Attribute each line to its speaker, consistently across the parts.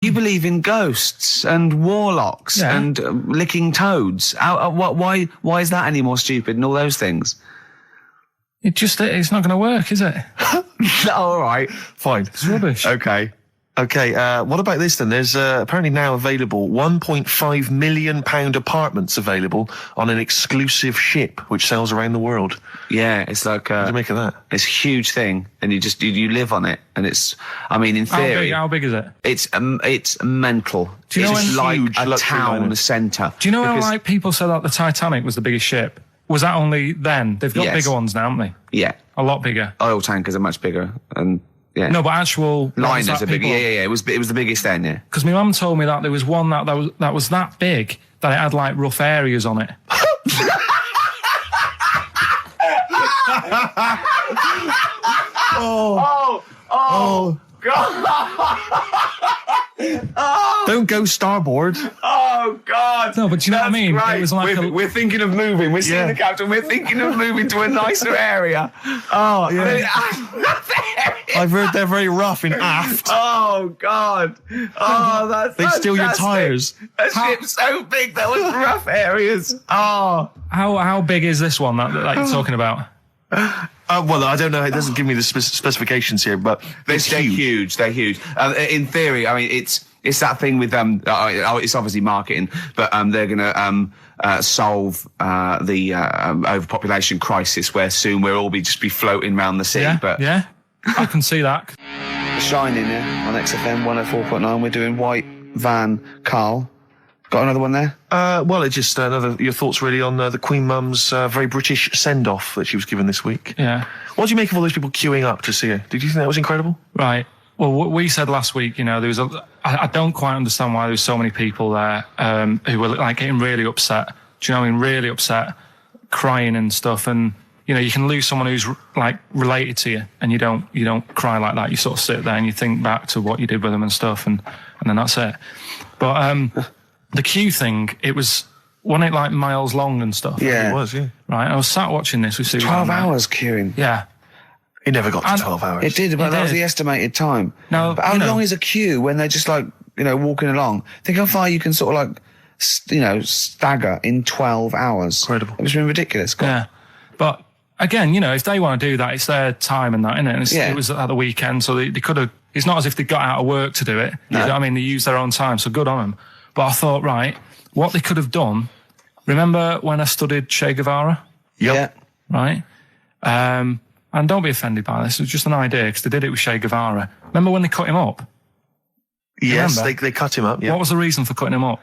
Speaker 1: You believe in ghosts and warlocks and licking toads. Why is that any more stupid than all those things?
Speaker 2: It's not going to work, is it?
Speaker 1: All right.
Speaker 3: Fine.
Speaker 2: It's rubbish.
Speaker 3: Okay. What about this then? There's apparently now available £1.5 million apartments available on an exclusive ship which sails around the world.
Speaker 1: Yeah, it's like
Speaker 3: what do you make of that?
Speaker 1: It's a huge thing, and you live on it, and it's. I mean, in theory,
Speaker 2: how big is it?
Speaker 1: It's mental.
Speaker 2: Do you know
Speaker 1: it's like
Speaker 3: huge
Speaker 1: a town centre.
Speaker 2: Do you know how like people said that the Titanic was the biggest ship? Was that only then? They've got bigger ones now, haven't they?
Speaker 1: Yeah,
Speaker 2: a lot bigger.
Speaker 1: Oil tankers are much bigger, and. Yeah.
Speaker 2: No, but actual
Speaker 1: liners are big. Yeah. It was the biggest then. Yeah.
Speaker 2: Because my mum told me that there was one that was that big that it had like rough areas on it.
Speaker 1: Oh God!
Speaker 3: Don't go starboard.
Speaker 1: Oh God!
Speaker 2: No, but do you know what I mean?
Speaker 1: Right.
Speaker 2: It was like
Speaker 1: we're thinking of moving. We're seeing the captain. We're thinking of moving to a nicer area. Oh yeah.
Speaker 3: I've heard they're very rough in aft.
Speaker 1: Oh God! Oh,
Speaker 3: they steal your tyres.
Speaker 1: A ship's so big there was rough areas. Oh,
Speaker 2: how big is this one that you're talking about?
Speaker 3: Well, I don't know. It doesn't give me the specifications here, but
Speaker 1: they're huge. They're huge. In theory, I mean, it's that thing with it's obviously marketing, but they're going to solve the overpopulation crisis, where soon we'll all just be floating around the sea.
Speaker 2: Yeah, I can see that.
Speaker 1: Shining on XFM 104.9. We're doing White Van Karl. Got another one there?
Speaker 3: Well, it's just your thoughts really on the Queen Mum's very British send-off that she was given this week.
Speaker 2: Yeah.
Speaker 3: What do you make of all those people queuing up to see her? Did you think that was incredible?
Speaker 2: Right. Well, what we said last week, there was I don't quite understand why there was so many people there who were like getting really upset. Do you know what I mean? Really upset, crying and stuff. And, you can lose someone who's like related to you and you don't cry like that. You sort of sit there and you think back to what you did with them and stuff and then that's it. But, the queue thing, wasn't it like miles long and stuff?
Speaker 1: Yeah.
Speaker 3: It was, yeah.
Speaker 2: Right, I was sat watching this with Sue.
Speaker 1: 12 hours queuing.
Speaker 2: Yeah.
Speaker 3: It never got to 12 hours.
Speaker 1: It did, but that was the estimated time.
Speaker 2: No,
Speaker 1: but how long is a queue when they're just like, walking along? Think how far you can sort of like, stagger in 12 hours.
Speaker 3: Incredible.
Speaker 1: It was been ridiculous.
Speaker 2: Yeah. But again, if they want to do that, it's their time and that, isn't it? And it was at the weekend, so they could have, it's not as if they got out of work to do it. No. You know what I mean? They used their own time, so good on them. But I thought, right, what they could have done, remember when I studied Che Guevara?
Speaker 1: Yep.
Speaker 2: Yeah. Right? And don't be offended by this, it was just an idea, because they did it with Che Guevara. Remember when they cut him up?
Speaker 3: Yes, they cut him up, yeah.
Speaker 2: What was the reason for cutting him up?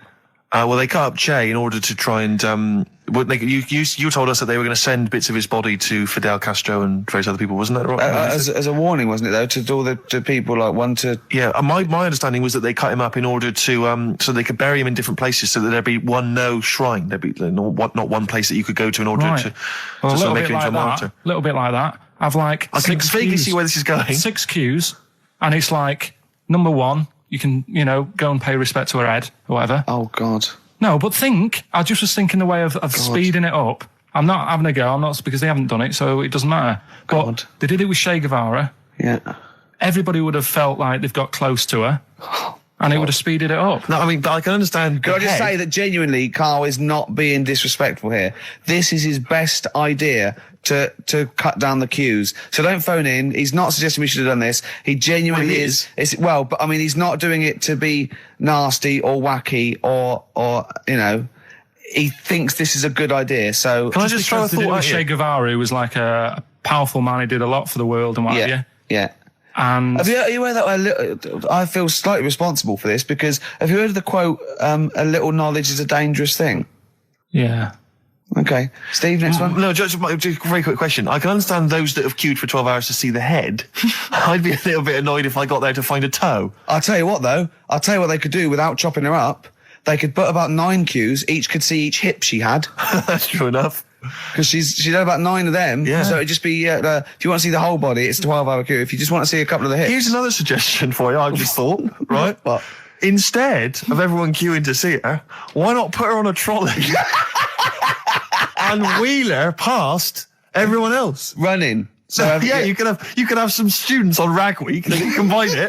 Speaker 3: Well, they cut up Che in order to try and... you told us that they were going to send bits of his body to Fidel Castro and various other people, wasn't that right?
Speaker 1: As a warning, wasn't it, though, to all the people, like, one to...
Speaker 3: Yeah, my understanding was that they cut him up in order to... so they could bury him in different places so that there'd be one shrine. There'd be not one place that you could go to in order to sort of make him into a martyr.
Speaker 2: A little bit like that. I've like...
Speaker 3: I can vaguely see where this is going.
Speaker 2: 6 queues, and it's like, number 1... You can, go and pay respect to her head or whatever.
Speaker 1: Oh, God.
Speaker 2: No, but I just was thinking the way of speeding it up. I'm not having a go. I'm not, because they haven't done it, so it doesn't matter.
Speaker 1: God.
Speaker 2: But they did it with Che Guevara.
Speaker 1: Yeah.
Speaker 2: Everybody would have felt like they've got close to her. And it would have speeded it up.
Speaker 3: No, I mean, I can understand.
Speaker 1: Can I just say that genuinely, Karl is not being disrespectful here. This is his best idea to cut down the queues. So don't phone in. He's not suggesting we should have done this. He genuinely is. But I mean, he's not doing it to be nasty or wacky or he thinks this is a good idea. So
Speaker 3: can I just throw a thought at
Speaker 2: Che Guevara, who was like a powerful man, he did a lot for the world and what have you.
Speaker 1: Yeah.
Speaker 2: And
Speaker 1: have you heard that? I feel slightly responsible for this because have you heard of the quote, a little knowledge is a dangerous thing?
Speaker 2: Yeah.
Speaker 1: Okay. Steve, next one?
Speaker 3: No, just a very quick question. I can understand those that have queued for 12 hours to see the head. I'd be a little bit annoyed if I got there to find a toe.
Speaker 1: I'll tell you what, though. I'll tell you what they could do without chopping her up. They could put about 9 queues. Each could see each hip she had.
Speaker 3: That's true enough.
Speaker 1: Because she's had about 9 of them.
Speaker 3: Yeah.
Speaker 1: So it'd just be, if you want to see the whole body, it's a 12-hour queue. If you just want to see a couple of the hips.
Speaker 3: Here's another suggestion for you, I've just thought, right?
Speaker 1: What?
Speaker 3: Instead of everyone queuing to see her, why not put her on a trolley and wheel her past everyone else?
Speaker 1: Running. So
Speaker 3: yeah, you could have some students on Rag Week. They can combine it,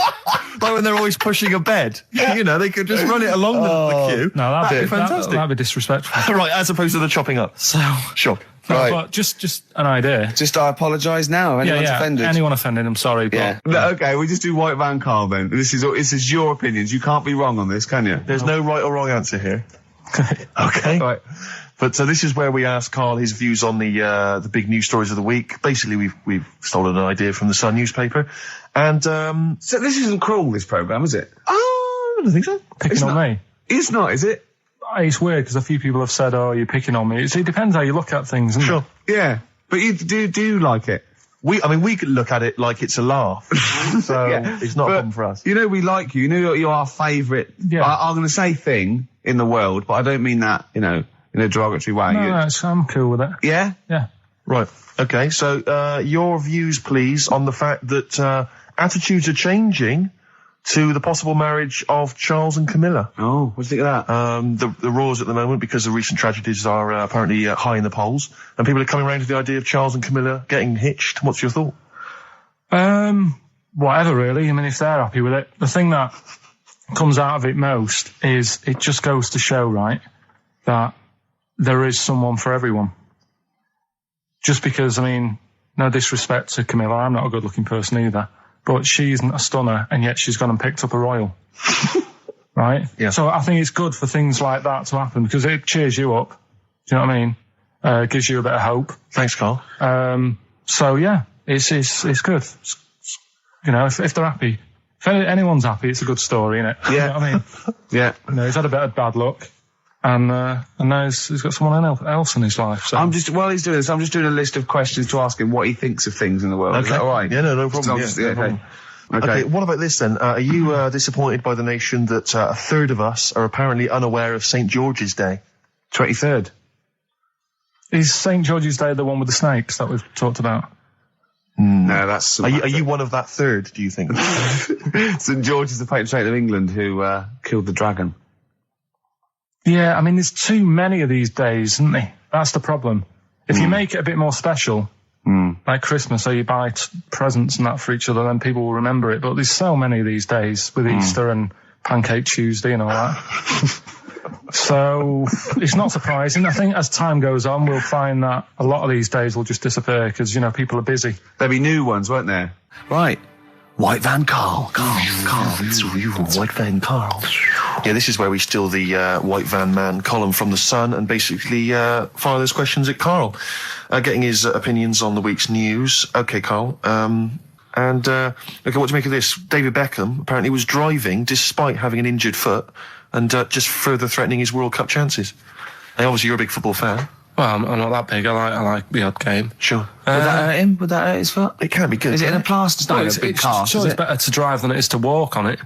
Speaker 3: like when they're always pushing a bed. You know, they could just run it along the queue.
Speaker 2: No, that'd be
Speaker 3: fantastic.
Speaker 2: That'd be disrespectful.
Speaker 3: Right, as opposed to the chopping up.
Speaker 2: So
Speaker 3: sure.
Speaker 2: no,
Speaker 1: Right.
Speaker 2: but just an idea.
Speaker 1: Just I apologise now. Anyone's offended.
Speaker 2: Anyone offended, I'm sorry. But,
Speaker 1: Yeah. No, okay, we just do White Van Karl then. This is your opinions. You can't be wrong on this, can you?
Speaker 3: There's no right or wrong answer here. Okay.
Speaker 1: Right.
Speaker 3: But this is where we ask Karl his views on the big news stories of the week. Basically, we've stolen an idea from the Sun newspaper, and
Speaker 1: So this isn't cruel, this programme, is it?
Speaker 3: I don't think so.
Speaker 2: picking on me.
Speaker 1: It's not, is it?
Speaker 2: It's weird because a few people have said, "Oh, you're picking on me." It depends how you look at things, isn't
Speaker 3: Sure.
Speaker 2: it?
Speaker 1: Yeah. But you do like it?
Speaker 3: We could look at it like it's a laugh, so
Speaker 1: Yeah.
Speaker 3: it's not a
Speaker 1: But,
Speaker 3: problem for us.
Speaker 1: You know we like you. You know you're our favourite,
Speaker 2: Yeah.
Speaker 1: I'm going to say thing in the world, but I don't mean that, in a derogatory way.
Speaker 2: No, I'm cool with it.
Speaker 1: Yeah?
Speaker 2: Yeah.
Speaker 3: Right. Okay. So your views, please, on the fact that attitudes are changing to the possible marriage of Charles and Camilla.
Speaker 1: Oh, what do you think of that?
Speaker 3: The roars at the moment, because the recent tragedies are apparently high in the polls, and people are coming around to the idea of Charles and Camilla getting hitched. What's your thought?
Speaker 2: Whatever, really. I mean, if they're happy with it. The thing that comes out of it most is it just goes to show, right, that there is someone for everyone. Just because, I mean, no disrespect to Camilla, I'm not a good-looking person either, but she isn't a stunner, and yet she's gone and picked up a royal. Right?
Speaker 3: Yeah.
Speaker 2: So I think it's good for things like that to happen, because it cheers you up. Do you know what I mean? Gives you a bit of hope.
Speaker 3: Thanks, Karl.
Speaker 2: So yeah, it's good. You know, if they're happy, if anyone's happy, it's a good story, isn't it?
Speaker 1: Yeah.
Speaker 2: You know what I mean?
Speaker 1: Yeah.
Speaker 2: You know, he's had a bit of bad luck, and now he's got someone else in his life. So
Speaker 1: While he's doing this, I'm just doing a list of questions to ask him what he thinks of things in the world. Is that all right?
Speaker 3: Yeah, no problem.
Speaker 1: So
Speaker 3: Yeah, no
Speaker 1: okay.
Speaker 3: problem.
Speaker 1: Okay.
Speaker 3: Okay, what about this then? Are you disappointed by the nation that a third of us are apparently unaware of St. George's Day?
Speaker 1: 23rd.
Speaker 2: is St. George's Day the one with the snakes that we've talked about?
Speaker 1: No, that's...
Speaker 3: Are you one of that third, do you think?
Speaker 1: St. George is the patron saint of England who killed the dragon.
Speaker 2: Yeah, I mean, there's too many of these days, isn't there? That's the problem. If you make it a bit more special, like Christmas, so you buy presents and that for each other, then people will remember it. But there's so many of these days with Easter and Pancake Tuesday and all that. So it's not surprising. I think as time goes on, we'll find that a lot of these days will just disappear because, you know, people are busy.
Speaker 1: There'll be new ones, won't there? Right. White Van Karl.
Speaker 3: White Van Karl. Yeah, this is where we steal the White Van Man column from the Sun and basically fire those questions at Karl, getting his opinions on the week's news. Okay, Karl. Okay, what do you make of this? David Beckham apparently was driving despite having an injured foot and just further threatening his World Cup chances. And obviously, you're a big football fan.
Speaker 2: Well, I'm not that big. I like the odd game.
Speaker 3: Sure.
Speaker 1: Would that hurt him? Would that hurt his foot?
Speaker 3: It can be good.
Speaker 1: Is it in a plaster? It's not in a big cast,
Speaker 2: Sure,
Speaker 1: is
Speaker 2: it's
Speaker 1: it?
Speaker 2: better to drive than it is to walk on it.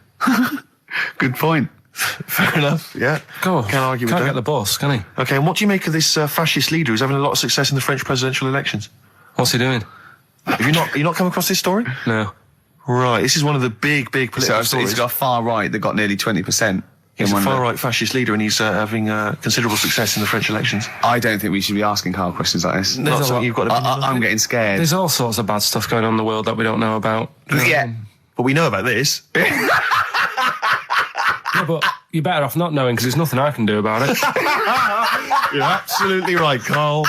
Speaker 1: Good point.
Speaker 3: Fair enough. Yeah.
Speaker 2: Go.
Speaker 3: Can't argue with
Speaker 2: Can't
Speaker 3: that.
Speaker 2: get the bus, can he?
Speaker 3: Okay, and what do you make of this fascist leader who's having a lot of success in the French presidential elections?
Speaker 2: What's he doing?
Speaker 3: Have you not come across this story?
Speaker 2: No.
Speaker 3: Right, this is one of the big political
Speaker 1: So
Speaker 3: stories.
Speaker 1: he's got a far right that got nearly 20%.
Speaker 3: He's a far-right fascist leader, and he's having considerable success in the French elections.
Speaker 1: I don't think we should be asking Karl questions like this.
Speaker 3: Not something you've got to...
Speaker 1: I'm getting scared.
Speaker 2: There's all sorts of bad stuff going on in the world that we don't know about.
Speaker 1: Yeah.
Speaker 3: But we know about this.
Speaker 2: Yeah, but you're better off not knowing because there's nothing I can do about it.
Speaker 3: You're absolutely right, Karl.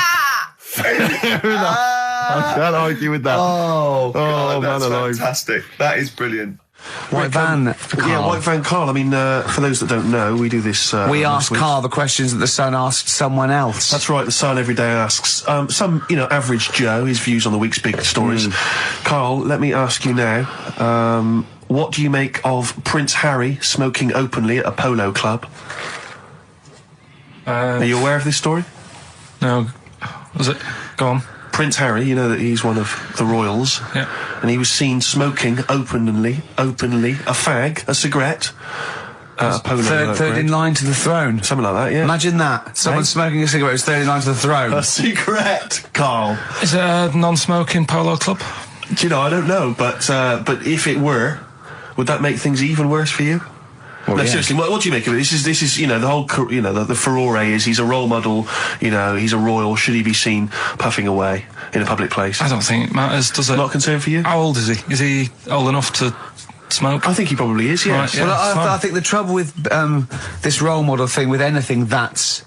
Speaker 3: Fair enough. I can't argue with that.
Speaker 1: Oh, God,
Speaker 3: man
Speaker 1: that's
Speaker 3: alive.
Speaker 1: fantastic. That is brilliant. White Van
Speaker 3: Yeah, White Van Karl. I mean, for those that don't know, we do this...
Speaker 1: We
Speaker 3: this
Speaker 1: ask
Speaker 3: week.
Speaker 1: Karl the questions that the Sun asked someone else.
Speaker 3: That's right, the Sun every day asks some, average Joe, his views on the week's big stories. Karl, let me ask you now, what do you make of Prince Harry smoking openly at a polo club? Are you aware of this story?
Speaker 2: No. Was it? Go on.
Speaker 3: Prince Harry, you know that he's one of the royals.
Speaker 2: Yeah.
Speaker 3: And he was seen smoking openly, a fag, a cigarette, a polo.
Speaker 1: Third in line to the throne.
Speaker 3: Something like that, yeah.
Speaker 1: Imagine that. Someone smoking a cigarette is third in line to the throne.
Speaker 3: A cigarette, Karl.
Speaker 2: Is it a non-smoking polo club?
Speaker 3: Do you know, I don't know, but if it were, would that make things even worse for you? No, seriously, what do you make of it? This is, the whole, the furore is he's a role model, he's a royal. Should he be seen puffing away in a public place?
Speaker 2: I don't think it matters, does it?
Speaker 3: Not a concern for you?
Speaker 2: How old is he? Is he old enough to smoke?
Speaker 3: I think he probably is, yes.
Speaker 2: Right, yeah.
Speaker 1: Well, I think the trouble with this role model thing, with anything that's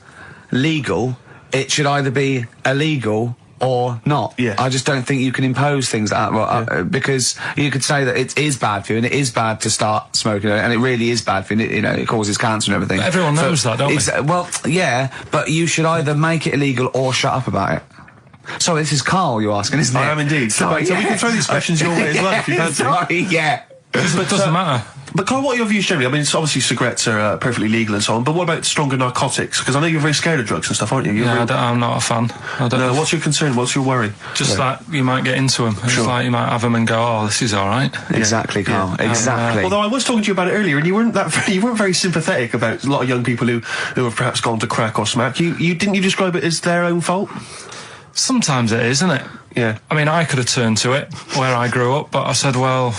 Speaker 1: legal, it should either be illegal or not.
Speaker 3: Yeah.
Speaker 1: I just don't think you can impose things like that, because you could say that it is bad for you, and it is bad to start smoking, and it really is bad for you, it causes cancer and everything.
Speaker 2: But everyone knows that, don't they?
Speaker 1: Well, yeah, but you should either make it illegal or shut up about it. So this is Carl you're asking, isn't it?
Speaker 3: I am indeed. So we can throw these questions your way as well if you fancy.
Speaker 1: Sorry, yeah.
Speaker 2: But it doesn't matter.
Speaker 3: But Carl, what are your views generally? I mean, it's obviously cigarettes are perfectly legal and so on, but what about stronger narcotics? Because I know you're very scared of drugs and stuff, aren't you?
Speaker 2: I'm not a fan.
Speaker 3: No, what's your concern? What's your worry?
Speaker 2: Just like you might get into them. It's like you might have them and go, oh, this is all right.
Speaker 1: Exactly, Carl. Exactly.
Speaker 3: Although I was talking to you about it earlier, and you weren't very sympathetic about a lot of young people who have perhaps gone to crack or smack. Didn't you describe it as their own fault?
Speaker 2: Sometimes it is, isn't it?
Speaker 3: Yeah.
Speaker 2: I mean, I could have turned to it where I grew up, but I said, well,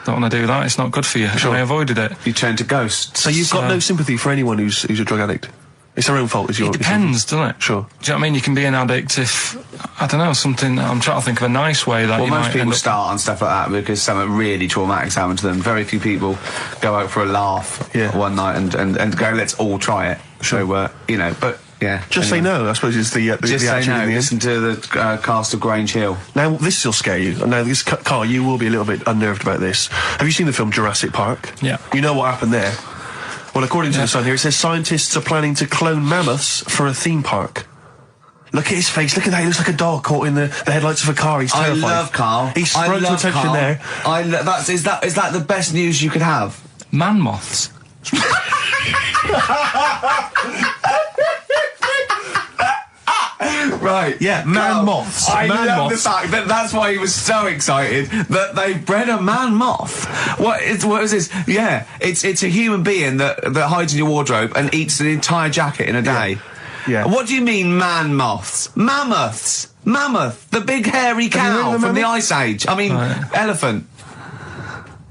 Speaker 2: don't want to do that. It's not good for you.
Speaker 3: Sure.
Speaker 2: And I avoided it.
Speaker 1: You turned to ghosts.
Speaker 3: So you've got no sympathy for anyone who's a drug addict? It's their own fault,
Speaker 2: It depends, doesn't it?
Speaker 3: Sure.
Speaker 2: Do you know what I mean? You can be an addict if, I don't know, something, I'm trying to think of a nice way that you might
Speaker 1: most people start on stuff like that because something really traumatic's happened to them. Very few people go out for a laugh one night and go, let's all try it.
Speaker 3: Sure.
Speaker 1: So, but... Yeah.
Speaker 3: Just say no, I suppose, is the
Speaker 1: just say no. Listen to the cast of Grange Hill.
Speaker 3: Now, this will scare you. Now, Carl, you will be a little bit unnerved about this. Have you seen the film Jurassic Park?
Speaker 2: Yeah.
Speaker 3: You know what happened there? Well, according to the Sun here, it says scientists are planning to clone mammoths for a theme park. Look at his face. Look at that. He looks like a dog caught in the headlights of a car. He's terrified.
Speaker 1: I love Carl.
Speaker 3: He sprung to attention
Speaker 1: Carl.
Speaker 3: there.
Speaker 1: Is that the best news you could have?
Speaker 2: Man moths.
Speaker 1: Right,
Speaker 3: yeah, moths.
Speaker 1: I love
Speaker 3: moths.
Speaker 1: the fact that that's why he was so excited that they bred a man moth. What is this? Yeah, it's a human being that hides in your wardrobe and eats an entire jacket in a day.
Speaker 3: Yeah.
Speaker 1: What do you mean, man moths? Mammoths. Mammoth, the big hairy cow from the Ice Age. I mean, elephant.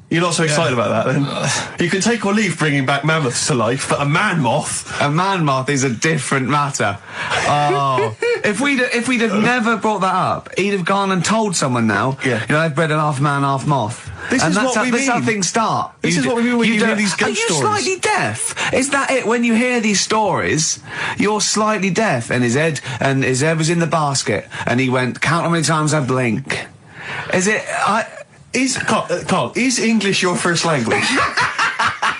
Speaker 3: You're not so excited about that, then? You can take or leave bringing back mammoths to life, but a man moth...
Speaker 1: A man moth is a different matter. Oh. If we'd have never brought that up, he'd have gone and told someone now, they've bred an half man, half moth. This is how things start.
Speaker 3: This is what we mean when you hear these ghost stories.
Speaker 1: Are you slightly deaf? Is that it? When you hear these stories, you're slightly deaf. And his head was in the basket, and he went, count how many times I blink. Is it...
Speaker 3: Carl, is English your first language?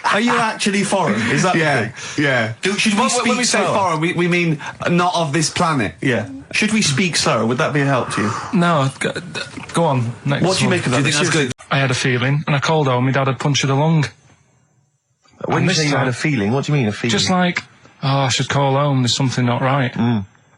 Speaker 3: Are you actually foreign? Is that the thing?
Speaker 1: Yeah.
Speaker 3: Should we speak
Speaker 1: when we say foreign, we mean not of this planet.
Speaker 3: Yeah. Should we speak slower? Would that be a help to you?
Speaker 2: No, go on. Next
Speaker 3: what do you make of that?
Speaker 1: Do you think that's good?
Speaker 2: I had a feeling, and I called home, my dad had punctured a lung.
Speaker 3: When you say you had a feeling, what do you mean, a feeling?
Speaker 2: Just like, I should call home, there's something not right.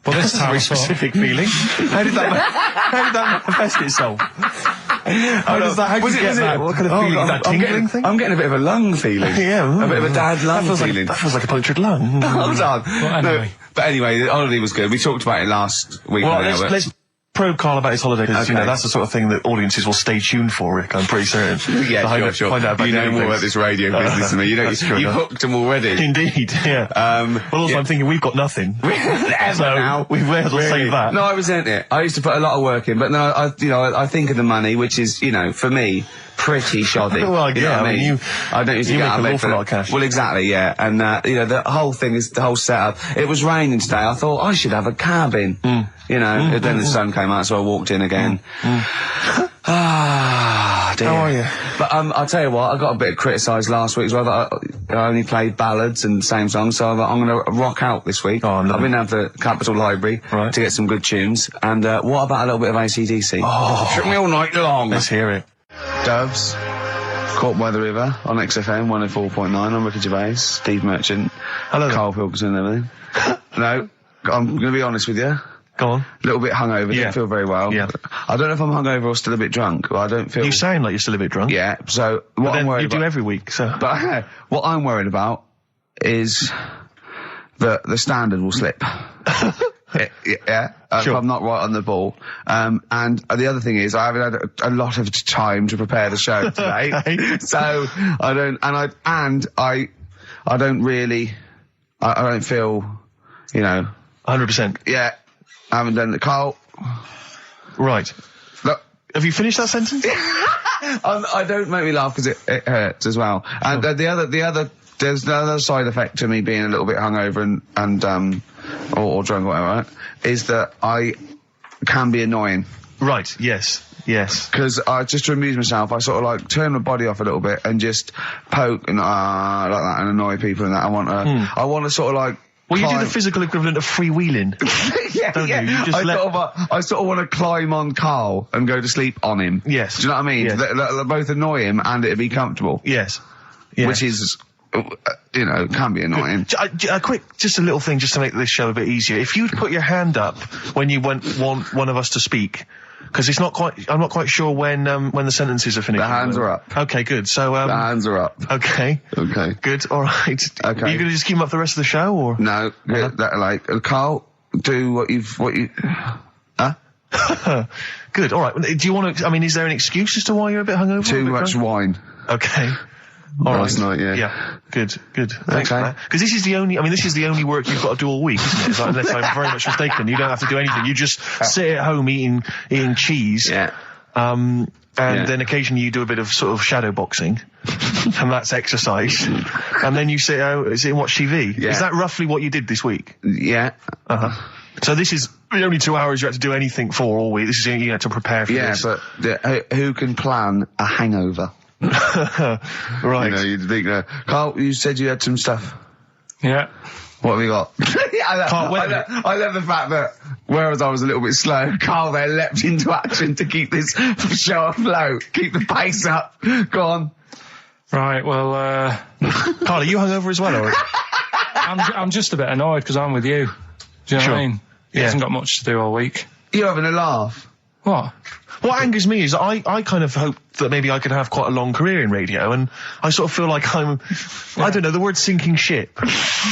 Speaker 2: But this time,
Speaker 3: very specific feeling. How did that manifest itself? How did you get that? What kind of feeling? Is that tingling thing?
Speaker 1: I'm getting a bit of a lung feeling.
Speaker 3: Yeah.
Speaker 1: A bit of a dad lung feeling.
Speaker 3: That feels like a punctured lung.
Speaker 1: Hold on.
Speaker 2: Anyway.
Speaker 1: But anyway, the holiday was good. We talked about it last week.
Speaker 3: Well, let's probe Carl about his holiday, because that's the sort of thing that audiences will stay tuned for, Rick, I'm pretty certain.
Speaker 1: Yeah, sure.
Speaker 3: Find out about
Speaker 1: you know more about this radio business than me. You hooked them already.
Speaker 3: Indeed, yeah. Well, also, I'm thinking we've got nothing.
Speaker 1: Now.
Speaker 3: We may as well save that.
Speaker 1: No, I resent it. I used to put a lot of work in, but then I think of the money, which is, for me, pretty shoddy.
Speaker 3: Well,
Speaker 1: you know what I mean? I don't usually get out of bed for
Speaker 3: a lot of cash.
Speaker 1: Well, exactly, yeah. And, the whole thing is, the whole setup. It was raining today. I thought I should have a cabin. Then the sun came out, so I walked in again. Ah, dear.
Speaker 3: How are you?
Speaker 1: But I'll tell you what, I got a bit criticised last week as well that I only played ballads and same songs, so I'm going to rock out this week. I've been down to the Capitol Library to get some good tunes. And what about a little bit of AC/DC? Took me all night long.
Speaker 3: Let's hear it.
Speaker 1: Doves, Caught by the River on XFM 104.9. I'm Ricky Gervais, Steve Merchant,
Speaker 3: hello,
Speaker 1: Karl Pilkington and everything. No, I'm going to be honest with you.
Speaker 3: Go on.
Speaker 1: A little bit hungover, didn't feel very well.
Speaker 3: Yeah.
Speaker 1: I don't know if I'm hungover or still a bit drunk, but I don't feel...
Speaker 3: You sound like you're still a bit drunk.
Speaker 1: Yeah, so what I'm worried about...
Speaker 3: You do every week, so...
Speaker 1: But what I'm worried about is that the standard will slip. If I'm not right on the ball. And the other thing is, I haven't had a lot of time to prepare the show today. So I don't, and I don't really, I don't feel,
Speaker 3: 100%.
Speaker 1: Yeah, I haven't done it. Carl.
Speaker 3: Right.
Speaker 1: Look.
Speaker 3: Have you finished that sentence?
Speaker 1: I don't make me laugh because it hurts as well. And there's another side effect to me being a little bit hungover and or drunk or whatever, right? Is that I can be annoying.
Speaker 3: Right, yes.
Speaker 1: Because just to amuse myself, I sort of like turn my body off a little bit and just poke and like that and annoy people and that. I want to sort of like.
Speaker 3: Well, you do the physical equivalent of freewheeling. Don't you? You just
Speaker 1: I sort of want to climb on Carl and go to sleep on him.
Speaker 3: Yes.
Speaker 1: Do you know what I mean?
Speaker 3: Yes.
Speaker 1: They'll both annoy him and it'd be comfortable.
Speaker 3: Yes.
Speaker 1: Which is, can be annoying.
Speaker 3: Just a little thing just to make this show a bit easier. If you'd put your hand up when you want one of us to speak, because I'm not quite sure when the sentences are finished.
Speaker 1: The hands are up.
Speaker 3: Okay, good. So,
Speaker 1: the hands are up.
Speaker 3: Okay.
Speaker 1: Okay.
Speaker 3: Good, alright.
Speaker 1: Okay.
Speaker 3: Are you gonna just keep them up the rest of the show, or?
Speaker 1: No, Carl, do what you, huh?
Speaker 3: Good, alright. Do you want to, is there an excuse as to why you're a bit hungover?
Speaker 1: Too much wine.
Speaker 3: Okay.
Speaker 1: Last night, yeah.
Speaker 3: Yeah. Good. Thanks for that. Because this is the only work you've got to do all week, isn't it? It's like, unless I'm very much mistaken, you don't have to do anything. You just sit at home eating cheese.
Speaker 1: Yeah.
Speaker 3: Then occasionally you do a bit of sort of shadow boxing, and that's exercise. And then you sit out and watch TV.
Speaker 1: Yeah.
Speaker 3: Is that roughly what you did this week?
Speaker 1: Yeah.
Speaker 3: Uh-huh. So this is the only 2 hours you had to do anything for all week. This is you had to prepare for this.
Speaker 1: Yeah, but who can plan a hangover?
Speaker 3: Right.
Speaker 1: You'd think Carl, you said you had some stuff.
Speaker 2: Yeah.
Speaker 1: What have we got? I love the fact that, whereas I was a little bit slow, Carl there leapt into action to keep this show afloat, keep the pace up. Go on.
Speaker 2: Right, well,
Speaker 3: Carl, are you hungover as well, or?
Speaker 2: I'm just a bit annoyed because I'm with you. Do you know what I mean? He hasn't got much to do all week.
Speaker 1: You're having a laugh.
Speaker 2: What?
Speaker 3: What angers me is I kind of hope that maybe I could have quite a long career in radio, and I sort of feel like I don't know, the word sinking ship.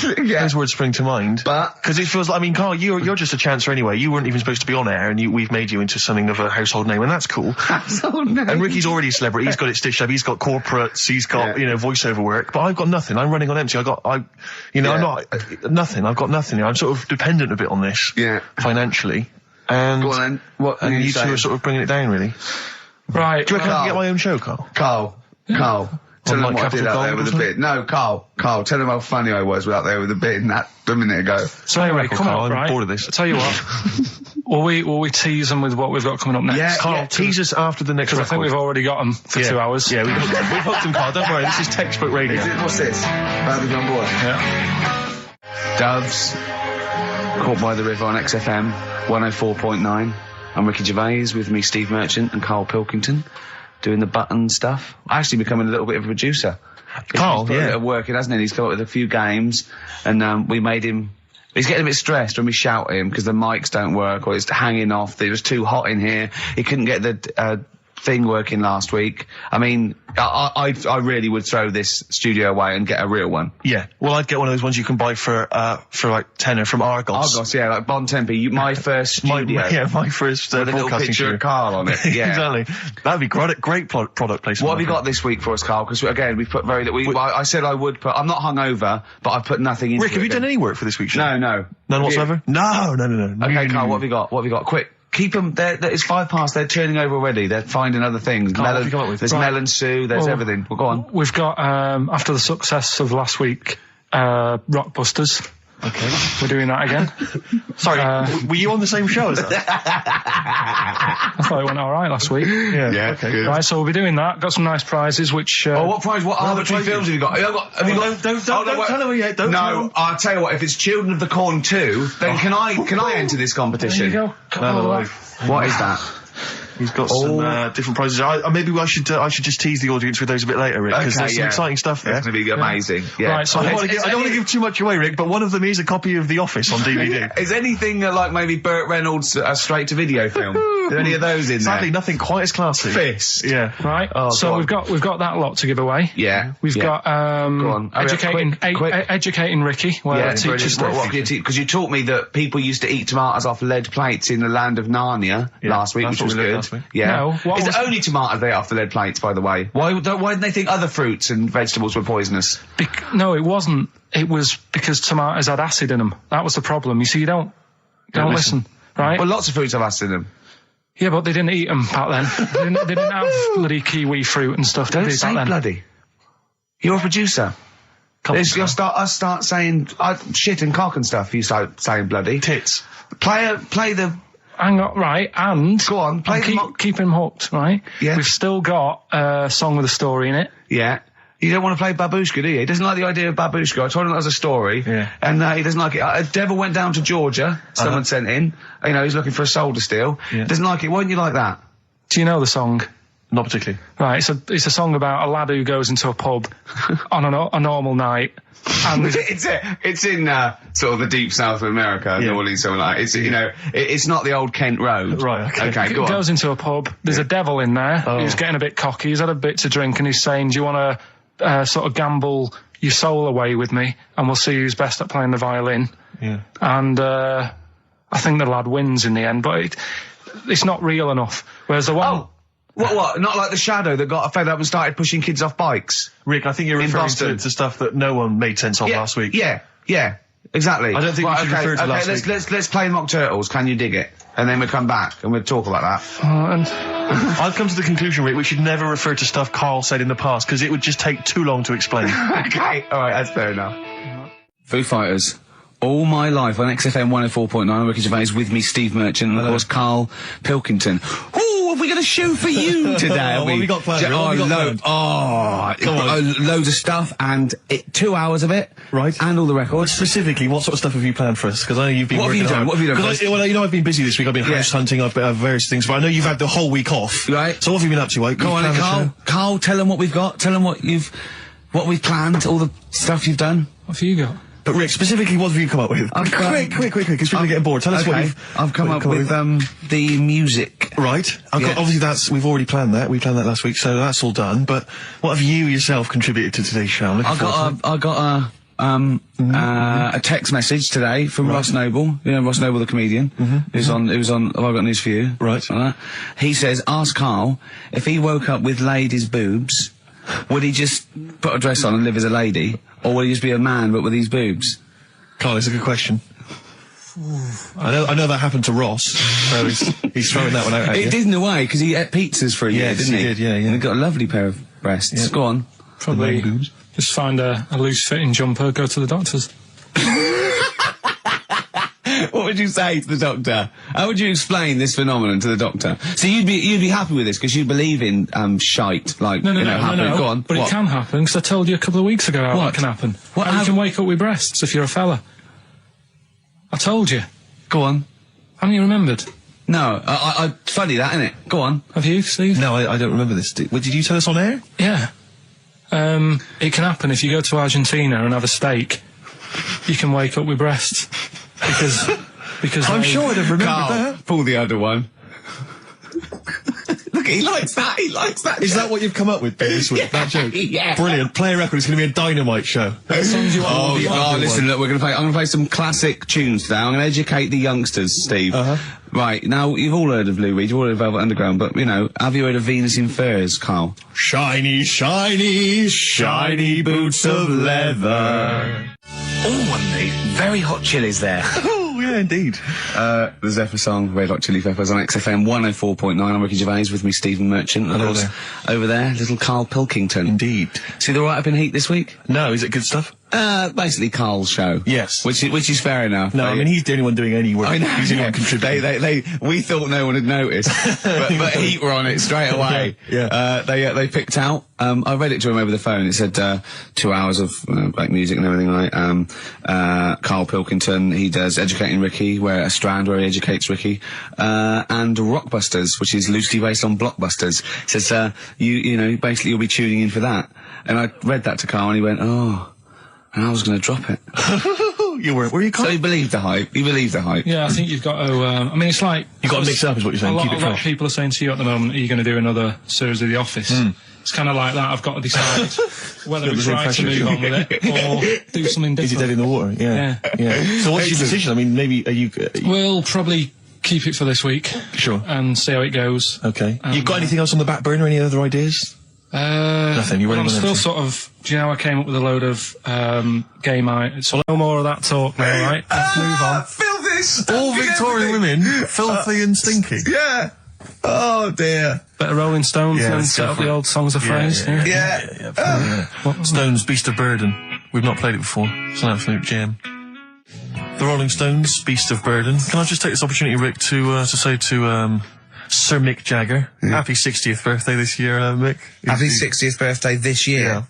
Speaker 1: Yeah.
Speaker 3: Those words spring to mind.
Speaker 1: But.
Speaker 3: Because it feels like, Carl, you're just a chancer anyway. You weren't even supposed to be on air, and we've made you into something of a household name, and that's cool.
Speaker 1: Household name.
Speaker 3: And Ricky's already a celebrity. He's got it stitched up. He's got corporates. He's got, voiceover work. But I've got nothing. I'm running on empty. I'm not, nothing. I've got nothing. I'm sort of dependent a bit on this.
Speaker 1: Yeah.
Speaker 3: Financially. And,
Speaker 1: go on then. What
Speaker 3: and you two are sort of bringing it down, really.
Speaker 2: Right.
Speaker 3: Do you reckon I can get my own show, Carl?
Speaker 1: Carl. Tell them what I did out there with the bin. No, Carl, tell them how funny I was out there with the bin a minute ago.
Speaker 2: So anyway, come on,
Speaker 3: I'm bored of this.
Speaker 2: I'll tell you what. will we tease them with what we've got coming up next?
Speaker 1: Yeah,
Speaker 3: Carl, tease us after the next record.
Speaker 2: I think we've already got them for 2 hours.
Speaker 3: Yeah, we've hooked them, Carl. Don't worry, this is textbook radio.
Speaker 1: What's this? Rather on board.
Speaker 2: Yeah.
Speaker 1: Doves, Caught by the River on XFM 104.9. I'm Ricky Gervais, with me Steve Merchant and Karl Pilkington, doing the button stuff. Actually becoming a little bit of a producer.
Speaker 3: Carl,
Speaker 1: he's put a bit of work in, hasn't he? He's come up with a few games, and we made him. He's getting a bit stressed when we shout at him because the mics don't work or it's hanging off. It was too hot in here. He couldn't get the thing working last week. I really would throw this studio away and get a real one.
Speaker 3: Yeah. Well, I'd get one of those ones you can buy for like tenner from Argos.
Speaker 1: Argos, yeah, like Bon Tempe. My first studio.
Speaker 3: my first
Speaker 1: with a little
Speaker 3: broadcasting
Speaker 1: picture
Speaker 3: studio.
Speaker 1: of Carl on it. Yeah.
Speaker 3: Exactly. That'd be great product placement.
Speaker 1: What have you got this week for us, Carl? Because again, we've put I said I would put. I'm not hungover, but I've put nothing into
Speaker 3: Rick, have you done any work for this week's show?
Speaker 1: No.
Speaker 3: None whatsoever? No.
Speaker 1: Okay, Carl, what have you got? What have you got? Quick. Keep them. It's 5 past. They're turning over already. They're finding other things.
Speaker 3: Carl, what have you come up with?
Speaker 1: There's melon stew. There's everything. Well, go on.
Speaker 2: We've got after the success of last week, Rockbusters.
Speaker 3: Okay.
Speaker 2: We're doing that again.
Speaker 3: Sorry, were you on the same show as that?
Speaker 2: I thought it went all right last week.
Speaker 1: Yeah.
Speaker 3: Okay.
Speaker 1: Good.
Speaker 2: Right, so we'll be doing that. Got some nice prizes, which...
Speaker 1: what prize? What arbitrary films have you got? Have you got?
Speaker 3: Don't tell them yet. Don't tell them.
Speaker 1: I'll tell you what. If it's Children of the Corn 2, then can I enter this competition?
Speaker 2: There you go.
Speaker 3: No.
Speaker 1: What is that?
Speaker 3: He's got some different prizes. Maybe I should just tease the audience with those a bit later, Rick, because there's some exciting stuff there.
Speaker 1: It's going to be amazing. Yeah.
Speaker 2: Right, so
Speaker 3: I don't want to give too much away, Rick, but one of them is a copy of The Office on DVD.
Speaker 1: Is anything like maybe Burt Reynolds' straight-to-video film? Are there any of those in there?
Speaker 3: Sadly, nothing quite as classy.
Speaker 1: Fist.
Speaker 3: Yeah.
Speaker 2: Right. So we've got that lot to give away.
Speaker 1: Yeah.
Speaker 2: We've got
Speaker 1: Go on.
Speaker 2: educating Ricky. Well, teacher stuff.
Speaker 1: Because you taught me that people used to eat tomatoes off lead plates in the land of Narnia last week, which was good.
Speaker 3: last week.
Speaker 1: Yeah.
Speaker 2: No, what
Speaker 1: It's
Speaker 2: was-
Speaker 1: only tomatoes they after lead plates, by the way. Why didn't they think other fruits and vegetables were poisonous?
Speaker 2: No, it wasn't. It was because tomatoes had acid in them. That was the problem. You see, you don't listen, right?
Speaker 1: Well, lots of fruits have acid in them.
Speaker 2: Yeah, but they didn't eat them back then. they didn't have bloody kiwi fruit and stuff.
Speaker 1: Don't
Speaker 2: did they,
Speaker 1: say
Speaker 2: back then?
Speaker 1: bloody. You're a producer. You'll start saying shit and cock and stuff. You start saying bloody.
Speaker 3: Tits.
Speaker 1: Play the.
Speaker 2: Hang on, right, and...
Speaker 1: Go on, play
Speaker 2: keep him hooked, right?
Speaker 1: Yeah.
Speaker 2: We've still got a song with a story in it.
Speaker 1: Yeah. You don't want to play Babushka, do you? He doesn't like the idea of Babushka. I told him that was a story.
Speaker 3: Yeah.
Speaker 1: And he doesn't like it. A devil went down to Georgia. Someone sent in. You know, he's looking for a soul to steal.
Speaker 3: Yeah.
Speaker 1: Doesn't like it. Why don't you like that?
Speaker 2: Do you know the song?
Speaker 3: Not particularly.
Speaker 2: Right, it's a song about a lad who goes into a pub on a normal night. And
Speaker 1: It's in sort of the deep south of America,
Speaker 3: Yeah.
Speaker 1: New Orleans, something like that. It's, you know, it's not the old Kent Road.
Speaker 3: Right, okay.
Speaker 1: Okay, go on.
Speaker 2: goes into a pub. There's a devil in there who's getting a bit cocky. He's had a bit to drink and he's saying, do you want to sort of gamble your soul away with me and we'll see who's best at playing the violin?
Speaker 3: Yeah.
Speaker 2: And I think the lad wins in the end, but it's not real enough. Whereas the one...
Speaker 1: Oh! What? Not like the Shadow that got fed up and started pushing kids off bikes?
Speaker 3: Rick, I think you're
Speaker 1: In
Speaker 3: referring
Speaker 1: Boston.
Speaker 3: to stuff that no one made sense of last week.
Speaker 1: Yeah, exactly.
Speaker 3: I don't think we should refer to last week.
Speaker 1: Let's play Mock Turtles, Can You Dig It? And then we'll come back and we'll talk about that.
Speaker 2: and
Speaker 3: I've come to the conclusion, Rick, we should never refer to stuff Carl said in the past, because it would just take too long to explain.
Speaker 1: Okay, alright, that's fair enough. Foo Fighters. All my life on XFM 104.9, I'm Ricky Gervais, with me, Steve Merchant, and of course, Karl Pilkington. Ooh, have we got a show for you today?
Speaker 3: What have we got planned?
Speaker 1: Loads of stuff, and 2 hours of it.
Speaker 3: Right.
Speaker 1: And all the records.
Speaker 3: Specifically, what sort of stuff have you planned for us? Because I know you've been
Speaker 1: What have
Speaker 3: working
Speaker 1: you done?
Speaker 3: hard.
Speaker 1: What have you done?
Speaker 3: 'Cause well, you know, I've been busy this week. I've been
Speaker 1: Yeah.
Speaker 3: house hunting, I've been various things, but I know you've had the whole week off.
Speaker 1: Right.
Speaker 3: So what have you been up to? Like,
Speaker 1: Go on,
Speaker 3: planned the
Speaker 1: Karl.
Speaker 3: show?
Speaker 1: Karl, tell them what we've got. Tell them what we've planned, all the stuff you've done.
Speaker 2: what have you got?
Speaker 3: But Rick, specifically, what have you come up with?
Speaker 1: I've
Speaker 3: quick, because people are getting bored. Tell us what
Speaker 1: Okay,
Speaker 3: you've...
Speaker 1: I've come up with the music.
Speaker 3: Right.
Speaker 1: Yeah.
Speaker 3: Obviously, we've already planned that. We planned that last week, so that's all done. But what have you yourself contributed to today's show? I'm looking forward to it.
Speaker 1: I got a text message today from Ross Noble. You know Ross Noble, the comedian, who's on. Have I got news for you?
Speaker 3: Right.
Speaker 1: He says, ask Karl if he woke up with ladies' boobs, would he just put a dress on and live as a lady, or would he just be a man but with his boobs?
Speaker 3: Carl, it's a good question. I know that happened to Ross, so he's throwing that one out at you.
Speaker 1: It did in a way because he ate pizzas for a year,
Speaker 3: Yes,
Speaker 1: didn't he?
Speaker 3: he did, yeah.
Speaker 1: And he got a lovely pair of breasts.
Speaker 3: Yeah.
Speaker 1: Go on.
Speaker 2: Probably
Speaker 3: The boobs.
Speaker 2: just find a loose-fitting jumper, go to the doctor's.
Speaker 1: What would you say to the doctor? How would you explain this phenomenon to the doctor? So you'd be happy with this because you believe in shite, like
Speaker 2: No,
Speaker 1: happening. Go on.
Speaker 2: But
Speaker 1: What?
Speaker 2: it can happen, because I told you a couple of weeks ago how
Speaker 1: What?
Speaker 2: that can happen.
Speaker 1: What
Speaker 2: How you
Speaker 1: happened?
Speaker 2: can wake up with breasts if you're a fella. I told you.
Speaker 1: Go on.
Speaker 2: Haven't you remembered?
Speaker 1: No, funny that, isn't it? Go on.
Speaker 2: Have you, Steve?
Speaker 3: No, I don't remember this. Did you tell us on air?
Speaker 2: Yeah. It can happen if you go to Argentina and have a steak. You can wake up with breasts. Because
Speaker 3: I'm sure I'd have remembered
Speaker 1: Karl,
Speaker 3: that.
Speaker 1: pull the other one. Look, he likes that. He likes that.
Speaker 3: Is that what you've come up with this week? That joke?
Speaker 1: Yeah.
Speaker 3: Brilliant. Play a record. It's going to be a dynamite show.
Speaker 2: songs you want
Speaker 1: Oh,
Speaker 2: to be on.
Speaker 1: listen, look, I'm going to play some classic tunes today. I'm going to educate the youngsters, Steve. Right, now, you've all heard of Lou Reed, you've all heard of Velvet Underground, but, have you heard of Venus in Furs, Karl?
Speaker 3: Shiny, shiny, shiny boots of leather.
Speaker 1: Oh, and the very hot chilies there.
Speaker 3: Oh, yeah, indeed.
Speaker 1: The Zephyr song, Red Hot Chili Peppers on XFM 104.9. I'm Ricky Gervais, with me, Stephen Merchant. And
Speaker 3: Hello
Speaker 1: of course,
Speaker 3: there.
Speaker 1: over there, little Karl Pilkington.
Speaker 3: Indeed.
Speaker 1: See the write-up in Heat this week?
Speaker 3: No, is it good stuff?
Speaker 1: Basically Karl's show.
Speaker 3: Yes.
Speaker 1: Which is fair enough.
Speaker 3: No, I mean, he's the only one doing any work.
Speaker 1: I know.
Speaker 3: He's the only one contributing.
Speaker 1: We thought no one had noticed, but Heat were on it straight away.
Speaker 3: Yeah.
Speaker 1: They picked out. I read it to him over the phone. It said 2 hours of black music and everything like. Karl Pilkington, he does Educating Ricky, a strand where he educates Ricky, and Rockbusters, which is loosely based on Blockbusters. It says basically you'll be tuning in for that. And I read that to Karl and he went, oh. And I was going to drop it.
Speaker 3: You weren't, were you, Carl?
Speaker 1: So he believed the hype.
Speaker 2: Yeah, I think you've got to, it's like...
Speaker 3: You've got to mix it up is what you're saying, keep it
Speaker 2: A lot
Speaker 3: fresh.
Speaker 2: of people are saying to you at the moment, are you going to do another series of The Office? It's kind of like that. I've got to decide whether we try to move on with it or do something different.
Speaker 3: Is he dead in the water? Yeah. So what's your decision? I mean, maybe, are you...
Speaker 2: We'll probably keep it for this week.
Speaker 3: Sure.
Speaker 2: And see how it goes.
Speaker 3: Okay. You got anything else on the back burner? Any other ideas?
Speaker 2: Nothing.
Speaker 3: You
Speaker 2: I'm still sort of. Do you know I came up with a load of game items? So no more of that talk now, right? Let's move on.
Speaker 1: Filthy.
Speaker 3: All Victorian women, filthy and stinky.
Speaker 1: Yeah. Oh dear.
Speaker 2: Bit of Rolling Stones
Speaker 3: Yeah,
Speaker 2: and
Speaker 3: let's
Speaker 2: set
Speaker 3: go
Speaker 2: up
Speaker 3: for
Speaker 2: the
Speaker 3: it.
Speaker 2: old songs of phrase.
Speaker 1: Yeah.
Speaker 3: Stones, Beast of Burden. We've not played it before. It's an absolute gem. The Rolling Stones, Beast of Burden. Can I just take this opportunity, Rick, to say to Sir Mick Jagger, happy 60th birthday this year, Mick.
Speaker 1: Happy 60th birthday this year.
Speaker 3: Yeah.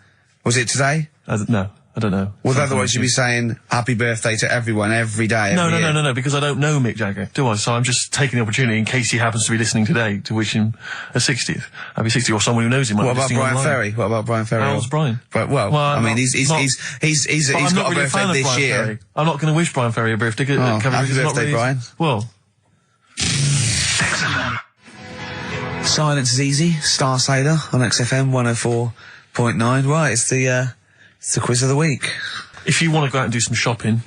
Speaker 1: Was it today?
Speaker 3: No, I don't know.
Speaker 1: Well, otherwise you'd be saying happy birthday to everyone every day. Every year.
Speaker 3: No, because I don't know Mick Jagger, do I? So I'm just taking the opportunity in case he happens to be listening today to wish him a 60th. Happy 60th, or someone who knows him.
Speaker 1: What about Brian Ferry? What about Brian Ferry?
Speaker 3: How's Brian?
Speaker 1: But, well, I mean, he's got a birthday this year.
Speaker 3: Ferry. I'm not going to wish Brian Ferry a birthday.
Speaker 1: Happy birthday, Brian.
Speaker 3: Well.
Speaker 1: Silence is easy. Star Sailor on XFM 104.9. Right, it's the quiz of the week.
Speaker 3: If you want to go out and do some shopping,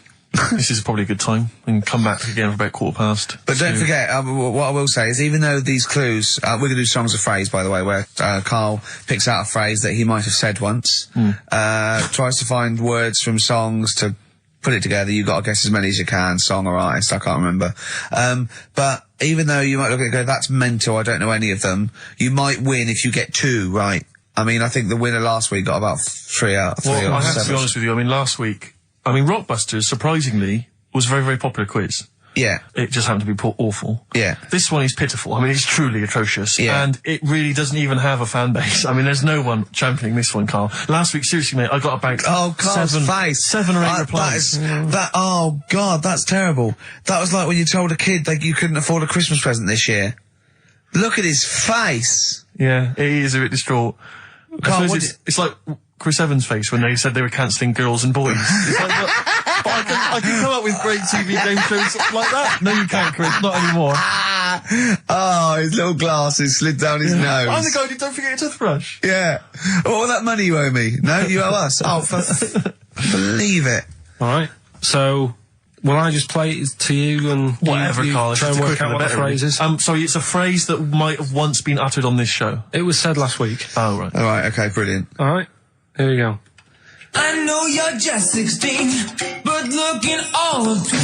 Speaker 3: this is probably a good time. And come back again for about 15:15.
Speaker 1: But don't forget, what I will say is, even though these clues, we're going to do songs of phrase, by the way, where Karl picks out a phrase that he might have said once, tries to find words from songs to put it together. You've got to guess as many as you can, song or artist, I can't remember. But even though you might look at it and go, that's mental, I don't know any of them, you might win if you get 2 right. I mean, I think the winner last week got about 3 out of 3
Speaker 3: Well,
Speaker 1: or
Speaker 3: I have
Speaker 1: 7.
Speaker 3: to be honest with you. I mean, last week, Rockbusters, surprisingly, was a very, very popular quiz.
Speaker 1: Yeah.
Speaker 3: It just happened to be awful.
Speaker 1: Yeah.
Speaker 3: This one is pitiful. I mean, it's truly atrocious.
Speaker 1: Yeah.
Speaker 3: And it really doesn't even have a fan base. I mean, there's no one championing this one, Karl. Last week, seriously, mate, I got about
Speaker 1: Karl's face.
Speaker 3: 7 or 8 replies.
Speaker 1: Oh God, that's terrible. That was like when you told a kid that you couldn't afford a Christmas present this year. Look at his face.
Speaker 3: Yeah, he is a bit distraught.
Speaker 1: Karl,
Speaker 3: I suppose it's like Chris Evans' face when they said they were cancelling Girls and Boys. It's like, look, but I can come up with great TV game shows like that. No, you can't, Chris. Not anymore.
Speaker 1: Oh, his little glasses slid down his nose.
Speaker 3: I'm the guy who don't forget your toothbrush.
Speaker 1: Yeah. All that money you owe me. No, you owe us. Oh, believe it.
Speaker 2: All right. So, will I just play it to you and
Speaker 3: Whatever,
Speaker 2: you
Speaker 3: Karl.
Speaker 2: try and work out what the phrase is?
Speaker 3: Sorry, it's a phrase that might have once been uttered on this show.
Speaker 2: It was said last week.
Speaker 3: Oh, right.
Speaker 1: All right, okay, brilliant.
Speaker 2: All right. Here we go.
Speaker 4: I know you're just 16, but looking all of 21.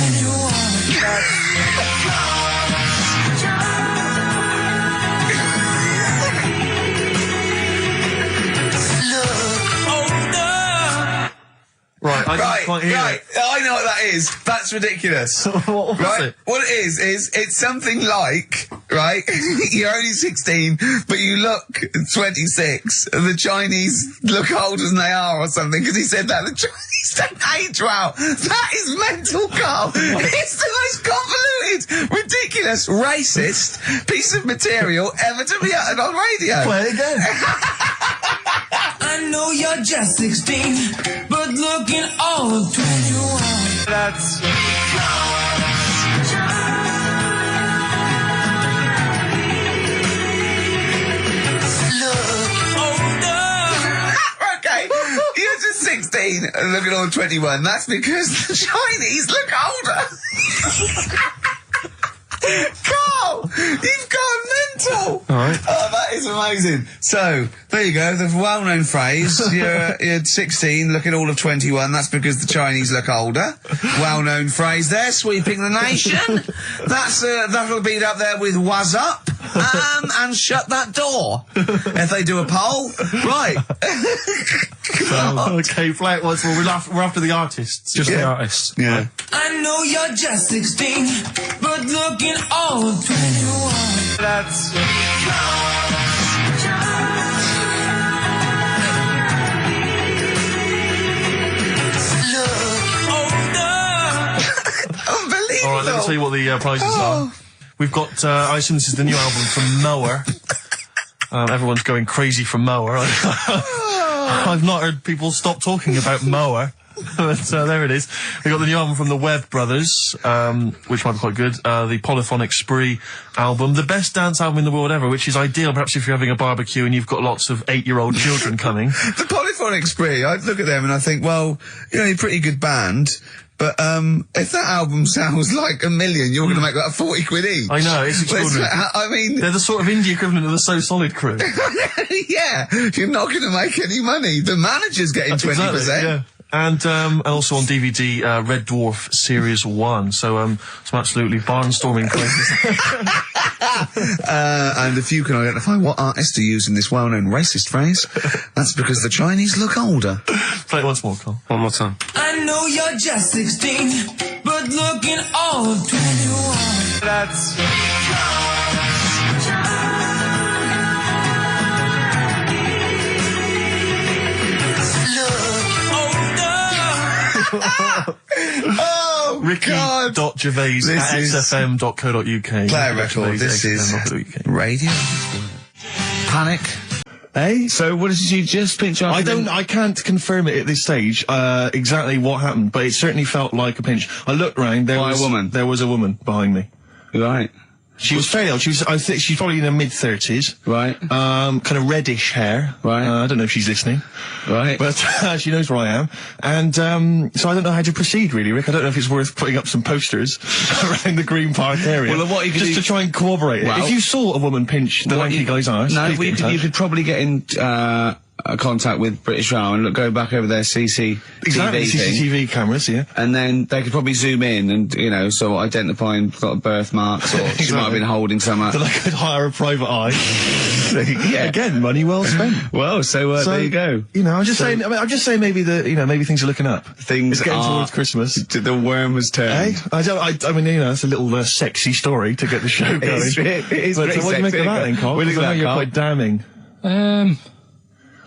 Speaker 3: Right, I didn't quite hear it.
Speaker 1: I know what that is. That's ridiculous.
Speaker 3: What was
Speaker 1: right?
Speaker 3: it?
Speaker 1: What it is it's something like, right? You're only 16, but you look 26. And the Chinese look older than they are or something, because he said that. The Chinese don't age well. That is mental, Karl. It's the most convoluted, ridiculous, racist piece of material ever to be uttered on radio.
Speaker 3: Play it again.
Speaker 4: I know you're just 16, but looking all of 21.
Speaker 1: That's... Okay, you're just 16 and looking all 21. That's because the Chinese look older. Karl, you've gone mental.
Speaker 2: All right.
Speaker 1: Oh, that is amazing. So, there you go, the well-known phrase. You're 16, looking all of 21. That's because the Chinese look older. Well-known phrase there, sweeping the nation. That'll be up there with "was up" and "shut that door." If they do a poll, right?
Speaker 3: Okay, play it once more. We're after the artists.
Speaker 2: Just the artists.
Speaker 1: Yeah.
Speaker 4: I know you're just 16, but looking all of 21.
Speaker 1: That's... Unbelievable.
Speaker 3: All right, let me tell you what the prizes are. We've got, I assume this is the new album from Mower. Everyone's going crazy for Mower. I've not heard people stop talking about Mower. But there it is. We got the new album from the Webb Brothers, which might be quite good. The Polyphonic Spree album, the best dance album in the world ever, which is ideal perhaps if you're having a barbecue and you've got lots of 8-year-old children coming.
Speaker 1: The Polyphonic Spree, I look at them and I think, well, you know, you're a pretty good band, But if that album sounds like $1 million, you're going to make that 40 quid each.
Speaker 3: I know, it's extraordinary.
Speaker 1: I mean,
Speaker 3: They're the sort of indie equivalent of the So Solid crew.
Speaker 1: yeah, you're not going to make any money. The manager's getting 20%.
Speaker 3: Exactly, yeah. And also on DVD, Red Dwarf Series 1. So, some absolutely barnstorming places.
Speaker 1: And if you can identify what artist are using this well-known racist phrase, that's because the Chinese look older.
Speaker 3: Play it once more, Carl. One more time.
Speaker 4: I know you're just 16, but looking all of 21.
Speaker 1: That's... Oh,
Speaker 3: Ricky.Gervais at xfm.co.uk.
Speaker 1: Play a record. This is radio. Panic.
Speaker 3: Eh?
Speaker 1: So what did you just pinch off?
Speaker 3: I can't confirm it at this stage, exactly what happened, but it certainly felt like a pinch. I looked round, there was a woman behind me.
Speaker 1: Right.
Speaker 3: She was fairly old. I think she's probably in her mid-30s.
Speaker 1: Right.
Speaker 3: Kind of reddish hair.
Speaker 1: Right.
Speaker 3: I don't know if she's listening.
Speaker 1: Right.
Speaker 3: But she knows where I am. And so I don't know how to proceed, really, Rick. I don't know if it's worth putting up some posters around the Green Park area.
Speaker 1: Well, what you could
Speaker 3: just
Speaker 1: do...
Speaker 3: to try and corroborate it.
Speaker 1: Well,
Speaker 3: if you saw a woman pinch the lanky guy's arse,
Speaker 1: no, you could probably get in contact with British Rail and go back over their CCTV
Speaker 3: CCTV cameras, yeah.
Speaker 1: And then they could probably zoom in and, so identifying sort of birthmarks or she might have been holding something.
Speaker 3: Then I could hire a private eye. Yeah. Again, money well spent.
Speaker 1: Well, so there you go.
Speaker 3: I'm just saying maybe maybe things are looking up.
Speaker 1: Things
Speaker 3: it's getting
Speaker 1: are
Speaker 3: towards Christmas.
Speaker 1: The worm has turned.
Speaker 3: I mean, it's a little sexy story to get the show going.
Speaker 1: It is
Speaker 3: but what do you make of that then, Carl?
Speaker 1: What do you think,
Speaker 3: you're quite damning.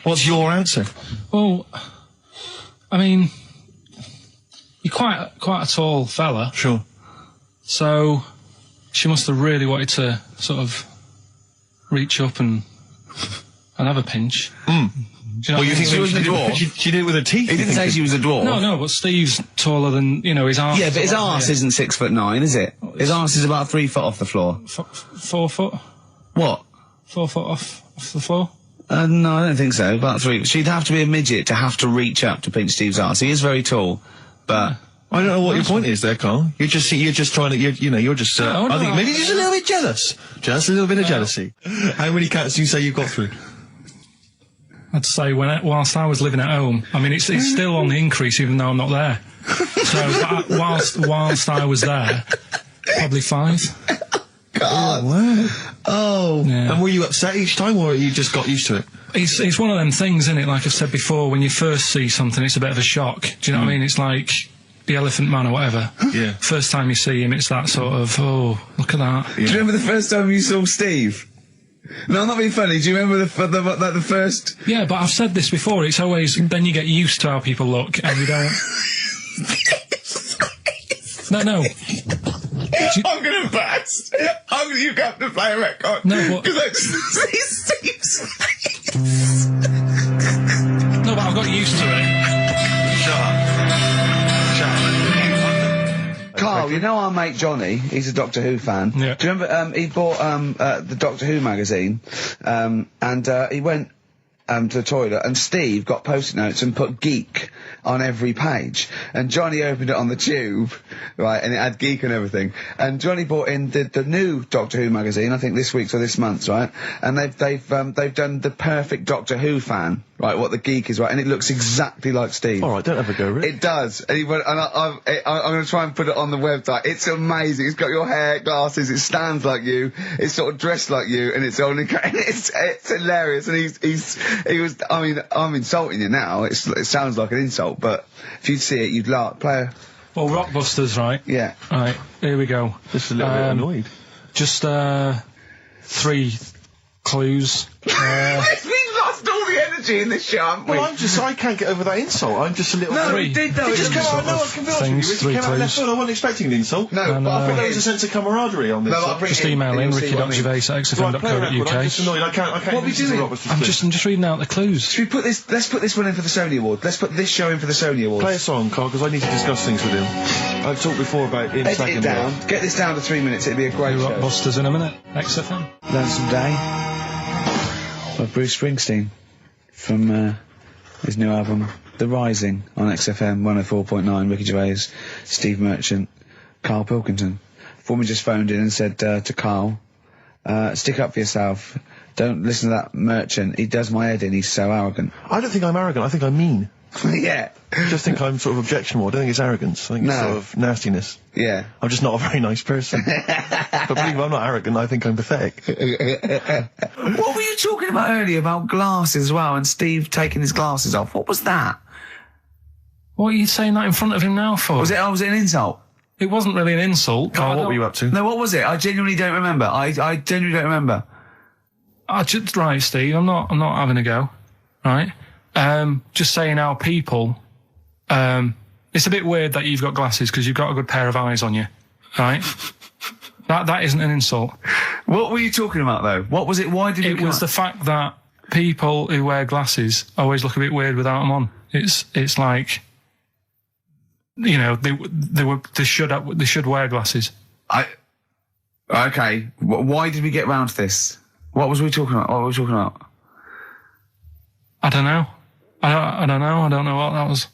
Speaker 3: What's your answer?
Speaker 2: Well, I mean, you're quite a tall fella.
Speaker 3: Sure.
Speaker 2: So she must have really wanted to sort of reach up and have a pinch.
Speaker 3: Mm.
Speaker 2: Do you know
Speaker 3: you think
Speaker 1: she was a dwarf?
Speaker 3: She did it with her teeth?
Speaker 1: He didn't say she was a dwarf.
Speaker 2: No, but Steve's taller than, his arse.
Speaker 1: Yeah, but his arse isn't 6'9", is it? His arse is about 3 foot off the floor.
Speaker 2: 4 foot?
Speaker 1: What?
Speaker 2: 4 foot off the floor?
Speaker 1: No, I don't think so. About 3. She'd have to be a midget to have to reach up to pinch Steve's arse. He is very tall, but
Speaker 3: I don't know what your point is there, Carl. You're just trying to, you're just. I think maybe you're just a little bit jealous. Just a little bit of jealousy. How many cats do you say you've got through?
Speaker 2: I'd say whilst I was living at home. I mean, it's still on the increase, even though I'm not there. So whilst I was there, probably 5.
Speaker 1: God.
Speaker 3: Oh, wow.
Speaker 1: Oh.
Speaker 3: Yeah. And were you upset each time, or you just got used to it?
Speaker 2: It's one of them things, isn't it? Like I've said before, when you first see something, it's a bit of a shock. Do you know what I mean? It's like the Elephant Man or whatever.
Speaker 3: Yeah.
Speaker 2: First time you see him, it's that sort of, oh, look at that.
Speaker 1: Yeah. Do you remember the first time you saw Steve? No, I'm not being funny. Do you remember the first...
Speaker 2: Yeah, but I've said this before. It's always... Then you get used to how people look, and you don't... No.
Speaker 1: I'm gonna burst. You have to play a record.
Speaker 2: No, what?
Speaker 1: Because I just see Steve's face.
Speaker 2: No, but I've got used to it.
Speaker 3: Shut up.
Speaker 1: Carl, you know our mate Johnny, he's a Doctor Who fan.
Speaker 2: Yeah.
Speaker 1: Do you remember, he bought, the Doctor Who magazine, and he went, to the toilet, and Steve got post-it notes and put geek on every page. And Johnny opened it on the tube, right, and it had geek and everything. And Johnny bought in the new Doctor Who magazine, I think this week's or this month's, right? And they've done the perfect Doctor Who fan, right, what the geek is, right, and it looks exactly like Steve.
Speaker 3: Alright, don't have a go, Rick.
Speaker 1: It does. And he went, and I'm going to try and put it on the website. It's amazing. It's got your hair, glasses, it stands like you, it's sort of dressed like you, and it's only, it's hilarious. And he was, I mean, I'm insulting you now. It sounds like an insult, but if you'd see it, you'd laugh. Well,
Speaker 2: Rockbusters, right?
Speaker 1: Yeah.
Speaker 2: Right, here we go.
Speaker 3: Just a little bit annoyed.
Speaker 2: Just, 3 clues.
Speaker 1: We've lost all the energy in this show, haven't we?
Speaker 3: Well, I can't get over that insult. I'm just a little...
Speaker 1: No,
Speaker 2: Three.
Speaker 1: we did though.
Speaker 3: It just came out, no, I can be honest with you,
Speaker 2: Things,
Speaker 3: Rick,
Speaker 2: 3
Speaker 3: it came out left
Speaker 2: clues.
Speaker 3: field. I wasn't expecting an insult.
Speaker 1: No,
Speaker 2: And,
Speaker 1: but I
Speaker 3: I
Speaker 1: think
Speaker 3: thought there was a sense of camaraderie on this.
Speaker 1: No, I'll bring
Speaker 2: Just
Speaker 1: it in,
Speaker 2: email in,
Speaker 1: and you'll see what I mean.
Speaker 2: ricky.gervais@xfm.co.uk.
Speaker 3: Right, play a record. I'm just annoyed. I can't
Speaker 1: What are we
Speaker 3: listen to
Speaker 1: doing?
Speaker 3: Robert's
Speaker 2: I'm just reading out the clues.
Speaker 1: Should we put this, let's put this one in for the Sony Award. Let's put this show in for the Sony Awards.
Speaker 3: Play a song, Carl, because I need to discuss things with him. I've talked before about him
Speaker 1: Edit
Speaker 3: sagging
Speaker 1: it down. Get this down to 3 minutes. It'd be a great show.
Speaker 2: Rockbusters in a minute. XFM.
Speaker 1: Lonesome Day by Bruce Springsteen from his new album The Rising on XFM 104.9. Ricky Gervais, Steve Merchant, Karl Pilkington. Former just phoned in and said to Karl, stick up for yourself. Don't listen to that Merchant. He does my head in. He's so arrogant.
Speaker 3: I don't think I'm arrogant. I think I'm mean.
Speaker 1: Yeah.
Speaker 3: I just think I'm sort of objectionable. I don't think it's arrogance. I think it's sort of nastiness.
Speaker 1: Yeah.
Speaker 3: I'm just not a very nice person. But believe me, I'm not arrogant. I think I'm pathetic.
Speaker 1: What were you talking about earlier about glasses as well, and Steve taking his glasses off? What was that?
Speaker 2: What are you saying that in front of him now for?
Speaker 1: Was it an insult?
Speaker 2: It wasn't really an insult.
Speaker 3: Carl, what were you up to?
Speaker 1: No, what was it? I genuinely don't remember. I genuinely don't remember.
Speaker 2: Right, Steve, I'm not having a go. Right? Just saying how people, it's a bit weird that you've got glasses because you've got a good pair of eyes on you. Right? That isn't an insult.
Speaker 1: What were you talking about though? What was it? Why did
Speaker 2: it was the fact that people who wear glasses always look a bit weird without them on. It's like, you know, they should wear glasses.
Speaker 1: Okay. Why did we get round to this? What was we talking about? What were we talking about?
Speaker 2: I don't know. I don't know. I don't know what that was.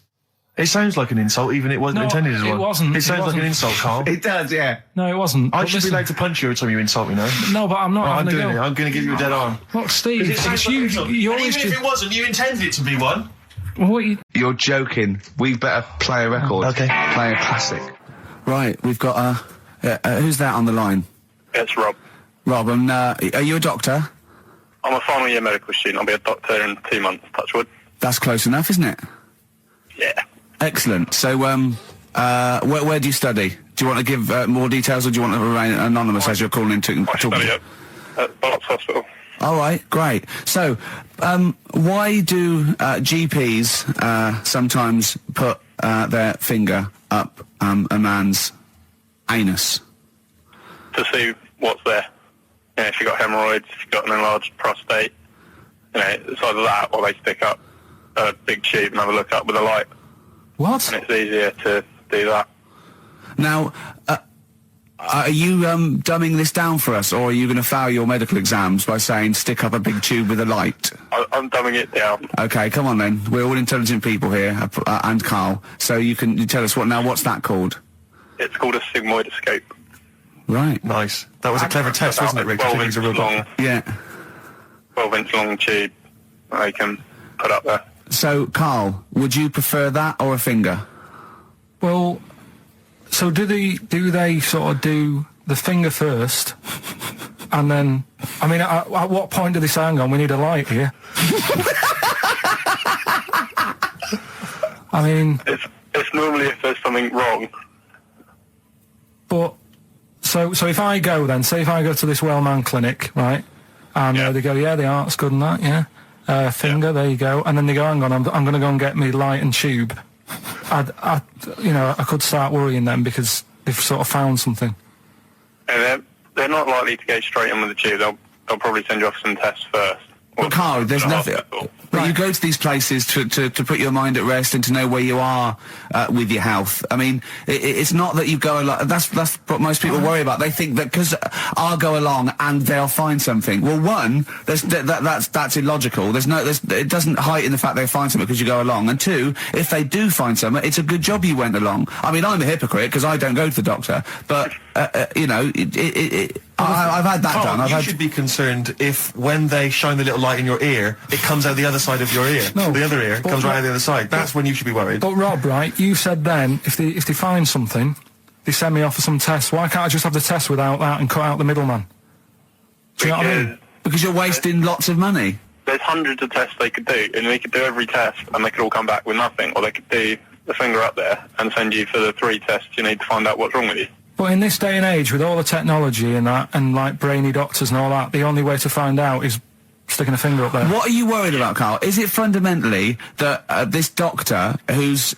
Speaker 3: It sounds like an insult, even it wasn't intended as one.
Speaker 2: It wasn't.
Speaker 3: It sounds like an insult, Carl.
Speaker 1: It does, yeah.
Speaker 2: No, it wasn't.
Speaker 3: I should be allowed to punch you every time you insult me, no?
Speaker 2: No, but I'm not
Speaker 3: I'm
Speaker 2: having a
Speaker 3: doing
Speaker 2: go.
Speaker 3: it. I'm going to give you a dead arm.
Speaker 2: Look, Steve,
Speaker 3: It sounds
Speaker 2: it's
Speaker 3: like an
Speaker 2: you.
Speaker 3: insult.
Speaker 2: You
Speaker 3: And
Speaker 2: always
Speaker 3: even if it wasn't, you intended it to be one.
Speaker 1: You're joking. We better play a record.
Speaker 3: Okay.
Speaker 1: Play a classic. Right, we've got who's that on the line?
Speaker 5: It's Rob.
Speaker 1: Rob, and are you a doctor?
Speaker 5: I'm a final year medical student. I'll be a doctor in 2 months, touch wood.
Speaker 1: That's close enough, isn't it?
Speaker 5: Yeah.
Speaker 1: Excellent. So, where do you study? Do you want to give more details, or do you want to remain anonymous as you're calling in to
Speaker 5: I study at Barts Hospital.
Speaker 1: All right, great. So, why do GPs sometimes put their finger up a man's anus?
Speaker 5: To see what's there. You know, if you've got hemorrhoids, if you've got an enlarged prostate, you know, it's either that or they stick up a big tube and have a look up with a light.
Speaker 2: What?
Speaker 5: And it's easier to do that.
Speaker 1: Now, are you dumbing this down for us, or are you going to fail your medical exams by saying stick up a big tube with a light?
Speaker 5: I'm dumbing it down.
Speaker 1: Okay, come on then. We're all intelligent people here, and Karl. So you tell us what's that called?
Speaker 5: It's called a sigmoidoscope.
Speaker 1: Right.
Speaker 3: Nice. That was a clever test, wasn't it, Rick?
Speaker 5: 12-inch long,
Speaker 1: Yeah.
Speaker 5: 12-inch long tube they can put up there.
Speaker 1: So, Karl, would you prefer that or a finger?
Speaker 2: Well, so do they sort of do the finger first, and then, I mean, at what point do they say, hang on, we need a light here? I mean...
Speaker 5: It's normally if there's something wrong.
Speaker 2: But, so if I go then, say if I go to this well-known clinic, right, and they go, yeah, the art's good and that, yeah, finger, there you go, and then they go, hang on, I'm going to go and get me light and tube. I could start worrying then because they've sort of found something.
Speaker 5: And they're not likely to go straight in with the tube. They'll probably send you off some tests first.
Speaker 1: But Karl, there's nothing. But you go to these places to put your mind at rest and to know where you are with your health. I mean, it's not that you go along. That's what most people worry about. They think that because I'll go along and they'll find something. Well, one, that's illogical. It doesn't heighten the fact they find something because you go along. And two, if they do find something, it's a good job you went along. I mean, I'm a hypocrite because I don't go to the doctor, but I've had that
Speaker 3: Carl,
Speaker 1: done.
Speaker 3: you should be concerned if when they shine the little light in your ear, it comes out the other side of your ear.
Speaker 2: No,
Speaker 3: the other ear comes right out the other side. That's when you should be worried.
Speaker 2: But Rob, right, you said then, if they find something, they send me off for some tests. Why can't I just have the test without that and cut out the middleman? Do you know what I mean?
Speaker 1: Because you're wasting lots of money.
Speaker 5: There's hundreds of tests they could do, and they could do every test, and they could all come back with nothing. Or they could do the finger up there and send you for the 3 tests you need to find out what's wrong with you.
Speaker 2: But in this day and age, with all the technology and that, and like brainy doctors and all that, the only way to find out is sticking a finger up there.
Speaker 1: What are you worried about, Karl? Is it fundamentally that this doctor who's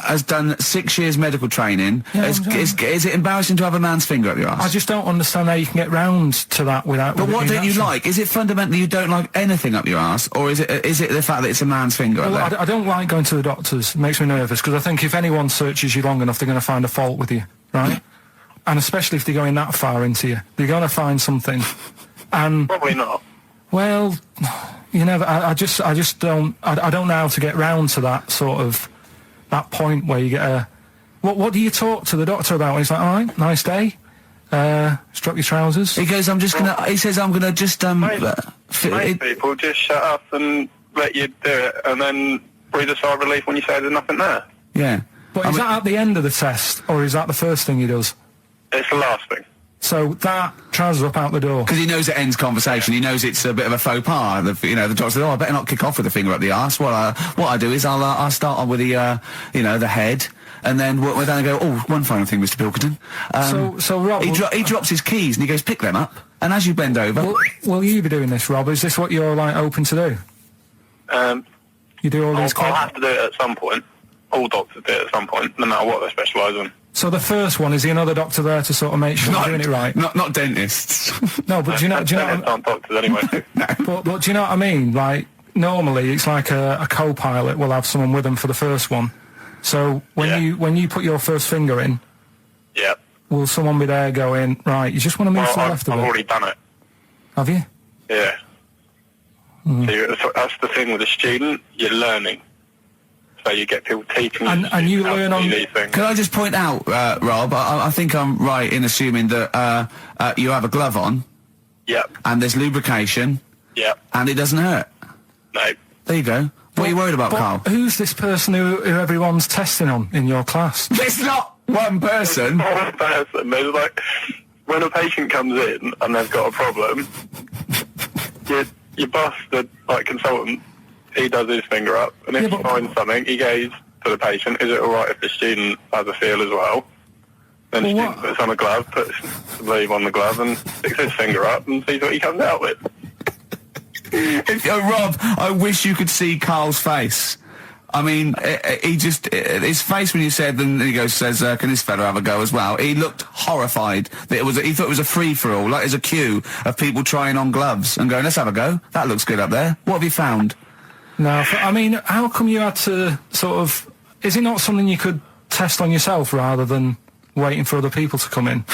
Speaker 1: has done 6 years medical training, is it embarrassing to have a man's finger up your ass?
Speaker 2: I just don't understand how you can get round to that without...
Speaker 1: But what don't you like? Is it fundamentally you don't like anything up your ass, or is it the fact that it's a man's finger up there?
Speaker 2: I don't like going to the doctors. It makes me nervous, because I think if anyone searches you long enough, they're going to find a fault with you, right? And especially if they're going that far into you. They're going to find something. And
Speaker 5: Probably not.
Speaker 2: Well, you never. I just don't. I don't know how to get round to that sort of that point where you get a. What do you talk to the doctor about? And he's like, all right, nice day. Strap your trousers.
Speaker 1: He goes, I'm just gonna. He says, I'm gonna just
Speaker 5: Most people just shut up and let you do it, and then breathe a sigh of relief when you say there's nothing there.
Speaker 1: Yeah.
Speaker 2: But is that at the end of the test, or is that the first thing he does?
Speaker 5: It's the last thing.
Speaker 2: So that trousers up out the door.
Speaker 1: Because he knows it ends conversation. He knows it's a bit of a faux pas. The doctor says, "Oh, I better not kick off with a finger up the arse." What I do is I'll start on with the the head, and then then I go, "Oh, one final thing, Mr. Pilkington."
Speaker 2: So Rob,
Speaker 1: he drops his keys and he goes, "Pick them up." And as you bend over,
Speaker 2: will you be doing this, Rob? Is this what you're like open to do? You do all these.
Speaker 5: I'll have to do it at some point. All doctors do it at some point, no matter what they specialise in.
Speaker 2: So the first one, is the another doctor there to sort of make sure you're doing it right?
Speaker 1: Not dentists.
Speaker 2: No, but do you know?
Speaker 5: Dentists aren't doctors anyway.
Speaker 2: But do you know what I mean? Like, normally it's like a co-pilot will have someone with them for the first one. So when you put your first finger in,
Speaker 5: Yeah.
Speaker 2: will someone be there going, right, you just want to move to the left
Speaker 5: I've
Speaker 2: of it?
Speaker 5: already done it.
Speaker 2: Have you?
Speaker 5: Yeah. So that's the thing with a student, you're learning. So you get people teaching
Speaker 2: And you
Speaker 5: how to
Speaker 2: learn
Speaker 5: do
Speaker 2: on-
Speaker 5: these things.
Speaker 1: Can I just point out, Rob? I think I'm right in assuming that you have a glove on
Speaker 5: Yep.
Speaker 1: and there's lubrication
Speaker 5: Yep.
Speaker 1: and it doesn't hurt.
Speaker 5: No.
Speaker 1: There you go. What are you worried about,
Speaker 2: But
Speaker 1: Carl?
Speaker 2: who's this person who everyone's testing on in your class?
Speaker 1: It's not one person.
Speaker 5: One person. There's like, when a patient comes in and they've got a problem, your boss, the consultant, he does his finger up, and if
Speaker 2: Yeah,
Speaker 5: he
Speaker 2: but-
Speaker 5: finds something, he goes to the patient, is it alright if the student has a feel as well? Then the
Speaker 2: Well,
Speaker 5: student
Speaker 2: what-
Speaker 5: puts on a glove, puts the leave on the glove, and sticks his finger up and sees what he comes out with.
Speaker 1: Rob, I wish you could see Carl's face. I mean, his face when you said, and he says, can this fella have a go as well? He looked horrified. That he thought it was a free-for-all, like there's a queue of people trying on gloves and going, let's have a go. That looks good up there. What have you found?
Speaker 2: No, I mean, how come you had to sort of... Is it not something you could test on yourself rather than waiting for other people to come in?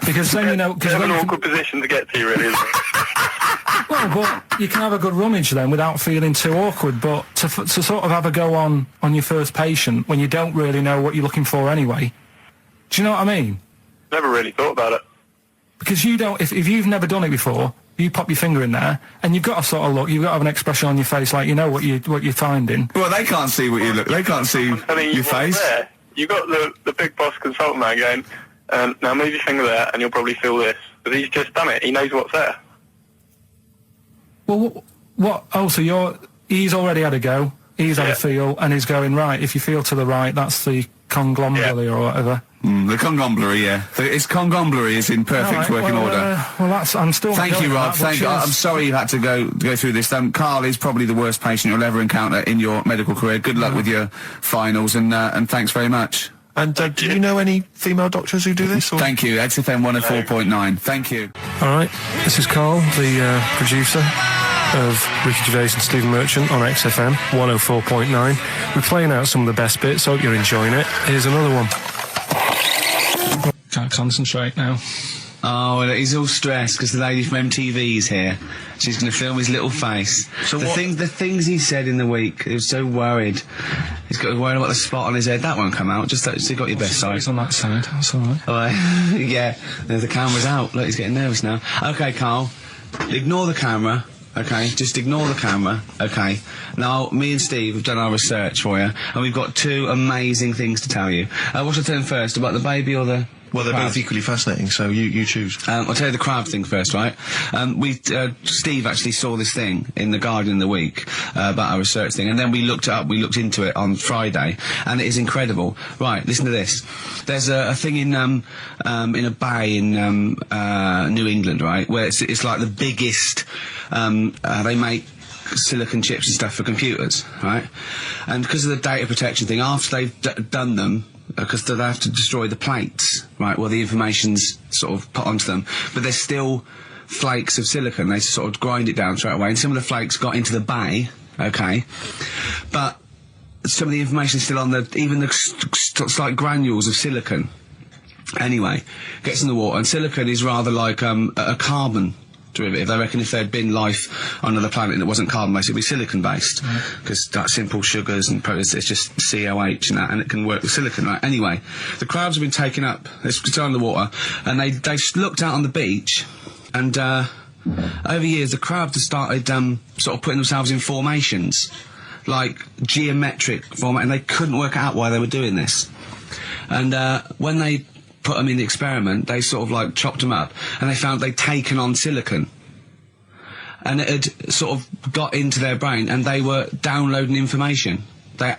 Speaker 2: Because then, you know...
Speaker 5: It's
Speaker 2: Cause
Speaker 5: an
Speaker 2: then you
Speaker 5: awkward position to get to, really, isn't it?
Speaker 2: well, but you can have a good rummage then without feeling too awkward, but to sort of have a go on your first patient when you don't really know what you're looking for anyway, do you know what I mean?
Speaker 5: Never really thought about it.
Speaker 2: Because you don't... If you've never done it before... You pop your finger in there, and you've got to sort of look. You've got to have an expression on your face, like you know what you're finding.
Speaker 1: Well, they can't see what you look. They can't see
Speaker 5: I'm telling you
Speaker 1: your
Speaker 5: what's
Speaker 1: face.
Speaker 5: there. You got the big boss consultant man going, now move your finger there, and you'll probably feel this. But he's just done it. He knows what's there.
Speaker 2: Well, what? Oh, so he's already had a go. He's had a feel, and he's going right. If you feel to the right, that's the conglomerate or whatever.
Speaker 1: The conglomerate, yeah. It's conglomerate is in perfect working order.
Speaker 2: Well, that's. I'm still.
Speaker 1: Thank you, Rob. Thank you. I'm sorry you had to go through this. Carl is probably the worst patient you'll ever encounter in your medical career. Good luck with your finals, and thanks very much.
Speaker 3: And do you know any female doctors who do this? Or?
Speaker 1: Thank you. XFM 104.9. Thank you.
Speaker 2: All right. This is Carl, the producer of Ricky Gervais and Stephen Merchant on XFM 104.9. We're playing out some of the best bits. Hope you're enjoying it. Here's another one. Can't concentrate now.
Speaker 1: Oh, well, he's all stressed because the lady from MTV's here. She's going to film his little face.
Speaker 3: So
Speaker 1: the things he said in the week, he was so worried. He's got worried about the spot on his head. That won't come out. Just so you got your best side.
Speaker 2: It's on that side. That's all right.
Speaker 1: Oh, yeah. The camera's out. Look, he's getting nervous now. Okay, Carl. Ignore the camera. Okay, just ignore the camera. Okay. Now, me and Steve have done our research for you, and we've got two amazing things to tell you. What should I tell him first? About the baby or the...
Speaker 3: Well, they're
Speaker 1: crab?
Speaker 3: both equally fascinating, so you choose.
Speaker 1: I'll tell you the crab thing first, right? Steve actually saw this thing in The Guardian in the week about our research thing, and then we looked it up, we looked into it on Friday, and it is incredible. Right, listen to this. There's a thing in a bay in New England, right, where it's like the biggest, they make silicon chips and stuff for computers, right? And because of the data protection thing, after they've done them, because they have to destroy the plates, right, well, the information's sort of put onto them, but there's still flakes of silicon. They sort of grind it down straight away, and some of the flakes got into the bay, okay, but some of the information's still on even the slight granules of silicon. Anyway, gets in the water, and silicon is rather like a carbon
Speaker 6: derivative. They reckon if there had been life on another planet that wasn't carbon-based, it'd be silicon-based. Because that simple sugars and proteins, it's just COH and that, and it can work with silicon, right? Anyway, the crabs have been taken up, it's still underwater, and they looked out on the beach, and over years the crabs have started sort of putting themselves in formations, like geometric format, and they couldn't work out why they were doing this. And when they put them in the experiment, they sort of like chopped them up, and they found they'd taken on silicon, and it had sort of got into their brain, and they were downloading information. They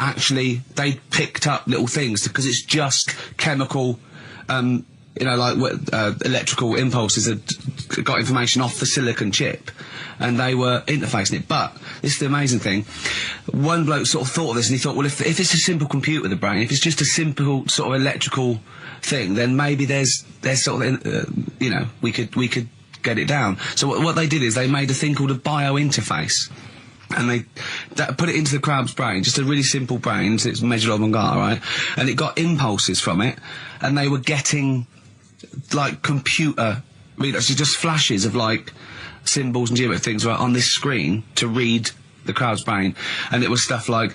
Speaker 6: picked up little things, because it's just chemical, electrical impulses that got information off the silicon chip, and they were interfacing it. But this is the amazing thing. One bloke sort of thought of this, and he thought, well, if it's a simple computer, the brain, if it's just a simple sort of electrical thing, then maybe there's sort of, we could get it down. So what they did is they made a thing called a biointerface, and they put it into the crab's brain, just a really simple brain, so it's measured avant-garde, right? And it got impulses from it, and they were getting like computer readers, just flashes of like symbols and geometric things right on this screen to read the crab's brain, and it was stuff like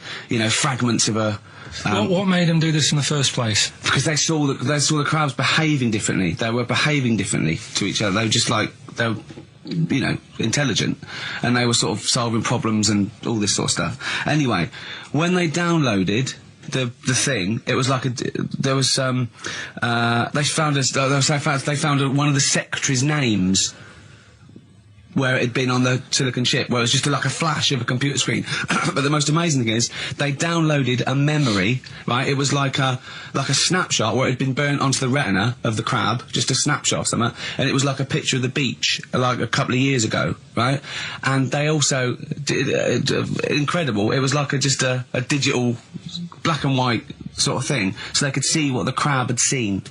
Speaker 6: fragments of a.
Speaker 2: What made them do this in the first place?
Speaker 6: Because they saw the crabs behaving differently. They were behaving differently to each other. They were just like intelligent, and they were sort of solving problems and all this sort of stuff. Anyway, when they downloaded the thing, it was like they found one of the secretary's names where it had been on the silicon chip, where it was just like a flash of a computer screen. But the most amazing thing is, they downloaded a memory, right? It was like a snapshot where it had been burnt onto the retina of the crab, just a snapshot or something, and it was like a picture of the beach, like a couple of years ago, right? And they also did, incredible, it was like just a digital black and white sort of thing, so they could see what the crab had seen.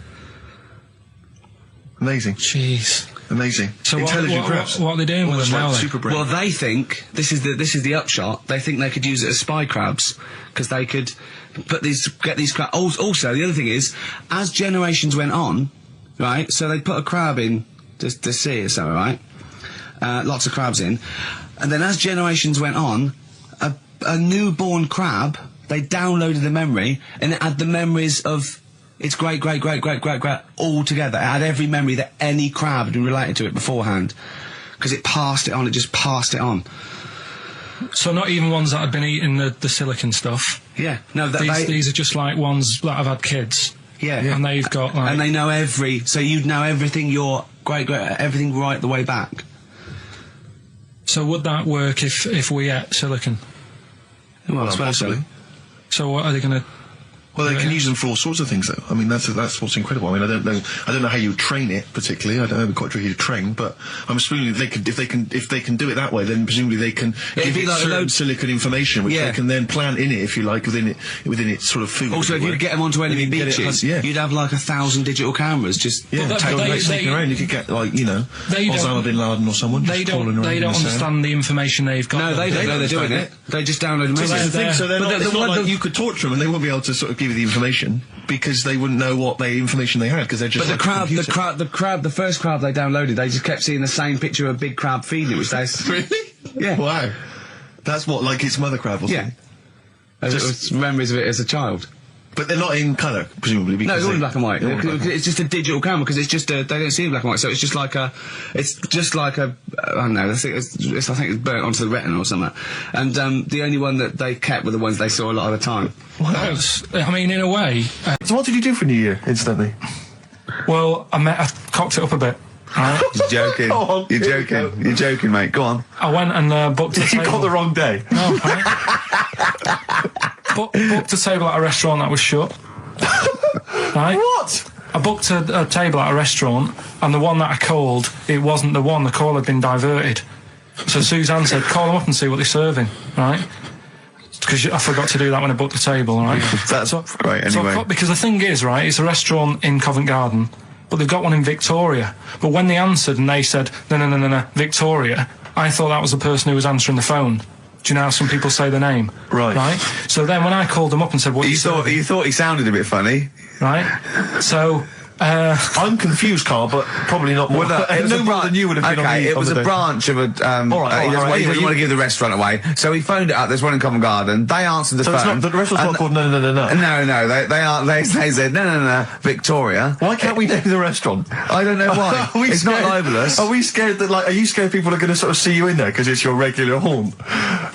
Speaker 3: Amazing.
Speaker 2: Jeez.
Speaker 3: Amazing.
Speaker 2: So
Speaker 3: intelligent crabs.
Speaker 2: What are they doing with them now?
Speaker 3: Super brain.
Speaker 6: Well, they think this is the upshot. They think they could use it as spy crabs, because they could get these crabs. Also, the other thing is, as generations went on, right? So they put a crab in the sea or something, right? Lots of crabs in, and then as generations went on, a newborn crab, they downloaded the memory, and it had the memories of its great all together. It had every memory that any crab had been related to it beforehand, because it passed it on. It just passed it on.
Speaker 2: So not even ones that had been eating the silicon stuff.
Speaker 6: Yeah, no.
Speaker 2: These are just like ones that have had kids.
Speaker 6: Yeah,
Speaker 2: and they've got like,
Speaker 6: and they know so you'd know everything. Your everything right the way back.
Speaker 2: So would that work if we ate silicon?
Speaker 6: Well,
Speaker 3: possibly.
Speaker 2: So what are they going to?
Speaker 3: Well, they can use them for all sorts of things, though. I mean, that's what's incredible. I mean, I don't know how you train it particularly. I don't know, it'd be quite tricky to train, but I'm assuming if they can do it that way, then presumably they can give it like certain silicon information, which they can then plant in it, if you like, within its sort of food.
Speaker 6: Also, if you could get them onto enemy beaches, you'd have like 1,000 digital cameras just
Speaker 3: sneaking around. You could get like Osama bin Laden or someone.
Speaker 2: They don't understand the information they've got.
Speaker 6: No, they don't know they're doing it. They just download them.
Speaker 3: So it's not like you could torture them and they won't be able to sort of give you the information, because they wouldn't know what information they had, because they're just.
Speaker 6: But the first crab they downloaded, they just kept seeing the same picture of a big crab feeding it, which they
Speaker 3: really,
Speaker 6: yeah,
Speaker 3: wow, that's what, like its mother crab or something.
Speaker 6: Yeah, just memories of it as a child.
Speaker 3: But they're not in colour, presumably.
Speaker 6: No, it's all in black and white. It's just a digital camera, because it's just they don't see in black and white, so it's just like a I don't know. I think it's burnt onto the retina or something. And the only one that they kept were the ones they saw a lot of the time.
Speaker 2: Wow. I mean, in a way.
Speaker 3: So what did you do for New Year, incidentally?
Speaker 2: Well, I cocked it up a bit. Right?
Speaker 1: You're joking.
Speaker 3: On,
Speaker 1: You're joking. You're joking, mate. Go on.
Speaker 2: I went and booked a table.
Speaker 3: You got the wrong day.
Speaker 2: No, right? Booked a table at a restaurant that was shut. Right?
Speaker 3: What?
Speaker 2: I booked a table at a restaurant, and the one that I called, it wasn't the one. The call had been diverted. So Suzanne said, call them up and see what they're serving, right? Because I forgot to do that when I booked the table, right?
Speaker 1: That's right, anyway.
Speaker 2: So because the thing is, right, it's a restaurant in Covent Garden, but they've got one in Victoria. But when they answered and they said, no, Victoria, I thought that was the person who was answering the phone. Do you know how some people say the name?
Speaker 3: Right.
Speaker 2: So then when I called them up and said, what
Speaker 1: you thought he sounded a bit funny.
Speaker 2: Right? So
Speaker 3: I'm confused, Carl, but probably not more. No more than you would have been on the
Speaker 1: it was a branch of a...
Speaker 3: All right,
Speaker 1: he doesn't
Speaker 3: anyway,
Speaker 1: want to give the restaurant away. So he phoned it up. There's one in Covent Garden. They answered the
Speaker 3: So
Speaker 1: phone.
Speaker 3: it's not, the restaurant's not called No.
Speaker 1: No, they said, no, Victoria.
Speaker 3: Why can't we name the restaurant?
Speaker 1: I don't know why. It's not libelous.
Speaker 3: Are we scared that, like, are you scared people are going to sort of see you in there because it's your regular haunt?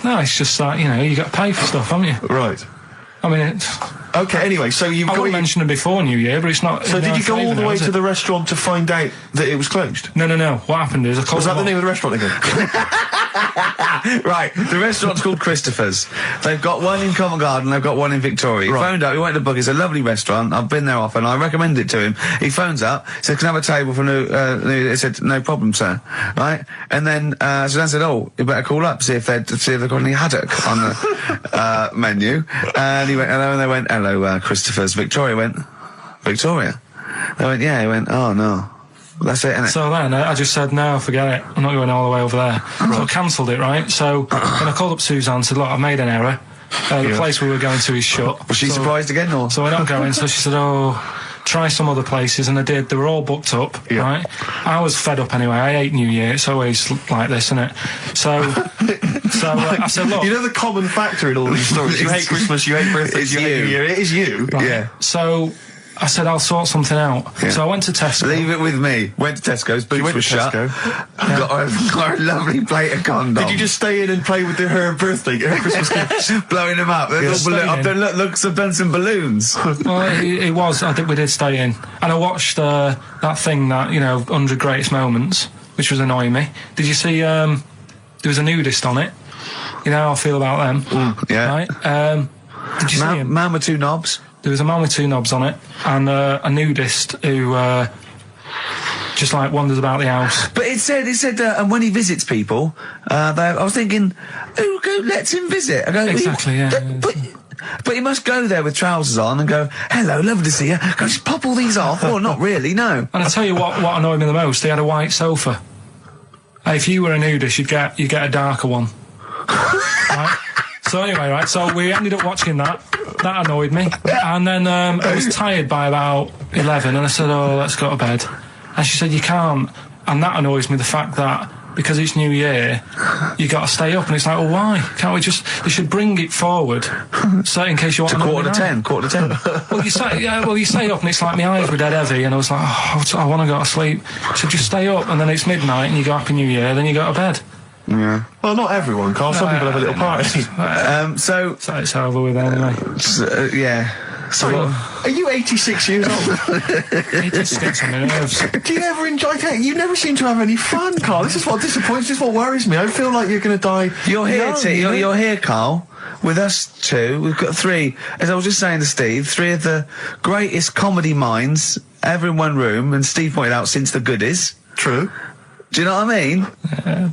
Speaker 2: No, it's just like, you know, you got to pay for stuff, haven't you?
Speaker 3: Right.
Speaker 2: I mean, it's...
Speaker 3: Okay, anyway, so you've
Speaker 2: I
Speaker 3: got...
Speaker 2: wouldn't mention it before New Year, but it's not...
Speaker 3: So did you go all the
Speaker 2: now,
Speaker 3: way
Speaker 2: is
Speaker 3: to
Speaker 2: it?
Speaker 3: the restaurant to find out that it was closed?
Speaker 2: No. What happened is I called
Speaker 3: Was that
Speaker 2: them
Speaker 3: the
Speaker 2: up.
Speaker 3: name of the restaurant again?
Speaker 1: Right, the restaurant's called Christopher's. They've got one in Covent Garden, they've got one in Victoria. He phoned up, he went to book, it's a lovely restaurant, I've been there often, I recommend it to him. He phones up, said, can I have a table for he said, no problem, sir. Right? And then, so then said, oh, you better call up, see if they've got any haddock on the menu. And he went, hello, and they went, hello, Christopher's. Victoria went, Victoria? They went, yeah, he went, oh no. That's it, innit?
Speaker 2: So then I just said, no, forget it. I'm not going all the way over there. So I cancelled it, right? So then I called up Suzanne and said, look, I've made an error. The place we were going to is shut.
Speaker 1: Was she surprised again, or?
Speaker 2: So we're not going. So she said, oh, try some other places. And I did. They were all booked up, right? I was fed up anyway. I hate New Year. It's always like this, isn't it? So I said, look.
Speaker 3: You know the common factor in all these stories? You hate Christmas, you hate birthdays, you hate New Year. It is you.
Speaker 2: Right.
Speaker 1: Yeah.
Speaker 2: So I said, I'll sort something out.
Speaker 1: Yeah.
Speaker 2: So I went to Tesco.
Speaker 1: Leave it with me. Went to Tesco's, boots
Speaker 3: went
Speaker 1: were
Speaker 3: to
Speaker 1: shut.
Speaker 3: Tesco.
Speaker 1: Got a lovely plate of condoms.
Speaker 3: Did you just stay in and play with her Christmas gift?
Speaker 1: blowing them up? I've done some balloons.
Speaker 2: Well, it was. I think we did stay in. And I watched that thing that, 100 Greatest Moments, which was annoying me. Did you see, there was a nudist on it? You know how I feel about them.
Speaker 1: Yeah.
Speaker 2: Right? Did you see him?
Speaker 1: Man with two knobs.
Speaker 2: There was a man with two knobs on it, and a nudist who just like wanders about the house.
Speaker 1: But it said, and when he visits people, I was thinking, who lets him visit? I go,
Speaker 2: Exactly, yeah.
Speaker 1: But he must go there with trousers on and go, hello, lovely to see you. Go, just pop all these off. Well, not really, no.
Speaker 2: And I tell you what annoyed me the most, they had a white sofa. If you were a nudist, you'd get a darker one. Right? So anyway, right, so we ended up watching that. That annoyed me. And then I was tired by about 11, and I said, oh, let's go to bed. And she said, you can't. And that annoys me, the fact that because it's New Year, you got to stay up. And it's like, well, why? Can't we just... They should bring it forward, so in case you want
Speaker 1: to quarter to 10. Well,
Speaker 2: you stay up, and it's like my eyes were dead heavy, and I was like, oh, I want to go to sleep. So just stay up, and then it's midnight, and you go Happy New Year, then you go to bed.
Speaker 1: Yeah.
Speaker 3: Well, not everyone, Carl. Some people have a little party.
Speaker 2: So it's over with anyway.
Speaker 1: Yeah.
Speaker 3: Sorry, are you 86 years old?
Speaker 2: 86 on my nerves.
Speaker 3: Do you never enjoy it? You never seem to have any fun, Carl. This is what disappoints, this is what worries me. I feel like you're going to die.
Speaker 1: You're here,
Speaker 3: young,
Speaker 1: you're here, Carl, with us two. We've got three, as I was just saying to Steve, three of the greatest comedy minds ever in one room, and Steve pointed out, since the goodies.
Speaker 3: True.
Speaker 1: Do you know what I mean?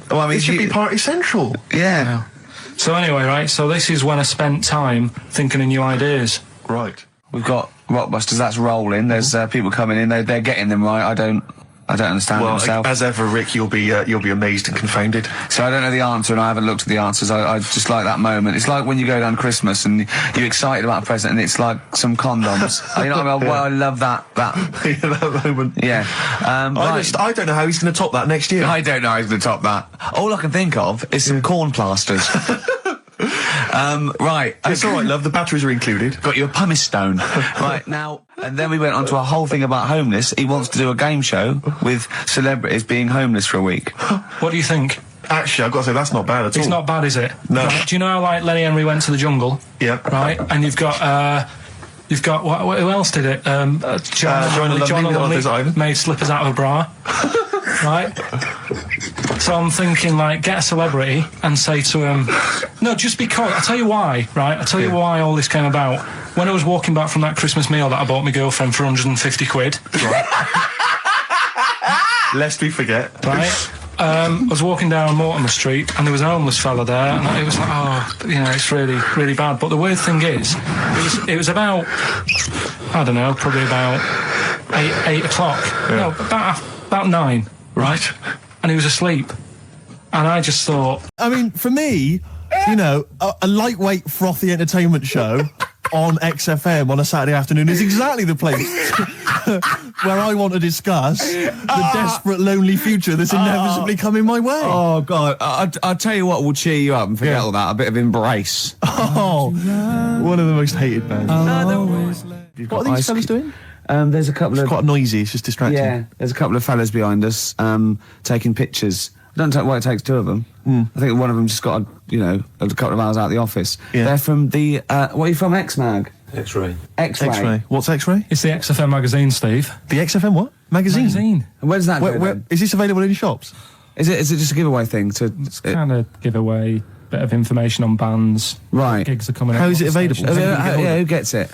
Speaker 1: Well, I mean,
Speaker 3: it should be party central.
Speaker 1: Yeah.
Speaker 2: So anyway, right, so this is when I spent time thinking of new ideas.
Speaker 3: Right.
Speaker 1: We've got Rockbusters, that's rolling. There's people coming in, they're getting them right. I don't understand it myself.
Speaker 3: As ever, Rick, you'll be amazed and confounded.
Speaker 1: So I don't know the answer, and I haven't looked at the answers. I just like that moment. It's like when you go down Christmas and you're excited about a present, and it's like some condoms. You know what I mean? Well, I love that.
Speaker 3: That moment.
Speaker 1: Yeah.
Speaker 3: I don't know how he's going to top that next year.
Speaker 1: I don't know how he's going to top that. All I can think of is some corn plasters. Right.
Speaker 3: It's all right, love. The batteries are included.
Speaker 1: Got your pumice stone. Right, now, and then we went on to a whole thing about homeless. He wants to do a game show with celebrities being homeless for a week.
Speaker 2: What do you think?
Speaker 3: Actually, I've got to say, that's not bad at all.
Speaker 2: It's not bad, is it?
Speaker 3: No.
Speaker 2: Right, do you know how, like, Lenny Henry went to the jungle?
Speaker 3: Yeah.
Speaker 2: Right? And you've got who else did it? John Lovely made slippers out of a bra. Right? So I'm thinking, like, get a celebrity and say to him, no, just because, I'll tell you why, right? I'll tell you why all this came about. When I was walking back from that Christmas meal that I bought my girlfriend for 150 quid. Right?
Speaker 3: Lest we forget.
Speaker 2: Right? I was walking down Mortimer Street, and there was a homeless fella there, and it was like, oh, it's really, really bad. But the weird thing is, it was about, I don't know, probably about 8 o'clock. Yeah. No, about 9, right? And he was asleep. And I just thought...
Speaker 7: I mean, for me, a lightweight, frothy entertainment show
Speaker 3: on XFM on a Saturday afternoon is exactly the place where I want to discuss the desperate, lonely future that's inevitably coming my way.
Speaker 1: Oh, God. I'll tell you what will cheer you up and forget all that. A bit of Embrace.
Speaker 3: Oh, one of the most hated bands. What are these fellas doing?
Speaker 1: There's a couple
Speaker 3: It's
Speaker 1: of...
Speaker 3: quite noisy, it's just distracting.
Speaker 1: Yeah, there's a couple of fellas behind us taking pictures. I don't know why it takes two of them. I think one of them just got, a couple of hours out of the office.
Speaker 3: Yeah.
Speaker 1: They're from the... what are you from? X-Mag?
Speaker 7: X-Ray.
Speaker 1: X-Ray.
Speaker 3: X-Ray. What's X-Ray?
Speaker 2: It's the XFM magazine, Steve.
Speaker 3: The XFM what? Magazine?
Speaker 1: And where's that go then?
Speaker 3: Is this available in shops?
Speaker 1: Is it just a giveaway thing?
Speaker 2: It's kind of giveaway, bit of information on bands.
Speaker 1: Right.
Speaker 2: Gigs are coming up.
Speaker 3: How is it available?
Speaker 1: Who gets it?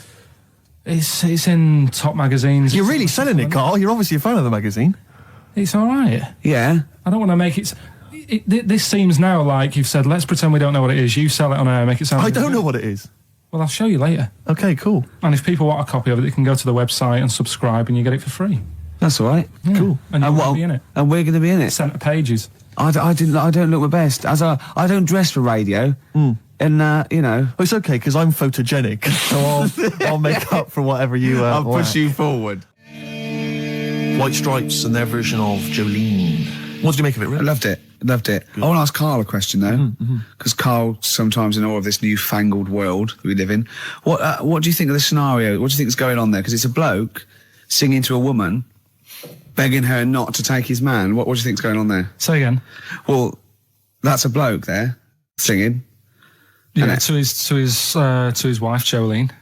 Speaker 2: It's in top magazines.
Speaker 3: You're really selling it, Carl. You're obviously a fan of the magazine.
Speaker 2: It's all right.
Speaker 1: Yeah.
Speaker 2: I don't want to make it... This seems now like you've said, let's pretend we don't know what it is. You sell it on air, make it sound...
Speaker 3: I don't know what it is.
Speaker 2: Well, I'll show you later.
Speaker 3: Okay, cool.
Speaker 2: And if people want a copy of it, they can go to the website and subscribe and you get it for free.
Speaker 1: That's all right.
Speaker 2: Yeah.
Speaker 3: Cool.
Speaker 2: And you're going to be in it.
Speaker 1: And we're going to be in it.
Speaker 2: Centre pages.
Speaker 1: I don't look my best. I don't dress for radio. And,
Speaker 3: Well, it's okay, because I'm photogenic, so I'll make up for whatever you...
Speaker 1: I'll push
Speaker 3: wear.
Speaker 1: you forward.
Speaker 3: White Stripes and their version of Jolene. What did you make of it,
Speaker 1: I
Speaker 3: Rick?
Speaker 1: loved it. I want to ask Carl a question, though, because Carl sometimes in awe of this newfangled world that we live in. What do you think of the scenario? What do you think is going on there? Because it's a bloke singing to a woman, begging her not to take his man. What do you think's going on there?
Speaker 2: Say again.
Speaker 1: Well, that's a bloke there singing.
Speaker 2: Yeah, to his wife, Jolene.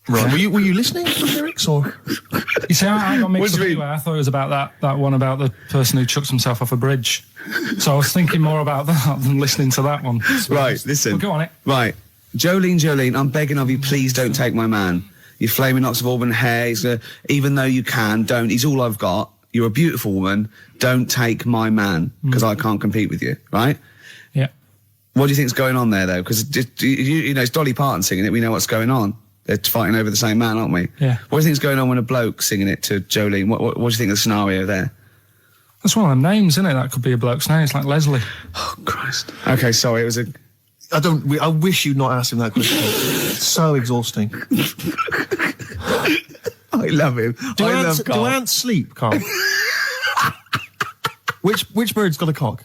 Speaker 3: Right. Were you listening to the lyrics, or...?
Speaker 2: You see, I got mixed
Speaker 1: What
Speaker 2: up
Speaker 1: do you mean?
Speaker 2: anyway. I thought it was about that one about the person who chucks himself off a bridge. So I was thinking more about that than listening to that one.
Speaker 1: Right, listen.
Speaker 2: Well, go on it.
Speaker 1: Right. Jolene, I'm begging of you, please don't take my man. You flaming locks of auburn hair, even though you can, don't. He's all I've got. You're a beautiful woman. Don't take my man, because I can't compete with you, right?
Speaker 2: Yeah.
Speaker 1: What do you think's going on there, though? Because, it's Dolly Parton singing it. We know what's going on. They're fighting over the same man, aren't we?
Speaker 2: Yeah.
Speaker 1: What do you think's going on when a bloke singing it to Jolene? What do you think of the scenario there?
Speaker 2: That's one of them names, isn't it? That could be a bloke's name. It's like Leslie.
Speaker 1: Oh, Christ. Okay, sorry, it was a...
Speaker 3: I wish you'd not asked him that question. It's so exhausting.
Speaker 1: I love him.
Speaker 3: Do
Speaker 1: I love Carl.
Speaker 3: ants sleep, Carl? Which bird's got a cock?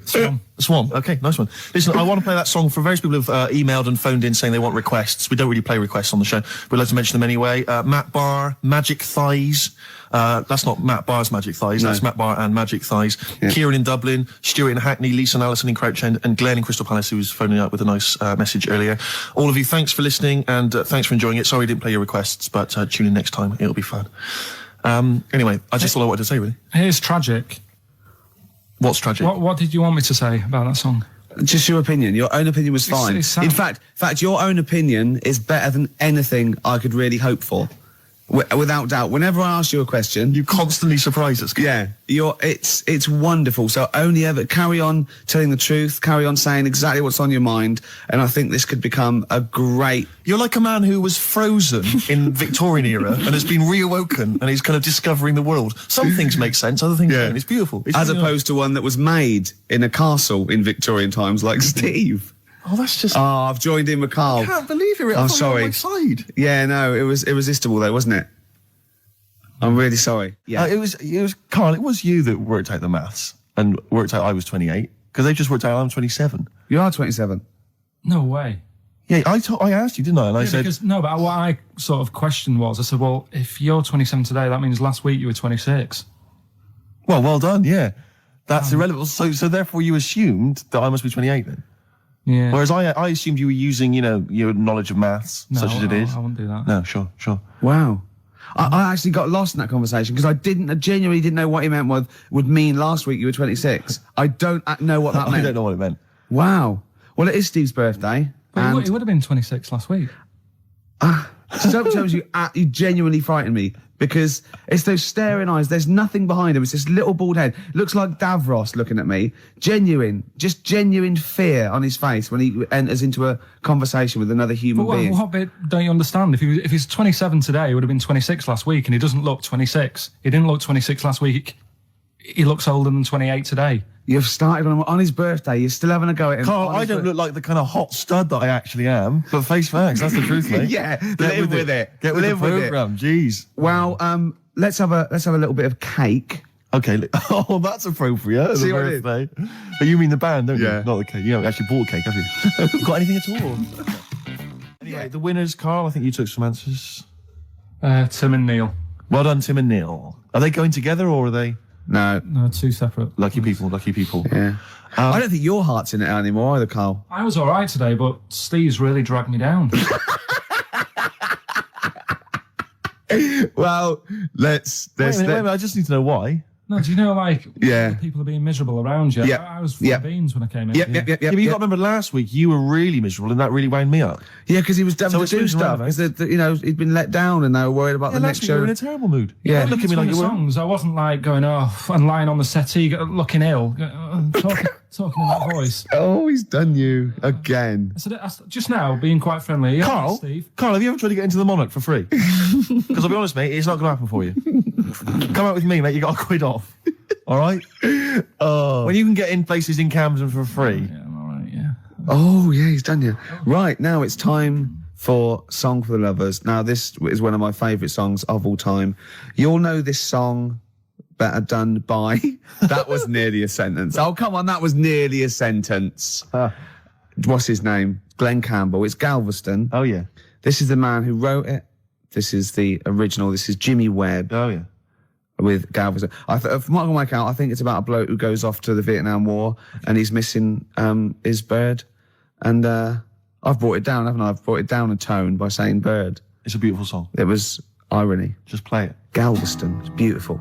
Speaker 2: Swan.
Speaker 3: Swan. Okay, nice one. Listen, I want to play that song for various people who've emailed and phoned in saying they want requests. We don't really play requests on the show. We'd like to mention them anyway. Matt Barr, Magic Thighs. That's not Matt Barr's Magic Thighs.
Speaker 1: No.
Speaker 3: That's Matt Barr and Magic Thighs.
Speaker 1: Yeah.
Speaker 3: Kieran in Dublin, Stuart in Hackney, Lisa and Alison in Crouch End, and Glenn in Crystal Palace, who was phoning up with a nice message earlier. All of you, thanks for listening and thanks for enjoying it. Sorry we didn't play your requests, but tune in next time. It'll be fun. Anyway, I just all I wanted to say, really.
Speaker 2: Here's Tragic.
Speaker 3: What's tragic?
Speaker 2: What did you want me to say about that song?
Speaker 1: Just your opinion. Your own opinion was fine.
Speaker 2: it's
Speaker 1: In fact, your own opinion is better than anything I could really hope for. Without doubt. Whenever I ask you a question,
Speaker 3: You constantly surprise us.
Speaker 1: yeah, it's wonderful. So only ever carry on telling the truth, carry on saying exactly what's on your mind, and I think this could become a great...
Speaker 3: You're like a man who was frozen in Victorian era and has been reawoken and he's kind of discovering the world. Some things make sense, other things don't. It's beautiful.
Speaker 1: As opposed to one that was made in a castle in Victorian times, like Steve.
Speaker 3: Oh, that's just...
Speaker 1: Oh, I've joined in with Carl.
Speaker 3: I can't believe you're
Speaker 1: I'm sorry.
Speaker 3: on my side.
Speaker 1: Yeah, no, it was irresistible though, wasn't it? I'm really sorry. Yeah.
Speaker 3: It was Carl, it was you that worked out the maths and worked out I was 28 because they just worked out I'm 27.
Speaker 1: You are 27.
Speaker 2: No way.
Speaker 3: Yeah, I asked you, didn't I? And I said...
Speaker 2: But what I sort of questioned was, I said, well, if you're 27 today, that means last week you were 26.
Speaker 3: Well done, yeah. That's irrelevant. So therefore you assumed that I must be 28 then?
Speaker 2: Yeah.
Speaker 3: Whereas I assumed you were using, your knowledge of maths, such as it is.
Speaker 2: I wouldn't do that.
Speaker 3: No, sure.
Speaker 1: Wow. I actually got lost in that conversation because I genuinely didn't know what he meant would mean last week you were 26. I don't know what that meant.
Speaker 3: I don't know what it meant.
Speaker 1: Wow. Well, it is Steve's birthday.
Speaker 2: But it would have been 26 last week.
Speaker 1: Sometimes you genuinely frighten me because it's those staring eyes. There's nothing behind him. It's this little bald head. Looks like Davros looking at me. Genuine fear on his face when he enters into a conversation with another human being.
Speaker 2: What bit don't you understand? If he's 27 today, he would have been 26 last week, and he doesn't look 26. He didn't look 26 last week. He looks older than 28 today.
Speaker 1: You've started on his birthday. You're still having a go at him.
Speaker 3: Carl, I don't look like the kind of hot stud that I actually am, but face facts, that's the truth, mate.
Speaker 1: Yeah, live with it.
Speaker 3: Get with
Speaker 1: Live
Speaker 3: the
Speaker 1: with it.
Speaker 3: programme, jeez.
Speaker 1: Well, let's have a little bit of cake.
Speaker 3: Okay, oh, that's appropriate.
Speaker 1: See
Speaker 3: The
Speaker 1: what I did?
Speaker 3: birthday. But you mean the band, don't
Speaker 1: Yeah.
Speaker 3: you? Not the cake. You haven't actually bought a cake, have you? Got anything at all? Anyway, the winners, Carl, I think you took some answers.
Speaker 2: Tim and Neil.
Speaker 3: Well done, Tim and Neil. Are they going together or are they
Speaker 1: No.
Speaker 2: No, 2 separate.
Speaker 3: lucky people? Lucky people.
Speaker 1: Yeah. I don't think your heart's in it anymore either, Carl.
Speaker 2: I was all right today, but Steve's really dragged me down.
Speaker 1: Well, let's.
Speaker 3: Wait a minute, I just need to know why.
Speaker 2: No, do you know, like,
Speaker 1: Yeah.
Speaker 2: people are being miserable around you?
Speaker 1: Yeah.
Speaker 2: I was full
Speaker 1: Yeah.
Speaker 2: of beans when I came in.
Speaker 1: Yep.
Speaker 3: Yeah, but you got to remember last week you were really miserable and that really wound me up.
Speaker 1: Yeah, because he was devil
Speaker 3: it's
Speaker 1: to do
Speaker 3: moving
Speaker 1: stuff.
Speaker 3: around,
Speaker 1: Because, you know, he'd been let down and they were worried about the
Speaker 3: last
Speaker 1: next
Speaker 3: week you
Speaker 1: show.
Speaker 3: were in a terrible mood.
Speaker 1: Yeah.
Speaker 3: Don't look at me like you were.
Speaker 2: songs. I wasn't like going off and lying on the settee looking ill, talking in that voice.
Speaker 1: Oh, he's done you again.
Speaker 2: I said, just now, being quite friendly. Yeah,
Speaker 3: Carl,
Speaker 2: Steve.
Speaker 3: Carl, have you ever tried to get into the Monarch for free? Because I'll be honest, mate, it's not going to happen for you. Come out with me, mate, you got a quid off. All right?
Speaker 1: Oh.
Speaker 3: When you can get in places in Camden for free.
Speaker 2: Yeah, I'm all right, yeah.
Speaker 1: Oh, yeah, he's done you. Right, now it's time for Song for the Lovers. Now, this is one of my favourite songs of all time. You'll know this song better done by... That was nearly a sentence. Oh, come on, that was nearly a sentence. What's his name? Glenn Campbell. It's Galveston.
Speaker 3: Oh, yeah.
Speaker 1: This is the man who wrote it. This is the original. This is Jimmy Webb.
Speaker 3: Oh, yeah.
Speaker 1: With Galveston. From what I can work out, I think it's about a bloke who goes off to the Vietnam War and he's missing his bird. And I've brought it down, haven't I? I've brought it down a tone by saying bird.
Speaker 3: It's a beautiful song.
Speaker 1: It was irony.
Speaker 3: Just play it.
Speaker 1: Galveston. It's beautiful.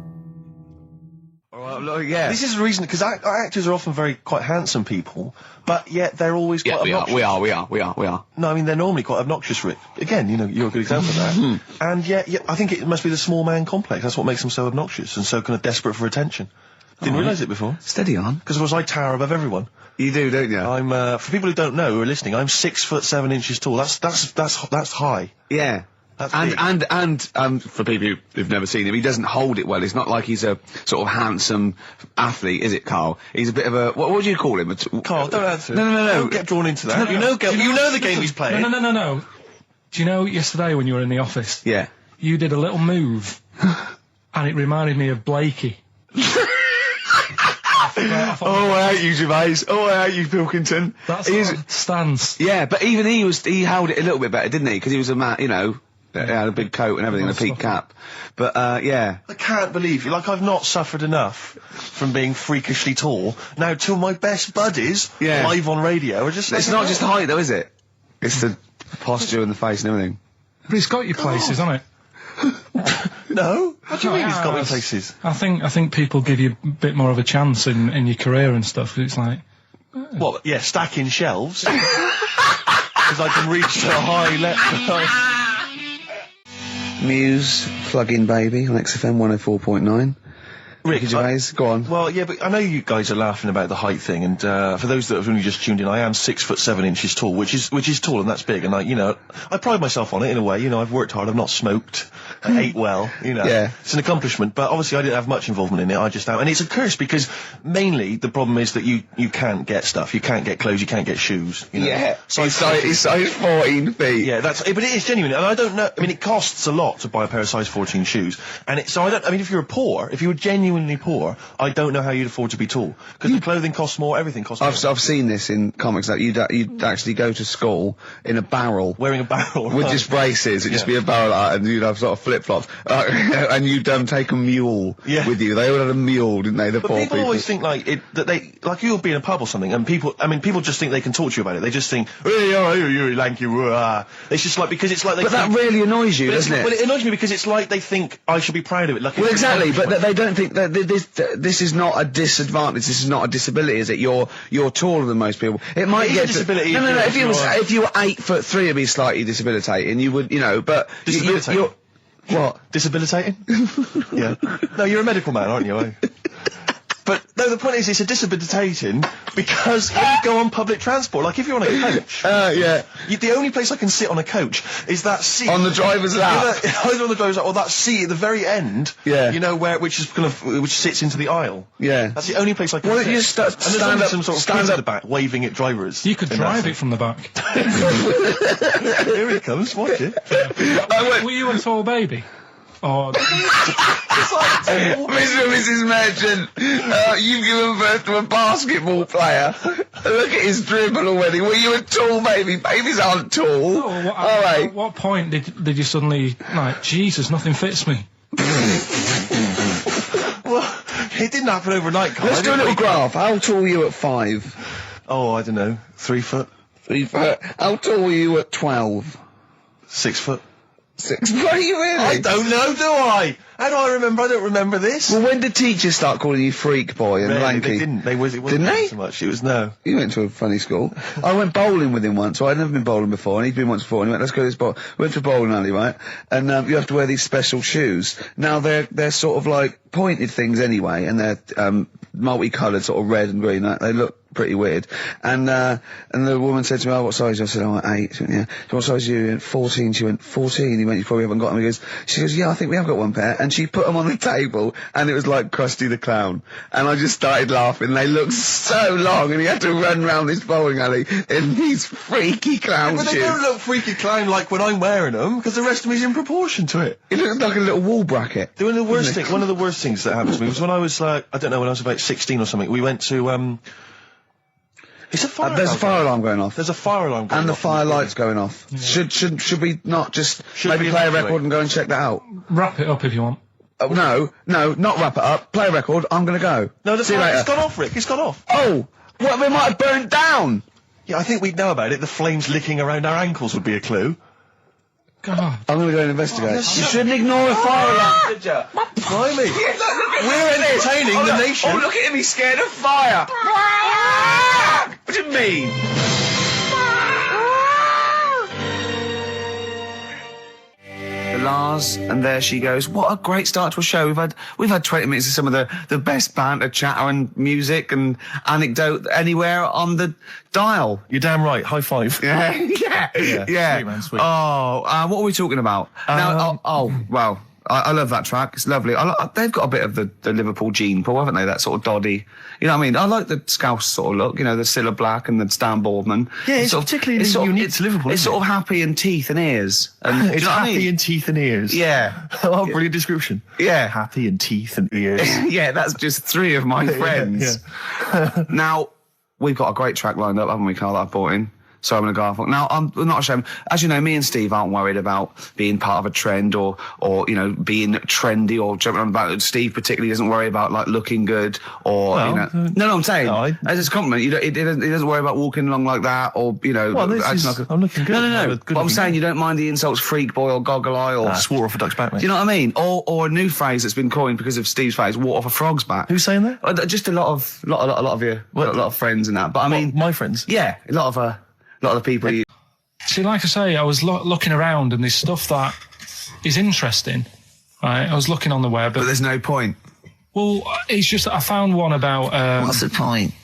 Speaker 3: All right, yeah. This is the reason, because actors are often quite handsome people, but yet they're always quite obnoxious.
Speaker 7: We are.
Speaker 3: No, I mean, they're normally quite obnoxious, Rick. Again, you know, you're a good example of that. And yet, I think it must be the small man complex. That's what makes them so obnoxious and so kind of desperate for attention. Didn't realise it before.
Speaker 7: Steady on.
Speaker 3: Because, of course, I tower above everyone.
Speaker 1: You do, don't you?
Speaker 3: I'm, for people who don't know, who are listening, I'm 6'7" tall. That's high.
Speaker 7: Yeah.
Speaker 3: That's
Speaker 7: And for people who've never seen him, he doesn't hold it well. It's not like he's a sort of handsome athlete, is it, Carl? He's a bit of a, what do you call him?
Speaker 3: Carl, don't answer.
Speaker 7: No.
Speaker 3: Don't get drawn into that. You know the game he's playing.
Speaker 2: No. Do you know yesterday when you were in the office?
Speaker 7: Yeah.
Speaker 2: You did a little move, and it reminded me of Blakey.
Speaker 7: Oh, I hate you, Gervais. Oh, I hate you, Pilkington.
Speaker 2: That's the stance.
Speaker 7: Yeah, but even he held it a little bit better, didn't he? Because he was a man, you know, he had a big coat and everything, and a peak cap. But, yeah.
Speaker 3: I can't believe you. Like, I've not suffered enough from being freakishly tall. Now, two of my best buddies, live on radio, are just...
Speaker 7: It's not just the height, though, is it? It's the posture and the face and everything.
Speaker 2: But it's got your places, hasn't it?
Speaker 3: No? What do you mean it's got me places?
Speaker 2: I think people give you a bit more of a chance in your career and stuff. It's like...
Speaker 3: What, yeah, stacking shelves? Because I can reach to a high level.
Speaker 1: Muse, Plug-in Baby on XFM 104.9.
Speaker 3: Rick,
Speaker 1: Gervais, go on.
Speaker 3: Well, yeah, but I know you guys are laughing about the height thing, and for those that have only just tuned in, I am 6'7" tall, which is tall and that's big, and I pride myself on it in a way. You know, I've worked hard, I've not smoked, I ate well. You know, it's an accomplishment. But obviously, I didn't have much involvement in it. I just am, and it's a curse because mainly the problem is that you can't get stuff, you can't get clothes, you can't get shoes. You know?
Speaker 7: Yeah, he's size 14 feet.
Speaker 3: Yeah, but it is genuine, and I don't know. I mean, it costs a lot to buy a pair of size 14 shoes, and I mean, if you were genuinely poor, I don't know how you'd afford to be tall because the clothing costs more, everything costs more.
Speaker 1: I've seen this in comics that you'd actually go to school in a barrel,
Speaker 3: wearing a barrel
Speaker 1: with just braces. It'd just be a barrel, and you'd have sort of flip flops, and you'd take a mule with you. They all had a mule, didn't they? The
Speaker 3: but
Speaker 1: poor
Speaker 3: people always think like you'll be in a pub or something, and people just think they can talk to you about it. They just think, hey, you lanky, it's just like because it's like they.
Speaker 1: But that really annoys you, doesn't it?
Speaker 3: Well, it annoys me because it's like they think I should be proud of it. Like
Speaker 1: well, exactly, but they don't think that this is not a disadvantage. This is not a disability, is it? You're taller than most people. It might get
Speaker 3: a disability.
Speaker 1: No. If you were 8'3", it'd be slightly debilitating. You would, but
Speaker 3: What? Debilitating? Yeah. No, you're a medical man, aren't you? But no, the point is, it's a debilitating because when you go on public transport, like if you're on a coach,
Speaker 7: Yeah.
Speaker 3: the only place I can sit on a coach is that seat
Speaker 7: On the driver's lap.
Speaker 3: either on the driver's lap or that seat at the very end.
Speaker 7: Yeah.
Speaker 3: You know which sits into the aisle.
Speaker 7: Yeah.
Speaker 3: That's the only place I can.
Speaker 7: Why don't
Speaker 3: sit.
Speaker 7: you stand
Speaker 3: and there's only
Speaker 7: up,
Speaker 3: some sort of
Speaker 7: stand
Speaker 3: kids
Speaker 7: up.
Speaker 3: at the back waving at drivers.
Speaker 2: You could drive it from the back.
Speaker 3: Here he comes. Watch it.
Speaker 2: Were you a tall baby? Or
Speaker 7: Mr. and Mrs. Merchant, you've given birth to a basketball player. Look at his dribble already. Were you a tall baby? Babies aren't tall.
Speaker 2: at what point did you suddenly, like, Jesus, nothing fits me?
Speaker 3: Well, it didn't happen overnight, Carl.
Speaker 7: Let's do a little graph. How tall were you at 5?
Speaker 3: Oh, I don't know. 3 foot,
Speaker 7: 3 foot. How tall were you at 12?
Speaker 3: 6 foot.
Speaker 7: 6 foot? Are you really?
Speaker 3: I don't know, do I? How do I remember? I don't remember this.
Speaker 7: Well, when did teachers start calling you freak boy and
Speaker 3: Really,
Speaker 7: lanky?
Speaker 3: they didn't. It wasn't
Speaker 7: Didn't they?
Speaker 3: so much. It was no.
Speaker 7: You went to a funny school. I went bowling with him once. So I'd never been bowling before, and he'd been once before. And he went, "Let's go to this bowl." We went to a bowling alley, right? And you have to wear these special shoes. Now they're sort of like pointed things anyway, and they're multicoloured, sort of red and green. They look pretty weird. And the woman said to me, "Oh, what size?" I said, "Oh, 8." She went, "Yeah." So what size are you? He went, 14. She went, 14. He went, "You probably haven't got them." She goes, "Yeah, I think we have got one pair." And she put them on the table, and it was like Krusty the Clown. And I just started laughing. They looked so long, and he had to run round this bowling alley in these freaky clown
Speaker 3: But
Speaker 7: shoes.
Speaker 3: they don't look freaky clown like when I'm wearing them, because the rest of me is in proportion to it.
Speaker 7: It looked like a little wall bracket.
Speaker 3: One of the worst things that happened to me was when I was I don't know, when I was about 16 or something. We went to It's a fire
Speaker 7: There's a
Speaker 3: alarm.
Speaker 7: fire alarm going off.
Speaker 3: There's a fire alarm going
Speaker 7: And the
Speaker 3: off.
Speaker 7: fire light's going off. Yeah. Should we not just
Speaker 3: Should
Speaker 7: maybe
Speaker 3: we
Speaker 7: play a
Speaker 3: evacuate?
Speaker 7: record and go and check that out?
Speaker 2: Wrap it up if you want.
Speaker 7: Oh, no, not wrap it up. Play a record. I'm gonna go.
Speaker 3: No, the
Speaker 7: See you
Speaker 3: fire,
Speaker 7: later.
Speaker 3: it's gone off, Rick. It's gone off.
Speaker 7: Oh, what? They might have burnt down.
Speaker 3: Yeah, I think we'd know about it. The flames licking around our ankles would be a clue.
Speaker 2: God.
Speaker 7: I'm gonna go and investigate.
Speaker 3: Oh,
Speaker 7: You shouldn't ignore a fire alarm, should you?
Speaker 3: Blimey. We're entertaining the nation.
Speaker 7: Oh, look at him. He's scared of fire. What do you mean?
Speaker 1: Lars, and there she goes. What a great start to a show. We've had 20 minutes of some of the best banter, chatter and music and anecdote anywhere on the dial.
Speaker 3: You're damn right. High five.
Speaker 1: Yeah.
Speaker 3: Sweet, man, sweet.
Speaker 1: Oh, what are we talking about? Well, I love that track. It's lovely. They've got a bit of the Liverpool gene pool, haven't they? That sort of doddy. You know what I mean? I like the Scouse sort of look. You know, the Cilla Black and the Stan Boardman.
Speaker 3: Yeah, it's particularly unique to Liverpool,
Speaker 1: It's
Speaker 3: isn't
Speaker 1: sort
Speaker 3: it?
Speaker 1: of happy in teeth and ears. And
Speaker 3: It's
Speaker 1: do you know what I
Speaker 3: happy
Speaker 1: mean?
Speaker 3: in teeth and ears.
Speaker 1: Yeah.
Speaker 3: Oh, brilliant description.
Speaker 1: Yeah.
Speaker 3: Happy in teeth and ears.
Speaker 1: Yeah, that's just 3 of my friends. Now, we've got a great track lined up, haven't we, Carl, that I've brought in? So I'm going to go off. Now, I'm not ashamed. As you know, me and Steve aren't worried about being part of a trend or you know, being trendy or jumping on about. Steve particularly doesn't worry about, like, looking good or,
Speaker 3: Well,
Speaker 1: you know. No, I'm saying,
Speaker 3: no,
Speaker 1: as a compliment, he doesn't worry about walking along like that or, you know.
Speaker 3: Well, I'm looking good.
Speaker 1: No.
Speaker 3: Good
Speaker 1: But I'm
Speaker 3: looking
Speaker 1: saying
Speaker 3: good.
Speaker 1: you don't mind the insults freak boy or goggle eye or...
Speaker 3: Swore off a duck's back, mate.
Speaker 1: Do you know what I mean? Or a new phrase that's been coined because of Steve's phrase, walk off a frog's back.
Speaker 3: Who's saying that?
Speaker 1: Just a lot of you, a lot of friends and that. But I mean,
Speaker 3: my friends?
Speaker 1: Yeah, a lot of the people.
Speaker 2: See, like I say, I was looking around and there's stuff that is interesting. Right? I was looking on the web.
Speaker 1: But there's no point.
Speaker 2: Well, it's just that I found one about...
Speaker 1: What's the point?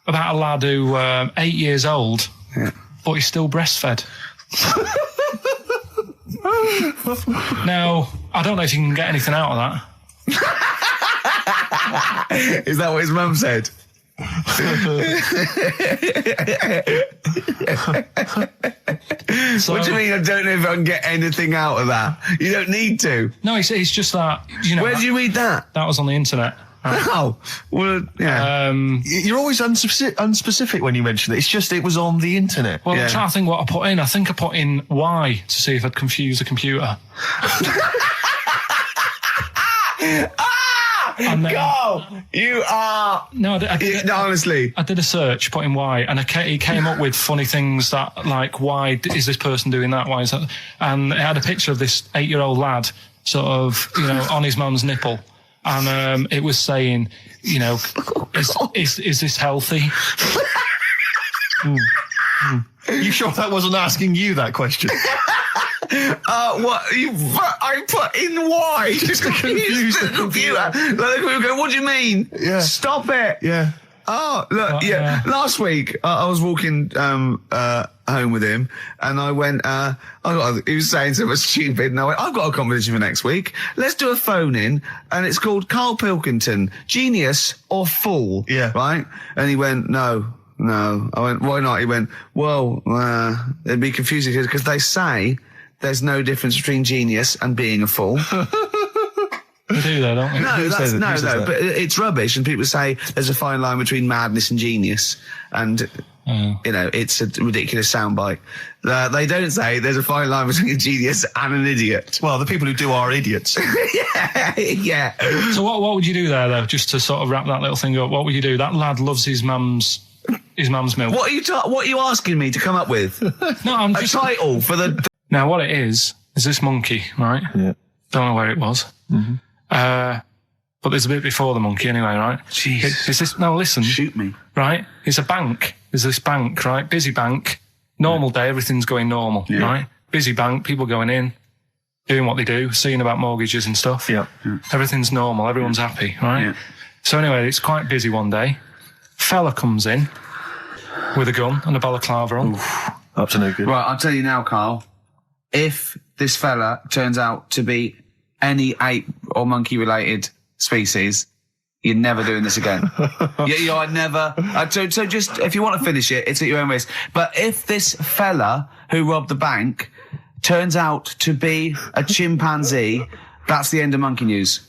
Speaker 2: About a lad who 8 years old,
Speaker 1: Yeah.
Speaker 2: but he's still breastfed. Now, I don't know if you can get anything out of that.
Speaker 1: Is that what his mum said?
Speaker 2: So,
Speaker 1: What do you mean? I don't know if I can get anything out of that. You don't need to.
Speaker 2: No, it's just that, you know...
Speaker 1: Where did you read that?
Speaker 2: That was on the internet.
Speaker 1: Oh, well, yeah.
Speaker 3: You're always unspecific when you mention it. It's just it was on the internet.
Speaker 2: Well,
Speaker 1: Yeah.
Speaker 2: I'm trying to think what I put in. I think I put in Y to see if I'd confuse a computer. And then,
Speaker 1: Go! You are...
Speaker 2: no, I did,
Speaker 1: No, honestly.
Speaker 2: I did a search, put in why, and it came up with funny things that, like, why is this person doing that? Why is that? And it had a picture of this 8-year-old lad, sort of, you know, on his mum's nipple. And it was saying, you know, is this healthy?
Speaker 3: You sure that wasn't asking you that question?
Speaker 1: What? I put in Y. Just confused the computer. Like, the computer go, what do you mean?
Speaker 3: Yeah.
Speaker 1: Stop it.
Speaker 3: Yeah.
Speaker 1: Oh, look, yeah. Last week, I was walking home with him, and I went, he was saying something stupid, and I went, I've got a competition for next week. Let's do a phone-in, and it's called Karl Pilkington, Genius or Fool.
Speaker 3: Yeah.
Speaker 1: Right? And he went, no. I went, why not? He went, well, it'd be confusing because they say there's no difference between genius and being a fool.
Speaker 2: We do though, don't we?
Speaker 1: No, but it's rubbish, and people say there's a fine line between madness and genius, and you know, it's a ridiculous soundbite. They don't say there's a fine line between a genius and an idiot.
Speaker 3: Well, the people who do are idiots.
Speaker 1: Yeah.
Speaker 2: So what would you do there though, just to sort of wrap that little thing up? What would you do? That lad loves his mum's milk.
Speaker 1: What are you asking me to come up with?
Speaker 2: No, I'm
Speaker 1: A
Speaker 2: just
Speaker 1: title for the...
Speaker 2: Now what it is this monkey, right?
Speaker 3: Yeah.
Speaker 2: Don't know where it was. Mm-hmm. But there's a bit before the monkey anyway, right?
Speaker 1: Jeez.
Speaker 2: Is this, no, listen.
Speaker 1: Shoot me.
Speaker 2: Right? It's a bank. There's this bank, right? Busy bank. Normal day, everything's going normal, right? Busy bank, people going in, doing what they do, seeing about mortgages and stuff.
Speaker 3: Yeah.
Speaker 2: Everything's normal, everyone's happy, right?
Speaker 1: Yeah.
Speaker 2: So anyway, it's quite busy one day. Fella comes in with a gun and a balaclava on.
Speaker 3: Up to no good.
Speaker 1: Right, I'll tell you now, Carl. If this fella turns out to be any ape or monkey related species, you're never doing this again. I'd never. So just, if you want to finish it, it's at your own risk. But if this fella who robbed the bank turns out to be a chimpanzee, that's the end of monkey news.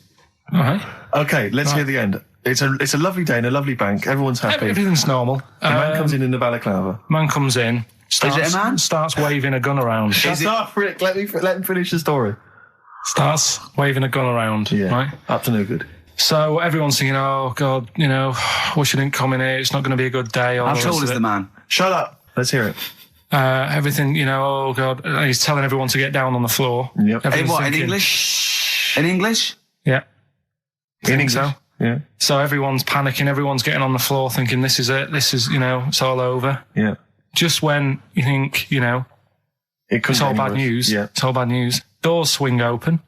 Speaker 2: All right.
Speaker 3: Okay, let's hear the end. It's a lovely day in a lovely bank. Everyone's happy.
Speaker 2: Everything's normal.
Speaker 3: The man comes in the balaclava.
Speaker 2: Man comes in.
Speaker 1: Is it a man?
Speaker 2: Starts waving a gun around.
Speaker 3: Shut up, Rick. Let him finish the story.
Speaker 2: Starts waving a gun around.
Speaker 3: Yeah.
Speaker 2: Right?
Speaker 3: Up to no good.
Speaker 2: So everyone's thinking, oh, God, you know, wish I didn't come in here. It's not going to be a good day.
Speaker 1: How tall is the man?
Speaker 3: Shut up. Let's hear it.
Speaker 2: Everything, you know, oh, God. He's telling everyone to get down on the floor.
Speaker 3: Yep.
Speaker 1: In what, in English? In English?
Speaker 2: Yeah.
Speaker 3: In English?
Speaker 2: So.
Speaker 3: Yeah.
Speaker 2: So everyone's panicking. Everyone's getting on the floor thinking, this is it. This is, you know, it's all over.
Speaker 3: Yeah.
Speaker 2: Just when you think, you know, it's all bad news.
Speaker 3: Yeah.
Speaker 2: It's all bad news. Doors swing open.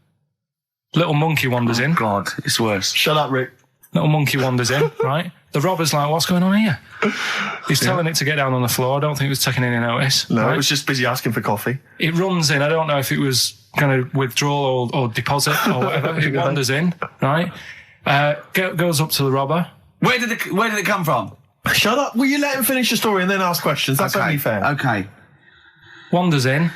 Speaker 2: Little monkey wanders in.
Speaker 1: God, it's worse.
Speaker 3: Shut up, Rick.
Speaker 2: Little monkey wanders in, right? The robber's like, what's going on here? He's telling it to get down on the floor. I don't think it was taking any notice.
Speaker 3: No,
Speaker 2: right?
Speaker 3: it was just busy asking for coffee.
Speaker 2: It runs in. I don't know if it was going to withdraw or deposit or whatever. It wanders in, right? Goes up to the robber.
Speaker 1: Where did it come from?
Speaker 3: Shut up. Will you let him finish the story and then ask questions? That's only fair.
Speaker 1: Okay.
Speaker 2: Wanders in.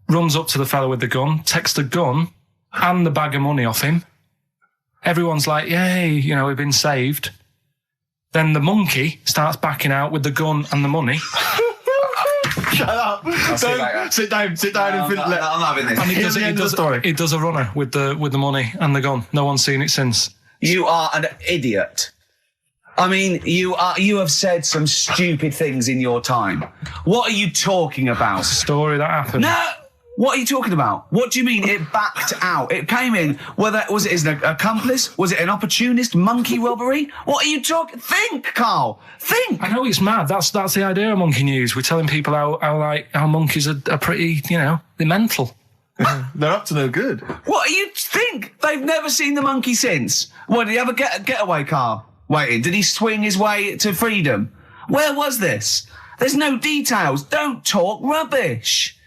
Speaker 2: Runs up to the fella with the gun, takes the gun and the bag of money off him. Everyone's like, yay, you know, we've been saved. Then the monkey starts backing out with the gun and the money.
Speaker 3: Shut up. Sit down and
Speaker 1: I'm not having this.
Speaker 2: And
Speaker 3: Here's the end of the story.
Speaker 2: He does a runner with the money and the gun. No one's seen it since.
Speaker 1: You are an idiot. I mean, you have said some stupid things in your time. What are you talking about?
Speaker 2: Story that happened.
Speaker 1: No! What are you talking about? What do you mean it backed out? It came in, was it an accomplice? Was it an opportunist monkey robbery? What are you talking? Think, Carl. Think.
Speaker 2: I know it's mad. That's the idea of monkey news. We're telling people how monkeys are pretty, you know, they're mental.
Speaker 3: They're up to no good.
Speaker 1: What do you think? They've never seen the monkey since. What, did he have a getaway car waiting? Did he swing his way to freedom? Where was this? There's no details. Don't talk rubbish.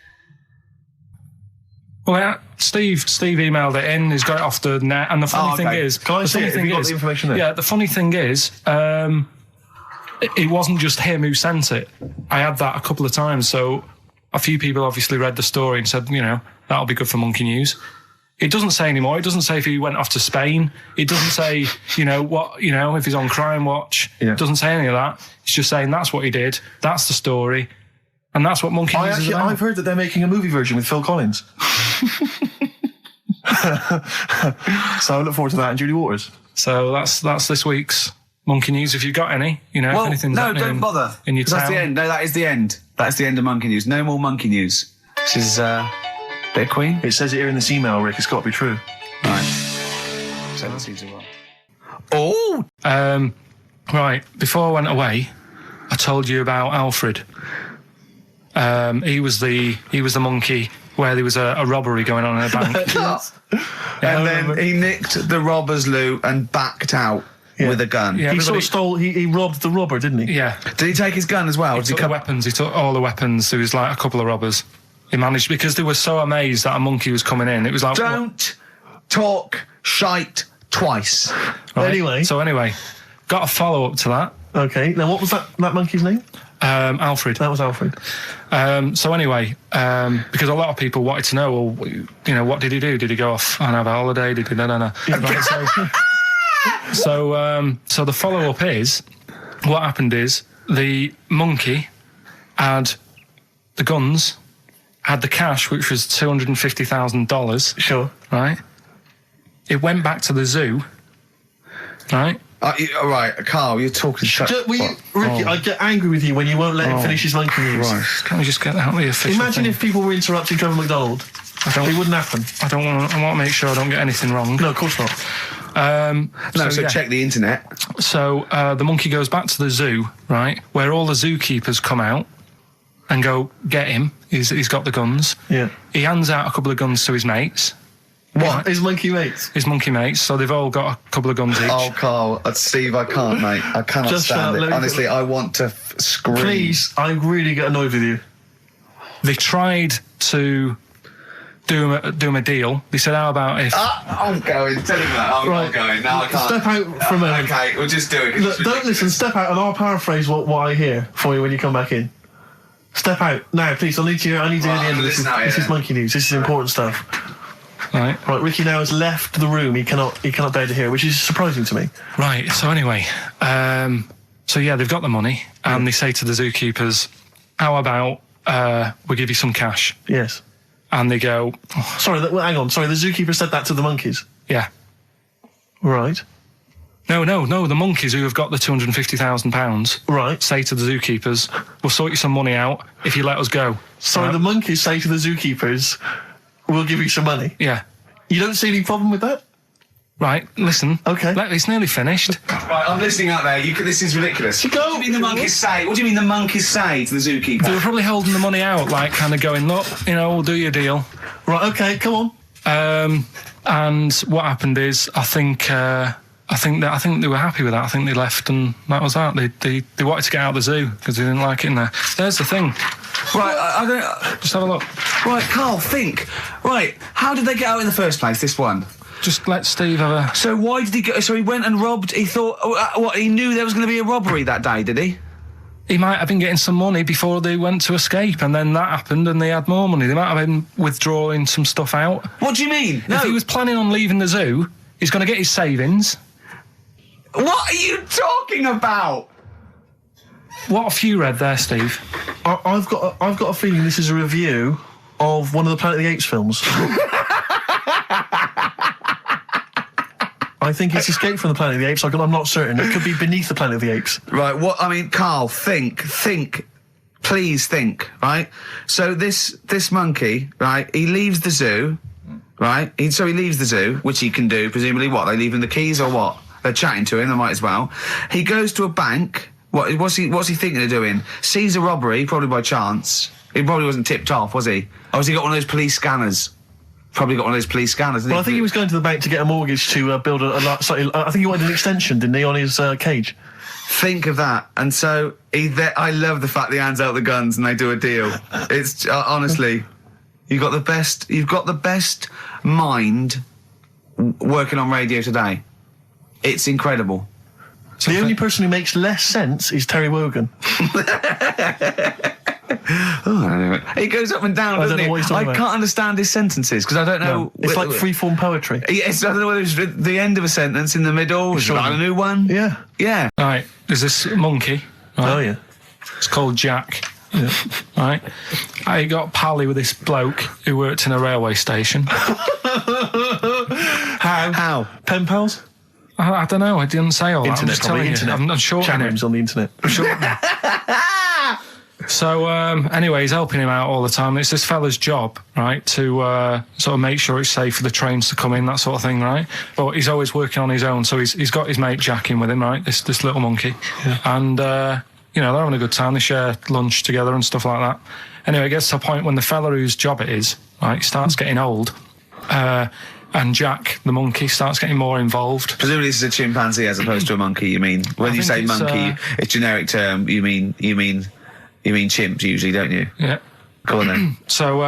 Speaker 2: Well, yeah, Steve emailed it in. He's got it off the net. And the funny thing is,
Speaker 3: Can I see it? Have you got the information there?
Speaker 2: Yeah, the funny thing is, it wasn't just him who sent it. I had that a couple of times. So a few people obviously read the story and said, you know, that'll be good for Monkey News. It doesn't say anymore. It doesn't say if he went off to Spain. It doesn't say, you know, if he's on Crime Watch.
Speaker 3: Yeah.
Speaker 2: It doesn't say any of that. It's just saying that's what he did. That's the story. And that's what Monkey News is about.
Speaker 3: I've heard that they're making a movie version with Phil Collins. So I look forward to that and Julie Waters.
Speaker 2: So that's this week's Monkey News. If you've got any, you know, if anything's happening
Speaker 1: don't bother.
Speaker 2: in your town.
Speaker 1: That's the end. No, that is the end. That's the end of Monkey News. No more Monkey News. This is bit of Queen.
Speaker 3: It says it here in this email, Rick. It's got to be true.
Speaker 1: Right. So that seems well. Oh!
Speaker 2: Right, before I went away, I told you about Alfred. He was the monkey where there was a robbery going on in a bank.
Speaker 1: And then he nicked the robber's loot and backed out with a gun.
Speaker 2: Yeah,
Speaker 8: He sort of stole. He robbed the robber, didn't he?
Speaker 2: Yeah.
Speaker 1: Did he take his gun as well?
Speaker 2: He took the weapons. He took all the weapons. There was like a couple of robbers. He managed, because they were so amazed that a monkey was coming in. It was like,
Speaker 1: Don't talk shite twice.
Speaker 2: right?
Speaker 8: Anyway.
Speaker 2: So anyway, got a follow up to that.
Speaker 8: Okay. Now, what was that monkey's name?
Speaker 2: Alfred.
Speaker 8: That was Alfred.
Speaker 2: So anyway, because a lot of people wanted to know, well, you know, what did he do? Did he go off and have a holiday? Did he? No. Right, so the follow up is, what happened is the monkey had the guns, had the cash, which was $250,000.
Speaker 8: Sure.
Speaker 2: Right. It went back to the zoo. Right.
Speaker 1: All right, Carl, you're talking shit.
Speaker 8: Ricky, I get angry with you when you won't let him finish his monkey news.
Speaker 1: Right.
Speaker 2: Can we just get out the official
Speaker 8: Imagine
Speaker 2: thing?
Speaker 8: if people were interrupting Trevor McDonald. It wouldn't happen.
Speaker 2: I want to make sure I don't get anything wrong.
Speaker 8: No, of course not.
Speaker 1: So
Speaker 2: yeah.
Speaker 1: check the internet.
Speaker 2: So the monkey goes back to the zoo, right, where all the zookeepers come out and go, get him. He's got the guns.
Speaker 8: Yeah.
Speaker 2: He hands out a couple of guns to his mates.
Speaker 8: What? His monkey mates?
Speaker 2: His monkey mates. So they've all got a couple of guns each.
Speaker 1: Oh, Carl, Steve, I can't, mate. I cannot
Speaker 8: Just
Speaker 1: stand
Speaker 8: let
Speaker 1: it.
Speaker 8: me-
Speaker 1: Honestly, I want to scream.
Speaker 8: Please, I really get annoyed with you.
Speaker 2: They tried to do him a deal. They said, how about if...
Speaker 1: I'm going. Tell him that. I'm not going. No, I can't.
Speaker 8: Step out for a moment.
Speaker 1: Okay, we'll just do it.
Speaker 8: Look, don't listen. Step out, and I'll paraphrase what I hear for you when you come back in. Step out now, please. I need you at the end of this. This is monkey news. This is important stuff.
Speaker 2: Right.
Speaker 8: Ricky now has left the room. He cannot bear to hear, which is surprising to me.
Speaker 2: Right, so anyway, so yeah, they've got the money, and they say to the zookeepers, how about we give you some cash?
Speaker 8: Yes.
Speaker 2: And they go,
Speaker 8: Sorry, hang on. Sorry, the zookeeper said that to the monkeys.
Speaker 2: yeah.
Speaker 8: Right.
Speaker 2: No, the monkeys who have got the £250,000
Speaker 8: Right.
Speaker 2: say to the zookeepers, we'll sort you some money out if you let us go.
Speaker 8: Sorry, the monkeys say to the zookeepers, we'll give you some money.
Speaker 2: Yeah.
Speaker 8: You don't see any problem with that?
Speaker 2: Right, listen.
Speaker 8: Okay.
Speaker 2: It's nearly finished.
Speaker 1: Right, I'm listening out there. This is ridiculous.
Speaker 8: Go.
Speaker 1: What do you mean the monkeys say? What do you mean the monkeys say to the zookeeper?
Speaker 2: They were probably holding the money out, like kind of going, look, we'll do your deal.
Speaker 8: Right, okay, come on.
Speaker 2: And what happened is, I think they were happy with that. I think they left, and that was that. They wanted to get out of the zoo because they didn't like it in there. There's the thing.
Speaker 1: Right, I don't...
Speaker 2: Just have a look.
Speaker 1: Right, Carl, think. Right, how did they get out in the first place, this one?
Speaker 2: Just let Steve have a...
Speaker 1: So why did he go... So he went and robbed... He thought... What, he knew there was going to be a robbery that day, did he?
Speaker 2: He might have been getting some money before they went to escape, and then that happened and they had more money. They might have been withdrawing some stuff out.
Speaker 1: What do you mean?
Speaker 2: If he was planning on leaving the zoo, he's going to get his savings.
Speaker 1: What are you talking about?
Speaker 2: What have you read there, Steve?
Speaker 8: I've got a feeling this is a review of one of the Planet of the Apes films. I think it's Escape from the Planet of the Apes. I'm not certain. It could be Beneath the Planet of the Apes.
Speaker 1: Right, Carl, think, please think, right? So this monkey, right, he leaves the zoo, right? So he leaves the zoo, which he can do, presumably what? They leave him the keys or what? They're chatting to him, they might as well. He goes to a bank. What's he thinking of doing? Sees a robbery, probably by chance. He probably wasn't tipped off, was he? Or has he got one of those police scanners? Probably got one of those police scanners.
Speaker 8: Well, I think he was going to the bank to get a mortgage to build I think he wanted an extension, didn't he, on his cage?
Speaker 1: Think of that. And so I love the fact that he hands out the guns and they do a deal. It's honestly, you've got the best mind working on radio today. It's incredible.
Speaker 8: The only person who makes less sense is Terry Wogan.
Speaker 1: He goes up and down, doesn't he? I can't understand his sentences because I don't know.
Speaker 8: No, it's like freeform poetry.
Speaker 1: Yes, I don't know whether it's the end of a sentence in the middle. Is that a new one?
Speaker 8: Yeah.
Speaker 1: Yeah.
Speaker 2: Right, there's this monkey. Right?
Speaker 8: Oh, yeah.
Speaker 2: It's called Jack.
Speaker 8: Yeah.
Speaker 2: Right? I got pally with this bloke who worked in a railway station.
Speaker 8: How? Pen pals?
Speaker 2: I don't know, I didn't say all that.
Speaker 8: Internet,
Speaker 2: I'm just telling
Speaker 8: internet.
Speaker 2: you. I'm shortening
Speaker 8: Chat
Speaker 2: it.
Speaker 8: rooms on the internet.
Speaker 2: So, anyway, he's helping him out all the time. It's this fella's job, right, to sort of make sure it's safe for the trains to come in, that sort of thing, right? But he's always working on his own, so he's got his mate Jack in with him, right, this little monkey. Yeah. And, they're having a good time. They share lunch together and stuff like that. Anyway, it gets to a point when the fella whose job it is, right, starts getting old, and Jack, the monkey, starts getting more involved.
Speaker 1: Presumably this is a chimpanzee as opposed to a monkey, you mean? When you say
Speaker 2: think it's,
Speaker 1: monkey, it's generic term, you mean chimps usually, don't you?
Speaker 2: Yeah.
Speaker 1: Go on then.
Speaker 2: So,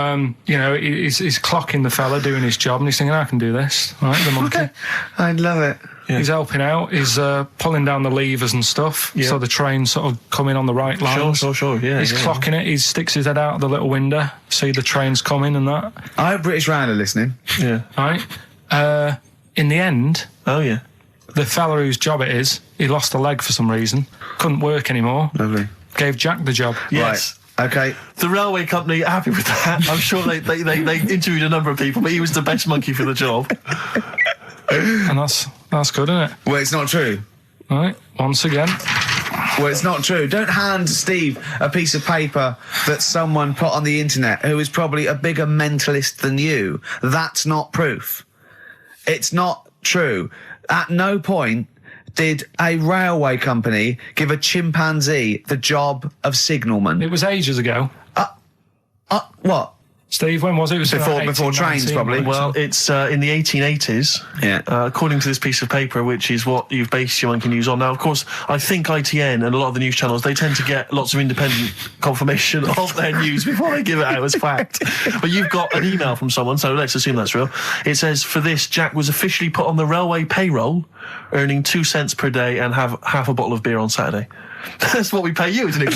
Speaker 2: you know, he's clocking the fella doing his job, and he's thinking, I can do this, right, the monkey.
Speaker 1: I love it.
Speaker 2: Yeah. He's helping out, he's pulling down the levers and stuff, so the train's sort of coming on the right lines.
Speaker 8: Sure, yeah.
Speaker 2: He's clocking it, he sticks his head out the little window, see the train's coming and that.
Speaker 1: I hope British Ryan are listening.
Speaker 8: Yeah.
Speaker 2: Right? In the end,
Speaker 8: Oh, yeah.
Speaker 2: the fella whose job it is, he lost a leg for some reason, couldn't work anymore,
Speaker 1: Lovely.
Speaker 2: gave Jack the job.
Speaker 8: Yes.
Speaker 1: Right. Okay.
Speaker 8: The railway company are happy with that. I'm sure they interviewed a number of people, but he was the best monkey for the job.
Speaker 2: And that's good, isn't it?
Speaker 1: Well, it's not true.
Speaker 2: Right, once again.
Speaker 1: Well, it's not true. Don't hand Steve a piece of paper that someone put on the internet who is probably a bigger mentalist than you. That's not proof. It's not true. At no point did a railway company give a chimpanzee the job of signalman.
Speaker 2: It was ages ago.
Speaker 1: What?
Speaker 2: Steve, when was it? It was
Speaker 1: Before
Speaker 2: like 18,
Speaker 1: trains,
Speaker 2: 19,
Speaker 1: probably.
Speaker 2: right?
Speaker 8: Well, it's in the 1880s.
Speaker 1: Yeah.
Speaker 8: According to this piece of paper, which is what you've based your monkey news on. Now, of course, I think ITN and a lot of the news channels, they tend to get lots of independent confirmation of their news before they give it out as fact. But you've got an email from someone, so let's assume that's real. It says, for this, Jack was officially put on the railway payroll, earning 2 cents per day and have half a bottle of beer on Saturday. That's what we pay you, isn't it?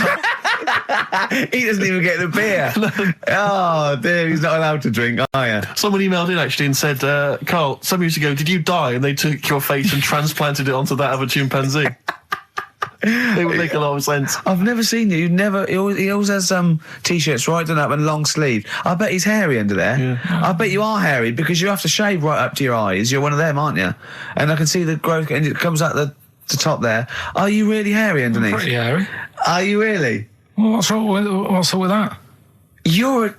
Speaker 1: He doesn't even get the beer. Oh, dear, he's not allowed to drink, are you?
Speaker 8: Someone emailed in actually and said, Carl, some years ago, did you die? And they took your face and transplanted it onto that of a chimpanzee. They would make a lot of sense.
Speaker 1: I've never seen you. He always has t-shirts right done up and long sleeved. I bet he's hairy under there.
Speaker 8: Yeah.
Speaker 1: I bet you are hairy because you have to shave right up to your eyes. You're one of them, aren't you? And I can see the growth, and it comes out the top there. Are you really hairy underneath?
Speaker 2: Pretty hairy.
Speaker 1: Are you really?
Speaker 2: Well, what's up with that?
Speaker 1: You're a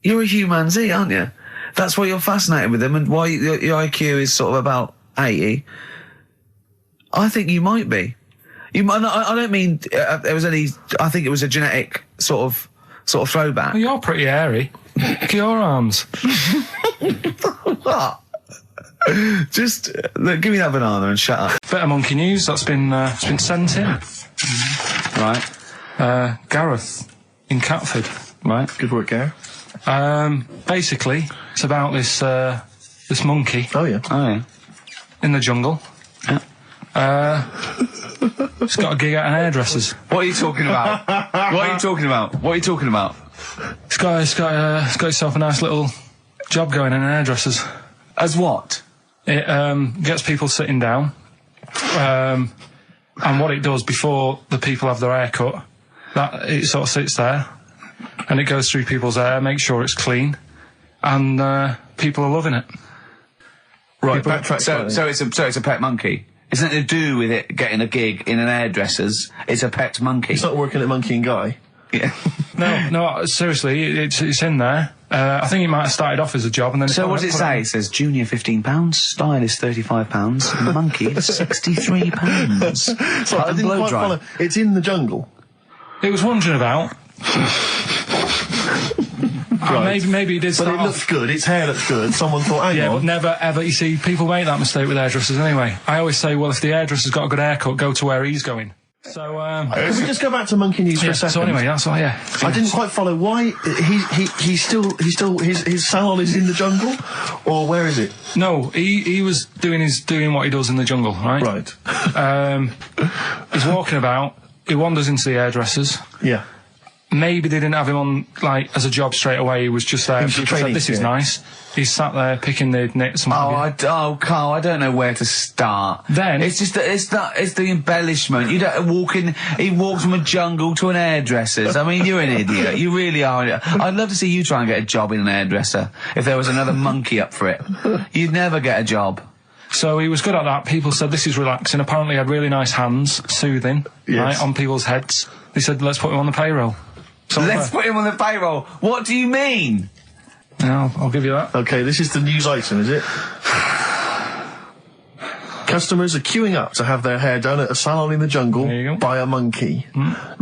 Speaker 1: humanzee, aren't you? That's why you're fascinated with them, and why your IQ is sort of about 80. I think you might be. You might. I don't mean there was any. I think it was a genetic sort of throwback.
Speaker 2: Well, you're pretty hairy. Look at your arms.
Speaker 1: What? Just look, give me that banana and shut up.
Speaker 2: Bit of monkey news that's been sent in.
Speaker 1: Right.
Speaker 2: Gareth in Catford.
Speaker 1: Right.
Speaker 8: Good work, Gary.
Speaker 2: Basically, it's about this monkey
Speaker 8: Oh, yeah.
Speaker 1: Oh yeah.
Speaker 2: in the jungle.
Speaker 1: Yeah.
Speaker 2: It's got a gig at an hairdresser's.
Speaker 1: What are you talking about? What are you talking about? What are you talking about?
Speaker 2: It's got itself a nice little job going in an hairdresser's.
Speaker 1: As what?
Speaker 2: It gets people sitting down, and what it does before the people have their hair cut, that it sort of sits there, and it goes through people's hair, makes sure it's clean, and people are loving it.
Speaker 8: Right,
Speaker 2: People-
Speaker 8: backtrack
Speaker 1: So
Speaker 8: slightly.
Speaker 1: it's a pet monkey. It's nothing to do with it getting a gig in an hairdresser's. It's a pet monkey.
Speaker 8: It's not working at Monkey and Guy.
Speaker 1: Yeah.
Speaker 2: No, seriously, it's in there. I think it might have started off as a job, and then.
Speaker 1: So what does it say? It says junior £15, stylist £35, monkey £63.
Speaker 8: So I didn't quite follow. It's in the jungle.
Speaker 2: It was wondering about. Maybe it did
Speaker 8: But
Speaker 2: start
Speaker 8: it looks good. Its hair looks good. Someone thought, hang
Speaker 2: Yeah,
Speaker 8: on.
Speaker 2: but never ever. You see, people make that mistake with hairdressers anyway. I always say, well, if the hairdresser's got a good haircut, go to where he's going. So,
Speaker 8: Can we just go back to Monkey News for
Speaker 2: yeah,
Speaker 8: a second?
Speaker 2: so anyway, that's all. Yeah,
Speaker 8: I didn't quite follow why he's still his salon is in the jungle, or where is it?
Speaker 2: No, he was doing what he does in the jungle, right?
Speaker 8: Right.
Speaker 2: He's walking about. He wanders into the hairdressers.
Speaker 8: Yeah.
Speaker 2: Maybe they didn't have him on like as a job straight away. He was just there.
Speaker 8: was
Speaker 2: People
Speaker 8: training,
Speaker 2: said, "This is
Speaker 8: yeah.
Speaker 2: nice." He's sat there picking the knits and.
Speaker 1: Carl, I don't know where to start.
Speaker 2: Then-
Speaker 1: it's just it's the embellishment. You don't walk in. He walks from a jungle to an hairdresser's. I mean, you're an idiot. You really are. I'd love to see you try and get a job in an hairdresser if there was another monkey up for it. You'd never get a job.
Speaker 2: So he was good at that. People said this is relaxing. Apparently, he had really nice hands, soothing,
Speaker 8: Yes.
Speaker 2: right on people's heads. They said, "Let's put him on the payroll." So
Speaker 1: Let's put him on the payroll. What do you mean?
Speaker 2: Yeah, I'll give you that.
Speaker 8: Okay, this is the news item, is it? Customers are queuing up to have their hair done at a salon in the jungle
Speaker 2: There you go.
Speaker 8: by a monkey.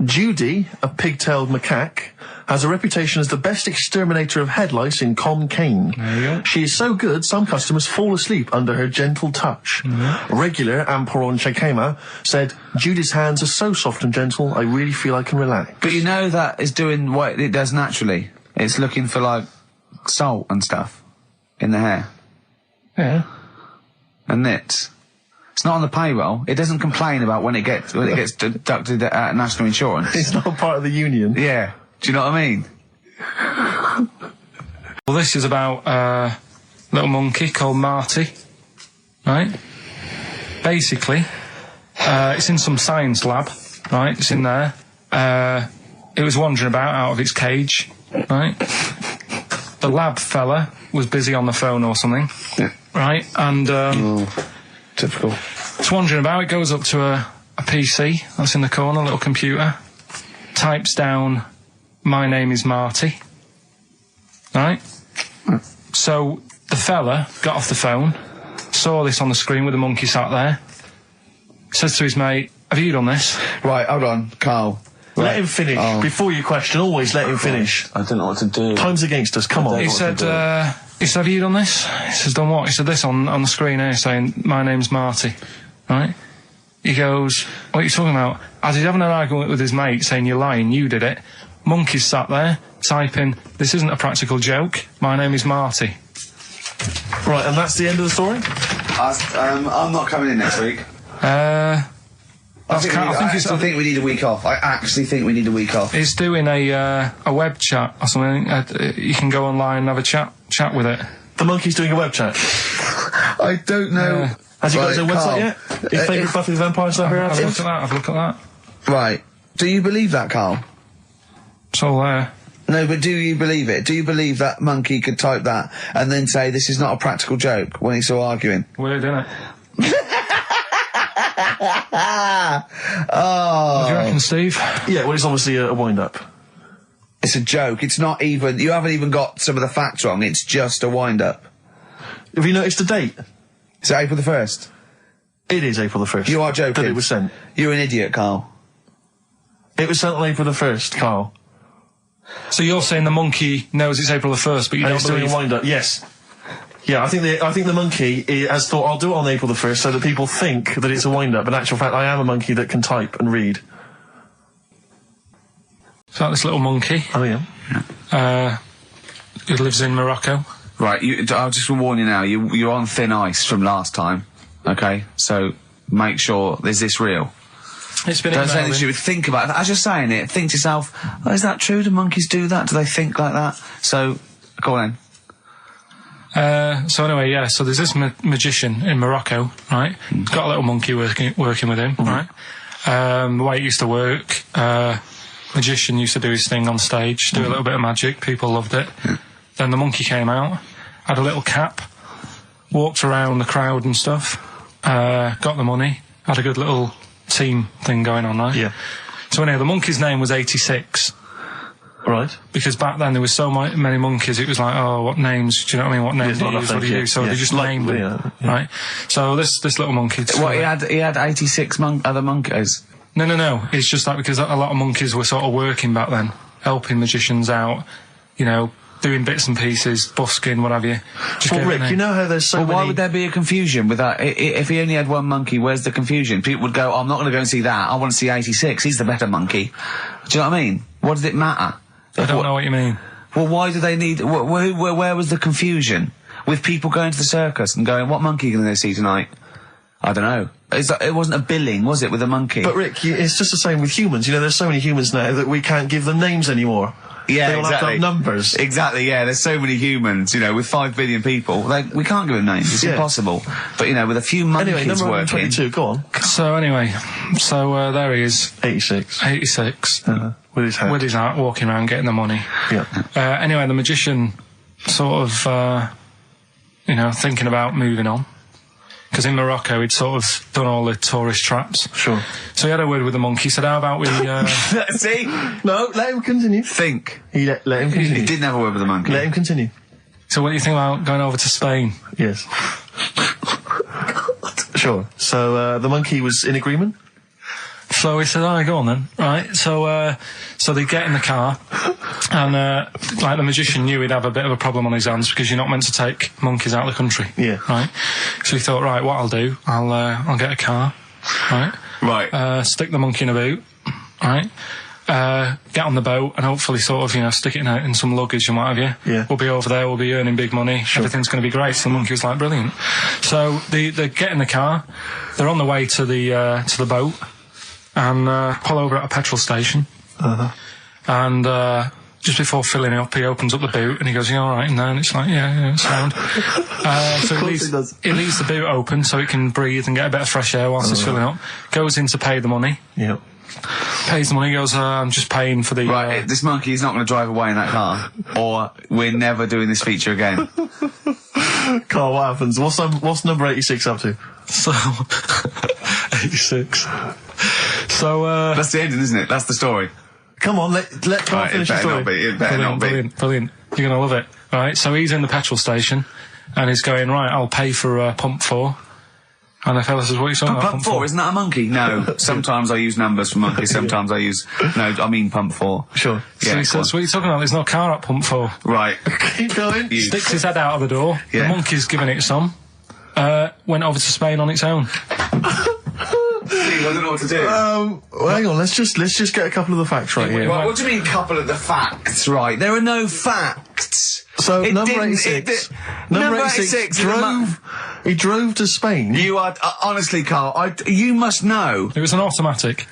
Speaker 8: Judy, a pig-tailed macaque, has a reputation as the best exterminator of head lice in Con Cane.
Speaker 2: There you go.
Speaker 8: She is so good, some customers fall asleep under her gentle touch. Regular Amporon Chekema said, Judy's hands are so soft and gentle, I really feel I can relax.
Speaker 7: But you know that is doing what it does naturally. It's looking for, like, salt and stuff in the hair.
Speaker 2: Yeah.
Speaker 7: And nits. It's not on the payroll. It doesn't complain about when it gets deducted at national insurance.
Speaker 8: It's not part of the union.
Speaker 7: Yeah. Do you know what I mean?
Speaker 2: Well, this is about a little monkey called Marty, right? Basically, it's in some science lab, right? It's in there. It was wandering about out of its cage, right? The lab fella was busy on the phone or something, right? And
Speaker 7: Typical.
Speaker 2: it's wandering about. It goes up to a PC that's in the corner, a little computer, types down, "My name is Marty," right? So the fella got off the phone, saw this on the screen with the monkey sat there, says to his mate, "Have you done this?"
Speaker 7: Right, hold on, Carl.
Speaker 8: Let him finish. Before you question, always let him finish.
Speaker 9: I don't know what to do.
Speaker 8: Time's against us, come on.
Speaker 2: He said, "Have you done this?" He says, "Done what?" He said, "This on the screen here saying, 'My name's Marty,' right?" He goes, "What are you talking about?" As he's having an argument with his mate saying, "You're lying, you did it," monkey's sat there typing, "This isn't a practical joke, my name is Marty."
Speaker 8: Right, and that's the end of the story?
Speaker 7: I'm not coming in next week. I think we need a week off. I actually think we need a week off.
Speaker 2: He's doing a web chat or something. You can go online and have a chat with it.
Speaker 8: The monkey's doing a web chat.
Speaker 7: I don't know.
Speaker 8: Has he got his own
Speaker 7: Carl,
Speaker 8: website yet? His favourite Buffy the Vampire Slayer
Speaker 2: Have a look
Speaker 8: episode?
Speaker 2: at that.
Speaker 7: Right. Do you believe that, Carl?
Speaker 2: It's all there.
Speaker 7: No, but do you believe it? Do you believe that monkey could type that and then say this is not a practical joke when he's still arguing?
Speaker 2: Weird, isn't it?
Speaker 7: Oh.
Speaker 2: What do you reckon, Steve?
Speaker 8: Yeah, well, it's obviously a wind-up.
Speaker 7: It's a joke. It's not even... You haven't even got some of the facts wrong. It's just a wind-up.
Speaker 8: Have you noticed the date?
Speaker 7: Is it April the 1st?
Speaker 8: It is April the 1st.
Speaker 7: You are joking.
Speaker 8: That it was sent.
Speaker 7: You're an idiot, Carl.
Speaker 8: It was sent on April the 1st, Carl.
Speaker 2: So you're saying the monkey knows it's April the 1st, but you
Speaker 8: And
Speaker 2: don't
Speaker 8: it's doing
Speaker 2: believe...
Speaker 8: a wind-up, yes. Yeah, I think the monkey has thought, I'll do it on April the 1st so that people think that it's a wind-up. In actual fact, I am a monkey that can type and read.
Speaker 2: It's like this little monkey.
Speaker 8: Oh, yeah.
Speaker 2: Who lives in Morocco.
Speaker 7: Right, I'll just warn you now. You're on thin ice from last time. Okay? So make sure... Is this real?
Speaker 2: It's been
Speaker 7: Don't say
Speaker 2: emailed
Speaker 7: anything
Speaker 2: in.
Speaker 7: you would think about it. As you're saying it, think to yourself, oh, is that true? Do monkeys do that? Do they think like that? So, go on then.
Speaker 2: So anyway, yeah, so there's this magician in Morocco, right? He's got a little monkey working with him, right? The way it used to work, magician used to do his thing on stage, do a little bit of magic, people loved it. Then the monkey came out, had a little cap, walked around the crowd and stuff, got the money, had a good little team thing going on, right?
Speaker 8: Yeah.
Speaker 2: So anyway, the monkey's name was 86.
Speaker 8: Right.
Speaker 2: Because back then there was so many monkeys, it was like, oh, what names, do you know what I mean? What names do you use? What do you do? So they just named them, right? So this little monkey...
Speaker 7: He had 86 other monkeys.
Speaker 2: No. It's just like because a lot of monkeys were sort of working back then, helping magicians out, you know, doing bits and pieces, busking, what have you.
Speaker 8: Well, Rick, you know how there's so many...
Speaker 7: Why would there be a confusion with that? If he only had one monkey, where's the confusion? People would go, oh, I'm not going to go and see that. I want to see 86. He's the better monkey. Do you know what I mean? What does it matter?
Speaker 2: I don't know what you mean.
Speaker 7: Well, why do they need... Where was the confusion? With people going to the circus and going, what monkey are you going to go see tonight? I don't know. It wasn't a billing, was it, with a monkey?
Speaker 8: But Rick, it's just the same with humans. You know, there's so many humans now that we can't give them names anymore.
Speaker 7: Yeah,
Speaker 8: they all have to have numbers.
Speaker 7: Exactly, yeah. There's so many humans, you know, with 5 billion people. We can't give them names. It's impossible. But, you know, with a few monkeys
Speaker 8: anyway, number
Speaker 7: working...
Speaker 8: 122, go on.
Speaker 2: So anyway, there he is.
Speaker 8: 86.
Speaker 2: 86.
Speaker 8: With his hat.
Speaker 2: With his hat, walking around getting the money.
Speaker 8: Yeah.
Speaker 2: Anyway, the magician sort of, thinking about moving on. Because in Morocco, he'd sort of done all the tourist traps.
Speaker 8: Sure.
Speaker 2: So he had a word with the monkey, said, how about we...
Speaker 7: See?
Speaker 8: No, let him continue.
Speaker 7: Think.
Speaker 8: Let him continue.
Speaker 7: He didn't have a word with the monkey.
Speaker 8: Let him continue.
Speaker 2: So what do you think about going over to Spain?
Speaker 8: Yes. Sure. So, the monkey was in agreement?
Speaker 2: So he said, all right, go on then. Right, so they get in the car, And, like, the magician knew he'd have a bit of a problem on his hands because you're not meant to take monkeys out of the country.
Speaker 8: Yeah.
Speaker 2: Right? So he thought, right, what I'll do, I'll get a car, right?
Speaker 7: Right.
Speaker 2: Stick the monkey in a boot, right? Get on the boat and hopefully sort of, stick it in some luggage and what have you.
Speaker 8: Yeah.
Speaker 2: We'll be over there, we'll be earning big money, everything's going to be great. So the monkey was like, brilliant. So they get in the car, they're on the way to the boat, and pull over at a petrol station. And just before filling it up, he opens up the boot and he goes, "You all right in there?" And it's like, yeah, it's sound. So he leaves the boot open so it can breathe and get a bit of fresh air whilst it's filling up. Goes in to pay the money.
Speaker 8: Yeah.
Speaker 2: Pays the money, goes, I'm just paying for the...
Speaker 7: Right, this monkey is not going to drive away in that car, or we're never doing this feature again.
Speaker 8: Carl, what happens? What's number 86 up to?
Speaker 2: So... 86. So,
Speaker 7: That's the ending, isn't it? That's the story.
Speaker 8: Come on, let Carl finish the story.
Speaker 7: It better not be.
Speaker 2: Brilliant. You're going to love it. Right, so he's in the petrol station, and he's going, right, I'll pay for pump 4. And the fella says, what are you talking about?
Speaker 7: Pump 4, isn't that a monkey? No. Sometimes I use numbers for monkeys, sometimes I use... No, I mean pump 4.
Speaker 8: Sure.
Speaker 2: So
Speaker 7: Yeah,
Speaker 2: he says, what are you talking about? There's no car at pump 4.
Speaker 7: Right.
Speaker 8: Keep going.
Speaker 2: Sticks his head out of the door.
Speaker 7: Yeah.
Speaker 2: The monkey's giving it some. Went over to Spain on its own.
Speaker 7: See, I don't know what to do.
Speaker 8: Well, hang on, let's just get a couple of the facts right here.
Speaker 7: Right, what do you mean, couple of the facts? Right, there are no facts.
Speaker 8: So,
Speaker 7: It
Speaker 8: number
Speaker 7: didn't-
Speaker 8: 86.
Speaker 7: it
Speaker 8: Number
Speaker 7: Number
Speaker 8: 86
Speaker 7: 86 is a mon-
Speaker 8: he drove to Spain.
Speaker 7: You are honestly, Carl. You must know.
Speaker 2: It was an automatic.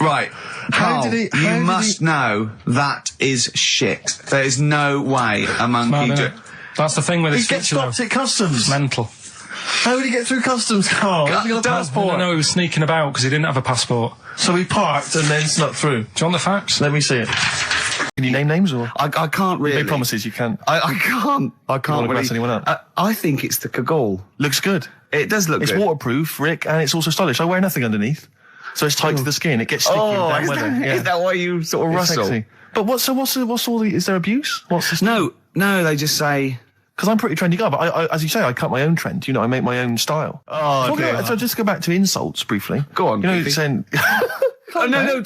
Speaker 7: Right, Carl. You must
Speaker 8: he-
Speaker 7: know that is shit. There is no way a monkey.
Speaker 2: No. That's the thing with
Speaker 8: He
Speaker 2: this
Speaker 8: gets
Speaker 2: feature, though.
Speaker 8: stopped at customs.
Speaker 2: Mental.
Speaker 8: How did he get through customs, Carl? Has he got a passport?
Speaker 2: No, he was sneaking about because he didn't have a passport.
Speaker 8: So he parked and then snuck through.
Speaker 2: Do you want the facts?
Speaker 8: Let me see it. Can you name names or?
Speaker 1: I can't really.
Speaker 8: Big promises you can.
Speaker 1: I can't. I can't
Speaker 8: wanna
Speaker 1: really.
Speaker 8: mess anyone up?
Speaker 1: I think it's the Kaggle.
Speaker 8: Looks good.
Speaker 1: It does look
Speaker 8: It's
Speaker 1: good.
Speaker 8: waterproof, Rick, and it's also stylish. I wear nothing underneath, so it's tight to the skin. It gets sticky in
Speaker 1: Oh,
Speaker 8: damn
Speaker 1: is
Speaker 8: weather.
Speaker 1: that,
Speaker 8: Yeah.
Speaker 1: is that why you sort of
Speaker 8: It's
Speaker 1: rustle?
Speaker 8: sexy. But what's all the? Is there abuse? What's this?
Speaker 1: No, they just say.
Speaker 8: Because I'm a pretty trendy guy, but I, as you say, I cut my own trend. I make my own style.
Speaker 1: Oh, dear.
Speaker 8: So just go back to insults briefly.
Speaker 1: Go on,
Speaker 8: Goofy.
Speaker 1: Goofy.
Speaker 8: Saying,
Speaker 1: Oh, no,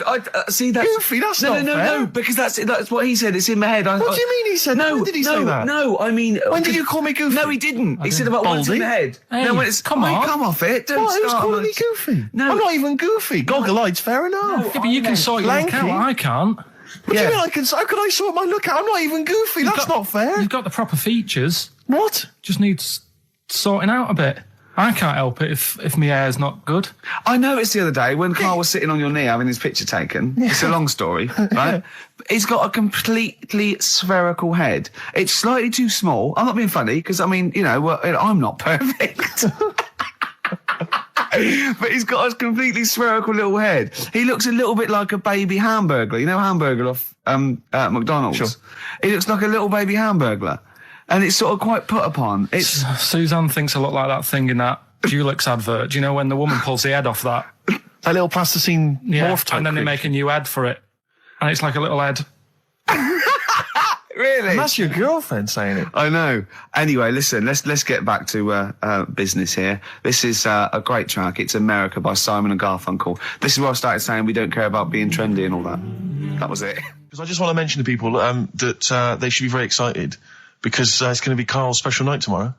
Speaker 1: see that's
Speaker 8: Goofy, that's
Speaker 1: no,
Speaker 8: not
Speaker 1: no,
Speaker 8: fair.
Speaker 1: no, because that's what he said. It's in my head.
Speaker 8: What do you mean he said?
Speaker 1: No,
Speaker 8: When did he say that?
Speaker 1: No, I mean,
Speaker 8: When did you call me Goofy?
Speaker 1: No, he didn't. He said about what's in
Speaker 8: Baldy?
Speaker 1: my head.
Speaker 2: Hey,
Speaker 1: no, when it's
Speaker 2: come on.
Speaker 1: come off it. Don't
Speaker 8: What? Who's
Speaker 1: start.
Speaker 8: calling me Goofy?
Speaker 1: No.
Speaker 8: I'm not even Goofy. Goggle-eyed's fair enough.
Speaker 2: Yeah, but you can sort your look
Speaker 8: Lanky.
Speaker 2: out. I can't.
Speaker 8: What do you mean I can? How could I sort my look out? I'm not even Goofy. That's not fair.
Speaker 2: You've got the proper features.
Speaker 8: What?
Speaker 2: Just needs sorting out a bit. I can't help it if my hair's not good.
Speaker 1: I noticed the other day when Carl was sitting on your knee having his picture taken. It's a long story, right? He's got a completely spherical head. It's slightly too small. I'm not being funny because I'm not perfect. But he's got a completely spherical little head. He looks a little bit like a baby hamburger. You know hamburger off McDonald's?
Speaker 8: Sure.
Speaker 1: He looks like a little baby hamburger. And it's sort of quite put upon. It's
Speaker 2: Suzanne thinks I look like that thing in that Dulux advert. Do you know when the woman pulls the head off that?
Speaker 8: That little plasticine morph type
Speaker 2: and then they
Speaker 8: creature.
Speaker 2: make a new head for it. And it's like a little head.
Speaker 1: really.
Speaker 8: And that's your girlfriend saying it.
Speaker 1: I know. Anyway, listen, let's get back to business here. This is a great track. It's America by Simon and Garfunkel. This is where I started saying we don't care about being trendy and all that. That was it.
Speaker 8: Because I just want to mention to people that they should be very excited because it's going to be Carl's special night tomorrow.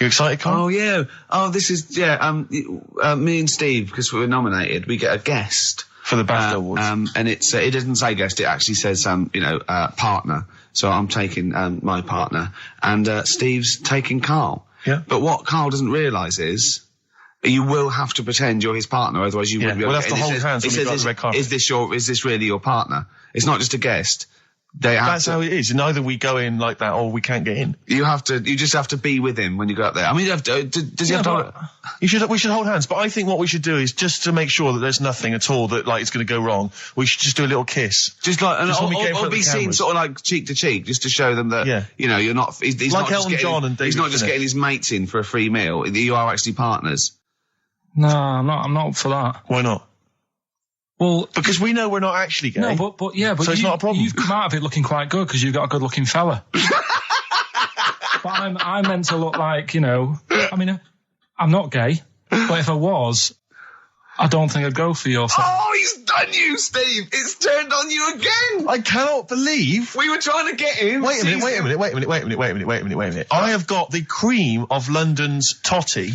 Speaker 8: You excited, Carl?
Speaker 1: Oh yeah. Oh, this is me and Steve, because we were nominated. We get a guest
Speaker 8: For the BAFTA Awards.
Speaker 1: and it's it doesn't say guest. It actually says partner. So I'm taking my partner, and Steve's taking Carl.
Speaker 8: Yeah.
Speaker 1: But what Carl doesn't realise is you will have to pretend you're his partner, otherwise you wouldn't be able
Speaker 8: we'll
Speaker 1: to
Speaker 8: have to
Speaker 1: get-
Speaker 8: hold
Speaker 1: it says-
Speaker 8: hands
Speaker 1: it
Speaker 8: when we
Speaker 1: says
Speaker 8: go on the red carpet.
Speaker 1: Is this really your partner? It's not just a guest. They have
Speaker 8: That's
Speaker 1: to,
Speaker 8: how it is. And either we go in like that or we can't get in.
Speaker 1: you just have to be with him when you go up there. I mean, you have to, does he have to?
Speaker 8: We should hold hands, but I think what we should do is just to make sure that there's nothing at all that it's going to go wrong. We should just do a little kiss.
Speaker 1: Just like,
Speaker 8: Just when we get in front
Speaker 1: or
Speaker 8: of
Speaker 1: be
Speaker 8: the
Speaker 1: seen
Speaker 8: cameras.
Speaker 1: sort of like cheek to cheek, just to show them that,
Speaker 8: Yeah.
Speaker 1: you're not, he's
Speaker 8: Like
Speaker 1: not just
Speaker 8: Elton
Speaker 1: getting,
Speaker 8: John and
Speaker 1: he's
Speaker 8: David
Speaker 1: not just
Speaker 8: Tennant.
Speaker 1: getting his mates in for a free meal. You are actually partners.
Speaker 2: No, I'm not up for that.
Speaker 8: Why not?
Speaker 2: Well,
Speaker 8: Because we know we're not actually gay.
Speaker 2: no, but
Speaker 8: So it's not a problem.
Speaker 2: You've come out of it looking quite good because you've got a good-looking fella. But I'm meant to look like, I mean, I'm not gay, but if I was, I don't think I'd go for your side.
Speaker 1: Oh, he's done you, Steve. It's turned on you again.
Speaker 3: I cannot believe.
Speaker 1: We were trying to get him.
Speaker 3: Wait a minute. I have got the cream of London's totty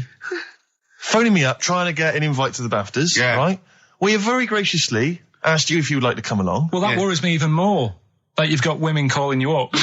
Speaker 3: phoning me up, trying to get an invite to the BAFTAs, right? We have very graciously asked you if you would like to come along.
Speaker 2: Well, that worries me even more. That you've got women calling you up.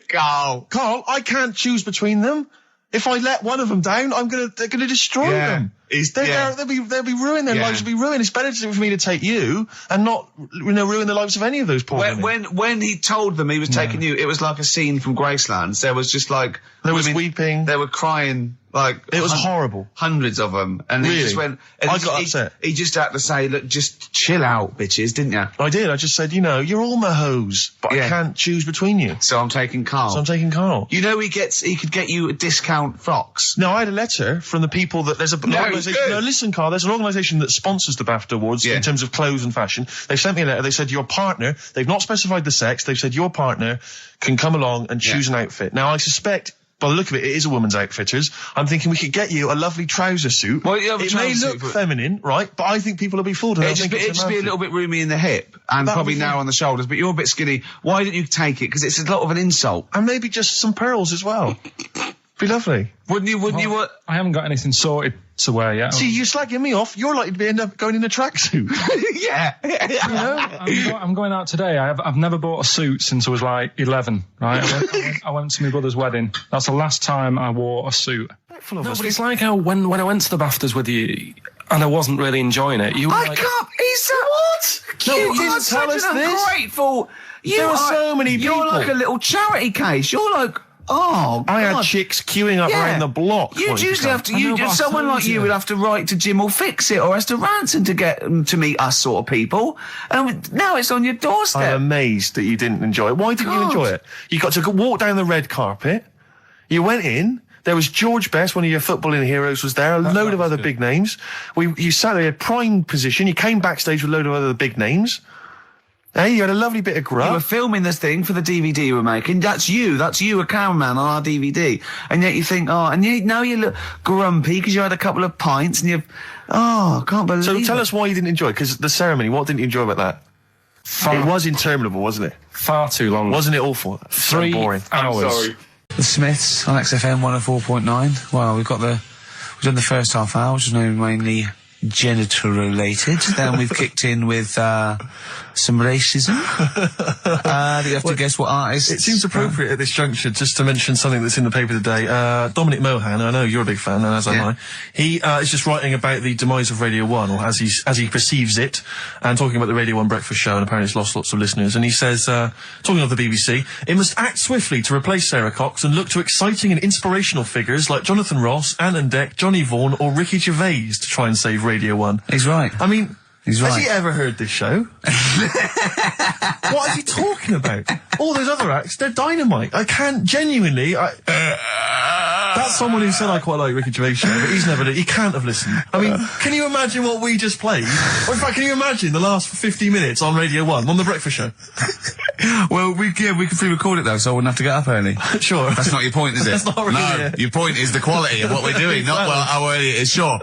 Speaker 1: Carl,
Speaker 3: I can't choose between them. If I let one of them down, they're gonna destroy them. They'll be ruined. Their lives will be ruined. It's better for me to take you and not, ruin the lives of any of those poor women.
Speaker 1: When he told them he was taking you, it was like a scene from Graceland. There was just like
Speaker 3: there was weeping.
Speaker 1: They were crying. Like
Speaker 3: it was horrible.
Speaker 1: Hundreds of them, and
Speaker 3: really?
Speaker 1: He just went. And
Speaker 3: I got upset.
Speaker 1: He just had to say, "Look, just chill out, bitches," didn't you?
Speaker 3: I did. I just said, you're all my hoes, but I can't choose between you.
Speaker 1: So I'm taking Carl.
Speaker 3: You know,
Speaker 1: he could get you a discount frocks.
Speaker 3: No, I had a letter from the people that there's an organisation. No, listen, Carl. There's an organisation that sponsors the BAFTA Awards in terms of clothes and fashion. They sent me a letter. They said your partner. They've not specified the sex. They've said your partner can come along and choose an outfit. Now I suspect, by the look of it, it is a woman's outfitters. I'm thinking we could get you a lovely trouser suit.
Speaker 1: Well,
Speaker 3: it may look feminine, right? But I think people will be fooled.
Speaker 1: It'd just be a little bit roomy in the hip and probably narrow on the shoulders, but you're a bit skinny. Why didn't you take it? Because it's a lot of an insult.
Speaker 3: And maybe just some pearls as well. Be lovely.
Speaker 1: Wouldn't you?
Speaker 2: I haven't got anything sorted to wear yet.
Speaker 3: See, you're slagging me off. You're likely to end up going in a tracksuit.
Speaker 1: Yeah.
Speaker 2: I'm going out today. I've never bought a suit since I was like 11, right? I went to my brother's wedding. That's the last time I wore a suit.
Speaker 9: No, but it's like how when I went to the BAFTAs with you and I wasn't really enjoying it, you were like...
Speaker 1: What?
Speaker 3: No, you didn't tell us this.
Speaker 1: Ungrateful.
Speaker 3: There were so many people.
Speaker 1: You're like a little charity case. You're like... Oh,
Speaker 3: I had chicks queuing up around the block.
Speaker 1: You'd usually have to. Someone like you would have to write to Jim or Fix It or Esther Ranson to get them to meet us sort of people. And now it's on your doorstep.
Speaker 3: I'm amazed that you didn't enjoy it. Why didn't you enjoy it? You got to walk down the red carpet. You went in. There was George Best, one of your footballing heroes, was there. A load of other big names. You sat there in prime position. You came backstage with a load of other big names. Hey, you had a lovely bit of grub.
Speaker 1: You were filming this thing for the DVD you were making. That's you, a cameraman on our DVD. And yet you think, now you look grumpy because you had a couple of pints and I can't believe it.
Speaker 3: So tell us why you didn't enjoy it, because the ceremony, what didn't you enjoy about that? It was interminable, wasn't it?
Speaker 9: Far too long.
Speaker 3: Wasn't it awful?
Speaker 9: 3
Speaker 3: boring.
Speaker 9: hours.
Speaker 1: Sorry.
Speaker 7: The Smiths on XFM 104.9. Well, we've done the first half hour, which is mainly genital related. Then we've kicked in with some racism. You have to guess what artist.
Speaker 8: It seems appropriate at this juncture just to mention something that's in the paper today. Dominic Mohan, I know you're a big fan, and as am I. He is just writing about the demise of Radio 1, or as he perceives it, and talking about the Radio 1 breakfast show, and apparently it's lost lots of listeners. And he says, talking of the BBC, it must act swiftly to replace Sarah Cox and look to exciting and inspirational figures like Jonathan Ross, Anne Deck, Johnny Vaughan, or Ricky Gervais to try and save Radio 1.
Speaker 7: He's right.
Speaker 8: I mean,
Speaker 7: he's right.
Speaker 8: Has he ever heard this show? What is he talking about? All those other acts, they're dynamite. I can't genuinely... That's someone who said I quite like Ricky Gervais show, but he can't have listened. I mean, can you imagine what we just played? Or in fact, can you imagine the last 50 minutes on Radio 1, on the breakfast show?
Speaker 7: Well, we can pre-record it though, so I wouldn't have to get up early.
Speaker 8: Sure.
Speaker 7: That's not your point, is it?
Speaker 8: That's not really
Speaker 7: No, your point is the quality of what we're doing, not how early it is. Sure.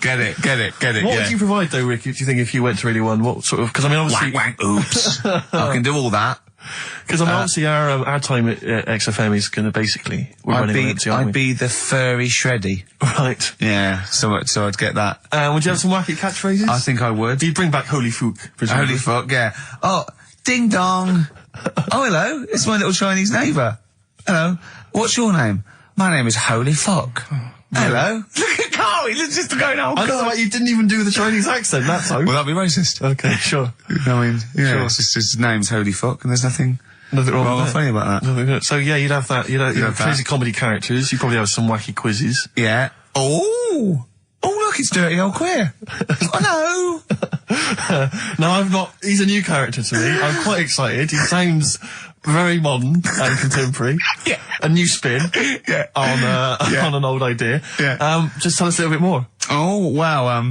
Speaker 7: Get it.
Speaker 8: What would you provide though, Ricky, do you think, if you went to Radio 1? What sort of, because I mean, obviously...
Speaker 7: Wank, oops. I can do all that.
Speaker 8: Because I mean, obviously our time at XFM is going to basically...
Speaker 7: I'd be the furry shreddy.
Speaker 8: Right.
Speaker 7: Yeah, so I'd get that.
Speaker 8: Would you have some wacky catchphrases?
Speaker 7: I think I would.
Speaker 8: You'd bring back Holy Fook, presumably.
Speaker 7: Holy fuck, yeah. Oh, ding dong. Oh, hello, it's my little Chinese neighbour. Hello, what's your name? My name is Holy Fuck. Hello. Look at Carl, he's just going, oh,
Speaker 8: I don't know, you didn't even do the Chinese accent, that's all.
Speaker 7: Well, that'd be racist.
Speaker 8: Okay, sure.
Speaker 7: I mean, yeah,
Speaker 8: Sure.
Speaker 7: it's just his name's Holy Fuck, and there's nothing
Speaker 8: wrong
Speaker 7: or
Speaker 8: with
Speaker 7: funny about that.
Speaker 8: So yeah, you'd have that. You'd have
Speaker 7: have
Speaker 8: crazy
Speaker 7: that.
Speaker 8: comedy characters. You'd probably have some wacky quizzes.
Speaker 7: Yeah. Oh, look, it's Dirty Old Queer. Oh, no.
Speaker 8: No, I'm not. He's a new character to me. I'm quite excited. He sounds very modern and contemporary.
Speaker 7: Yeah.
Speaker 8: A new spin on an old idea.
Speaker 7: Yeah.
Speaker 8: Just tell us a little bit more.
Speaker 7: Oh, wow,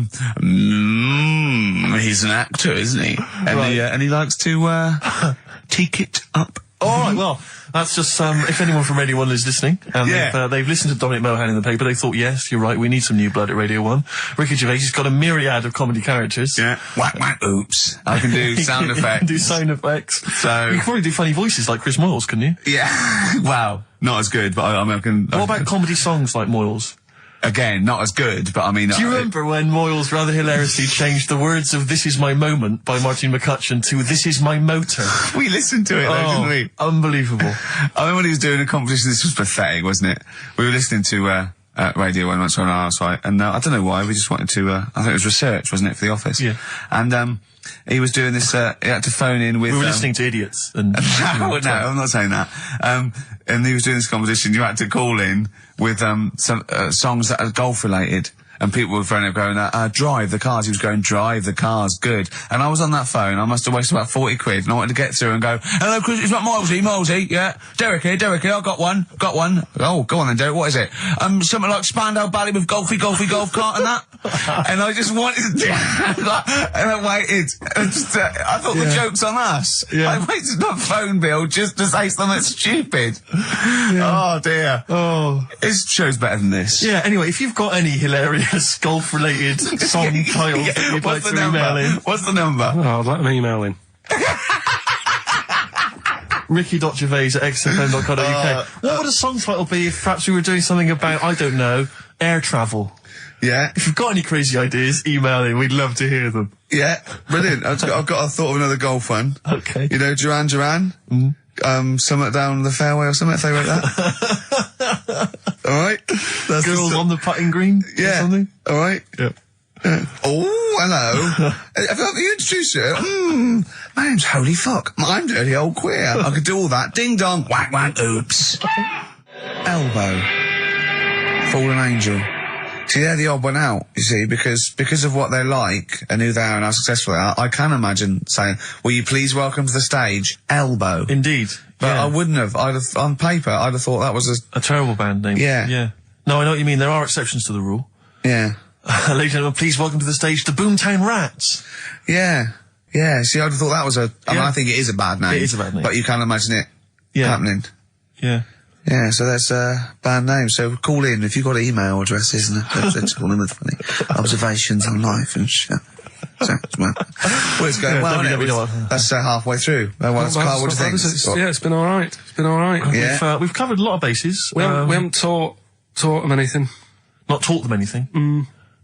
Speaker 7: he's an actor, isn't he? And,
Speaker 8: Right.
Speaker 7: and he likes to, teak it up.
Speaker 8: All right, well, That's just, if anyone from Radio 1 is listening, and they've listened to Dominic Mohan in the paper, they thought, yes, you're right, we need some new blood at Radio 1. Ricky Gervais has got a myriad of comedy characters.
Speaker 7: Yeah. Whack, whack, oops. I can do sound
Speaker 8: You
Speaker 7: effects.
Speaker 8: can do sound effects.
Speaker 7: So.
Speaker 8: You can probably do funny voices like Chris Moyles, couldn't you?
Speaker 7: Yeah. Wow. Not as good, but I mean, I can.
Speaker 8: What about comedy songs like Moyles?
Speaker 7: Again, not as good, but I mean.
Speaker 8: Do you remember when Moyles rather hilariously changed the words of This Is My Moment by Martin McCutcheon to This Is My Motor?
Speaker 7: We listened to it though, didn't we?
Speaker 8: Unbelievable.
Speaker 7: I remember when he was doing a competition, this was pathetic, wasn't it? We were listening to, Radio 1 once on our site, and I don't know why, we just wanted to, I think it was research, wasn't it, for The Office?
Speaker 8: Yeah.
Speaker 7: And, he was doing this, he had to phone in with...
Speaker 8: We were listening to idiots. And
Speaker 7: no, I'm not saying that. And he was doing this competition, you had to call in with, some, songs that are golf related. And people were phoning up going, drive the cars. He was going, drive the cars, good. And I was on that phone, I must have wasted about 40 quid, and I wanted to get through and go, hello, Chris, it's not Milesy, yeah. Derek here, I got one. Oh, go on then, Derek, what is it? Something like Spandau Ballet with golf cart and that. And I just wanted to, and I waited. And just, I thought the joke's on us.
Speaker 8: Yeah.
Speaker 7: I wasted my phone bill just to say something stupid. Oh dear.
Speaker 8: Oh.
Speaker 7: This show's better than this.
Speaker 8: Yeah, anyway, if you've got any hilarious golf-related song titles that you'd like to email in.
Speaker 7: What's the number?
Speaker 9: Oh, I'd like them emailing.
Speaker 8: Ricky.gervais@xfm.co.uk. What would a song title be if perhaps we were doing something about, I don't know, air travel?
Speaker 7: Yeah.
Speaker 8: If you've got any crazy ideas, email in. We'd love to hear them.
Speaker 7: Yeah. Brilliant. I've got a thought of another golf one.
Speaker 8: Okay.
Speaker 7: You know, Duran Duran? Something down the fairway or something, if they wrote that. Alright?
Speaker 8: Girls on the putting green?
Speaker 7: Yeah.
Speaker 8: Or something?
Speaker 7: Alright?
Speaker 8: Yeah.
Speaker 7: Oh, hello. Have you introduced you? My name's Holy Fuck. I'm Dirty Old Queer. I could do all that. Ding dong, whack whack, oops. Elbow. Fallen Angel. See, they're the odd one out, you see, because of what they're like and who they are and how successful they are, I can imagine saying, will you please welcome to the stage, Elbow.
Speaker 8: Indeed.
Speaker 7: But
Speaker 8: yeah.
Speaker 7: I wouldn't have. On paper, I'd have thought that was
Speaker 8: a terrible band name.
Speaker 7: Yeah.
Speaker 8: Yeah. No, I know what you mean. There are exceptions to the rule.
Speaker 7: Yeah.
Speaker 8: Ladies and gentlemen, please welcome to the stage the Boomtown Rats.
Speaker 7: Yeah. Yeah. See, I'd have thought that was I mean, I think it is a bad name.
Speaker 8: It is a bad name.
Speaker 7: But you can't imagine it happening.
Speaker 8: Yeah.
Speaker 7: Yeah, so that's a bad name. So call in if you've got email addresses and let's call in with funny observations on life and shit. So, well, it's going well, isn't it? That's halfway through. Carl, what do you think?
Speaker 9: Yeah, it's been alright. It's been alright.
Speaker 7: Yeah.
Speaker 8: We've covered a lot of bases.
Speaker 9: We haven't taught them anything.
Speaker 8: Not taught them anything?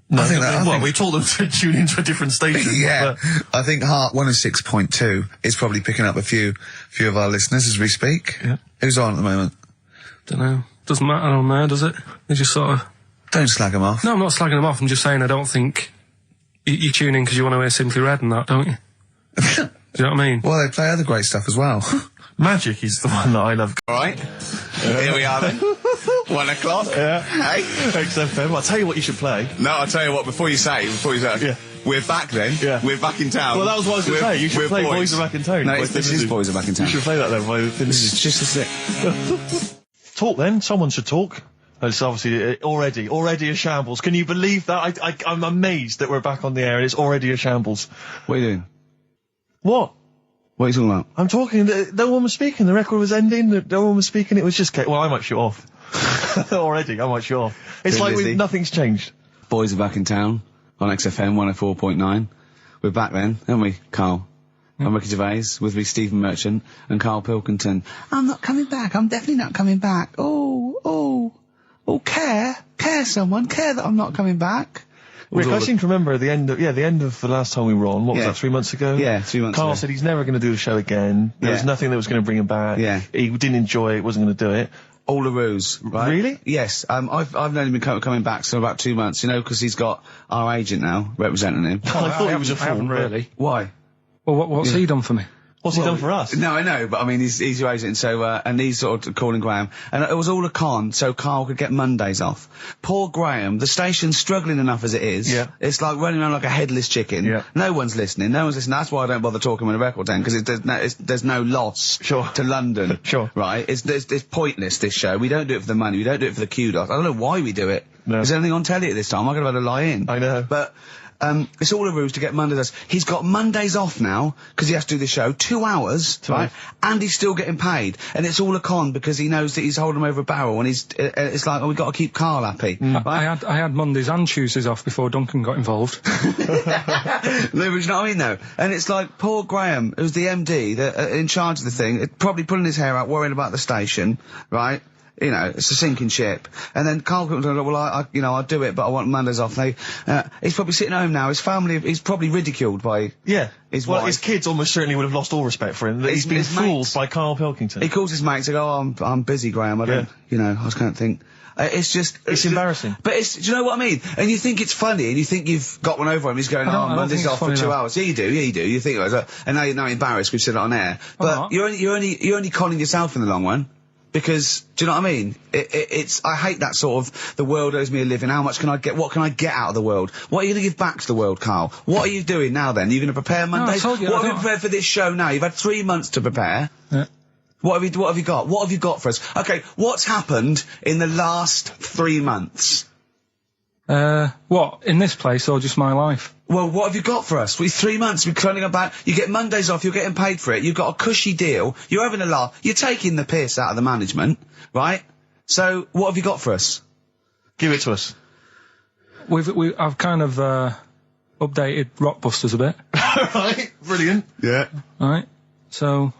Speaker 7: No, I think
Speaker 8: we taught them to tune into a different station.
Speaker 7: Yeah. I think Heart 106.2 is probably picking up a few of our listeners as we speak.
Speaker 8: Yeah.
Speaker 7: Who's on at the moment?
Speaker 9: Don't know. Doesn't matter on there, does it? They just sort of...
Speaker 7: Don't slag them off.
Speaker 9: No, I'm not slagging them off. I'm just saying I don't think... You tune in because you want to hear Simply Red and that, don't you? Do you know what I mean?
Speaker 7: Well, they play other great stuff as well.
Speaker 8: Magic is the one that I love.
Speaker 7: Alright. Here we are then. 1 o'clock.
Speaker 8: Yeah.
Speaker 7: Hey.
Speaker 8: XFM. I'll tell you what you should play.
Speaker 7: No, I'll tell you what, before you say.
Speaker 8: Yeah.
Speaker 7: We're back then.
Speaker 8: Yeah.
Speaker 7: We're back in town.
Speaker 8: Well, that was what I was going to say. You should play Boys Are Back in Town.
Speaker 7: No, this is Boys Are Back in Town.
Speaker 8: You should play that then.
Speaker 7: This is just as it.
Speaker 8: Talk then. Someone should talk. It's obviously already a shambles. Can you believe that? I'm amazed that we're back on the air and it's already a shambles.
Speaker 7: What are you doing?
Speaker 8: What?
Speaker 7: What are you talking about?
Speaker 8: I'm talking. No one was speaking. The record was ending. No one was speaking. It was just. Well, I might shut off. Already, I might shut off. It's like nothing's changed.
Speaker 7: Boys Are Back in Town on XFM 104.9. We're back then, aren't we, Carl? I'm Ricky Gervais, with me Stephen Merchant and Karl Pilkington. I'm not coming back. I'm definitely not coming back. Oh, care someone, care that I'm not coming back.
Speaker 8: Rick, I seem to remember the end of the last time we were on. What was that, 3 months ago?
Speaker 7: Yeah, 3 months ago.
Speaker 8: Carl said he's never going to do the show again. There was nothing that was going to bring him back.
Speaker 7: Yeah.
Speaker 8: He didn't enjoy it, wasn't going to do it.
Speaker 7: All a ruse, right?
Speaker 8: Really?
Speaker 7: Yes. I've known him coming back for about 2 months, because he's got our agent now representing him.
Speaker 8: I thought he was a fool.
Speaker 9: Really?
Speaker 7: Why?
Speaker 9: Well, what's he done for me?
Speaker 8: What's he done for us?
Speaker 7: No, I know, but I mean, he's your agent, so, and he's sort of calling Graham. And it was all a con, so Carl could get Mondays off. Poor Graham, the station's struggling enough as it is.
Speaker 8: Yeah.
Speaker 7: It's like running around like a headless chicken.
Speaker 8: Yeah.
Speaker 7: No one's listening. That's why I don't bother talking on the record then, because there's no loss to London.
Speaker 8: Sure.
Speaker 7: Right? It's pointless, this show. We don't do it for the money. We don't do it for the kudos. I don't know why we do it.
Speaker 8: No.
Speaker 7: Is there anything on telly at this time? I could have had a lie in.
Speaker 8: I know.
Speaker 7: But, it's all a ruse to get Mondays off. He's got Mondays off now, because he has to do the show, 2 hours, right? And he's still getting paid. And it's all a con, because he knows that he's holding him over a barrel, and it's like, oh, we've got to keep Karl happy. Right?
Speaker 2: I had Mondays and Tuesdays off before Duncan got involved.
Speaker 7: No, but you know what I mean, though? And it's like, poor Graham, who's the MD, in charge of the thing, probably pulling his hair out, worrying about the station, right? You know, it's a sinking ship. And then Karl Pilkington, well, I'll do it, but I want Mondays off. He's probably sitting home now. His family, he's probably ridiculed by his wife.
Speaker 8: His kids almost certainly would have lost all respect for him. He's been fooled by Karl Pilkington.
Speaker 7: He calls his mates and goes, oh, I'm busy, Graham. I don't, I just can't think. It's
Speaker 8: embarrassing.
Speaker 7: But do you know what I mean? And you think it's funny, and you think you've got one over him. He's going, Monday's off for 2 hours. Yeah, you do. You think it was, and now you're embarrassed we've said it on air. But you're only conning yourself in the long run. Because, do you know what I mean? I hate that sort of, the world owes me a living, what can I get out of the world? What are you going to give back to the world, Karl? What are you doing now then? Are you going to prepare Mondays?
Speaker 2: What
Speaker 7: have you prepared for this show now? You've had 3 months to prepare.
Speaker 2: Yeah.
Speaker 7: What have you got? What have you got for us? Okay, what's happened in the last 3 months?
Speaker 2: What? In this place or just my life?
Speaker 7: Well, what have you got for us? 3 months, we're cloning about, you get Mondays off, you're getting paid for it, you've got a cushy deal, you're having a laugh, you're taking the piss out of the management, right? So, what have you got for us?
Speaker 8: Give it to us.
Speaker 2: I've kind of, updated Rockbusters a bit.
Speaker 8: Right, brilliant.
Speaker 7: Yeah.
Speaker 2: Right, so,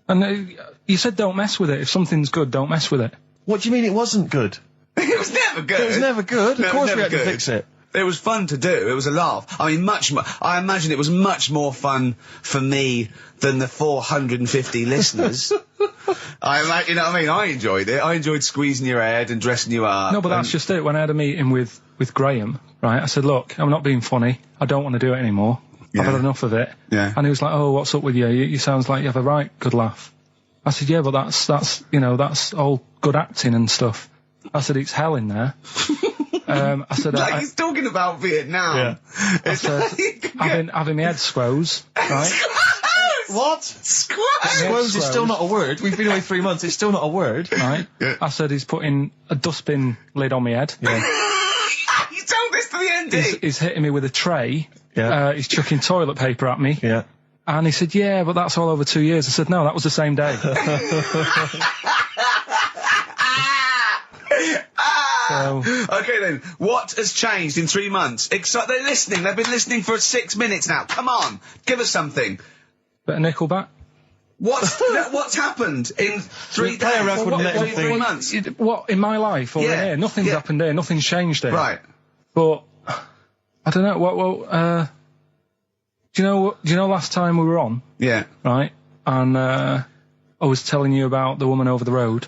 Speaker 2: and you said don't mess with it. If something's good, don't mess with it.
Speaker 8: What do you mean it wasn't good?
Speaker 7: It was never good.
Speaker 8: It was never good.
Speaker 7: No,
Speaker 8: of course we had
Speaker 7: good.
Speaker 8: to fix it.
Speaker 7: It was fun to do. It was a laugh. I mean, I imagine it was much more fun for me than the 450 listeners. You know what I mean? I enjoyed it. I enjoyed squeezing your head and dressing you up.
Speaker 2: No, but that's just it. When I had a meeting with Graham, right, I said, look, I'm not being funny. I don't want to do it anymore. I've had enough of it.
Speaker 7: Yeah.
Speaker 2: And he was like, oh, what's up with you? You sounds like you have a right good laugh. I said, yeah, but that's all good acting and stuff. I said, it's hell in there. I said,
Speaker 7: like he's talking about Vietnam.
Speaker 8: Yeah.
Speaker 2: I said, having my head squoze, right?
Speaker 8: What? Squoze is still not a word. We've been away 3 months. It's still not a word.
Speaker 2: Right.
Speaker 7: Yeah.
Speaker 2: I said, he's putting a dustbin lid on my head.
Speaker 7: Yeah. You told this to the MD.
Speaker 2: He's hitting me with a tray.
Speaker 8: Yeah.
Speaker 2: He's chucking toilet paper at me.
Speaker 8: Yeah.
Speaker 2: And he said, yeah, but that's all over 2 years. I said, no, that was the same day.
Speaker 7: Okay then, what has changed in 3 months? They're listening, they've been listening for 6 minutes now. Come on, give us something.
Speaker 2: Bit of Nickelback.
Speaker 7: What's happened in 3 days?
Speaker 8: Play a record and let him
Speaker 7: 3
Speaker 8: think.
Speaker 7: months?
Speaker 2: What, in my life or in here? Nothing's happened here, nothing's changed here.
Speaker 7: Right.
Speaker 2: But, I don't know, do you know last time we were on?
Speaker 7: Yeah.
Speaker 2: Right? And, I was telling you about the woman over the road,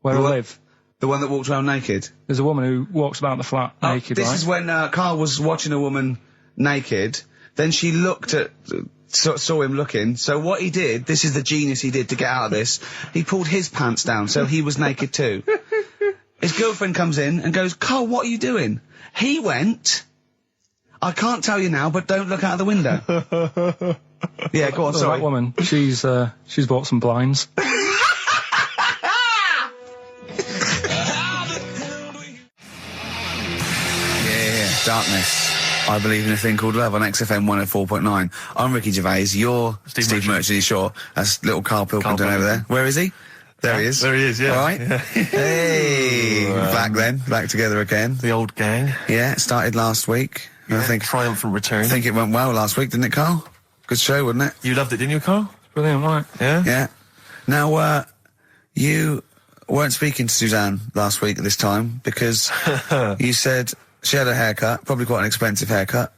Speaker 2: where I live.
Speaker 7: The one that walked around naked?
Speaker 2: There's a woman who walks about the flat naked,
Speaker 7: This
Speaker 2: right?
Speaker 7: is when Karl was watching a woman naked, then she looked at... saw him looking, so what he did, this is the genius he did to get out of this, he pulled his pants down, so he was naked too. His girlfriend comes in and goes, Karl, what are you doing? He went, I can't tell you now, but don't look out of the window. Yeah, go on, sorry.
Speaker 2: That woman, she's bought some blinds.
Speaker 1: Darkness. I believe in a thing called love on XFM 104.9. I'm Ricky Gervais. You're Steve Merchant. Sure. That's little Karl Pilkington over there. Where is he? There he is.
Speaker 8: There he is, yeah.
Speaker 1: All right.
Speaker 8: Yeah.
Speaker 1: Hey. Back together again.
Speaker 8: The old gang.
Speaker 1: Yeah, it started last week.
Speaker 8: Yeah,
Speaker 1: I think
Speaker 8: triumphant return.
Speaker 1: I think it went well last week, didn't it, Karl? Good show, wasn't it?
Speaker 8: You loved it, didn't you, Karl?
Speaker 2: Brilliant, right?
Speaker 8: Yeah?
Speaker 1: Yeah. Now, you weren't speaking to Suzanne last week at this time because you said she had a haircut, probably quite an expensive haircut.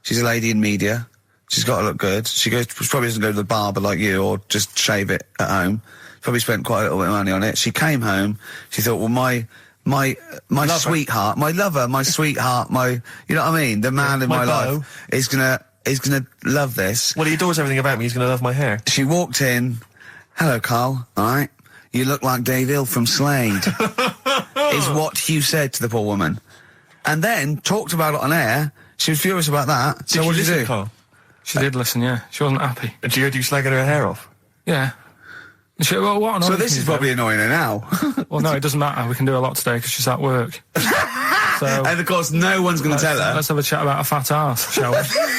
Speaker 1: She's a lady in media. She's got to look good. She probably doesn't go to the barber like you or just shave it at home. Probably spent quite a little bit of money on it. She came home. She thought, well, my sweetheart, my lover, my sweetheart, you know what I mean? The man in my life is gonna love this.
Speaker 8: Well, he adores everything about me. He's gonna love my hair.
Speaker 1: She walked in. Hello, Karl. All right. You look like Dave Hill from Slade. Is what you said to the poor woman. And then talked about it on air. She was furious about that. So what did you do?
Speaker 8: Karl?
Speaker 2: She did listen, yeah. She wasn't happy.
Speaker 8: And she heard you slagging her hair off?
Speaker 2: Yeah. And she, well, what
Speaker 1: so this is probably annoying her now.
Speaker 2: Well, no, it doesn't matter. We can do a lot today because she's at work. So,
Speaker 1: and of course, no one's going to tell her.
Speaker 2: Let's have a chat about a fat arse, shall we? Let's get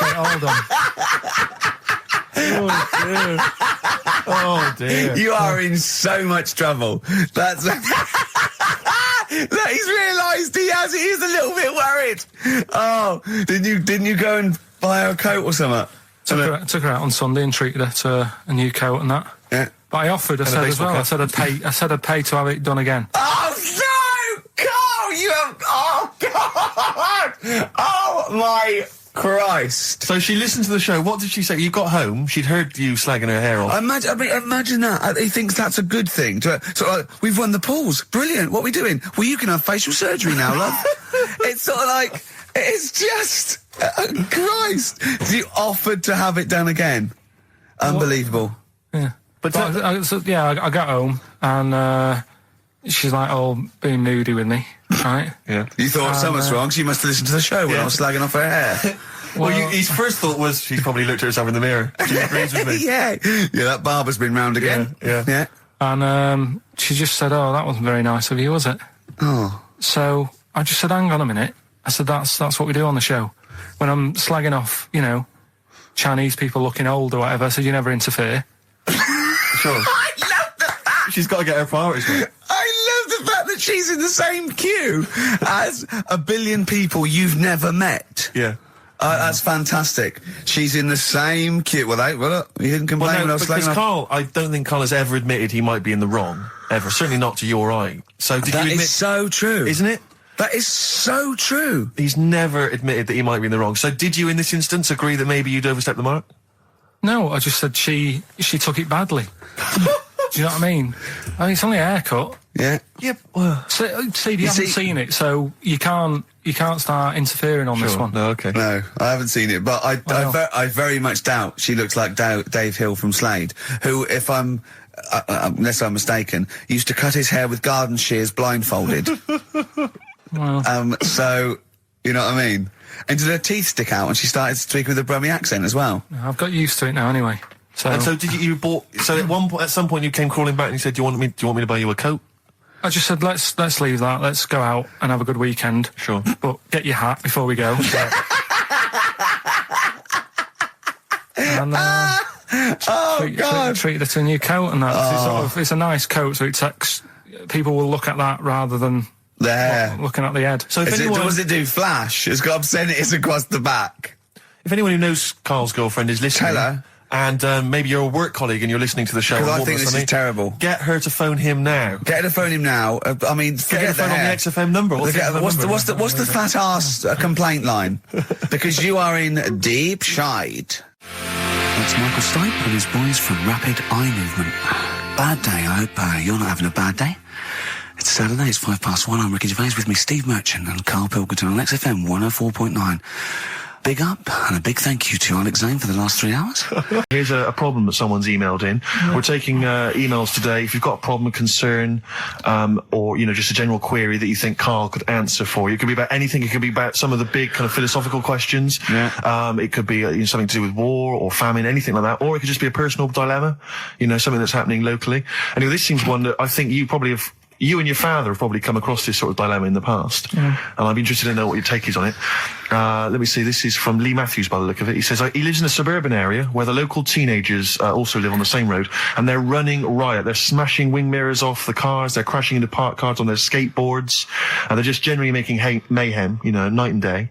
Speaker 2: it all done.
Speaker 8: Oh dear.
Speaker 1: You are in so much trouble. That's. Look, he's realised he is a little bit worried. Oh, didn't you go and buy her a coat or something?
Speaker 2: Took her out on Sunday and treated her to a new coat and that.
Speaker 1: Yeah.
Speaker 2: But I offered, I said as well, I said I'd pay to have it done again.
Speaker 1: Oh no, Carl, you have. Oh God! Oh my Christ!
Speaker 8: So she listened to the show. What did she say? You got home. She'd heard you slagging her hair off.
Speaker 1: Imagine that. He thinks that's a good thing. We've won the pools. Brilliant. What are we doing? Well, you can have facial surgery now, love. It's sort of like, it's just, Christ. You offered to have it done again. Unbelievable.
Speaker 2: Yeah. But I got home and she's like, being moody with me, right?
Speaker 1: Yeah. You thought something's wrong. She must have listened to the show when I was slagging off her hair.
Speaker 8: Well, his first thought was she's probably looked at herself in the mirror. She agrees with me.
Speaker 1: Yeah, that barber's been round again.
Speaker 8: Yeah.
Speaker 2: And she just said, that wasn't very nice of you, was it?
Speaker 1: Oh.
Speaker 2: So I just said, hang on a minute. I said, that's what we do on the show. When I'm slagging off, Chinese people looking old or whatever, I said, you never interfere.
Speaker 8: Sure.
Speaker 1: I love the fact.
Speaker 8: She's got to get her priorities right.
Speaker 1: I love the fact that she's in the same queue as a billion people you've never met.
Speaker 8: Yeah.
Speaker 1: That's fantastic. She's in the same queue. Well, you didn't complain when I was
Speaker 8: because
Speaker 1: slagging off.
Speaker 8: I don't think Carl has ever admitted he might be in the wrong. Ever. Certainly not to your eye. So did you admit...
Speaker 1: That is so true.
Speaker 8: Isn't it?
Speaker 1: That is so true.
Speaker 8: He's never admitted that he might be in the wrong. So did you, in this instance, agree that maybe you'd overstepped the mark?
Speaker 2: No, I just said she took it badly. Do you know what I mean? It's only a haircut.
Speaker 1: Yeah.
Speaker 8: Yep. Well,
Speaker 2: See, you haven't seen it, so you can't start interfering on this one.
Speaker 8: No, okay.
Speaker 1: No, I haven't seen it, but I very much doubt she looks like Dave Hill from Slade, who, if I'm, unless I'm mistaken, used to cut his hair with garden shears blindfolded.
Speaker 2: Well.
Speaker 1: So, you know what I mean? And did her teeth stick out and she started to speak with a Brummie accent as well?
Speaker 2: I've got used to it now anyway. So,
Speaker 8: and so did you bought? So at some point you came crawling back and you said, "Do you want me to buy you a coat?"
Speaker 2: I just said, "Let's leave that. Let's go out and have a good weekend."
Speaker 8: Sure,
Speaker 2: but get your hat before we go. And treated her to a new coat and that. It's a nice coat, so it takes people will look at that rather than looking at the head.
Speaker 8: So
Speaker 1: does it do flash? It's got obscenities across the back.
Speaker 8: If anyone who knows Carl's girlfriend is listening,
Speaker 1: tell her.
Speaker 8: And maybe you're a work colleague and you're listening to the show.
Speaker 1: Because I think this is terrible.
Speaker 8: Get her to phone him now.
Speaker 1: Get her to phone him now. I mean,
Speaker 8: get her to phone on the XFM number.
Speaker 1: What's the fat ass complaint line? Because you are in deep shite. That's Michael Stipe and his boys from Rapid Eye Movement. Bad day. I hope you're not having a bad day. It's Saturday, it's 1:05. I'm Ricky Gervais, with me Steve Merchant and Karl Pilkington on XFM 104.9. Big up and a big thank you to Alex Zane for the last 3 hours.
Speaker 8: Here's a problem that someone's emailed in. We're taking emails today. If you've got a problem, a concern, or just a general query that you think Karl could answer for you, it could be about anything. It could be about some of the big kind of philosophical questions. Yeah. It could be something to do with war or famine, anything like that, or it could just be a personal dilemma. Something that's happening locally. Anyway, this seems one that I think you probably have. You and your father have probably come across this sort of dilemma in the past. And I'd be interested to know what your take is on it. Let me see, this is from Lee Matthews by the look of it. He says, he lives in a suburban area where the local teenagers also live on the same road, and they're running riot. They're smashing wing mirrors off the cars, they're crashing into parked cars on their skateboards, and they're just generally making mayhem, night and day.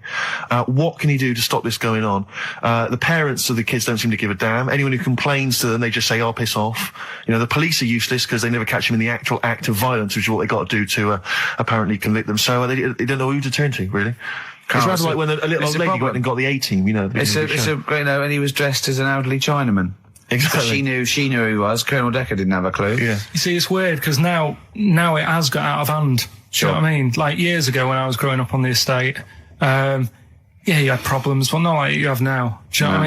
Speaker 8: What can he do to stop this going on? The parents of the kids don't seem to give a damn. Anyone who complains to them, they just say, piss off. The police are useless because they never catch them in the actual act of violence, which is what they got to do to apparently convict them. So they don't know who to turn to, really. It's rather like when a little old lady went and got the A-team,
Speaker 1: It's a great, and he was dressed as an elderly Chinaman.
Speaker 8: Exactly.
Speaker 1: She knew who he was. Colonel Decker didn't have a clue.
Speaker 8: Yeah.
Speaker 2: You see, it's weird because now it has got out of hand.
Speaker 1: Sure.
Speaker 2: Do you know what I mean? Like years ago when I was growing up on the estate, you had problems, but not like you have now. Do you know what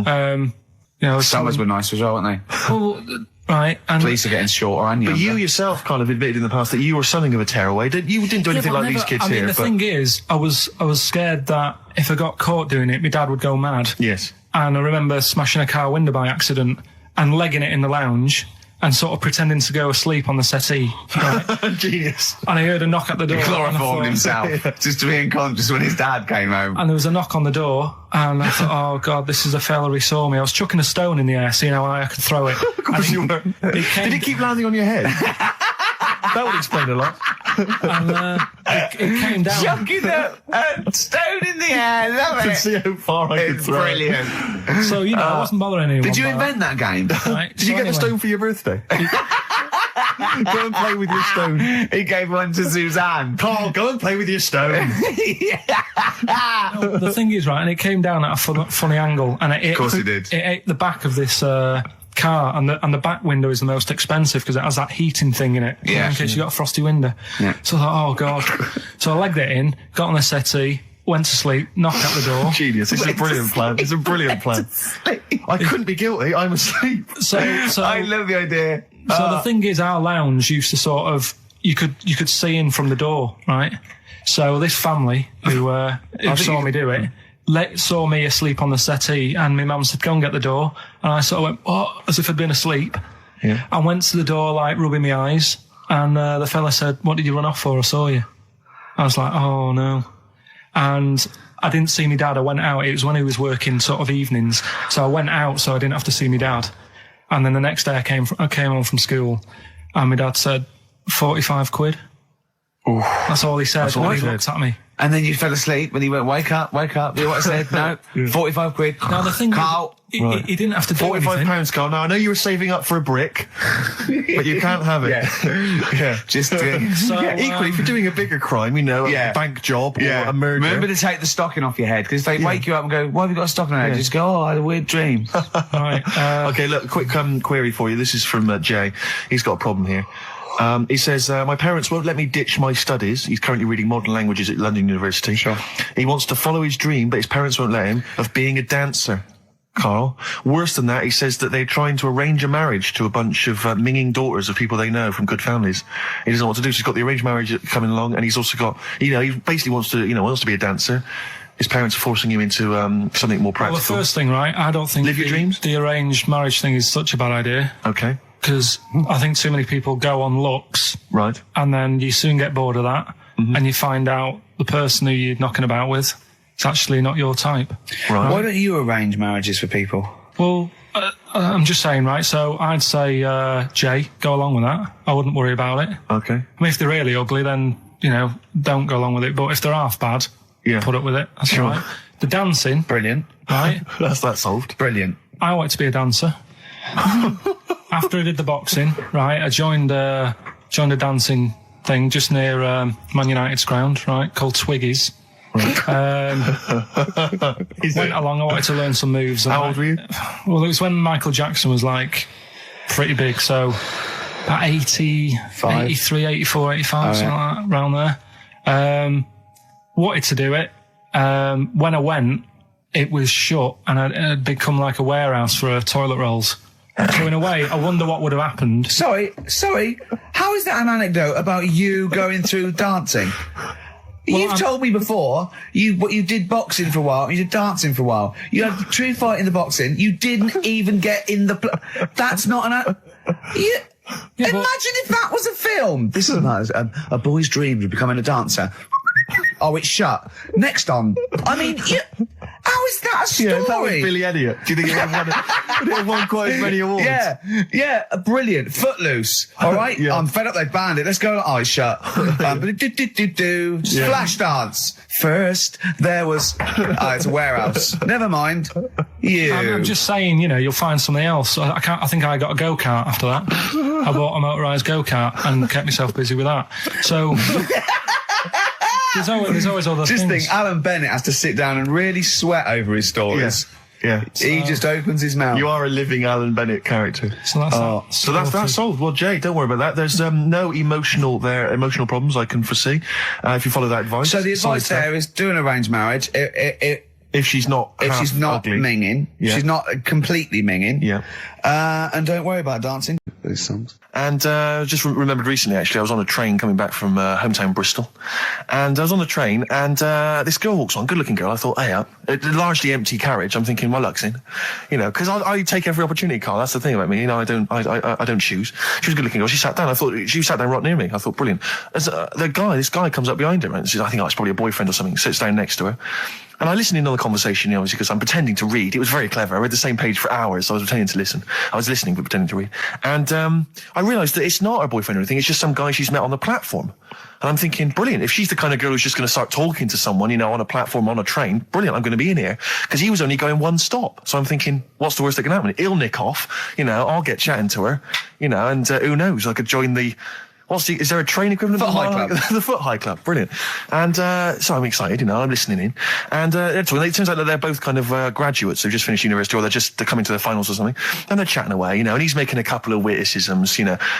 Speaker 2: I mean?
Speaker 1: Summers were nice as well, weren't they?
Speaker 2: Well, right. And
Speaker 1: police are getting shorter and younger.
Speaker 8: But you yourself kind of admitted in the past that you were something of a tearaway. You didn't do anything like these kids here.
Speaker 2: The thing is, I was scared that if I got caught doing it, my dad would go mad.
Speaker 8: Yes.
Speaker 2: And I remember smashing a car window by accident and legging it in the lounge. and sort of pretending to go asleep on the settee. Right?
Speaker 8: Genius.
Speaker 2: And I heard a knock at the door.
Speaker 1: Chloroformed himself just to be unconscious when his dad came home.
Speaker 2: And there was a knock on the door, and I thought, oh God, this is a fella who saw me. I was chucking a stone in the air, seeing how high I could throw it.
Speaker 8: Of course you were.
Speaker 2: It came,
Speaker 8: Did it keep landing on your head? That would explain a lot.
Speaker 2: and it came down.
Speaker 1: Chucking a stone in the air, love
Speaker 8: To
Speaker 1: it.
Speaker 8: see how far I could
Speaker 1: It's
Speaker 8: throw it.
Speaker 1: brilliant.
Speaker 2: So, you know, I wasn't bothering anyone.
Speaker 1: Did you
Speaker 2: by
Speaker 1: invent that game?
Speaker 2: Right?
Speaker 8: Did you get the stone for your birthday? Go and play with your stone.
Speaker 1: He gave one to Suzanne.
Speaker 8: Carl, go and play with your stone.
Speaker 2: The thing is, right, and it came down at a funny angle, and
Speaker 1: Of course it did.
Speaker 2: It ate the back of this car, and the back window is the most expensive because it has that heating thing in it.
Speaker 1: Yeah.
Speaker 2: In case you got a frosty window.
Speaker 1: Yeah.
Speaker 2: So I thought, oh God. So I legged it in, got on the settee, went to sleep, knocked at the door.
Speaker 8: Genius. It's a brilliant plan. It's a brilliant plan. I couldn't be guilty. I'm asleep.
Speaker 2: So
Speaker 1: I love the idea.
Speaker 2: So the thing is, our lounge used to sort of, you could see in from the door, right? So this family who saw me do it, saw me asleep on the settee, and my mum said, go and get the door. And I sort of went, what? As if I'd been asleep.
Speaker 8: Yeah.
Speaker 2: I went to the door, like, rubbing my eyes, and the fella said, what did you run off for? I saw you. I was like, oh no. And I didn't see my dad. I went out. It was when he was working sort of evenings. So I went out so I didn't have to see my dad. And then the next day I came home from school, and my dad said, 45 quid.
Speaker 8: Ooh.
Speaker 2: That's all he said.
Speaker 8: That's all
Speaker 2: when
Speaker 8: he
Speaker 2: he
Speaker 8: said.
Speaker 2: looked at me.
Speaker 1: And then you fell asleep when he went, wake up. You know what I said? No, 45 quid.
Speaker 2: Now the thing
Speaker 1: Carl.
Speaker 2: is, he didn't have to do anything.
Speaker 8: £45, Carl. Now, I know you were saving up for a brick, but you can't have it. Yeah.
Speaker 1: Just
Speaker 2: So,
Speaker 8: Equally, if you're doing a bigger crime, you know,
Speaker 1: Yeah.
Speaker 8: a bank job or a murder.
Speaker 1: Remember to take the stocking off your head, because if they wake you up and go, why have you got a stocking on your head? Just go, oh, I had a weird dream.
Speaker 2: Right,
Speaker 8: Okay, look, quick query for you. This is from Jay. He's got a problem here. He says, my parents won't let me ditch my studies. He's currently reading modern languages at London University. Sure. He wants to follow his dream, but his parents won't let him, of being a dancer. Carl. Worse than that, he says that they're trying to arrange a marriage to a bunch of minging daughters of people they know from good families. He doesn't know what to do, so he's got the arranged marriage coming along, and he's also got, he basically wants to be a dancer. His parents are forcing him into something more practical.
Speaker 2: well, the first thing, right, I don't think
Speaker 8: Live your dreams?
Speaker 2: the arranged marriage thing is such a bad idea.
Speaker 8: Okay.
Speaker 2: Because I think too many people go on looks,
Speaker 8: Right.
Speaker 2: and then you soon get bored of that, and you find out the person who you're knocking about with is actually not your type.
Speaker 8: Right.
Speaker 1: Why don't you arrange marriages for people?
Speaker 2: Well, I'm just saying, right, so I'd say, Jay, go along with that. I wouldn't worry about it.
Speaker 8: Okay.
Speaker 2: I mean, if they're really ugly, then, don't go along with it. But if they're half bad, put up with it. That's
Speaker 8: Sure.
Speaker 2: all right. The dancing,
Speaker 1: Brilliant.
Speaker 2: right?
Speaker 8: That's that solved.
Speaker 1: Brilliant.
Speaker 2: I wanted to be a dancer. After I did the boxing, right, I joined a dancing thing just near Man United's ground, right, called Twiggy's. Went along, I wanted to learn some moves.
Speaker 8: How old were you?
Speaker 2: Well, it was when Michael Jackson was, like, pretty big, so about 83, 84, 85, something like that, around there. Wanted to do it. When I went, it was shut, and it had become like a warehouse for toilet rolls. So in a way, I wonder what would have happened.
Speaker 1: Sorry. How is that an anecdote about you going through dancing? You've told me before you did boxing for a while, you did dancing for a while. You had a true fight in the boxing. You didn't even get in the. That's not an. Imagine if that was a film. This is a boy's dream of becoming a dancer. Oh, it's shut. Next on. I mean, how is that a story?
Speaker 8: Yeah, that was Billy Elliot. Do you think would it have won quite as many awards?
Speaker 1: Yeah, brilliant. Footloose. All right,
Speaker 8: Yeah.
Speaker 1: I'm fed up. They banned it. Let's go. Oh, it's shut. Flash dance. First, there was. It's a warehouse. Never mind.
Speaker 2: I'm just saying, you'll find something else. I think I got a go-kart after that. I bought a motorised go-kart and kept myself busy with that. So. There's always other things.
Speaker 1: Just think, Alan Bennett has to sit down and really sweat over his stories.
Speaker 8: Yeah.
Speaker 1: He just opens his mouth.
Speaker 8: You are a living Alan Bennett character.
Speaker 2: So that's
Speaker 8: So that's solved. Well, Jay, don't worry about that. There's no emotional problems I can foresee if you follow that advice.
Speaker 1: So the advice there is do an arranged marriage.
Speaker 8: If she's not
Speaker 1: ugly.
Speaker 8: minging,
Speaker 1: she's not completely minging.
Speaker 8: Yeah.
Speaker 1: And don't worry about dancing.
Speaker 7: these songs.
Speaker 3: And just remembered recently, actually, I was on a train coming back from hometown Bristol, and I was on the train, and this girl walks on, good-looking girl. I thought, hey, a largely empty carriage. I'm thinking, my luck's in, because I take every opportunity, Carl. That's the thing about me, I don't choose. She was a good-looking girl. She sat down. I thought she sat down right near me. I thought, brilliant. As this guy comes up behind her, and says, I think it's probably a boyfriend or something. Sits down next to her. And I listened in on the conversation, obviously, because I'm pretending to read. It was very clever. I read the same page for hours, so I was pretending to listen. I was listening, but pretending to read. And I realised that it's not her boyfriend or anything. It's just some guy she's met on the platform. And I'm thinking, brilliant. If she's the kind of girl who's just going to start talking to someone, on a platform, on a train, brilliant, I'm going to be in here. Because he was only going one stop. So I'm thinking, what's the worst that can happen? He'll nick off, I'll get chatting to her, and who knows, I could join the... is there a train equivalent?
Speaker 7: Foot High Club.
Speaker 3: The Foot High Club, brilliant. And so I'm excited, I'm listening in. And it turns out that they're both kind of graduates who just finished university, or they're coming to their finals or something. And they're chatting away, and he's making a couple of witticisms,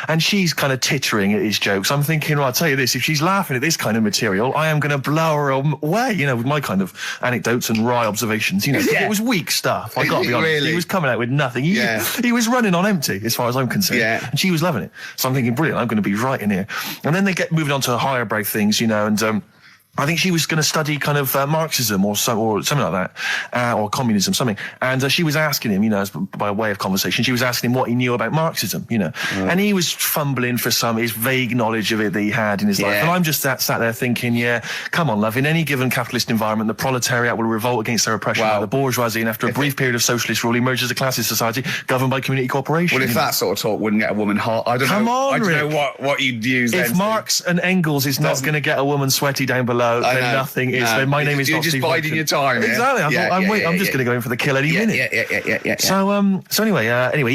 Speaker 3: and she's kind of tittering at his jokes. I'm thinking, well, I'll tell you this, if she's laughing at this kind of material, I am going to blow her away, with my kind of anecdotes and wry observations,
Speaker 7: Yeah.
Speaker 3: It was weak stuff, I got to be honest.
Speaker 7: Really?
Speaker 3: He was coming out with nothing. He was running on empty, as far as I'm concerned.
Speaker 7: Yeah.
Speaker 3: And she was loving it. So I'm thinking, brilliant, I'm going to be right in here. And then they get moving on to higher brow things, and I think she was going to study kind of Marxism or something like that, or communism, something. And she was asking him, by way of conversation, she was asking him what he knew about Marxism, and he was fumbling for his vague knowledge of it that he had in his life. And I'm just sat there thinking, come on, love, in any given capitalist environment, the proletariat will revolt against their oppression by the bourgeoisie, and after a brief period of socialist rule, emerges as a classist society governed by community cooperation.
Speaker 7: Well, if that sort of talk wouldn't get a woman hot, I don't know what you'd use then.
Speaker 3: If Marx and Engels is not going to get a woman sweaty down below, then nothing is. Then my name is
Speaker 7: You're
Speaker 3: not
Speaker 7: just
Speaker 3: Steve
Speaker 7: biding
Speaker 3: Hawking.
Speaker 7: your time.
Speaker 3: Exactly. I'm just going to go in for the kill any minute.
Speaker 7: Yeah.
Speaker 3: So anyway,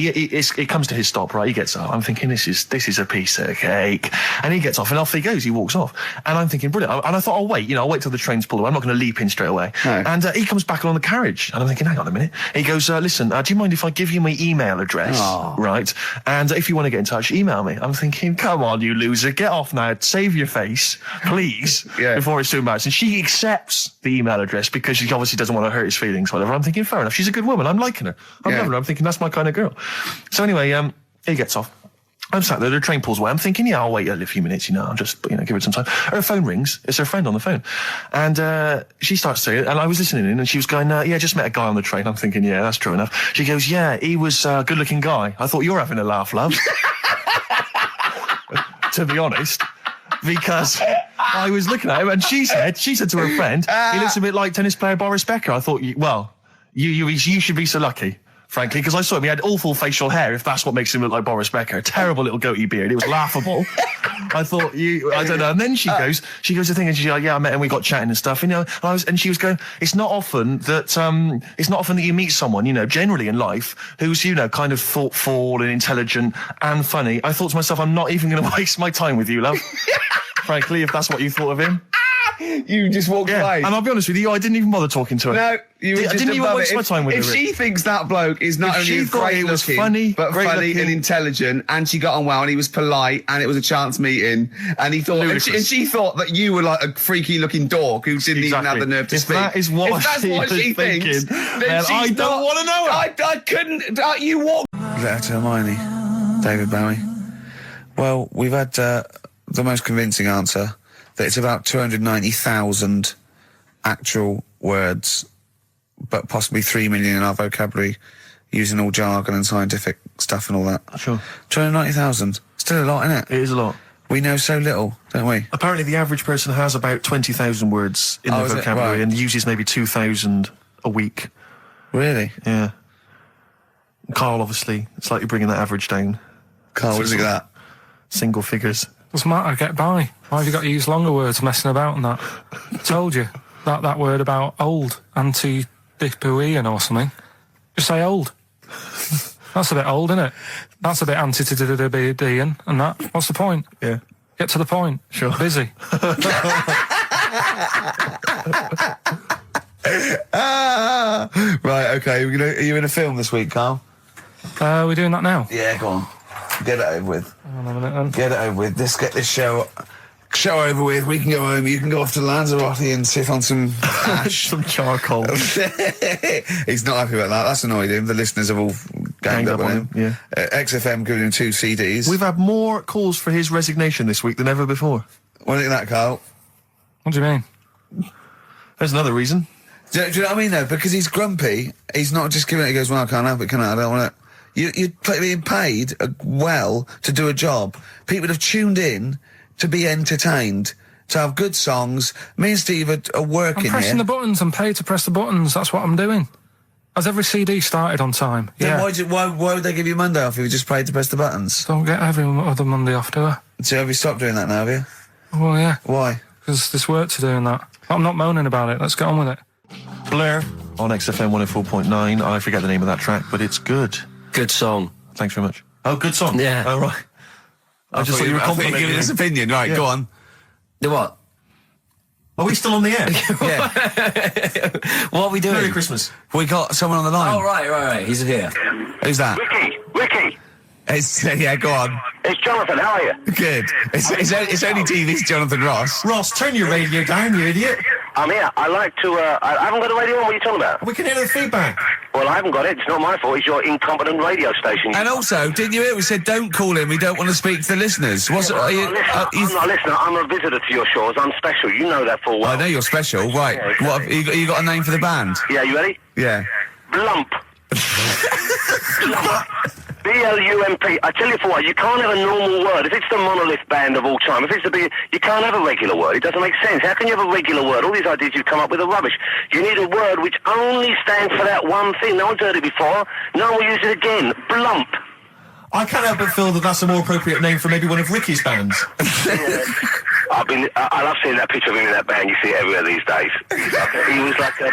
Speaker 3: it comes to his stop, right? He gets up. I'm thinking this is a piece of cake, and he gets off, and off he goes. He walks off, and I'm thinking brilliant. And I thought, I'll wait till the train's pulled away. I'm not going to leap in straight away.
Speaker 7: No.
Speaker 3: And he comes back along the carriage, and I'm thinking, hang on a minute. He goes, listen, do you mind if I give you my email address, right? And if you want to get in touch, email me. I'm thinking, come on, you loser, get off now. Save your face, please, before it's too much. And she accepts the email address because she obviously doesn't want to hurt his feelings, whatever. I'm thinking, fair enough. She's a good woman. I'm liking her. I'm loving her. I'm thinking that's my kind of girl. So anyway, he gets off. I'm sat there, the train pulls away. I'm thinking, I'll wait a few minutes, I'll just, give it some time. Her phone rings. It's her friend on the phone. And she starts saying it, and I was listening in, and she was going, just met a guy on the train. I'm thinking, that's true enough. She goes, he was a good-looking guy. I thought, you're having a laugh, love. To be honest. Because I was looking at him, and she said to her friend, he looks a bit like tennis player Boris Becker. I thought, you should be so lucky, frankly, because I saw him. He had awful facial hair, if that's what makes him look like Boris Becker. Terrible little goatee beard. It was laughable. I thought, I don't know. And then she goes to thing, and she's like, I met him, we got chatting and stuff, and she was going, it's not often that you meet someone, generally in life, who's, kind of thoughtful and intelligent and funny. I thought to myself, I'm not even going to waste my time with you, love. Frankly, if that's what you thought of him.
Speaker 7: You just walked away.
Speaker 3: And I'll be honest with you, I didn't even bother talking to her.
Speaker 7: No,
Speaker 3: I didn't even waste my time with her.
Speaker 7: If she thinks that bloke is not only great looking, but funny and intelligent, and she got on well, and he was polite, and it was a chance meeting, and he thought, and she thought that you were like a freaky looking dork who didn't even have the nerve to speak.
Speaker 3: That is what she thinks, then I don't want to know her.
Speaker 7: I couldn't. You walk. Letter to Hermione, David Bowie. Well, we've had the most convincing answer. That it's about 290,000 actual words, but possibly 3 million in our vocabulary, using all jargon and scientific stuff and all that.
Speaker 3: Sure.
Speaker 7: 290,000. Still a lot, isn't it?
Speaker 3: It is a lot.
Speaker 7: We know so little, don't we?
Speaker 3: Apparently the average person has about 20,000 words in their vocabulary, and uses maybe 2,000 a week.
Speaker 7: Really?
Speaker 3: Yeah. Carl, obviously, slightly bringing that average down.
Speaker 7: Carl, what do you think of that?
Speaker 3: Single figures.
Speaker 2: Doesn't matter, get by. Why have you got to use longer words messing about and that? Told you. That word about old, anti-dipuian or something. Just say old. That's a bit old, isn't it? That's a bit anti-dipuian and that. What's the point?
Speaker 3: Yeah.
Speaker 2: Get to the point.
Speaker 3: Sure.
Speaker 2: Busy.
Speaker 7: Right, okay. Are you in a film this week, Carl?
Speaker 2: We're doing that now?
Speaker 7: Yeah, go on. Get it over with.
Speaker 2: Hang on a minute then.
Speaker 7: Get it over with. Let's get this show over with. We can go home. You can go off to Lanzarote and sit on some ash.
Speaker 3: Some charcoal.
Speaker 7: He's not happy about that. That's annoyed him. The listeners have all
Speaker 1: ganged up on him.
Speaker 8: Yeah.
Speaker 1: XFM giving him 2 CDs.
Speaker 3: We've had more calls for his resignation this week than ever before.
Speaker 1: What do you think of that, Carl?
Speaker 2: What do you mean?
Speaker 3: There's another reason.
Speaker 1: Do you know what I mean, though? Because he's grumpy, he's not just giving it, he goes, well, I can't have it, can I? I don't want it. You're being paid well to do a job. People have tuned in to be entertained, to have good songs. Me and Steve are working
Speaker 2: I'm pressing
Speaker 1: here.
Speaker 2: the buttons. I'm paid to press the buttons. That's what I'm doing. Has every CD started on time?
Speaker 1: Then
Speaker 2: Yeah.
Speaker 1: why would they give you Monday off if you just paid to press the buttons?
Speaker 2: Don't get every other Monday off, do I?
Speaker 1: So have you stopped doing that now, have you?
Speaker 2: Well, yeah.
Speaker 1: Why?
Speaker 2: Because there's work to do and that. I'm not moaning about it. Let's get on with it.
Speaker 3: Blair on XFM 104.9. I forget the name of that track, but it's good.
Speaker 10: Good song.
Speaker 3: Thanks very much. Oh, good song.
Speaker 10: Yeah.
Speaker 3: Oh, right. I just thought you were complimenting
Speaker 1: giving his opinion. Right,
Speaker 3: Yeah.
Speaker 1: go on.
Speaker 10: The what?
Speaker 3: Are we still on the air?
Speaker 1: Yeah.
Speaker 10: What are we doing?
Speaker 3: Merry Christmas.
Speaker 1: We got someone on the line.
Speaker 10: Oh, right. He's here.
Speaker 1: Who's that?
Speaker 5: Ricky,
Speaker 1: Yeah, go on.
Speaker 5: it's Jonathan. How are you?
Speaker 1: Good. It's only TV's Jonathan Ross.
Speaker 3: Ross, turn your radio down, you idiot.
Speaker 5: I'm here. I like to. I haven't got a radio on. What are you talking about?
Speaker 3: We can hear the feedback.
Speaker 5: Well, I haven't got it. It's not my fault. It's your incompetent radio station.
Speaker 1: And also, didn't you hear we said don't call him, we don't want to speak to the listeners? Are you,
Speaker 5: I'm not a listener. I'm a visitor to your shores. I'm special. You know that full well.
Speaker 1: I know you're special, right.
Speaker 5: Yeah,
Speaker 1: What, you got a name for the band?
Speaker 5: Yeah, you ready?
Speaker 1: Yeah.
Speaker 5: Blump. B-L-U-M-P. I tell you for what, you can't have a normal word. If it's the monolith band of all time, if it's the big, you can't have a regular word. It doesn't make sense. How can you have a regular word? All these ideas you've come up with are rubbish. You need a word which only stands for that one thing. No one's heard it before. No one will use it again. Blump.
Speaker 3: I can't help but feel that that's a more appropriate name for maybe one of Ricky's bands.
Speaker 5: I love seeing that picture of him in that band. You see it everywhere these days. He was like a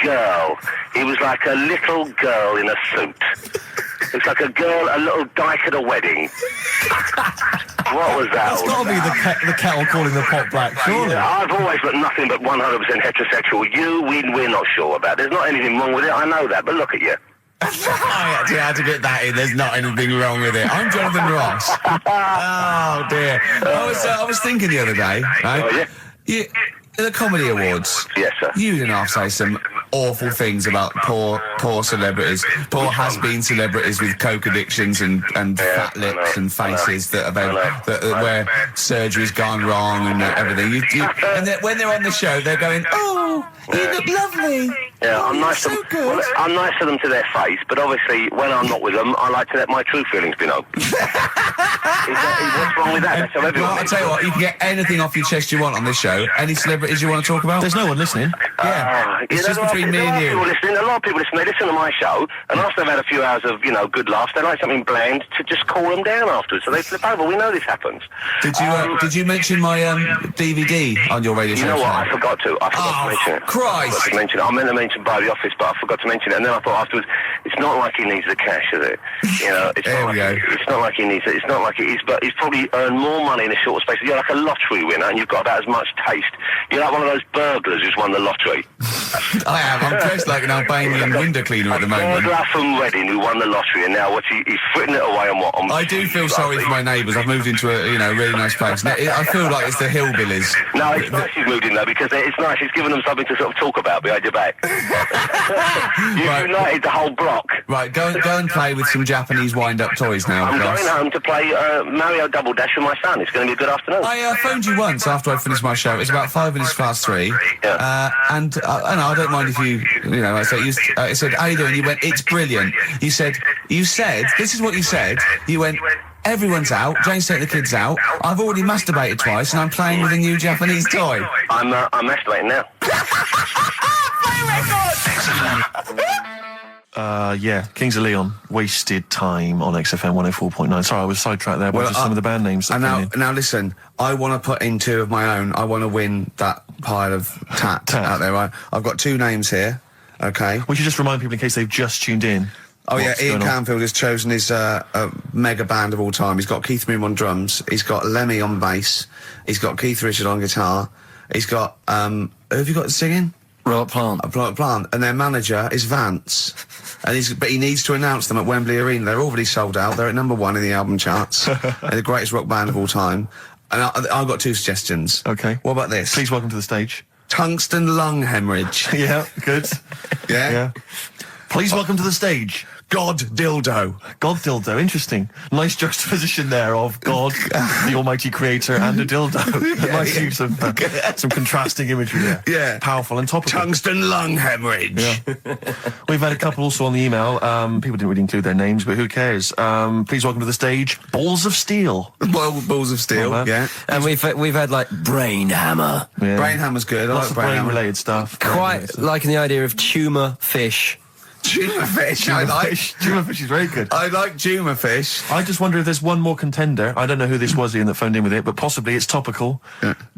Speaker 5: girl. He was like a little girl in a suit. It's like a little dyke at a wedding. What was that?
Speaker 3: It's got to be the kettle calling the pot black, surely.
Speaker 5: I've always looked nothing but 100% heterosexual. We're not sure about. There's not anything wrong with it. I know that, but look at you.
Speaker 1: I actually had to get that in. There's not anything wrong with it. I'm Jonathan Ross. Oh dear. I was thinking the other day, right?
Speaker 5: Oh, yeah?
Speaker 1: The Comedy Awards.
Speaker 5: Yes, sir.
Speaker 1: You didn't have to say some awful things about poor celebrities, poor has-been celebrities with coke addictions and fat lips and faces that where surgery's gone wrong and everything. And when they're on the show, they're going, "Oh, you look lovely."
Speaker 5: Yeah, I'm nice
Speaker 1: so
Speaker 5: to them.
Speaker 1: good.
Speaker 5: Well, I'm nice to them to their face, but obviously when I'm not with them, I like to let my true feelings be known. What's wrong with that? That's how everyone
Speaker 1: Well, I'll
Speaker 5: is.
Speaker 1: tell you what, you can get anything off your chest you want on this show. Any celebrities you want to talk about?
Speaker 3: There's no one listening.
Speaker 1: Yeah, it's just between me and you.
Speaker 5: A lot of people listen. They listen to my show, and after they've had a few hours of good laughs, they like something bland to just cool them down afterwards. So they flip over. We know this happens.
Speaker 1: Did you mention my DVD on your radio show?
Speaker 5: You know what? I forgot to mention it.
Speaker 1: Christ!
Speaker 5: I forgot to mention it. I meant to mention by the office, but I forgot to mention it. And then I thought afterwards, it's not like he needs the cash, is it? It's
Speaker 1: There we go.
Speaker 5: It's not like he needs it. It's not like it is, but he's probably earned more money in a short space. You're like a lottery winner, and you've got about as much taste. You're like one of those burglars who's won the lottery.
Speaker 1: I am. I'm dressed like an Albanian window cleaner at the moment.
Speaker 5: Burglar from Reading who won the lottery, and now he's fritting it away on what?
Speaker 1: I do feel sorry for my neighbours. I've moved into a really nice place. I feel like it's the hillbillies.
Speaker 5: No, it's nice you've moved in though, because it's nice. It's given them something to sort of talk about behind your back. You've united the whole block.
Speaker 1: Right, go and play with some Japanese wind-up toys now.
Speaker 5: I'm
Speaker 1: Ross.
Speaker 5: going home to play Mario Double Dash with my son. It's going to be a good afternoon.
Speaker 1: I phoned you once after I finished my show. It's about 5 minutes past 3.
Speaker 5: Yeah.
Speaker 1: And I don't mind if I said, how you doing? You went, it's brilliant. You said, this is what you said. You went, everyone's out. Jane's taking the kids out. I've already masturbated twice, and I'm playing with a new Japanese toy.
Speaker 5: I'm masturbating now.
Speaker 3: Yeah, Kings of Leon, Wasted Time on XFM 104.9. Sorry, I was sidetracked there by some of the band names.
Speaker 1: Now listen, I want to put in 2 of my own. I want to win that pile of tat out there, right? I've got 2 names here, okay?
Speaker 3: We should just remind people in case they've just tuned in.
Speaker 1: Oh yeah,
Speaker 3: what's
Speaker 1: Ian
Speaker 3: going on.
Speaker 1: Canfield has chosen his mega band of all time. He's got Keith Moon on drums, he's got Lemmy on bass, he's got Keith Richard on guitar, he's got, who have you got singing?
Speaker 10: Robert Plant.
Speaker 1: Plant, and their manager is Vance, but he needs to announce them at Wembley Arena. They're already sold out. They're at #1 in the album charts. They're the greatest rock band of all time. And I've got 2 suggestions.
Speaker 3: Okay.
Speaker 1: What about this?
Speaker 3: Please welcome to the stage.
Speaker 1: Tungsten lung hemorrhage.
Speaker 3: Yeah, good.
Speaker 1: Yeah.
Speaker 3: Please welcome to the stage.
Speaker 1: God dildo.
Speaker 8: God dildo, interesting. Nice juxtaposition there of God, the Almighty Creator, and a dildo. Nice use of some contrasting imagery there.
Speaker 1: Yeah.
Speaker 8: Powerful and topical.
Speaker 1: Tungsten lung hemorrhage.
Speaker 8: Yeah. We've had a couple also on the email. People didn't really include their names, but who cares? Please welcome to the stage, Balls of Steel.
Speaker 1: Balls of Steel, yeah.
Speaker 10: And we've had like Brain Hammer.
Speaker 8: Yeah.
Speaker 1: Brain hammer's good. I
Speaker 8: Lots
Speaker 1: like
Speaker 8: of
Speaker 1: brain hammer.
Speaker 8: brain-related stuff.
Speaker 10: Quite liking the idea of tumour fish.
Speaker 1: Tumour fish. I like.
Speaker 8: Tumour fish is very good.
Speaker 1: I like tumour fish.
Speaker 8: I just wonder if there's one more contender. I don't know who this was, Ian, that phoned in with it, but possibly it's topical.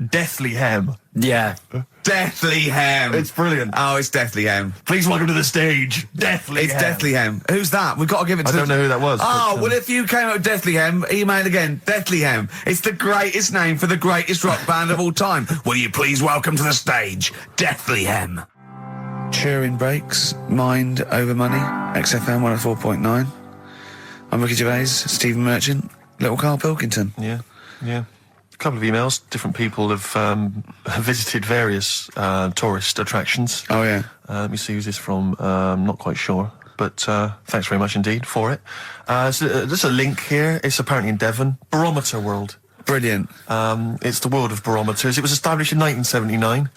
Speaker 8: Deathly Hem.
Speaker 10: Yeah.
Speaker 1: Deathly Hem.
Speaker 8: It's brilliant.
Speaker 1: Oh, it's Deathly Hem.
Speaker 8: Please welcome to the stage, Deathly
Speaker 1: It's
Speaker 8: Hem.
Speaker 1: Deathly Hem. Who's that? We've got to give it to
Speaker 8: I don't know who that was.
Speaker 1: Oh,
Speaker 8: but,
Speaker 1: well, if you came up with Deathly Hem, email again. Deathly Hem. It's the greatest name for the greatest rock band of all time. Will you please welcome to the stage, Deathly Hem. Turing Breaks, Mind Over Money, XFM 104.9. I'm Ricky Gervais, Stephen Merchant, little Karl Pilkington.
Speaker 8: Yeah. A couple of emails. Different people have visited various tourist attractions.
Speaker 1: Oh, yeah.
Speaker 8: Let me see who's this from. Not quite sure. But thanks very much indeed for it. So, there's a link here. It's apparently in Devon. Barometer World.
Speaker 1: Brilliant.
Speaker 8: It's the world of barometers. It was established in 1979.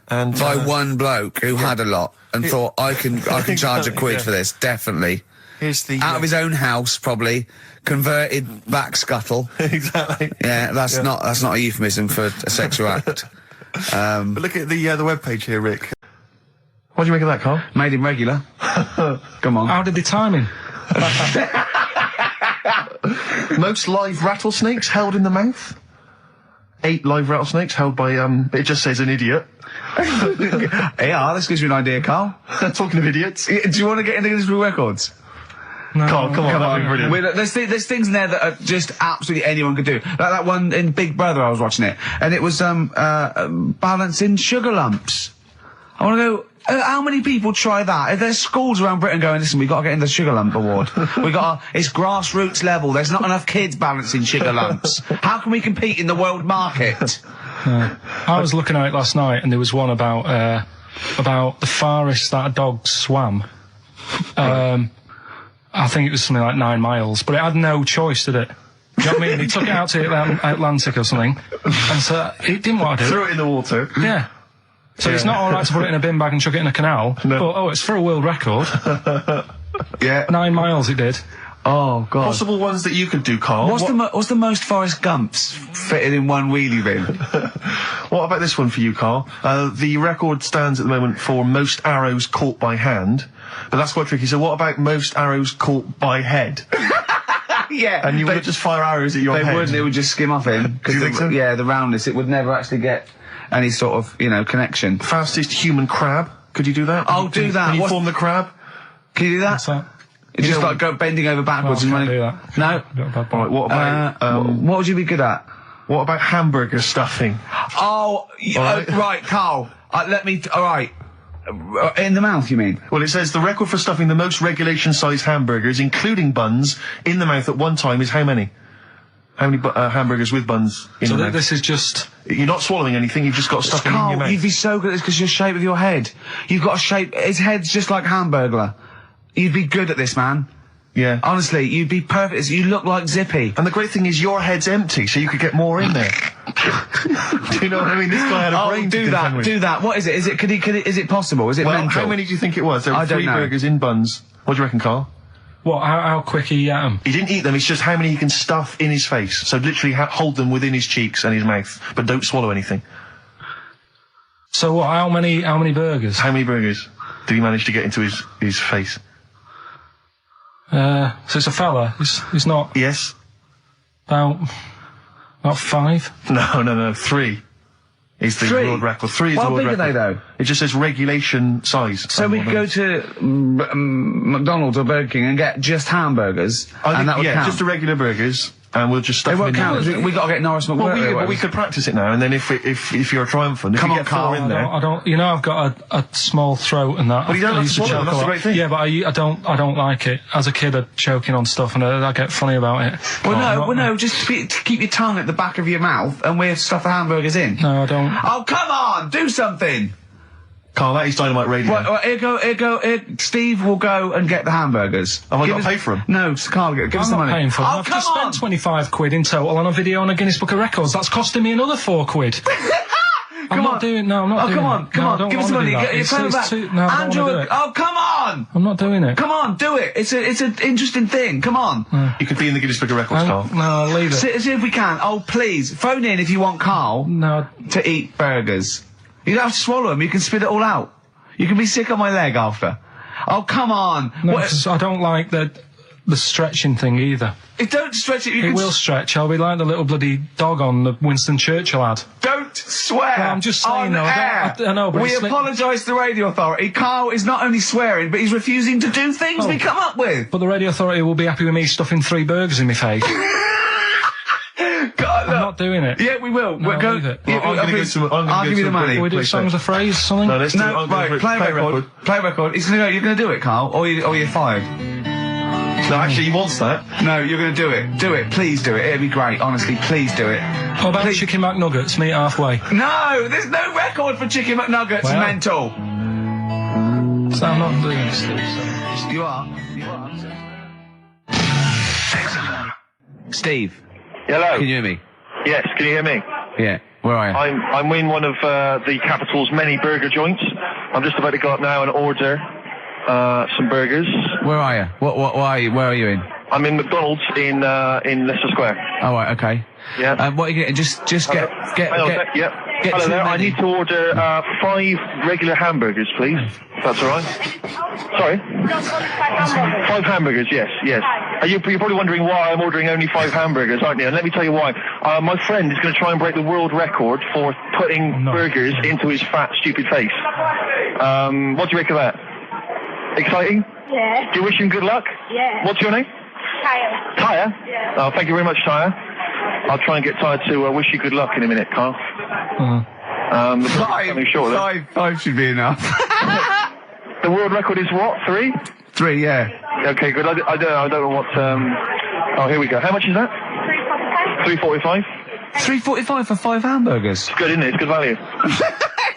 Speaker 8: And
Speaker 1: By one bloke who had a lot and thought, I can charge a quid for this, definitely.
Speaker 8: Here's the
Speaker 1: Out of his own house, probably. Converted back scuttle.
Speaker 8: exactly.
Speaker 1: Yeah, that's not a euphemism for a sexual act.
Speaker 8: But look at the webpage here, Rick. What do you make of that, Carl?
Speaker 7: Made him regular. Come on.
Speaker 2: How did they time him?
Speaker 8: Most live rattlesnakes held in the mouth. 8 live rattlesnakes held by it just says an idiot.
Speaker 7: Yeah, this gives you an idea, Carl.
Speaker 8: Talking of idiots.
Speaker 7: Do you want to get into Guinness World Records?
Speaker 2: No.
Speaker 8: Carl, come on, that'd be brilliant.
Speaker 7: Wait, there's things in there that are just absolutely anyone could do. Like that one in Big Brother, I was watching it, and it was balancing sugar lumps. I want to go. How many people try that? If there's schools around Britain going, listen, we've got to get in the Sugar Lump Award. It's grassroots level. There's not enough kids balancing sugar lumps. How can we compete in the world market?
Speaker 2: I was looking at it last night, and there was one about the farthest that a dog swam. I think it was something like 9 miles, but it had no choice, did it? Do you know what I mean? He took it out to the Atlantic or something, and so it didn't want to do it.
Speaker 8: Threw it in the water.
Speaker 2: Yeah. So it's not all right to put it in a bin bag and chuck it in a canal, but it's for a world record.
Speaker 7: Yeah.
Speaker 2: 9 miles it did.
Speaker 7: Oh God.
Speaker 8: Possible ones that you could do, Carl.
Speaker 7: What's the most Forrest Gumps fitted in one wheelie bin?
Speaker 8: What about this one for you, Carl? The record stands at the moment for most arrows caught by hand, but that's quite tricky. So what about most arrows caught by head?
Speaker 7: Yeah.
Speaker 8: And you would just fire arrows at your head?
Speaker 7: They wouldn't. It would just skim off him.
Speaker 8: Do you think so?
Speaker 7: Yeah, the roundness. It would never actually get any sort of, connection.
Speaker 8: Fastest human crab. Could you do that?
Speaker 7: I'll do that.
Speaker 8: Can you form the crab?
Speaker 7: Can you do that?
Speaker 2: What's that?
Speaker 7: It's just like go bending over backwards and running.
Speaker 2: Do that.
Speaker 7: No.
Speaker 8: Right, what about
Speaker 7: what would you be good at?
Speaker 8: what about hamburger stuffing?
Speaker 7: Oh, right, Carl. Let me. All right. In the mouth, you mean?
Speaker 8: Well, it says the record for stuffing the most regulation-sized hamburgers, including buns, in the mouth at one time is how many? How many hamburgers with buns in the mouth?
Speaker 2: This is just...
Speaker 8: You're not swallowing anything, you've just got stuffing in your mouth.
Speaker 7: You'd be so good at this because your shape of your head. You've got a shape... His head's just like Hamburglar. You'd be good at this, man.
Speaker 8: Yeah.
Speaker 7: Honestly, you'd be perfect. You look like Zippy.
Speaker 8: And the great thing is your head's empty, so you could get more in there. Do you know what I mean? This guy had a brain to contend with.
Speaker 7: Do that. What is it? Is it possible? Is it
Speaker 8: Well,
Speaker 7: mental?
Speaker 8: how many do you think it was? There were
Speaker 7: I don't
Speaker 8: 3
Speaker 7: know.
Speaker 8: burgers in buns. What do you reckon, Carl?
Speaker 2: What, how quick he ate them?
Speaker 8: He didn't eat them, it's just how many he can stuff in his face. So literally hold them within his cheeks and his mouth, but don't swallow anything.
Speaker 2: So what, how many burgers?
Speaker 8: How many burgers did he manage to get into his face?
Speaker 2: So it's a fella. He's not...
Speaker 8: Yes?
Speaker 2: About 5?
Speaker 8: No, 3. Is the
Speaker 7: 3?
Speaker 8: world record. 3 is
Speaker 7: How
Speaker 8: the world
Speaker 7: big
Speaker 8: record.
Speaker 7: are they, though?
Speaker 8: It just says regulation size.
Speaker 7: So we could go to McDonald's or Burger King and get just hamburgers, and that would count.
Speaker 8: just the regular burgers, and we'll just stuff
Speaker 7: It
Speaker 8: them
Speaker 7: won't
Speaker 8: in
Speaker 7: count.
Speaker 8: there.
Speaker 7: We got to get Norris McWhirter.
Speaker 8: Well, we could practice it now, and then if you're triumphant, if
Speaker 7: Come
Speaker 8: you
Speaker 7: on,
Speaker 8: get
Speaker 7: Carl,
Speaker 8: 4 in there.
Speaker 2: I don't. You know, I've got a small throat and that.
Speaker 8: Well, you don't
Speaker 2: I
Speaker 8: have
Speaker 2: used
Speaker 8: to swallow,
Speaker 2: choke
Speaker 8: that's
Speaker 2: a
Speaker 8: the
Speaker 2: lot.
Speaker 8: great thing.
Speaker 2: Yeah, but I don't like it. As a kid, I'd choking on stuff, and I get funny about it.
Speaker 7: No, just keep your tongue at the back of your mouth, and we'll stuff the hamburgers in.
Speaker 2: No, I don't.
Speaker 7: Oh, come on, do something.
Speaker 3: Carl, that is Dynamite Radio.
Speaker 7: Right, here, Steve will go and get the hamburgers.
Speaker 3: Have I got to pay for them?
Speaker 7: No, Carl, give us
Speaker 2: I'm
Speaker 7: the
Speaker 2: not
Speaker 7: money.
Speaker 2: paying for them.
Speaker 7: Oh,
Speaker 2: I've
Speaker 7: come
Speaker 2: just
Speaker 7: on!
Speaker 2: spent 25 quid in total on a video on a Guinness Book of Records. That's costing me another 4 quid. I'm not doing it.
Speaker 7: come on, give us the money. It's back. Andrew, come on!
Speaker 2: I'm not doing it.
Speaker 7: Come on, do it. It's an interesting thing. Come on.
Speaker 3: You could be in the Guinness Book of Records, Carl.
Speaker 2: No, leave it.
Speaker 7: See if we can. Oh, please, phone in if you want Carl to eat burgers. You don't have to swallow them. You can spit it all out. You can be sick on my leg after. Oh, come on.
Speaker 2: No, 'cause I don't like the stretching thing either.
Speaker 7: Don't stretch it.
Speaker 2: It will stretch. I'll be like the little bloody dog on the Winston Churchill ad.
Speaker 7: Don't swear.
Speaker 2: Well, I'm just saying, though. I know, but
Speaker 7: we apologise to the Radio Authority. Carl is not only swearing, but he's refusing to do things we come up with.
Speaker 2: But the Radio Authority will be happy with me stuffing 3 burgers in my face.
Speaker 7: God,
Speaker 2: I'm not doing it.
Speaker 7: Yeah, we will.
Speaker 2: No,
Speaker 7: we'll go.
Speaker 2: leave it.
Speaker 7: Yeah,
Speaker 3: I'll
Speaker 7: give you the money.
Speaker 2: Can we do songs of phrase or something?
Speaker 3: No, let's do
Speaker 7: No, right, play a record. Play a record. He's gonna go. You're gonna do it, Carl, or you're fired.
Speaker 3: No, actually, he wants that.
Speaker 7: No, you're gonna do it. Do it. Please do it. It'd be great. Honestly, please do it.
Speaker 2: How about Chicken McNuggets? Meet halfway.
Speaker 7: No, there's no record for Chicken McNuggets.
Speaker 2: Well.
Speaker 7: Mental.
Speaker 2: So I'm not doing it, Steve. So.
Speaker 7: You are. Steve,
Speaker 5: Hello.
Speaker 7: can you hear me?
Speaker 5: Yes, can you hear me?
Speaker 7: Yeah. Where are you?
Speaker 5: I'm in one of the capital's many burger joints. I'm just about to go up now and order some burgers.
Speaker 7: Where are you? What are you? Where are you in?
Speaker 5: I'm in McDonald's in Leicester Square.
Speaker 7: Oh, right, okay.
Speaker 5: Yeah.
Speaker 7: What are you getting? Just get.
Speaker 5: Yep.
Speaker 7: Get
Speaker 5: Hello
Speaker 7: too
Speaker 5: there. I
Speaker 7: many.
Speaker 5: need to order 5 regular hamburgers, please. If that's all right. Sorry. 5 hamburgers. Yes. You're probably wondering why I'm ordering only 5 hamburgers, aren't you? And let me tell you why. My friend is going to try and break the world record for putting burgers into his fat, stupid face. What do you make of that? Exciting?
Speaker 11: Yeah.
Speaker 5: Do you wish him good luck?
Speaker 11: Yeah.
Speaker 5: What's your name?
Speaker 11: Tyre.
Speaker 5: Tyre?
Speaker 11: Yeah.
Speaker 5: Oh, thank you very much, Tyre. I'll try and get Tyre to wish you good luck in a minute, Carl. The coming shortly.
Speaker 7: 5 should be enough.
Speaker 5: The world record is what? 3?
Speaker 7: 3, yeah.
Speaker 5: Okay, good. I don't know what. Oh, here we go. How much is that? $3.45.
Speaker 7: $3.45 for 5 hamburgers.
Speaker 5: It's good, isn't it? It's good value.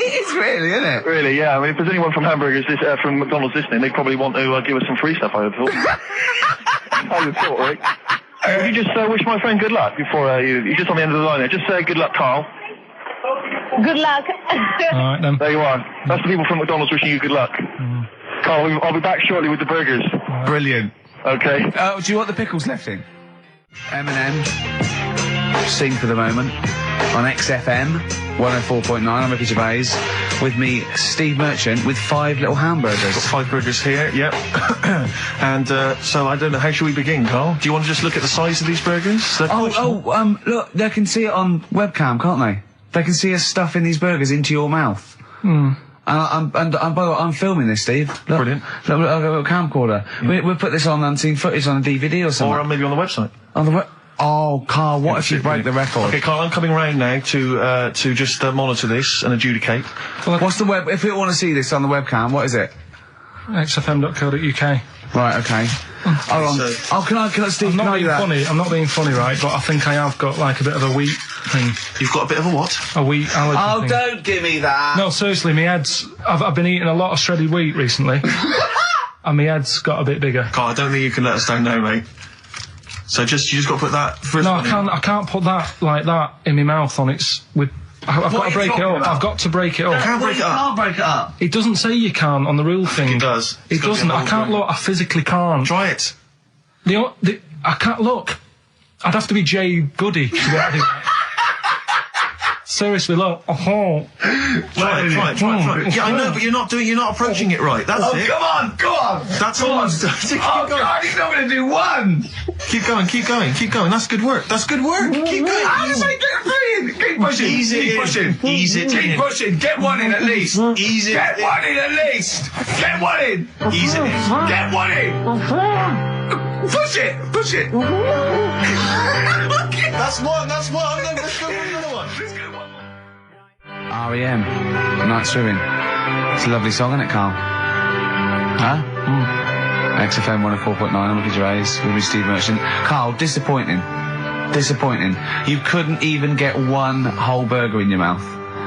Speaker 7: It is really, isn't it?
Speaker 5: Really, yeah. I mean, if there's anyone from from McDonald's listening, they probably want to give us some free stuff, I would have thought. I would have thought, right? Would you just wish my friend good luck before you're just on the end of the line there? Just say good luck, Carl.
Speaker 11: Good luck.
Speaker 2: All right, then.
Speaker 5: There you are. That's the people from McDonald's wishing you good luck. Carl, I'll be back shortly with the burgers.
Speaker 7: Brilliant.
Speaker 5: Okay.
Speaker 7: Do you want the pickles left in? Eminem. Sing for the moment. On XFM 104.9. I'm Ricky Gervais. With me, Steve Merchant, with 5 little hamburgers.
Speaker 3: Got 5 burgers here, yep. And so I don't know, how should we begin, Carl? Do you want to just look at the size of these burgers?
Speaker 7: Look, they can see it on webcam, can't they? They can see us stuffing these burgers into your mouth. And by the way, I'm filming this, Steve. Look,
Speaker 3: Brilliant.
Speaker 7: Look, I've got a little camcorder. We'll put this on unseen footage on a DVD or something.
Speaker 3: Or maybe on the website.
Speaker 7: On the Oh, Carl, what if you break the record?
Speaker 3: Okay, Carl, I'm coming round now to just monitor this and adjudicate.
Speaker 7: What's the web? If you want to see this on the webcam, what is it?
Speaker 2: xfm.co.uk.
Speaker 7: Right, okay. Hold on. Can I, Steve,
Speaker 2: I'm not being
Speaker 7: that?
Speaker 2: funny. I'm not being funny, right? But I think I have got like a bit of a wheat thing.
Speaker 3: You've got a bit of a what?
Speaker 2: A wheat allergy thing.
Speaker 7: Don't give me that.
Speaker 2: No, seriously, my head's... I've been eating a lot of shredded wheat recently. And my head's got a bit bigger.
Speaker 3: Carl, I don't think you can let us down now, mate. So you just got to put that first.
Speaker 2: No, I can't put that like that in my mouth on its with. I've got to break it up. I've got to break it up.
Speaker 3: You can't break it up.
Speaker 7: Can't break it up.
Speaker 2: It doesn't say you can on the rule thing.
Speaker 3: It does.
Speaker 2: It doesn't. I can't look. I physically can't.
Speaker 3: Try it.
Speaker 2: I can't look. I'd have to be Jay Goody to be able to do that. Seriously, look.
Speaker 3: Try it. Yeah, I know, but you're not approaching it right. That's it.
Speaker 7: Come on.
Speaker 3: That's all.
Speaker 7: God, he's not going to do one.
Speaker 3: Keep going. That's good work. Keep going.
Speaker 7: Keep pushing.
Speaker 3: Ease it in.
Speaker 7: Keep pushing. Get one in at least.
Speaker 3: Ease it.
Speaker 7: Get one in at least. Get one in.
Speaker 3: Ease it in.
Speaker 7: Get one in. Push it.
Speaker 3: That's one. Let's go with another one.
Speaker 7: R.E.M. Night Swimming. It's a lovely song, isn't it, Carl? Huh? XFM 104.9. I'm Ricky Gervais with me, Steve Merchant. Carl, disappointing. You couldn't even get one whole burger in your mouth.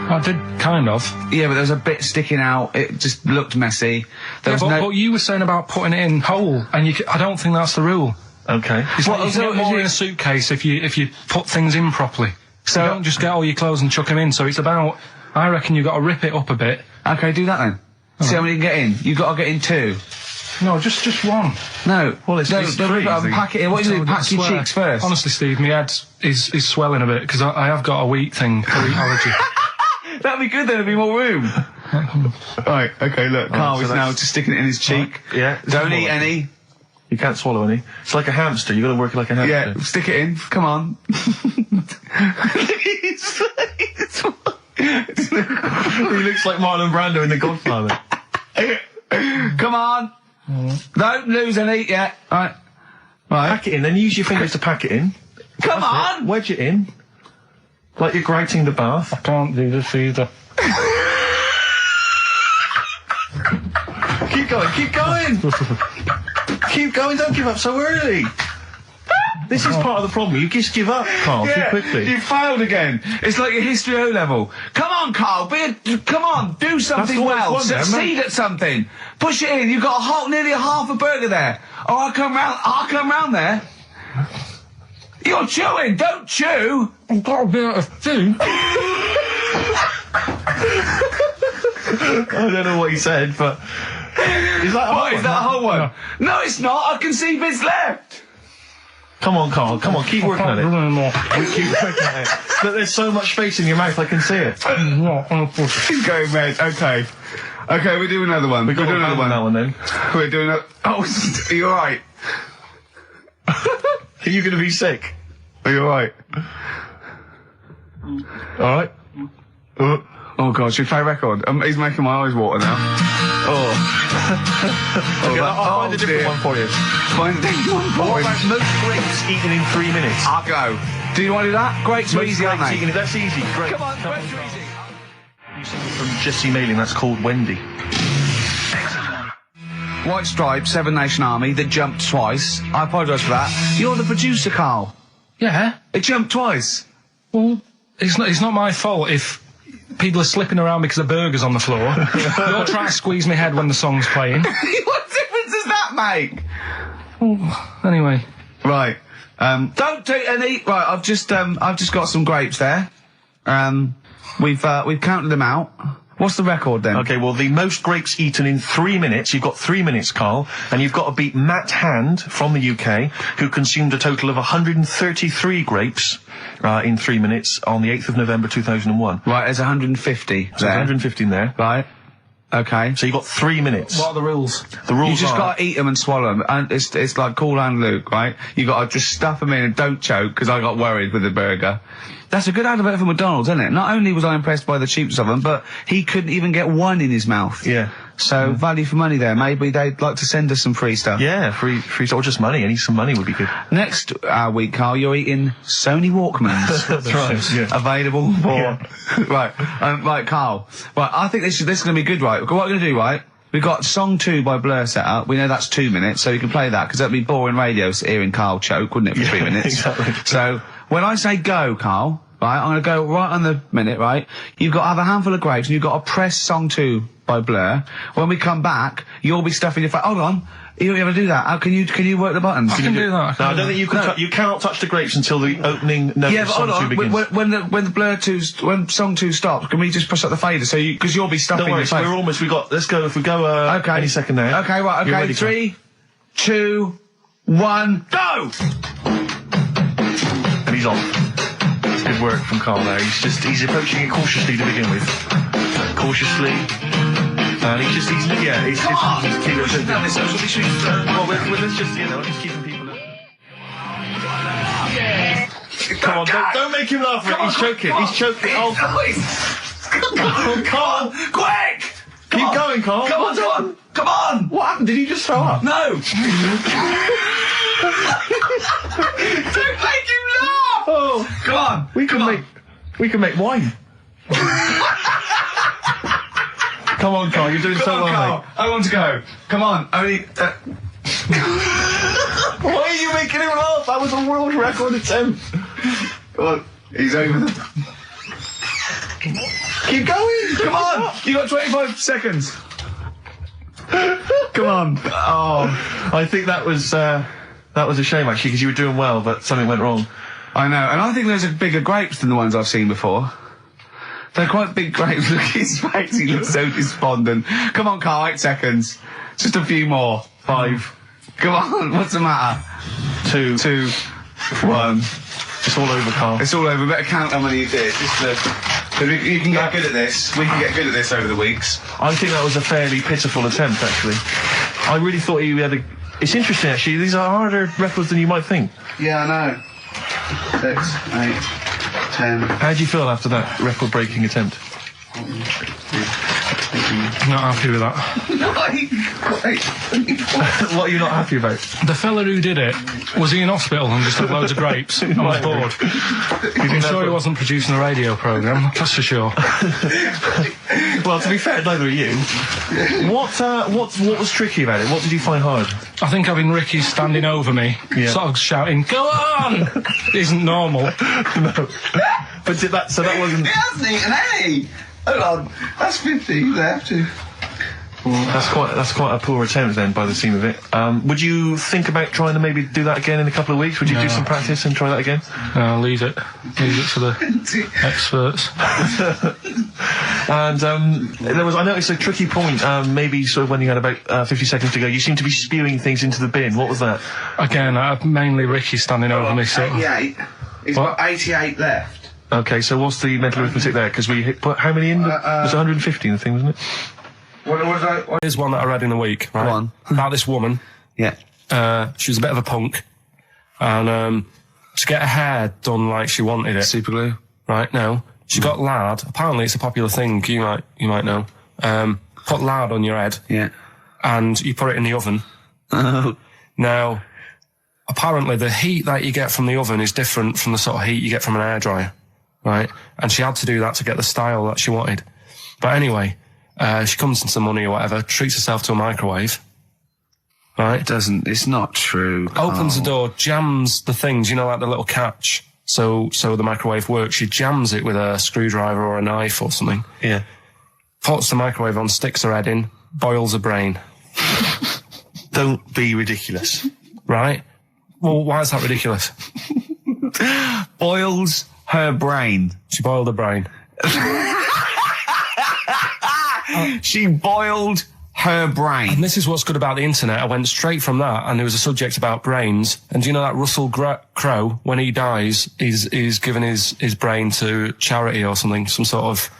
Speaker 2: I did, kind of.
Speaker 1: Yeah, but there was a bit sticking out. It just looked messy. There was
Speaker 2: But you were saying about putting it in whole, and I don't think that's the rule.
Speaker 8: Okay.
Speaker 2: It's like you can get more in a suitcase if you put things in properly. So you don't just get all your clothes and chuck them in. So it's about, I reckon you've got to rip it up a bit.
Speaker 1: Okay, do that then. See how many you can get in. You've got to get in 2.
Speaker 2: No, just one.
Speaker 1: No.
Speaker 8: Well, it's
Speaker 1: don't pack it in. What do you do? Pack your cheeks first.
Speaker 2: Honestly, Steve, my head is swelling a bit because I have got a wheat allergy.
Speaker 1: That'd be good then, there'd be more room. Right, okay, look, Carl is now just sticking it in his cheek.
Speaker 8: Yeah.
Speaker 1: Don't eat any.
Speaker 8: You can't swallow any. It's like a hamster, you've got to work it like a hamster.
Speaker 1: Yeah, stick it in. Come on.
Speaker 8: He looks like Marlon Brando in The Godfather.
Speaker 1: Come on. Don't lose any yet. Right.
Speaker 8: Pack it in, then use your fingers to pack it in.
Speaker 1: Come on!
Speaker 8: Wedge it in. Like you're grating the bath.
Speaker 2: I can't do this either.
Speaker 8: Keep going, keep going! Keep going, don't give up so early. This is part of the problem. You just give up, Carl, too quickly.
Speaker 1: You failed again. It's like your history O level. Come on, Carl. Come on. Do something well. Succeed at something. Push it in. You've got nearly a half a burger there. Oh, I'll come round there. You're chewing. Don't chew.
Speaker 2: I've got a bit of food.
Speaker 8: I don't know what he said, but...
Speaker 1: Is that a whole one? No, it's not. I can see bits left.
Speaker 8: Come on, Carl. Come on, keep working at it. Keep working at it. Look, there's so much space in your mouth, I can see it.
Speaker 1: He's going red. Okay. Okay, we do another one. We're doing another one.
Speaker 8: That one then.
Speaker 1: We're doing a... Oh, are you alright?
Speaker 8: Are you going to be sick?
Speaker 1: Are you alright?
Speaker 8: Alright.
Speaker 1: Oh God, should we play a record? He's making my eyes water now.
Speaker 8: I'll find a different one for you.
Speaker 1: Find a different one for
Speaker 8: What
Speaker 1: him.
Speaker 8: about most grapes eaten in 3 minutes?
Speaker 1: I'll go. Do you want to do that? Grapes are easy, aren't they?
Speaker 8: That's easy. Great.
Speaker 1: Come on, grapes are easy.
Speaker 8: From Jesse Mailing, that's called Wendy.
Speaker 1: White Stripes, Seven Nation Army, that jumped twice. I apologise for that. You're the producer, Carl.
Speaker 2: Yeah.
Speaker 1: It jumped twice.
Speaker 2: Well, it's not my fault if people are slipping around because of burgers on the floor. You're trying to squeeze my head when the song's playing.
Speaker 1: What difference does that make?
Speaker 2: Well, anyway.
Speaker 1: Right. Don't take any. Right. I've just got some grapes there. We've counted them out. What's the record then?
Speaker 8: Okay, well, the most grapes eaten in 3 minutes, you've got 3 minutes, Carl, and you've got to beat Matt Hand from the UK, who consumed a total of 133 grapes in 3 minutes on the 8th of November 2001.
Speaker 1: Right, there's 150
Speaker 8: So 150 in there.
Speaker 1: Right. Okay.
Speaker 8: So you've got 3 minutes.
Speaker 2: What are the rules?
Speaker 8: The rules
Speaker 1: You just
Speaker 8: are...
Speaker 1: got to eat them and swallow them. And it's like Cool Hand Luke, right? You got to just stuff them in and don't choke, because I got worried with the burger. That's a good advert for McDonald's, isn't it? Not only was I impressed by the cheapness of them, but he couldn't even get one in his mouth.
Speaker 8: Yeah.
Speaker 1: So, value for money there. Maybe they'd like to send us some free stuff.
Speaker 8: Yeah, free stuff, or just money. Any some money would be good.
Speaker 1: Next week, Carl, you're eating Sony Walkmans.
Speaker 8: That's right, yeah.
Speaker 1: Available for... Right, right, Carl. Right, I think this is going to be good, right? What we're going to do, right? We've got Song 2 by Blur set up. We know that's 2 minutes, so you can play that, because that'd be boring radio hearing Carl choke, wouldn't it, for 3 minutes?
Speaker 8: Exactly.
Speaker 1: So, when I say go, Carl, right, I'm going to go right on the minute, right? You've got to have a handful of grapes, and you've got to press Song 2 by Blur. When we come back, you'll be stuffing your face. Hold on. You don't ever do that. How can you work the buttons?
Speaker 2: I can do that.
Speaker 8: No, I don't think you can. You cannot touch the grapes until the opening note
Speaker 1: Yeah,
Speaker 8: of
Speaker 1: but
Speaker 8: Song
Speaker 1: hold
Speaker 8: 2
Speaker 1: on.
Speaker 8: begins.
Speaker 1: When the Blur 2's, when Song 2 stops, can we just push up the fader so because you'll be stuffing
Speaker 8: Don't worry,
Speaker 1: your face.
Speaker 8: we're almost. Let's go. If we go.
Speaker 1: Okay.
Speaker 8: Any second now.
Speaker 1: Okay, right.
Speaker 8: You're
Speaker 1: Okay.
Speaker 8: ready,
Speaker 1: 3, 2, 1, go!
Speaker 8: And he's off. It's good work from Carl there. He's approaching it cautiously to begin with. Cautiously. And he's keeping well, let's just, just keeping people up. Come on, don't make him laugh. He's choking. He's choking. Oh, Carl,
Speaker 1: quick!
Speaker 8: Keep going, Carl.
Speaker 1: Come on! Come on!
Speaker 8: What happened? Did he just throw up?
Speaker 1: No! Don't make him laugh!
Speaker 8: Oh,
Speaker 1: come on!
Speaker 8: We can make wine. Come on, Carl, you're doing so well,
Speaker 1: Carl.
Speaker 8: mate.
Speaker 1: I want to go. Come on, only...
Speaker 8: Why are you making him laugh? That was a world record attempt.
Speaker 1: Come on, he's over.
Speaker 8: Keep
Speaker 7: Keep going. Come on. You got 25 seconds. Come on. Oh,
Speaker 8: I think that was a shame actually, because you were doing well, but something went wrong.
Speaker 7: I know. And I think those are bigger grapes than the ones I've seen before. They're quite big grapes. Look at his face. He looks so despondent. Come on, Carl. 8 seconds. Just a few more. 5. Come on. What's the matter?
Speaker 8: 2.
Speaker 7: 2. 1.
Speaker 8: It's all over, Carl.
Speaker 7: It's all over. Better count how many you did. You can get good at this. We can get good at this over the weeks.
Speaker 8: I think that was a fairly pitiful attempt, actually. I really thought you had a... It's interesting, actually. These are harder records than you might think.
Speaker 7: Yeah, I know. 6, 8, 10.
Speaker 8: How do you feel after that record-breaking attempt?
Speaker 2: Not happy with that.
Speaker 8: What are you not happy about?
Speaker 2: The fella who did it, was he in hospital and just had loads of grapes and was bored? I'm sure he wasn't producing a radio programme, that's for sure.
Speaker 8: Well, to be fair, neither are you. What was tricky about it? What did you find hard?
Speaker 2: I think having Ricky standing over me, sort of shouting, "Go on!" isn't normal.
Speaker 8: No. But that wasn't...
Speaker 7: He hasn't eaten any! Hold on, that's 50 left.
Speaker 8: That's quite a poor attempt then, by the seam of it. Would you think about trying to maybe do that again in a couple of weeks? Would you do some practice and try that again?
Speaker 2: No, leave it for the experts.
Speaker 8: And I noticed a tricky point. Maybe sort of when you had about 50 seconds to go, you seemed to be spewing things into the bin. What was that?
Speaker 2: Again, mainly Ricky standing over me. So
Speaker 7: 88. He's got 88 left.
Speaker 8: Okay, so what's the mental arithmetic there? Because we put how many in? It was 150 in the thing, wasn't it?
Speaker 2: Here's one that I read in the week, right?
Speaker 1: Go on.
Speaker 2: About this woman.
Speaker 1: Yeah.
Speaker 2: She was a bit of a punk. And to get her hair done like she wanted it.
Speaker 1: Super glue.
Speaker 2: Right, no. She got lard. Apparently it's a popular thing, you might know. Put lard on your head.
Speaker 1: Yeah.
Speaker 2: And you put it in the oven.
Speaker 1: Oh.
Speaker 2: Now, apparently the heat that you get from the oven is different from the sort of heat you get from an hairdryer. Right? And she had to do that to get the style that she wanted. But anyway, she comes into some money or whatever, treats herself to a microwave. Right?
Speaker 1: It's not true.
Speaker 2: Opens the door, jams the things, like the little catch. So the microwave works. She jams it with a screwdriver or a knife or something.
Speaker 8: Yeah.
Speaker 2: Puts the microwave on, sticks her head in, boils her brain.
Speaker 8: Don't be ridiculous.
Speaker 2: Right? Well, why is that ridiculous?
Speaker 1: Boils her brain.
Speaker 2: She boiled her brain.
Speaker 1: She boiled her brain.
Speaker 2: And this is what's good about the internet. I went straight from that, and there was a subject about brains. And do you know that Russell Crowe, when he dies, he's given his brain to charity or something, some sort of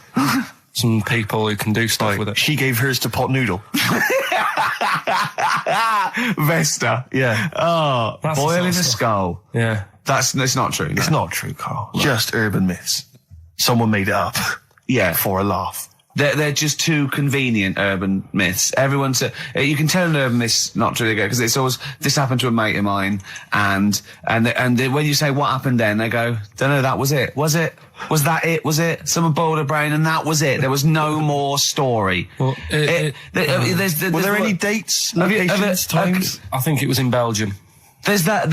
Speaker 2: some people who can do stuff with it.
Speaker 8: She gave hers to Pot Noodle.
Speaker 1: Vesta.
Speaker 8: Yeah.
Speaker 1: Oh,
Speaker 2: That's
Speaker 1: boiling
Speaker 2: the
Speaker 1: a
Speaker 2: sort of
Speaker 1: skull.
Speaker 2: Yeah.
Speaker 1: It's not true.
Speaker 8: It's not true, Carl. Just urban myths. Someone made it up.
Speaker 1: Yeah.
Speaker 8: For a laugh.
Speaker 1: They're just too convenient urban myths. Everyone's you can tell an urban myth's not true because it's always this happened to a mate of mine, and when you say what happened then, they go, don't know, that was it. Was it? Was that it? Was it? Someone boiled a brain and that was it. There was no more story.
Speaker 2: Well,
Speaker 8: were there any dates, locations, times?
Speaker 2: I think it was in Belgium.
Speaker 1: There's that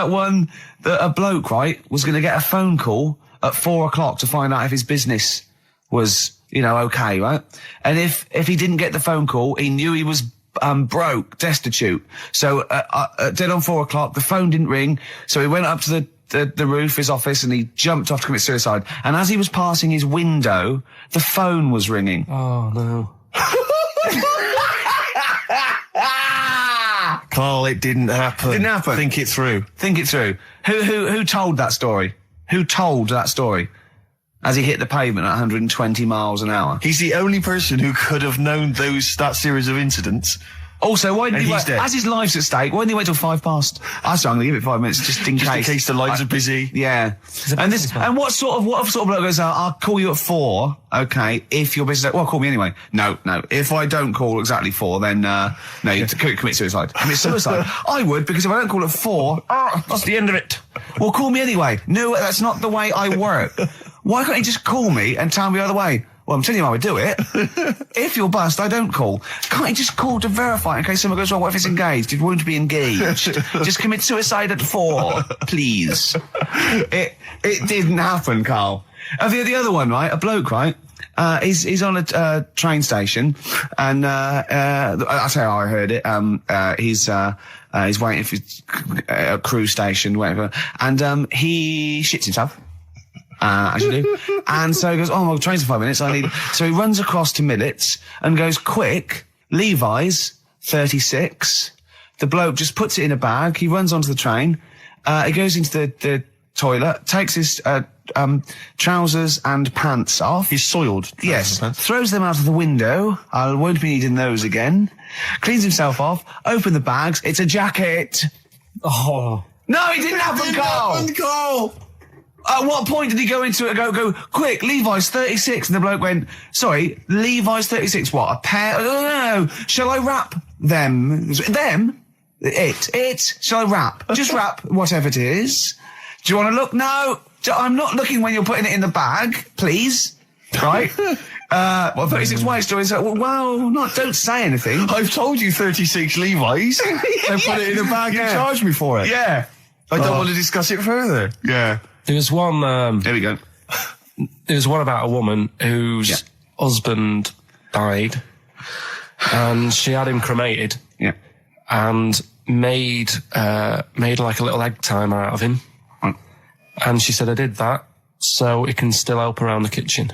Speaker 1: one that a bloke, right, was going to get a phone call at 4 o'clock to find out if his business was, okay, right? And if he didn't get the phone call, he knew he was broke, destitute. So dead on 4 o'clock, the phone didn't ring, so he went up to the roof, his office, and he jumped off to commit suicide. And as he was passing his window, the phone was ringing.
Speaker 2: Oh no.
Speaker 8: Carl, it didn't happen.
Speaker 1: Didn't happen.
Speaker 8: Think it through.
Speaker 1: Think it through. Who told that story? Who told that story? As he hit the pavement at 120 miles an hour.
Speaker 8: He's the only person who could have known that series of incidents.
Speaker 1: Also, why didn't he wait?
Speaker 8: Dead.
Speaker 1: As his life's at stake, why didn't he wait till 5 past? I said I'm going to give it 5 minutes just in case
Speaker 8: the lines are busy.
Speaker 1: Yeah. And what sort of bloke goes out? I'll call you at 4. Okay, if you're busy. Well, call me anyway. No. If I don't call exactly 4, then no, you commit suicide. Commit suicide. I would, because if I don't call at 4, that's the end of it. Well, call me anyway. No, that's not the way I work. Why can't he just call me and tell me the other way? Well, I'm telling you how I do it. If you're bust, I don't call. Can't you just call to verify in case someone goes, well, what if it's engaged? It won't be engaged. Just commit suicide at 4, please. It didn't happen, Carl. The other one, right? A bloke, right? He's on a train station, and that's how I heard it. He's waiting for a cruise station, whatever, and he shits himself. As you do. And so he goes, oh, my train's in 5 minutes, so he runs across to Millets and goes, quick, Levi's, 36. The bloke just puts it in a bag, he runs onto the train, he goes into the toilet, takes his trousers and pants off.
Speaker 3: He's soiled.
Speaker 1: Yes. Throws them out of the window. I won't be needing those again. Cleans himself off. Open the bags. It's a jacket.
Speaker 10: Oh.
Speaker 1: No, it didn't happen, Carl. At what point did he go into it and go, quick, Levi's 36? And the bloke went, sorry, Levi's 36, what, a pair? No. Shall I wrap them? Them? It. Shall I wrap? Just wrap whatever it is. Do you want to look? No. I'm not looking when you're putting it in the bag, please. Right? 36 waist stories. Don't say anything.
Speaker 3: I've told you 36 Levi's. And put it in a bag and charge me for it.
Speaker 1: Yeah.
Speaker 3: I don't want to discuss it further.
Speaker 1: Yeah.
Speaker 2: There was one.
Speaker 1: There we go.
Speaker 2: There was one about a woman whose husband died, and she had him cremated.
Speaker 1: Yeah.
Speaker 2: And made like a little egg timer out of him.
Speaker 1: Right.
Speaker 2: And she said, I did that so it can still help around the kitchen.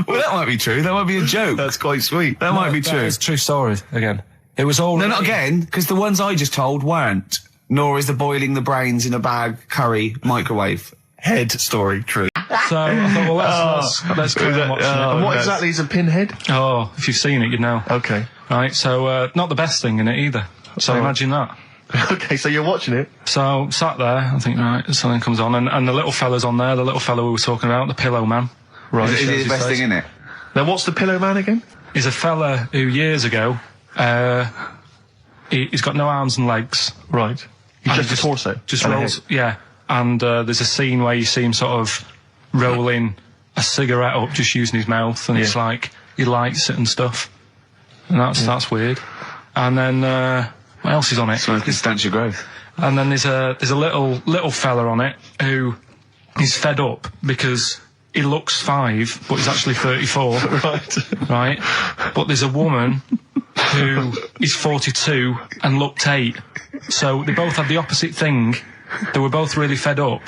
Speaker 1: Well, that might be true. That might be a joke.
Speaker 3: That's quite sweet.
Speaker 1: That might be true.
Speaker 2: It's a true story, again. It was all...
Speaker 1: No, not again, because the ones I just told weren't. Nor is the boiling the brains in a bag curry microwave
Speaker 3: head story true.
Speaker 2: So I thought, well, let's carry on watching it.
Speaker 3: And what exactly is a pinhead?
Speaker 2: Oh, if you've seen it, you'd know.
Speaker 3: Okay.
Speaker 2: Right, so not the best thing in it either. So imagine that.
Speaker 3: Okay, so you're watching it.
Speaker 2: So sat there, I think, right, something comes on, and the little fella's on there, the little fella we were talking about, the Pillow Man.
Speaker 1: Right. Is it the best thing in it?
Speaker 3: Now, what's the Pillow Man again?
Speaker 2: He's a fella who years ago, he's got no arms and legs.
Speaker 3: Right. He's just a torso.
Speaker 2: Just rolls, yeah. And there's a scene where you see him sort of rolling a cigarette up, just using his mouth, and it's like he lights it and stuff. And that's weird. And then what else is on it?
Speaker 1: So it's stench of growth.
Speaker 2: And then there's a little fella on it who is fed up because he looks 5, but he's actually 34. Right. But there's a woman who is 42 and looked 8. So they both had the opposite thing. They were both really fed up.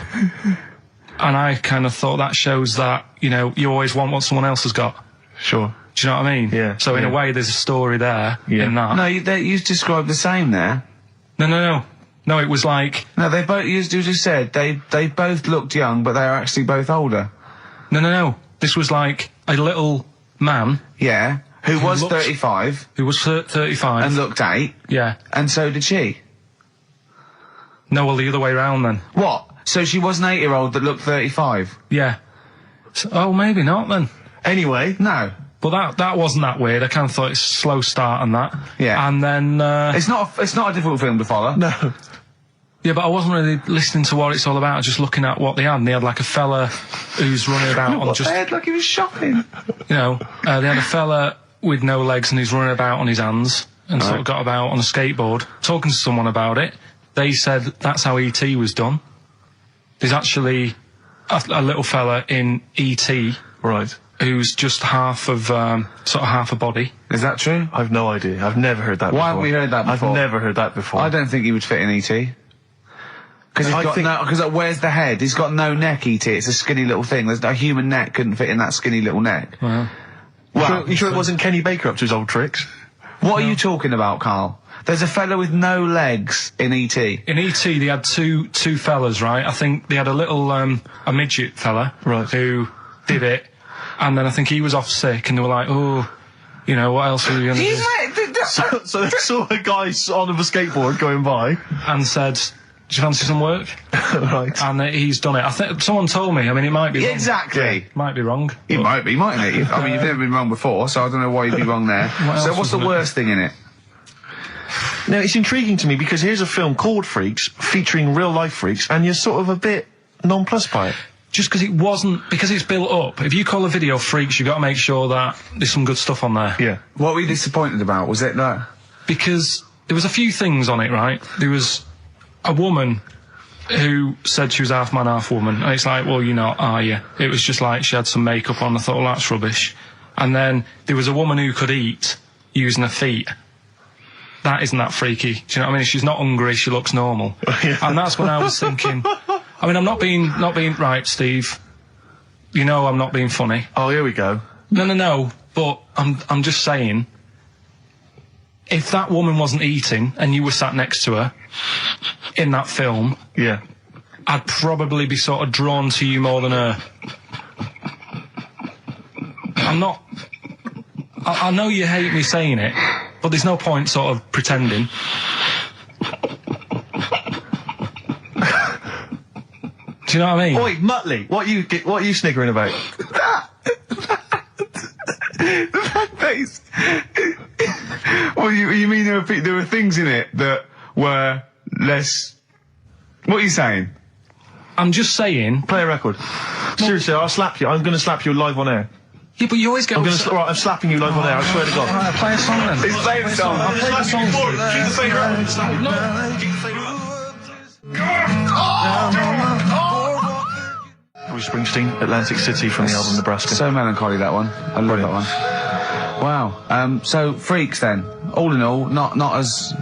Speaker 2: And I kind of thought that shows that, you know, you always want what someone else has got.
Speaker 3: Sure.
Speaker 2: Do you know what I mean?
Speaker 3: Yeah.
Speaker 2: So in a way, there's a story there in that.
Speaker 1: No, you described the same there.
Speaker 2: No. No, it was like...
Speaker 1: No, they both, you just said, they both looked young, but they are actually both older.
Speaker 2: No. This was like a little man.
Speaker 1: Yeah. Who was 35.
Speaker 2: Who was 35.
Speaker 1: And looked 8.
Speaker 2: Yeah.
Speaker 1: And so did she.
Speaker 2: No, well, the other way round then.
Speaker 1: What? So she was an 8-year-old that looked 35?
Speaker 2: Yeah. So, oh, maybe not then.
Speaker 3: Anyway.
Speaker 1: No.
Speaker 2: But that wasn't that weird. I kind of thought it's a slow start on that.
Speaker 1: Yeah.
Speaker 2: And then...
Speaker 1: It's not a difficult film to follow.
Speaker 3: No.
Speaker 2: Yeah, but I wasn't really listening to what it's all about. I was just looking at what they had. And they had like a fella who's running about on just...
Speaker 1: They had like he was shopping.
Speaker 2: You know, they had a fella with no legs and he's running about on his hands and sort of got about on a skateboard, talking to someone about it. They said that's how E.T. was done. There's actually a little fella in E.T.
Speaker 3: Right.
Speaker 2: Who's just half of, sort of half a body.
Speaker 1: Is that true?
Speaker 3: I've no idea. I've never heard that before.
Speaker 1: Why haven't we heard that before?
Speaker 3: I've never heard that before.
Speaker 1: I don't think he would fit in E.T. Because where's the head? He's got no neck, E.T. It's a skinny little thing. There's a human neck couldn't fit in that skinny little neck.
Speaker 2: Well,
Speaker 3: you sure it wasn't Kenny Baker up to his old tricks?
Speaker 1: What are you talking about, Carl? There's a fella with no legs in E.T.
Speaker 2: In E.T. they had two fellas, right? I think they had a little, a midget fella.
Speaker 3: Right.
Speaker 2: Who did it. And then I think he was off sick and they were like, oh, you know, what else are we going to do?
Speaker 3: So they saw a guy on a skateboard going by.
Speaker 2: And said, do you fancy some work?
Speaker 3: Right.
Speaker 2: And he's done it. I think someone told me. I mean, it might be wrong.
Speaker 1: Exactly.
Speaker 2: Might be wrong.
Speaker 1: It might be, mightn't it? I mean, you've never been wrong before, so I don't know why you'd be wrong there. So what's the worst thing in it?
Speaker 3: Now, it's intriguing to me because here's a film called Freaks, featuring real-life freaks, and you're sort of a bit nonplussed by it.
Speaker 2: just because it wasn't, because it's built up. If you call a video freaks, you've got to make sure that there's some good stuff on there.
Speaker 3: Yeah.
Speaker 7: What were you disappointed about? Was it that?
Speaker 2: Because there was a few things on it, right? There was a woman who said she was half man, half woman. And it's like, well, you're not, are you? It was just like she had some makeup on. I thought, well, that's rubbish. And then there was a woman who could eat using her feet. That isn't that freaky. Do you know what I mean? She's not hungry, she looks normal. And that's when I was thinking, I mean, I'm not being right, Steve. You know I'm not being funny.
Speaker 3: Oh, here we go.
Speaker 2: No. But I'm just saying, if that woman wasn't eating and you were sat next to her in that film,
Speaker 3: Yeah.
Speaker 2: I'd probably be sort of drawn to you more than her. I'm not. I know you hate me saying it, but there's no point sort of pretending. Do you know what I mean?
Speaker 3: Oi, Muttley, what are you sniggering about?
Speaker 7: That face. Well, you mean there were things in it that were less... What are you saying?
Speaker 2: I'm just saying...
Speaker 3: Play a record. Seriously, I'll slap you. I'm going to slap you live on air.
Speaker 2: Yeah, but you always get...
Speaker 3: I'm slapping you live on air, I swear to God.
Speaker 2: Alright, play a song then.
Speaker 7: He's playing a song.
Speaker 2: I'll play the song.
Speaker 3: Keep the fade up. Bruce Springsteen, Atlantic City from the album Nebraska.
Speaker 7: So melancholy, that one. I love that one. Wow. So freaks then. All in all, not as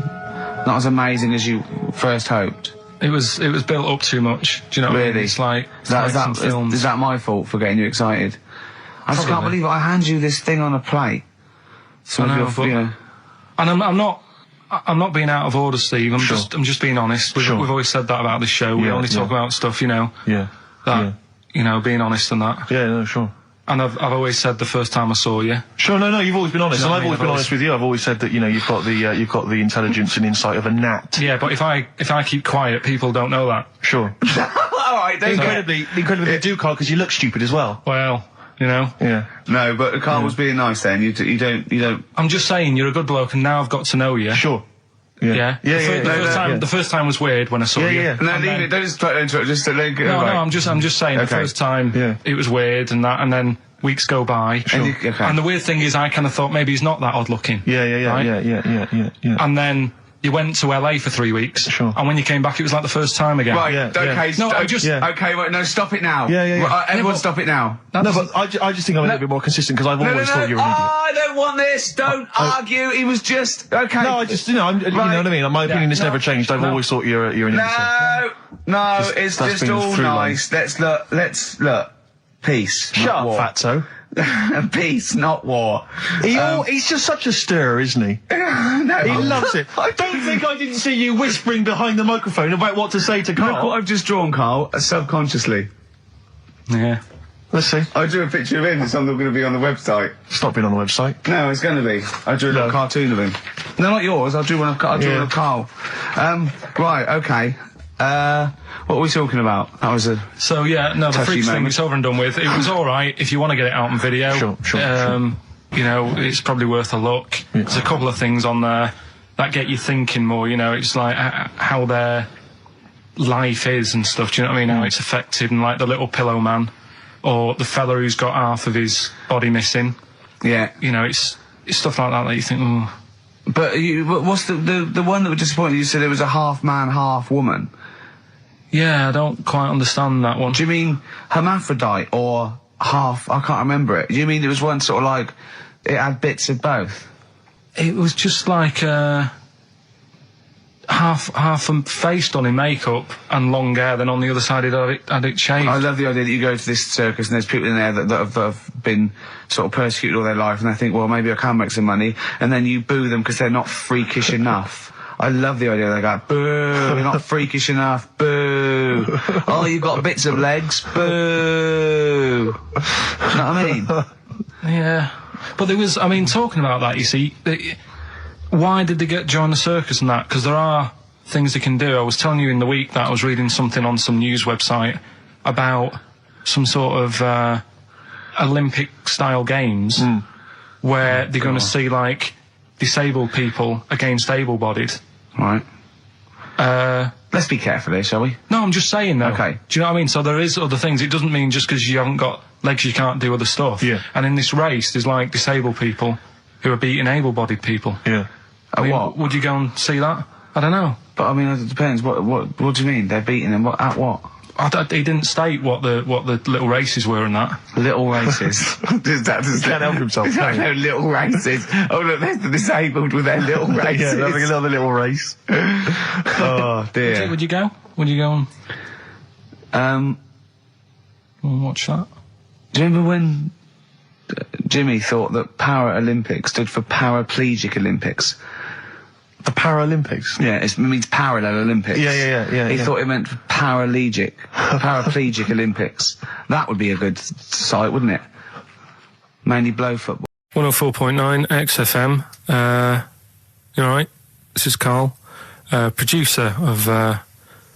Speaker 7: amazing as you first hoped.
Speaker 2: It was built up too much. Do you know what I mean? It's like some films.
Speaker 7: Is that my fault for getting you excited? I just can't believe it. I hand you this thing on a plate. So
Speaker 2: I know, and I'm not being out of order, Steve. I'm just being honest. We've always said that about this show. We only talk about stuff, you know.
Speaker 3: Yeah.
Speaker 2: You know, being honest and that.
Speaker 3: Yeah, no, sure.
Speaker 2: And I've always said the first time I saw you.
Speaker 3: Sure, no, you've always been honest,
Speaker 2: You know
Speaker 3: and I've always been honest with you. I've always said that, you know, you've got the intelligence and insight of a gnat.
Speaker 2: Yeah, but if I keep quiet, people don't know that.
Speaker 3: Sure.
Speaker 7: Alright,
Speaker 3: incredibly they do, Carl, because you look stupid as well.
Speaker 2: Well, you know.
Speaker 3: Yeah.
Speaker 7: No, but Carl was being nice then. You don't.
Speaker 2: I'm just saying, you're a good bloke, and now I've got to know you.
Speaker 3: Sure.
Speaker 2: Yeah. The first time was weird when I saw you.
Speaker 3: Yeah.
Speaker 7: No, leave it. Don't just try to interrupt. Just let it go.
Speaker 2: No, I'm just saying. The first time it was weird and that, and then weeks go by.
Speaker 7: Sure.
Speaker 2: And the weird thing is, I kind of thought maybe he's not that odd looking.
Speaker 3: Yeah.
Speaker 2: And then you went to LA for 3 weeks.
Speaker 3: Sure.
Speaker 2: And when you came back, it was like the first time again.
Speaker 7: Right. Okay.
Speaker 2: No,
Speaker 7: Okay. Wait. No. Stop it now.
Speaker 3: Yeah.
Speaker 7: Right, everyone, stop it now.
Speaker 3: No, but I just think I'm a little bit more consistent because I've always thought you were an idiot.
Speaker 7: I don't want this. Don't argue. He was just okay.
Speaker 3: No, I just, you know what I mean. My opinion has never changed. I've always thought you're an idiot.
Speaker 7: No, it's
Speaker 3: that's
Speaker 7: just
Speaker 3: been
Speaker 7: all
Speaker 3: through
Speaker 7: nice. Let's look. Peace.
Speaker 3: Shut up, fatso.
Speaker 7: Peace, not war.
Speaker 3: He's just such a stirrer, isn't he?
Speaker 7: No,
Speaker 3: he loves it. Don't think I didn't see you whispering behind the microphone about what to say to Carl.
Speaker 7: Look what I've just drawn, Carl, subconsciously.
Speaker 2: Yeah.
Speaker 3: Let's see.
Speaker 7: I drew a picture of him. It's going to be on the website.
Speaker 3: It's not been on the website.
Speaker 7: No, it's going to be. I drew a little cartoon of him. No, not yours. I drew one of Carl. Right, okay. What were we talking about? That was a
Speaker 2: So yeah, no, the freaks thing
Speaker 7: moment.
Speaker 2: was over and done with. It was alright if you want to get it out on video.
Speaker 3: Sure.
Speaker 2: You know, it's probably worth a look.
Speaker 3: Yeah.
Speaker 2: There's a couple of things on there that get you thinking more, you know, it's like how their life is and stuff, do you know what I mean? How it's affected, and like the little pillow man, or the fella who's got half of his body missing.
Speaker 7: Yeah.
Speaker 2: You know, it's stuff like that you think, oh.
Speaker 7: But what's the one that was disappointing? You said it was a half man, half woman.
Speaker 2: Yeah, I don't quite understand that one.
Speaker 7: Do you mean hermaphrodite or half? I can't remember it. Do you mean it was one sort of like it had bits of both?
Speaker 2: It was just like half a face done in makeup and long hair, then on the other side it had it shaved.
Speaker 7: I love the idea that you go to this circus and there's people in there that have been sort of persecuted all their life, and they think, well, maybe I can make some money, and then you boo them because they're not freakish enough. I love the idea. They go, boo, you're not freakish enough, boo. Oh, you've got bits of legs, boo. You know what I mean?
Speaker 2: Yeah. But there was, I mean, talking about that, you see, why did they join the circus and that? Because there are things they can do. I was telling you in the week that I was reading something on some news website about some sort of Olympic-style games where they're going to see, like, disabled people against able-bodied.
Speaker 7: Right. Let's be careful here, shall we?
Speaker 2: No, I'm just saying though.
Speaker 7: Okay.
Speaker 2: Do you know what I mean? So there is other things. It doesn't mean just because you haven't got legs you can't do other stuff.
Speaker 8: Yeah.
Speaker 2: And in this race, there's like disabled people who are beating able-bodied people.
Speaker 8: Yeah.
Speaker 2: I mean,
Speaker 7: what?
Speaker 2: Would you go and see that? I don't know.
Speaker 7: But I mean, it depends. What do you mean? They're beating them? At what?
Speaker 2: He didn't state what the little races were and that.
Speaker 7: Little races. He
Speaker 8: can't help himself.
Speaker 7: No, little races. Oh look, there's the disabled with their little races.
Speaker 8: Yeah, they're having another little race.
Speaker 7: Oh dear.
Speaker 2: Would you go? Would you go and watch that?
Speaker 7: Do you remember when Jimmy thought that Paralympics stood for Paraplegic Olympics?
Speaker 8: The Paralympics?
Speaker 7: Yeah, it means parallel Olympics.
Speaker 8: Yeah.
Speaker 7: He thought it meant paraplegic Olympics. That would be a good site, wouldn't it? Mainly blow football.
Speaker 2: 104.9 XFM. You alright? This is Karl, producer of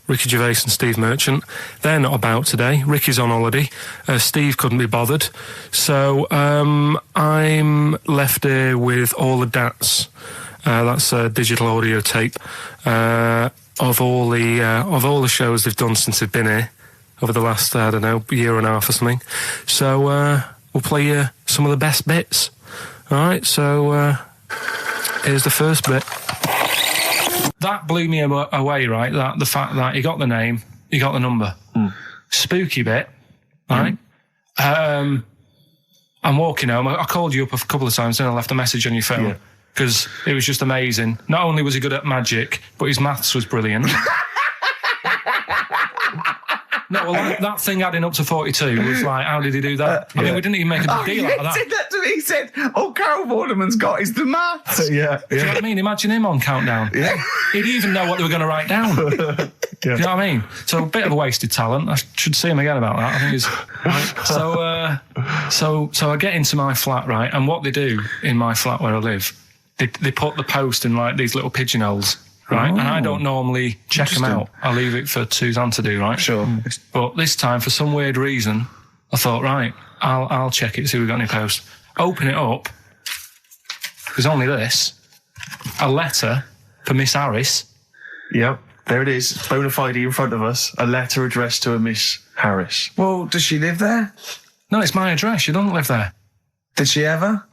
Speaker 2: Ricky Gervais and Steve Merchant. They're not about today. Ricky's on holiday. Steve couldn't be bothered. So I'm left here with all the DATs. That's a digital audio tape of all the shows they've done since they've been here over the last, I don't know, year and a half or something. So we'll play you some of the best bits. All right, so here's the first bit. That blew me away, right? The fact that he got the name, he got the number. Spooky bit, right? I'm walking home. I called you up a couple of times, then I left a message on your phone. Because it was just amazing. Not only was he good at magic, but his maths was brilliant. No, well, that thing adding up to 42 was like, how did he do that? I mean, we didn't even make a big deal out of that.
Speaker 7: He said that to me. He said, all Carol Vorderman's got is the maths.
Speaker 8: Yeah.
Speaker 2: Do you know what I mean? Imagine him on Countdown. Yeah. He'd even know what they were going to write down. Do you know what I mean? So a bit of a wasted talent. I should see him again about that. I think he's... So I get into my flat, right? And what they do in my flat where I live, they put the post in like these little pigeonholes, right? And I don't normally check them out. I leave it for Suzanne to do, right?
Speaker 7: Sure.
Speaker 2: But this time, for some weird reason, I thought, right, I'll check it, see if we've got any post. Open it up. There's only this. A letter for Miss Harris.
Speaker 8: Yep, there it is. Bona fide in front of us. A letter addressed to a Miss Harris.
Speaker 7: Well, does she live there?
Speaker 2: No, it's my address. She doesn't live there.
Speaker 7: Did she ever?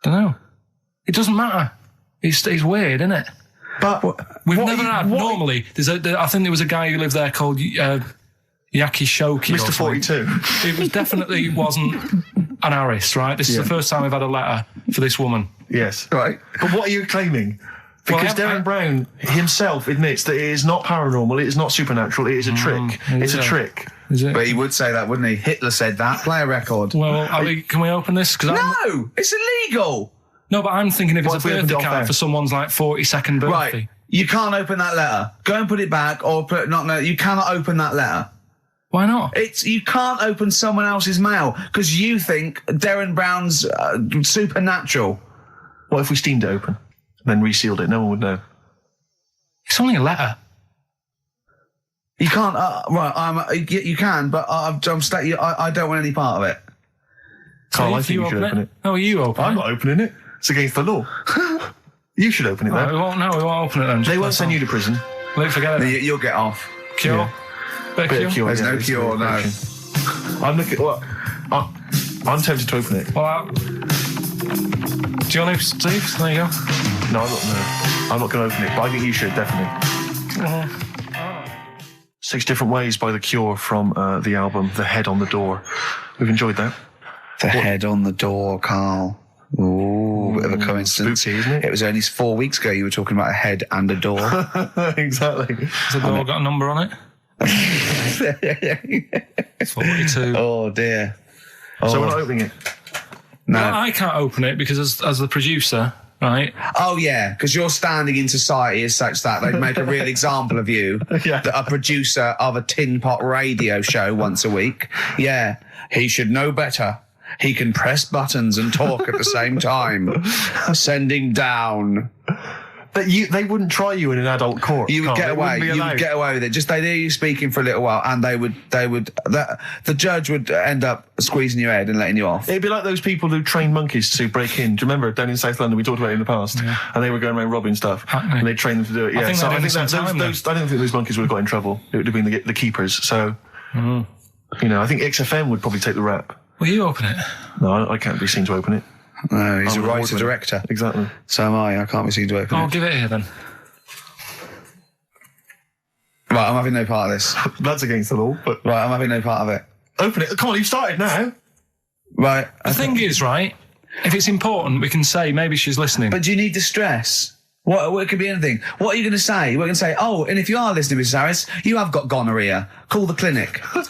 Speaker 2: Don't know. It doesn't matter. It's weird, isn't it?
Speaker 8: But
Speaker 2: we've never had. Normally, I think there was a guy who lived there called Yaki Shoki.
Speaker 8: Mr. 42.
Speaker 2: It was definitely wasn't an Harris, right? This is the first time we've had a letter for this woman.
Speaker 8: Yes.
Speaker 7: Right.
Speaker 8: But what are you claiming? Because Darren Brown himself admits that it is not paranormal, it is not supernatural, it is a trick. It's a trick.
Speaker 2: Is it?
Speaker 7: But he would say that, wouldn't he? Hitler said that. Play a record.
Speaker 2: Well, can we open this?
Speaker 7: No, it's illegal.
Speaker 2: No, but I'm thinking if
Speaker 8: What
Speaker 2: it's
Speaker 8: if
Speaker 2: a
Speaker 8: we opened
Speaker 2: birthday
Speaker 8: it off
Speaker 2: card
Speaker 8: air?
Speaker 2: for someone's like 42nd birthday.
Speaker 7: Right. You can't open that letter. Go and put it back, or put you cannot open that letter.
Speaker 2: Why not?
Speaker 7: You can't open someone else's mail because you think Darren Brown's supernatural.
Speaker 8: What if we steamed it open, then resealed it? No one would know.
Speaker 2: It's only a letter.
Speaker 7: You can't. You can, but I don't want any part of it.
Speaker 8: Carl, I think you should open it.
Speaker 2: No, you open it.
Speaker 8: I'm not opening it. It's against the law. You should open it,
Speaker 2: Right,
Speaker 8: then.
Speaker 2: we won't open it then.
Speaker 8: They won't send you to prison.
Speaker 2: Forget it.
Speaker 7: You'll get off.
Speaker 2: Cure?
Speaker 8: Yeah.
Speaker 2: Bit of cure?
Speaker 7: There's no cure, no.
Speaker 8: I'm looking. Well, I'm tempted to open it.
Speaker 2: Well, do you want to, Steve? There you go.
Speaker 8: No, I'm not going to open it, but I think you should, definitely. 6 Different Ways by The Cure from the album The Head on the Door. We've enjoyed that.
Speaker 7: The head on the door, Carl. Ooh, bit of a coincidence.
Speaker 8: Spooky, isn't it?
Speaker 7: It was only 4 weeks ago you were talking about a head and a door.
Speaker 8: Exactly.
Speaker 2: Has the door got a number on it? 42.
Speaker 7: Oh, dear.
Speaker 8: So we're not opening it?
Speaker 7: No.
Speaker 2: Well, I can't open it because as the producer, right?
Speaker 7: Oh, yeah, because your standing in society is such that they'd make a real example of you.
Speaker 8: Yeah.
Speaker 7: A producer of a tin pot radio show once a week. Yeah, he should know better. He can press buttons and talk at the same time. Sending down
Speaker 8: But they wouldn't try you in an adult court.
Speaker 1: You would
Speaker 8: Carl.
Speaker 1: get
Speaker 8: They
Speaker 1: away.
Speaker 8: wouldn't be
Speaker 1: You would
Speaker 8: allowed.
Speaker 1: get away with it. Just they hear you speaking for a little while, and the judge would end up squeezing your head and letting you off.
Speaker 8: It'd be like those people who train monkeys to break in. Do you remember down in South London? We talked about it in the past, and they were going around robbing stuff, and they trained them to do it. Yeah,
Speaker 2: I think
Speaker 8: so
Speaker 2: they're
Speaker 8: I
Speaker 2: doing
Speaker 8: think
Speaker 2: some time
Speaker 8: I don't think those monkeys would have got in trouble. It would have been the keepers. So, I think XFM would probably take the rap.
Speaker 2: Will you open it?
Speaker 8: No, I can't be seen to open it.
Speaker 1: No, he's
Speaker 8: I'm
Speaker 1: a
Speaker 8: an
Speaker 1: writer
Speaker 8: award winner.
Speaker 1: director.
Speaker 8: Exactly.
Speaker 1: So am I. I can't be seen to open
Speaker 2: I'll
Speaker 1: it.
Speaker 2: give it here then.
Speaker 1: Right, I'm having no part of this.
Speaker 8: That's against the law, but
Speaker 1: Right, I'm having no part of it.
Speaker 8: open it. Come on, you've started now.
Speaker 1: Right.
Speaker 2: The thing is, right, if it's important, we can say maybe she's listening.
Speaker 1: But do you need to stress? What it could be anything. What are you going to say? We're going to say, oh, and if you are listening, Mrs. Harris, you have got gonorrhea. Call the clinic. Do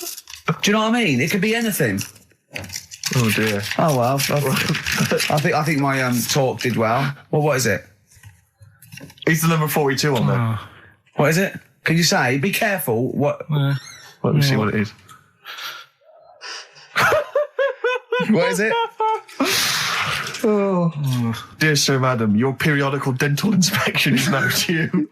Speaker 1: you know what I mean? It could be anything.
Speaker 8: Oh dear.
Speaker 1: Oh well. I think my talk did well. Well, what is it?
Speaker 8: It's the number 42 on there.
Speaker 1: What is it? Can you say? Be careful. What?
Speaker 8: Let me see what it is.
Speaker 1: What is it?
Speaker 8: Dear Sir, Madam, your periodical dental inspection is now due.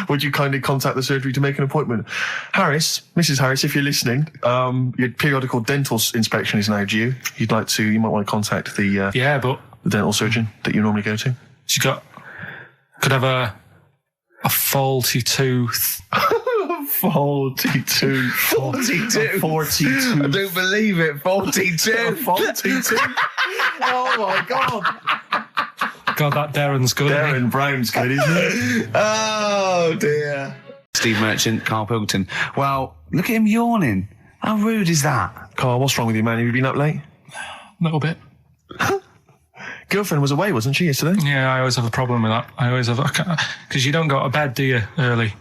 Speaker 8: Would you kindly contact the surgery to make an appointment? Harris, Mrs. Harris, if you're listening, your periodical dental inspection is now due. You might want to contact the
Speaker 2: but
Speaker 8: the dental surgeon that you normally go to.
Speaker 2: she could have a faulty tooth.
Speaker 8: 42.
Speaker 1: 42.
Speaker 8: 42.
Speaker 1: I don't believe it. 42.
Speaker 8: 42. Oh my God.
Speaker 2: God, that Darren's good. isn't he?
Speaker 8: Darren Brown's good, isn't it?
Speaker 1: Oh dear. Steve Merchant, Karl Pilkington. Well, look at him yawning. How rude is that?
Speaker 8: Carl, what's wrong with you, man? Have you been up late?
Speaker 2: A little bit.
Speaker 8: Girlfriend was away, wasn't she, yesterday?
Speaker 2: Yeah, I always have a problem with that. I always have, because you don't go to bed, do you, early?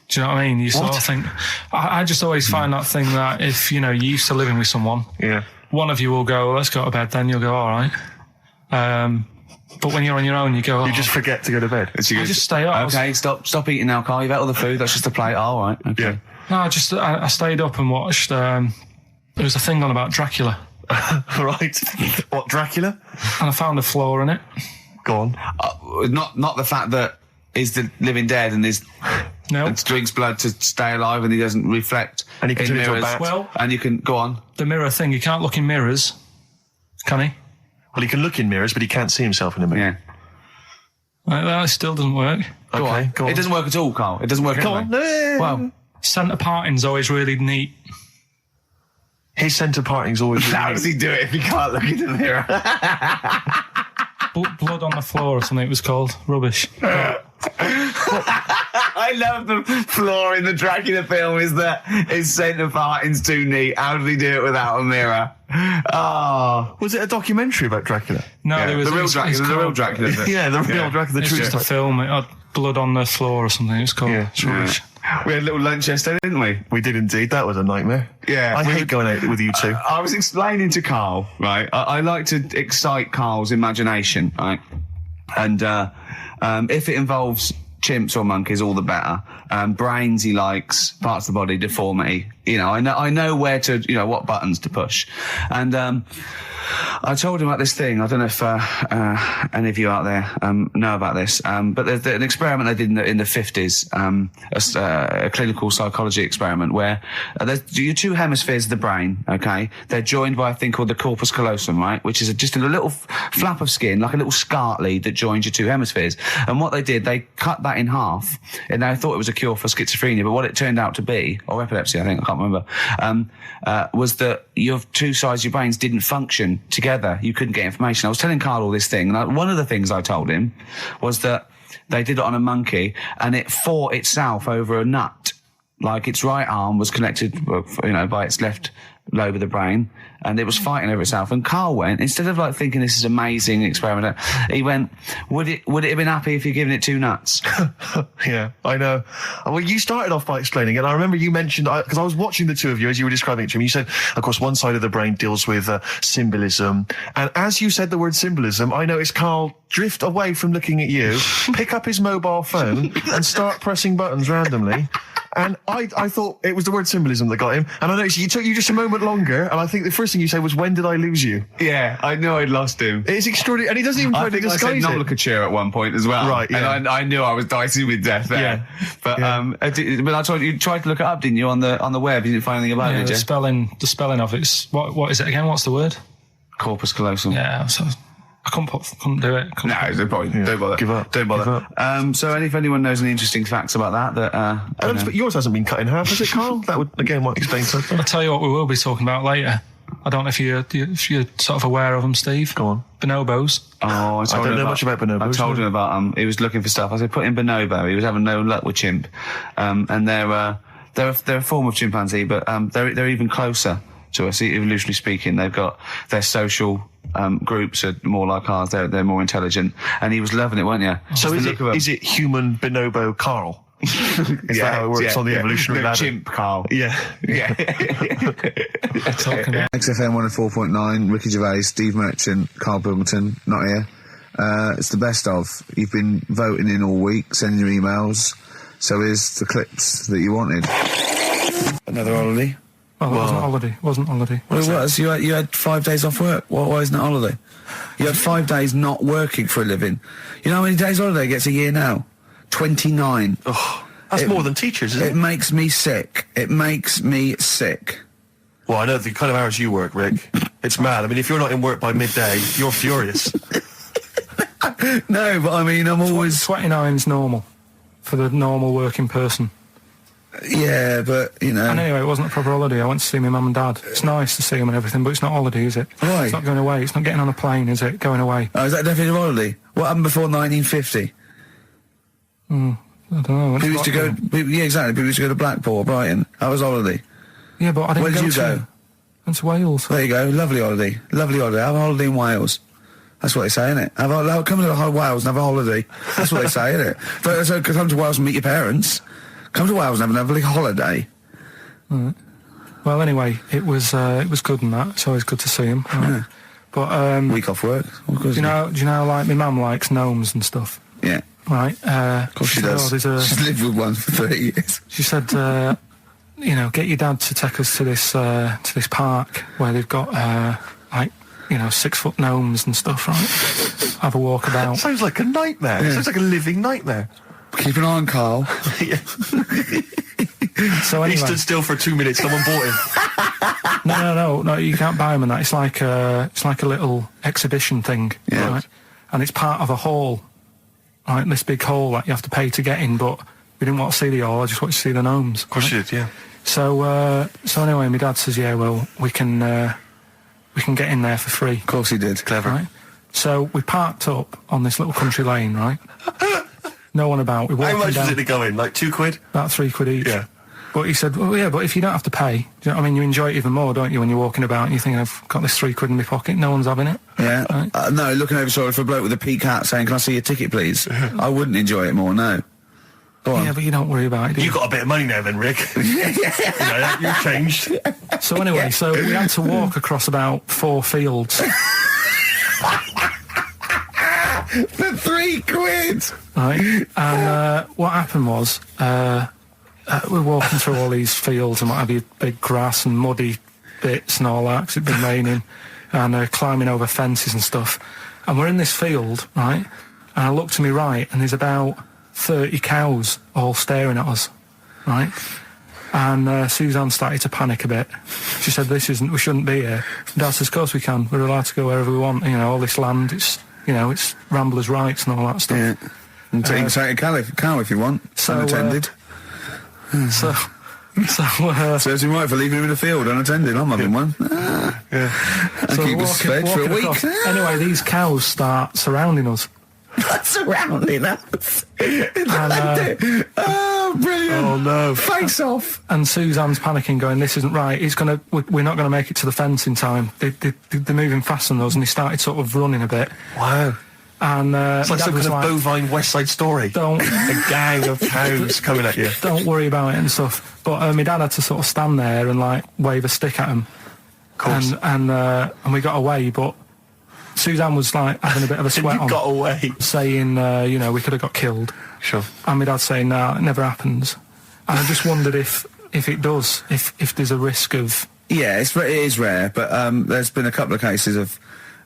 Speaker 2: Do you know what I mean? You sort of think, I just always find that thing that if, you're used to living with someone, one of you will go, let's go to bed, then you'll go, all right. But when you're on your own, you go,
Speaker 8: You just forget to go to bed.
Speaker 2: I just stay up.
Speaker 1: Okay, stop eating now, Carl. You've ate all the food. That's just a plate. All right. Okay.
Speaker 8: Yeah.
Speaker 2: No, I stayed up and watched, there was a thing on about Dracula.
Speaker 8: Right. What, Dracula?
Speaker 2: And I found a flaw in it.
Speaker 8: Go on.
Speaker 1: Not the fact that he's the living dead and and drinks blood to stay alive and he doesn't reflect
Speaker 8: And he can
Speaker 1: in
Speaker 8: turn into a
Speaker 1: mirrors.
Speaker 8: bat.
Speaker 2: Well,
Speaker 1: and you can go on.
Speaker 2: the mirror thing, you can't look in mirrors, can he?
Speaker 8: Well, he can look in mirrors, but he can't see himself in a mirror.
Speaker 1: Yeah.
Speaker 2: That still doesn't work.
Speaker 1: Go on.
Speaker 8: Go on.
Speaker 1: It doesn't work at all, Carl. It doesn't work.
Speaker 8: Go
Speaker 1: anyway.
Speaker 8: on.
Speaker 1: Well,
Speaker 2: Centre parting's always really neat.
Speaker 8: His centre parting's always...
Speaker 1: how does he do it if he can't look in the mirror?
Speaker 2: Blood on the floor or something it was called. Rubbish.
Speaker 1: I love the flaw in the Dracula film is that his centre parting's too neat. How did he do it without a mirror? Oh.
Speaker 8: Was it a documentary about Dracula?
Speaker 2: No,
Speaker 1: Yeah,
Speaker 2: there was
Speaker 1: the real
Speaker 2: it's
Speaker 1: Dracula. The real
Speaker 2: called-
Speaker 1: Dracula. Is it?
Speaker 8: Yeah, the real Dracula, the
Speaker 2: It's
Speaker 8: true
Speaker 2: just a
Speaker 8: story.
Speaker 2: film. It had blood on the floor or something. It's called.
Speaker 8: Yeah.
Speaker 2: It's rubbish.
Speaker 1: We had a little lunch yesterday, didn't we?
Speaker 8: We did indeed. That was a nightmare.
Speaker 1: Yeah.
Speaker 8: I hate going out with you two.
Speaker 1: I was explaining to Carl, right? I like to excite Carl's imagination, right? And if it involves chimps or monkeys, all the better. Brains he likes, parts of the body, deformity. I know where to, what buttons to push. And I told him about this thing. I don't know if any of you out there know about this, but there's an experiment they did in the 50s, a clinical psychology experiment where there's your two hemispheres of the brain, okay? They're joined by a thing called the corpus callosum, right? Which is just a little flap of skin, like a little scarlet lead that joins your two hemispheres. And what they did, they cut that in half, and they thought it was a cure for schizophrenia, but what it turned out to be, or epilepsy, I think, I can't remember, was that your two sides of your brains didn't function together. You couldn't get information. I was telling Carl all this thing, and one of the things I told him was that they did it on a monkey, and it fought itself over a nut. Like its right arm was connected, by its left lobe of the brain, and it was fighting over itself. And Carl went, instead of like thinking this is amazing experiment, he went, would it have been happy if you'd given it two nuts?
Speaker 8: Yeah, I know. Well, you started off by explaining it. I remember you mentioned, because I was watching the two of you as you were describing it to me, you said, of course, one side of the brain deals with symbolism. And as you said the word symbolism, I noticed Carl drift away from looking at you, pick up his mobile phone and start pressing buttons randomly. And I thought it was the word symbolism that got him. And I noticed you took you just a moment longer, and I think the first thing you said was, when did I lose you?
Speaker 1: Yeah, I knew I'd lost him.
Speaker 8: It's extraordinary, and he doesn't even try
Speaker 1: I
Speaker 8: to
Speaker 1: think I said
Speaker 8: disguise it.
Speaker 1: nomenclature at one point as well.
Speaker 8: Right, yeah.
Speaker 1: And I knew I was dicing with death there.
Speaker 8: Yeah.
Speaker 1: But I told you tried to look it up, didn't you, on the web? You didn't find anything about it, did you?
Speaker 2: The spelling of it's what is it again? What's the word?
Speaker 1: Corpus callosum.
Speaker 2: Yeah, so I couldn't do it.
Speaker 1: No, there's no point. Don't bother.
Speaker 8: Give up.
Speaker 1: Don't bother. So if anyone knows any interesting facts about that,
Speaker 8: But yours hasn't been cut in half, has it, Carl? That would again might explain something.
Speaker 2: I'll tell you what we will be talking about later. I don't know if you're sort of aware of them, Steve.
Speaker 8: Go on.
Speaker 2: Bonobos.
Speaker 1: Oh, I
Speaker 8: don't know much about bonobos.
Speaker 1: I told him about he was looking for stuff. I said, put in bonobo. He was having no luck with chimp. And they're a form of chimpanzee, but they're even closer to us, evolutionarily speaking. They've got their social groups are more like ours. They're more intelligent. And he was loving it, weren't you?
Speaker 8: So is it human bonobo Carl? Is that how it works on the evolutionary ladder?
Speaker 1: Chimp Carl.
Speaker 8: Yeah.
Speaker 7: XFM 104.9, Ricky Gervais, Steve Merchant, Karl Pilkington, not here. It's the best of. You've been voting in all week, sending your emails. So here's the clips that you wanted. Another holiday.
Speaker 2: Oh, it wasn't holiday.
Speaker 7: Well, it was. You had 5 days off work. Why isn't it holiday? You had 5 days not working for a living. You know how many days holiday gets a year now? 29.
Speaker 8: Oh, that's more than teachers, isn't it?
Speaker 7: It makes me sick. It makes me sick.
Speaker 8: Well, I know the kind of hours you work, Rick. It's mad. I mean, if you're not in work by midday, you're furious.
Speaker 7: No, but I mean, I'm always...
Speaker 2: 29's normal for the normal working person.
Speaker 7: Yeah, but, you know...
Speaker 2: And anyway, it wasn't a proper holiday. I went to see my mum and dad. It's nice to see them and everything, but it's not holiday, is it?
Speaker 7: Why?
Speaker 2: It's not going away. It's not getting on a plane, is it? Going away.
Speaker 7: Oh, is that definitely a holiday? What happened before 1950?
Speaker 2: I don't know.
Speaker 7: People used to go... Yeah, exactly. People used to go to Blackpool or Brighton. That was holiday.
Speaker 2: Yeah, but I didn't
Speaker 7: Where did you go?
Speaker 2: I went to Wales.
Speaker 7: There you go. Lovely holiday. Lovely holiday. Have a holiday in Wales. That's what they say, innit? Come to Wales and have a holiday. That's what they say, innit? So come to Wales and meet your parents. Come to Wales and have a lovely holiday.
Speaker 2: Right. Well, anyway, it was good and that. It's always good to see him. Right?
Speaker 7: Yeah.
Speaker 2: But
Speaker 7: week off work.
Speaker 2: Do you know like my mum likes gnomes and stuff?
Speaker 7: Yeah.
Speaker 2: Right.
Speaker 7: Of course she does. She's lived with one for 30 years.
Speaker 2: She said, get your dad to take us to this park where they've got 6-foot gnomes and stuff, right? Have a walk about.
Speaker 8: Sounds like a nightmare.
Speaker 7: Yeah.
Speaker 8: Sounds like a living nightmare.
Speaker 7: Keep an eye on Carl.
Speaker 2: So anyway,
Speaker 8: he stood still for 2 minutes. Someone bought him.
Speaker 2: No. You can't buy them and that. It's like a little exhibition thing,
Speaker 7: yeah.
Speaker 2: Right? And it's part of a hall, right? This big hall that you have to pay to get in. But we didn't want to see the hall. I just wanted to see the gnomes.
Speaker 8: Of course you did, yeah.
Speaker 2: So anyway, my dad says, yeah, well, we can get in there for free.
Speaker 7: Of course he did.
Speaker 8: Clever.
Speaker 2: Right? So we parked up on this little country lane, right? No one about. We walked
Speaker 8: How much
Speaker 2: down,
Speaker 8: was it to go in? Like £2?
Speaker 2: about £3 each.
Speaker 8: Yeah.
Speaker 2: But he said, well, yeah, but if you don't have to pay, do you know what I mean? You enjoy it even more, don't you, when you're walking about and you think, I've got this £3 in my pocket, no one's having it.
Speaker 7: Yeah.
Speaker 2: Right?
Speaker 7: No, looking over shoulder for a bloke with a peak hat saying, can I see your ticket, please? I wouldn't enjoy it more, no. Go on.
Speaker 2: Yeah, but you don't worry about it, do you?
Speaker 8: You got a bit of money now then, Rick. You've changed.
Speaker 2: So anyway, so we had to walk across about 4 fields.
Speaker 7: For £3?
Speaker 2: Right? And what happened was, we're walking through all these fields and what have you, big grass and muddy bits and all that, 'cause it'd been raining, and climbing over fences and stuff. And we're in this field, right? And I look to my right, and there's about 30 cows all staring at us, right? And Suzanne started to panic a bit. She said, we shouldn't be here. Dad says, of course we can. We're allowed to go wherever we want. You know, all this land, it's ramblers' rights and all that stuff.
Speaker 7: Yeah. And take a cow if you want.
Speaker 2: So,
Speaker 7: unattended. Serves him right for leaving him in the field unattended. I'm having one.
Speaker 8: Yeah.
Speaker 7: And keep us fed for a week.
Speaker 2: Across. Anyway, these cows start surrounding us.
Speaker 7: Surrounding us. Oh, brilliant.
Speaker 8: Oh, no.
Speaker 7: Face off.
Speaker 2: And Suzanne's panicking, going, this isn't right. We're not going to make it to the fence in time. They're moving fast on us, and he started sort of running a bit.
Speaker 8: Wow.
Speaker 2: And
Speaker 8: it's like some kind of bovine West Side Story.
Speaker 2: A
Speaker 8: gang of cows coming at you.
Speaker 2: Don't worry about it and stuff. But my dad had to sort of stand there and wave a stick at him.
Speaker 8: Of course.
Speaker 2: And we got away, but Suzanne was having a bit of a sweat on.
Speaker 8: Got away.
Speaker 2: Saying, we could have got killed.
Speaker 8: Sure.
Speaker 2: And my dad saying, nah, it never happens. And I just wondered if it does, if there's a risk of...
Speaker 1: Yeah, it is rare, but there's been a couple of cases of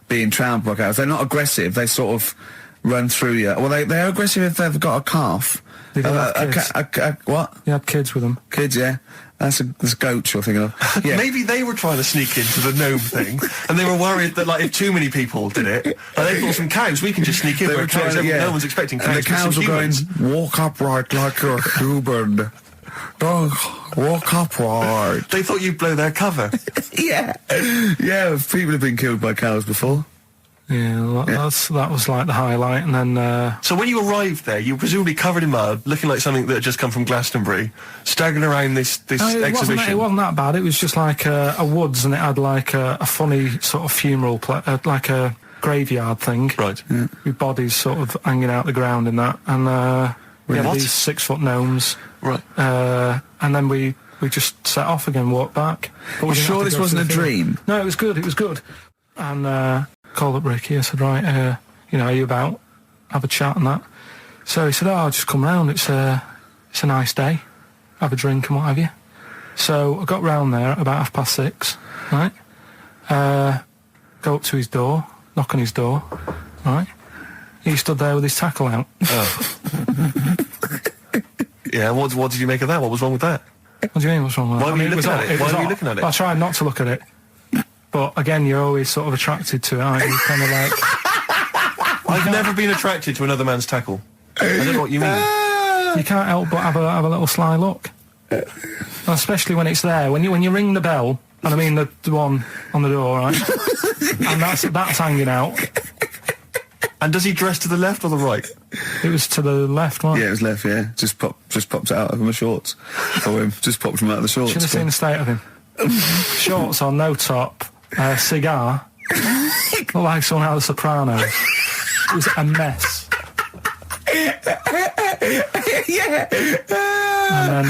Speaker 1: being trampled by cows. They're not aggressive, they sort of run through you. Well, they're aggressive if they've got a calf.
Speaker 2: They don't have kids.
Speaker 1: What?
Speaker 2: You had kids with them.
Speaker 1: Kids, yeah. That's goats you're thinking of. Yeah.
Speaker 8: Maybe they were trying to sneak into the gnome thing, and they were worried that, like, if too many people did it, they thought some cows, we can just sneak in where cows, no one's expecting cows.
Speaker 1: And the cows were going, walk upright like you're human. Don't walk upright.
Speaker 8: They thought you'd blow their cover.
Speaker 1: Yeah. Yeah, people have been killed by cows before.
Speaker 2: Yeah, that was like the highlight, and then...
Speaker 8: So when you arrived there, you were presumably covered in mud, looking like something that had just come from Glastonbury, staggering around this exhibition.
Speaker 2: It wasn't that bad. It was just like a woods, and it had like a funny sort of funeral, like a graveyard thing.
Speaker 8: Right.
Speaker 1: Yeah.
Speaker 2: With bodies sort of hanging out the ground and that. And we had these 6-foot gnomes.
Speaker 8: Right.
Speaker 2: And then we just set off again, walked back.
Speaker 1: But we're sure this wasn't a dream?
Speaker 2: No, it was good. It was good. And... called up Ricky. I said, right, are you about? Have a chat and that. So he said, I'll just come round. It's a nice day. Have a drink and what have you. So I got round there at about 6:30, right? Go up to his door, knock on his door, right? He stood there with his tackle out.
Speaker 8: Oh. Yeah, what did you make of that? What was wrong with that?
Speaker 2: What do you mean, what's wrong with that?
Speaker 8: Why were you looking at it? Why were you looking at it?
Speaker 2: I tried not to look at it. But again, you're always sort of attracted to it, aren't you? Kind of like...
Speaker 8: I've never been attracted to another man's tackle. I don't know what you mean.
Speaker 2: You can't help but have a little sly look. And especially when it's there. When you ring the bell, and I mean the one on the door, right? And that's hanging out.
Speaker 8: And does he dress to the left or the right?
Speaker 2: It was to the left, right?
Speaker 1: Yeah, it was left, yeah. Just popped it out of my shorts. For him. Just popped him out of the shorts.
Speaker 2: Should have seen the state of him. Shorts on, no top, cigar. Looked like someone out of The Sopranos. It was a mess.
Speaker 1: Yeah.
Speaker 2: And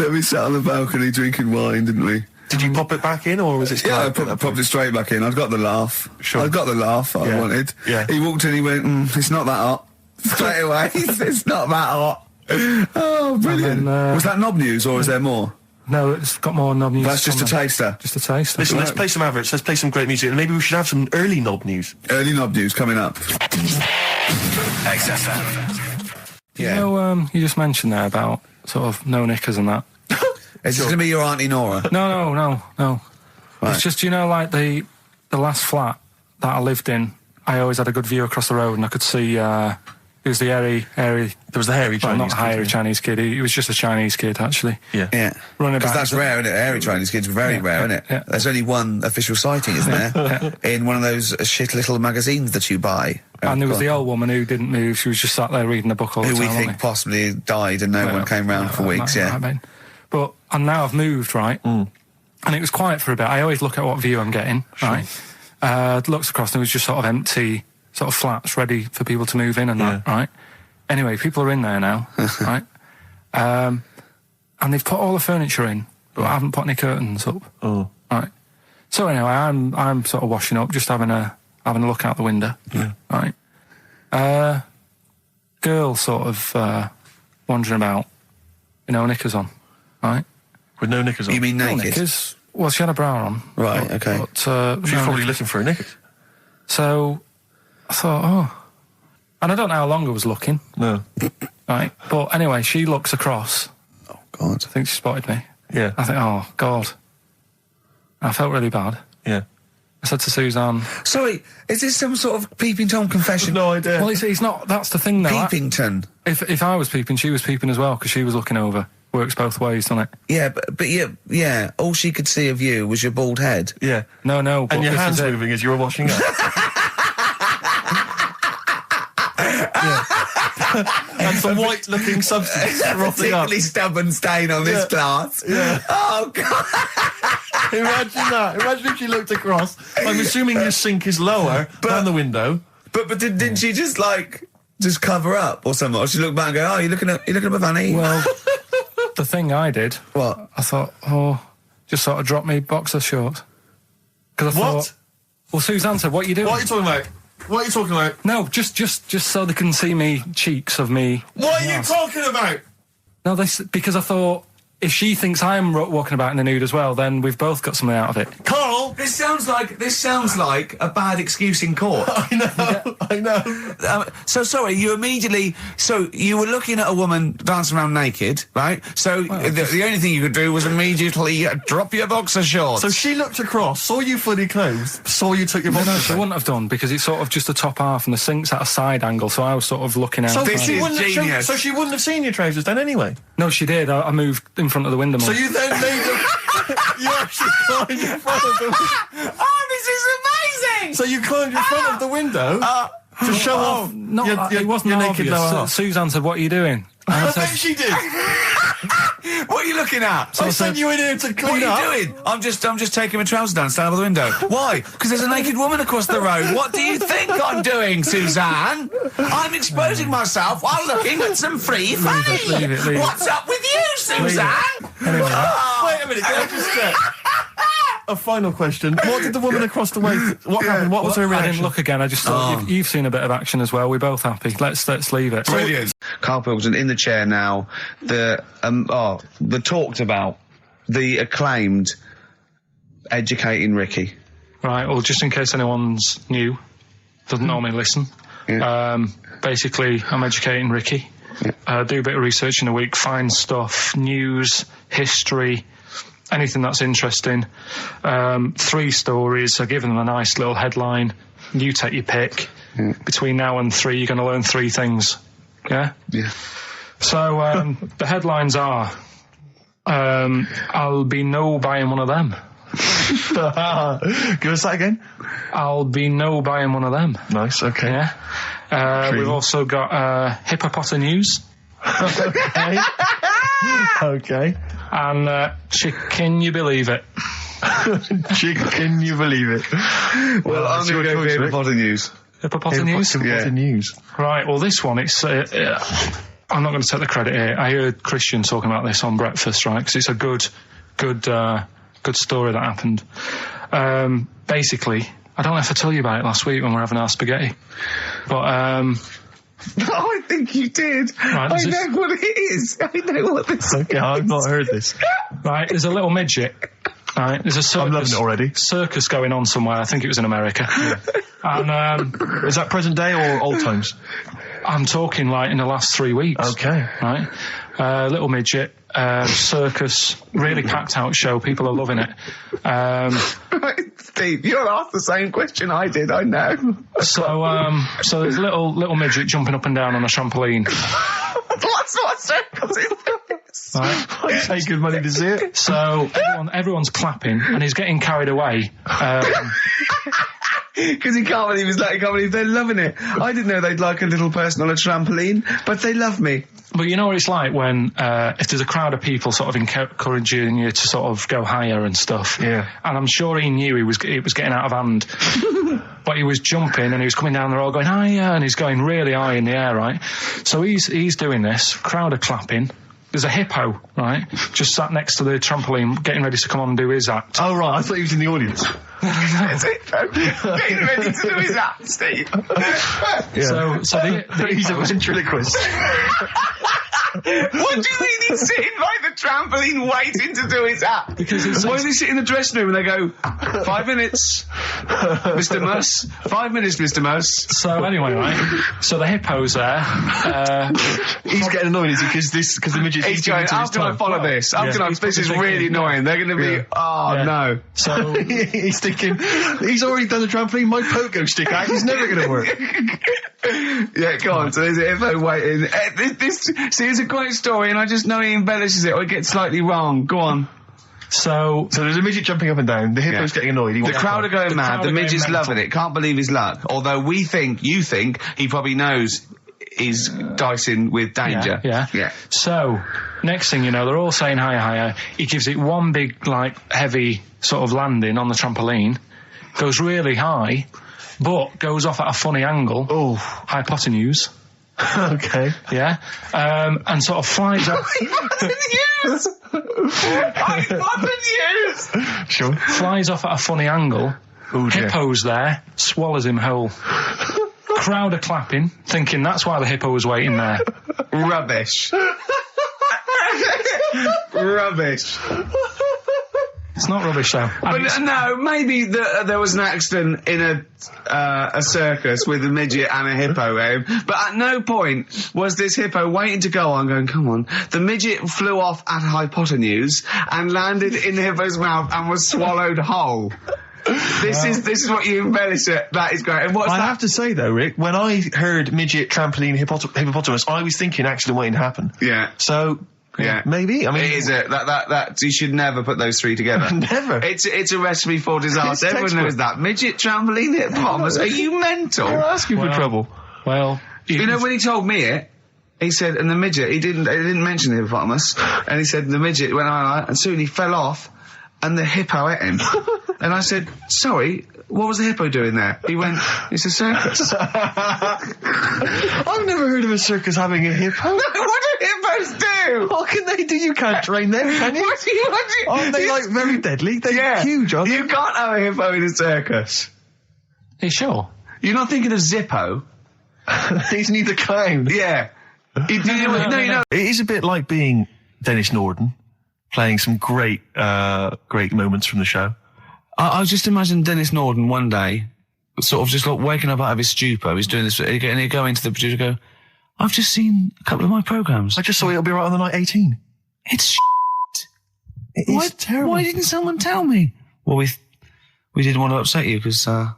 Speaker 2: then...
Speaker 1: we sat on the balcony drinking wine, didn't we?
Speaker 8: Did you pop it back in, or was it still...
Speaker 1: Yeah, I popped it straight back in. I'd got the laugh.
Speaker 8: Sure.
Speaker 1: I'd got the laugh I wanted.
Speaker 8: Yeah.
Speaker 1: He walked in, he went, it's not that hot. Straight away, it's not that hot. Oh, brilliant.
Speaker 2: Then,
Speaker 1: was that knob news, or is there more?
Speaker 2: No, it's got more knob news.
Speaker 1: That's just a taster.
Speaker 2: Just a taster.
Speaker 8: Listen, let's play some adverts, let's play some great music, and maybe we should have some early knob news.
Speaker 1: Early knob news coming up.
Speaker 12: XFM.
Speaker 1: Yeah.
Speaker 2: You know, you just mentioned there about sort of no knickers and that.
Speaker 1: Is this going to be your Auntie Nora?
Speaker 2: No.
Speaker 1: Right.
Speaker 2: It's just, you know, like the last flat that I lived in, I always had a good view across the road, and I could see, it was the hairy... There
Speaker 8: was the hairy Chinese
Speaker 2: not the hairy Chinese kid. He was just a Chinese kid, actually.
Speaker 8: Yeah.
Speaker 2: Running
Speaker 1: Because
Speaker 2: back.
Speaker 1: that's rare, isn't it? Hairy Chinese kids are very rare, isn't it?
Speaker 2: Yeah.
Speaker 1: There's only one official sighting, isn't there? In one of those shit little magazines that you buy.
Speaker 2: And there was the old woman who didn't move. She was just sat there reading a book all the
Speaker 1: who
Speaker 2: time.
Speaker 1: we think possibly died and no one came round for weeks,
Speaker 2: But and now I've moved, right? And it was quiet for a bit. I always look at what view I'm getting, right? Looks across, and it was just sort of empty, sort of flats ready for people to move in and that, right? Anyway, people are in there now, right? And they've put all the furniture in, but I haven't put any curtains up.
Speaker 8: Oh.
Speaker 2: Right. So anyway, I'm sort of washing up, just having a look out the window.
Speaker 8: Yeah.
Speaker 2: Right. Girl sort of wandering about, knickers on, right?
Speaker 8: With no knickers on?
Speaker 1: You mean naked?
Speaker 2: No knickers. Well, she had a bra on.
Speaker 1: Right, okay.
Speaker 2: But,
Speaker 8: she was probably looking for a knickers.
Speaker 2: So I thought, and I don't know how long I was looking.
Speaker 8: No.
Speaker 2: Right. But anyway, she looks across.
Speaker 1: Oh, God.
Speaker 2: I think she spotted me.
Speaker 8: Yeah.
Speaker 2: I think, oh, God. I felt really bad.
Speaker 8: Yeah.
Speaker 2: I said to Suzanne...
Speaker 1: Sorry, is this some sort of Peeping Tom confession?
Speaker 8: No idea.
Speaker 2: Well, it's not... That's the thing, though.
Speaker 1: Peepington.
Speaker 2: If I was peeping, she was peeping as well, because she was looking over. Works both ways, doesn't it?
Speaker 1: Yeah, but yeah, all she could see of you was your bald head.
Speaker 8: Yeah.
Speaker 2: No.
Speaker 8: And your hands moving as you were washing up. And some white-looking substance frothing up.
Speaker 1: Particularly stubborn stain on this glass.
Speaker 8: Yeah.
Speaker 1: Oh, God.
Speaker 8: Imagine that. Imagine if she looked across. I'm assuming your sink is lower than the window.
Speaker 1: But didn't she just cover up or something? Or she looked back and go, oh, you're looking at my fanny?
Speaker 2: Well, the thing I did...
Speaker 1: What?
Speaker 2: I thought, just sort of drop me boxer shorts. Because I thought... Well, Suzanne said, what are you doing?
Speaker 8: What are you talking about? What are you talking about?
Speaker 2: No, just so they can see me cheeks of me.
Speaker 8: What are you talking about?
Speaker 2: No, because I thought if she thinks I'm walking about in the nude as well, then we've both got something out of it.
Speaker 8: Carl!
Speaker 1: This sounds like a bad excuse in court.
Speaker 8: I know.
Speaker 1: So sorry, you were looking at a woman dancing around naked, right? So the only thing you could do was immediately drop your boxer shorts.
Speaker 8: So she looked across, saw you fully clothed, saw you took your boxer
Speaker 2: No, she wouldn't have done, because it's sort of just the top half and the sink's at a side angle, so I was sort of looking out.
Speaker 8: So
Speaker 1: This
Speaker 8: she
Speaker 1: is
Speaker 8: wouldn't have,
Speaker 1: genius.
Speaker 8: so she wouldn't have seen your trousers then anyway?
Speaker 2: No, she did. I moved in front of the window more.
Speaker 8: So you then made you actually climbed in front of the window.
Speaker 1: Oh, this is amazing!
Speaker 8: So you climbed in front of the window to show off
Speaker 2: No,
Speaker 8: your
Speaker 2: it wasn't
Speaker 8: naked
Speaker 2: obvious.
Speaker 8: lower half.
Speaker 2: Suzanne said, "What are you doing?" And I
Speaker 8: I
Speaker 2: said,
Speaker 8: bet she did.
Speaker 1: What are you looking at?
Speaker 8: I sent you in here to clean up.
Speaker 1: What are you doing? I'm just taking my trousers down, stand over the window. Why? Because there's a naked woman across the road. What do you think I'm doing, Suzanne? I'm exposing myself while looking at some free funny.
Speaker 2: leave it.
Speaker 1: What's up with you, Suzanne?
Speaker 2: Anyway,
Speaker 8: Wait a minute, can I just check? A final question. What did the woman across the way... What happened? What was her
Speaker 2: I
Speaker 8: reaction?
Speaker 2: didn't look again. I just thought you've seen a bit of action as well. We're both happy. Let's leave it.
Speaker 1: Brilliant. Karl Pilkington in the chair now. The talked about, the acclaimed Educating Ricky.
Speaker 2: Right. Well, just in case anyone's new, doesn't normally listen.
Speaker 1: Yeah.
Speaker 2: Basically, I'm educating Ricky.
Speaker 1: Yeah.
Speaker 2: Do a bit of research in a week, find stuff, news, history, anything that's interesting. 3 stories. I give them a nice little headline. You take your pick.
Speaker 1: Yeah.
Speaker 2: Between now and 3, you're going to learn 3 things. Yeah?
Speaker 1: Yeah.
Speaker 2: So, the headlines are, I'll be no buying one of them.
Speaker 8: Give us that again.
Speaker 2: I'll be no buying one of them.
Speaker 8: Nice, okay.
Speaker 2: Yeah. We've also got hippopotamus news.
Speaker 8: Okay. Okay.
Speaker 2: And can you believe it?
Speaker 8: Can you believe it?
Speaker 1: Well, I'm going to go with hippopotamus news.
Speaker 2: Hippopotamus news?
Speaker 8: Hippopotamus news.
Speaker 2: Right, well, this one, it's... I'm not going to take the credit here. I heard Christian talking about this on breakfast, right? Because it's a good story that happened. Basically, I don't know if I told you about it last week when we were having our spaghetti, but
Speaker 1: I think you did.
Speaker 2: Right,
Speaker 1: I know what it is. I know what this is.
Speaker 8: Okay, I've not heard this.
Speaker 2: right, there's a little midget. Right, there's a circus.
Speaker 8: I'm loving it already.
Speaker 2: Circus going on somewhere. I think it was in America. And
Speaker 8: is that present day or old times?
Speaker 2: I'm talking like in the last 3 weeks.
Speaker 8: Okay.
Speaker 2: Right, little midget. Circus, really packed out show. People are loving it.
Speaker 1: Steve, you'll ask the same question I did. I know.
Speaker 2: So there's a little midget jumping up and down on a trampoline.
Speaker 1: What circus is this?
Speaker 2: Right.
Speaker 8: I pay good money to see it.
Speaker 2: So everyone's clapping and he's getting carried away.
Speaker 1: Because he can't believe they're loving it. I didn't know they'd like a little person on a trampoline, but they love me.
Speaker 2: But you know what it's like when if there's a crowd of people sort of encouraging you to sort of go higher and stuff.
Speaker 8: Yeah.
Speaker 2: And I'm sure he knew it was getting out of hand. But he was jumping and he was coming down, they're all going higher, and he's going really high in the air, right? So he's doing this, crowd are clapping. There's a hippo, right, just sat next to the trampoline, getting ready to come on and do his act.
Speaker 8: Oh, right, I thought he was in the audience.
Speaker 1: There's a hippo getting ready to do his act, Steve.
Speaker 8: Yeah.
Speaker 2: So
Speaker 8: he's a ventriloquist.
Speaker 1: What do you mean he's sitting by the trampoline waiting to do his act?
Speaker 2: Because
Speaker 1: why does he sit in the dressing room and they go, 5 minutes, Mr. Muss, 5 minutes, Mr. Muss.
Speaker 2: So anyway, right, so the hippo's there.
Speaker 8: He's getting annoyed, is he? Because the midget's
Speaker 1: He's going, how can I follow this? This is really annoying. They're going to be, no.
Speaker 2: So
Speaker 8: he's thinking, he's already done the trampoline, my pogo stick act is never going to work.
Speaker 1: Yeah, go on. So there's a hippo waiting. See, it's a great story, and I just know he embellishes it or it gets slightly wrong. Go on.
Speaker 2: So
Speaker 8: there's a midget jumping up and down. The hippo's getting annoyed.
Speaker 1: The crowd are going mad. The midget's loving it. Can't believe his luck. Although you think he probably knows he's dicing with danger.
Speaker 2: Yeah. So next thing you know, they're all saying higher. He gives it one big, like, heavy sort of landing on the trampoline. Goes really high, but goes off at a funny angle.
Speaker 8: Oh,
Speaker 2: hypotenuse.
Speaker 8: Okay.
Speaker 2: Yeah. And sort of flies up.
Speaker 1: Hypotenuse!
Speaker 8: Sure.
Speaker 2: Flies off at a funny angle.
Speaker 8: Oh, dear.
Speaker 2: Hippo's there, swallows him whole. Crowd are clapping, thinking that's why the hippo was waiting there.
Speaker 1: Rubbish. Rubbish.
Speaker 2: It's not rubbish, though.
Speaker 1: But no, maybe there was an accident in a circus with a midget and a hippo, but at no point was this hippo waiting to go on, going, come on. The midget flew off at hypotenuse and landed in the hippo's mouth and was swallowed whole. This is what you embellish it. That is great. And what's
Speaker 8: I
Speaker 1: that?
Speaker 8: have to say though, Rick, when I heard midget, trampoline, hippopotamus, I was thinking accident waiting to happen.
Speaker 1: Yeah.
Speaker 8: So.
Speaker 1: Yeah,
Speaker 8: maybe. I mean,
Speaker 1: it is that you should never put those three together.
Speaker 8: Never.
Speaker 1: It's a recipe for disaster. Everyone knows that. Midget, trampoline, hippopotamus. Are you mental?
Speaker 8: You're asking for trouble.
Speaker 2: Well,
Speaker 1: you know when he told me it, he said, and the midget, he didn't mention the hippopotamus, and he said the midget went on, and soon he fell off, and the hippo ate him. And I said, sorry, what was the hippo doing there? He went, it's a circus.
Speaker 8: I've never heard of a circus having a hippo.
Speaker 1: No, what do hippos do?
Speaker 8: What can they do? You can't train them, can you? Aren't they like very deadly? They're huge, aren't they?
Speaker 1: You can't have a hippo in a circus.
Speaker 2: Are you sure?
Speaker 1: You're not thinking of Zippo?
Speaker 8: He's neither clown.
Speaker 1: Yeah. You know.
Speaker 8: It is a bit like being Dennis Norden, playing some great moments from the show.
Speaker 1: I just imagine Dennis Norden one day, sort of just like waking up out of his stupor. He's doing this, and he'd go into the producer and go, I've just seen a couple of my programmes.
Speaker 8: I just saw It'll Be Right on the Night 18.
Speaker 1: It's shit.
Speaker 8: It is terrible.
Speaker 1: Why didn't someone tell me? Well, we didn't want to upset you because, but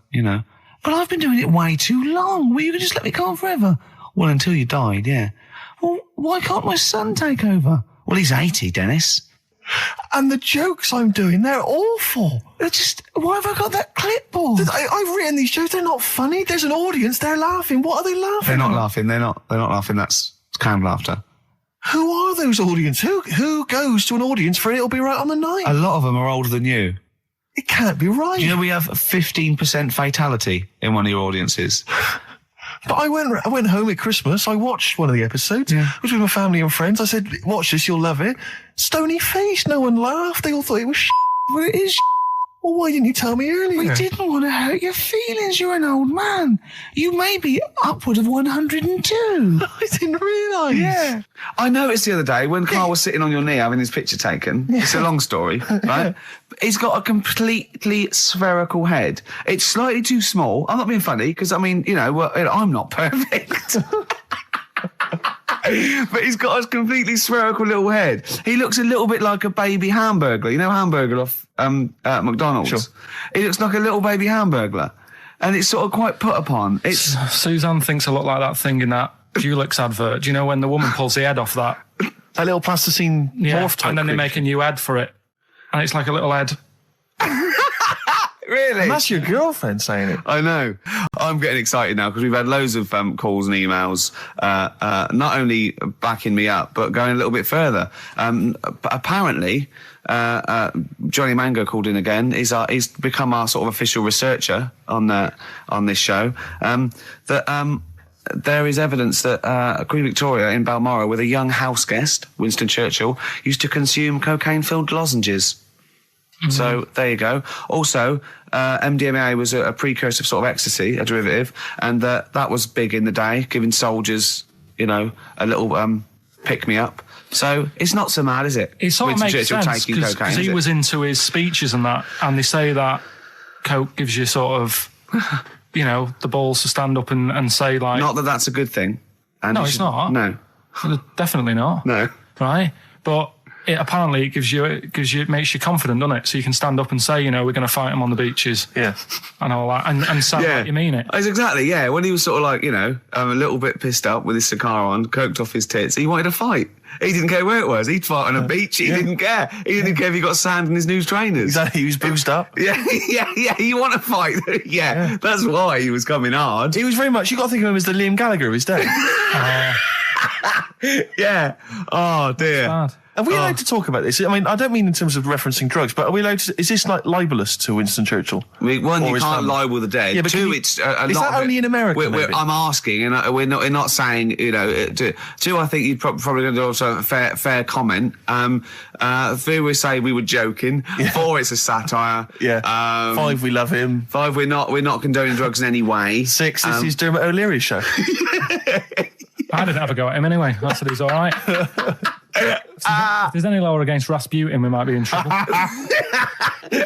Speaker 1: I've been doing it way too long. Well, you could just let me go on forever. Well, until you died, yeah. Well, why can't my son take over? Well, he's 80, Dennis.
Speaker 8: And the jokes I'm doing, they're awful.
Speaker 1: Why have I got that clipboard?
Speaker 8: I've written these jokes, they're not funny. There's an audience, they're laughing. What are they laughing
Speaker 1: They're not
Speaker 8: at?
Speaker 1: laughing, they're not laughing, that's canned laughter.
Speaker 8: Who are those audience? Who goes to an audience for It'll Be Right on the Night?
Speaker 1: A lot of them are older than you.
Speaker 8: It can't be right.
Speaker 1: Do you know we have 15% fatality in one of your audiences?
Speaker 8: But I went home at Christmas, I watched one of the episodes. Yeah. I was with my family and friends. I said, watch this, you'll love it. Stony face, no one laughed. They all thought it was
Speaker 1: Well, it is
Speaker 8: Well, why didn't you tell me earlier?
Speaker 1: We didn't want to hurt your feelings. You're an old man. You may be upward of 102.
Speaker 8: I didn't realise.
Speaker 1: Yeah. I noticed the other day when Carl was sitting on your knee having his picture taken. Yeah. It's a long story, right? He's got a completely spherical head. It's slightly too small. I'm not being funny because, I mean, you know, I'm not perfect. But he's got a completely spherical little head. He looks a little bit like a baby hamburger. You know hamburger off McDonald's? Sure. He looks like a little baby hamburger. And it's sort of quite put upon.
Speaker 2: Suzanne thinks I look like that thing in that Dulux advert. Do you know when the woman pulls the head off that?
Speaker 8: A little plasticine morph type
Speaker 2: and then they make a new head for it. And it's like a little head.
Speaker 1: Really?
Speaker 8: And that's your girlfriend saying it.
Speaker 1: I know. I'm getting excited now because we've had loads of calls and emails, not only backing me up, but going a little bit further. Apparently, Johnny Mango called in again. He's become our sort of official researcher on this show. There is evidence that Queen Victoria in Balmoral, with a young house guest, Winston Churchill, used to consume cocaine-filled lozenges. So there you go. Also, MDMA was a precursor of sort of ecstasy, a derivative, and that was big in the day, giving soldiers, you know, a little pick-me-up. So it's not so mad, is it?
Speaker 2: It sort of
Speaker 1: Winston
Speaker 2: makes
Speaker 1: Churchill
Speaker 2: sense
Speaker 1: taking
Speaker 2: because he was into his speeches and that, and they say that coke gives you sort of, you know, the balls to stand up and say like.
Speaker 1: Not that that's a good thing. And
Speaker 2: no, it's not.
Speaker 1: No,
Speaker 2: definitely not.
Speaker 1: No,
Speaker 2: right, but. Apparently, it makes you confident, doesn't it? So you can stand up and say, you know, we're going to fight them on the beaches.
Speaker 8: Yeah.
Speaker 2: And all that. And sound like you mean it.
Speaker 1: Exactly, yeah. When he was sort of like, you know, a little bit pissed up with his cigar on, coked off his tits, he wanted to fight. He didn't care where it was. He'd fight on a beach. He didn't care. He didn't care if he got sand in his new trainers.
Speaker 8: Exactly. He was boozed up.
Speaker 1: Yeah. You want to fight. Yeah. That's why he was coming hard.
Speaker 8: He was very much, you got to think of him as the Liam Gallagher of his day.
Speaker 1: Yeah. Oh, dear.
Speaker 8: Are we allowed to talk about this? I mean, I don't mean in terms of referencing drugs, but are we allowed to? Is this like libelous to Winston Churchill?
Speaker 1: One, you can't libel the dead.
Speaker 8: Yeah, but
Speaker 1: two,
Speaker 8: is
Speaker 1: it's
Speaker 8: that only in America?
Speaker 1: I'm asking, and we're not saying, you know. Two, I think you'd probably going to do also a fair comment. Three, we say we were joking. Yeah. 4, it's a satire.
Speaker 8: Yeah. 5, we love him.
Speaker 1: 5, we're not condoning drugs in any way.
Speaker 8: 6, this is Dermot O'Leary's show.
Speaker 2: I didn't have a go at him anyway. I said he was all right. If there's any law against Rasputin, we might be in trouble.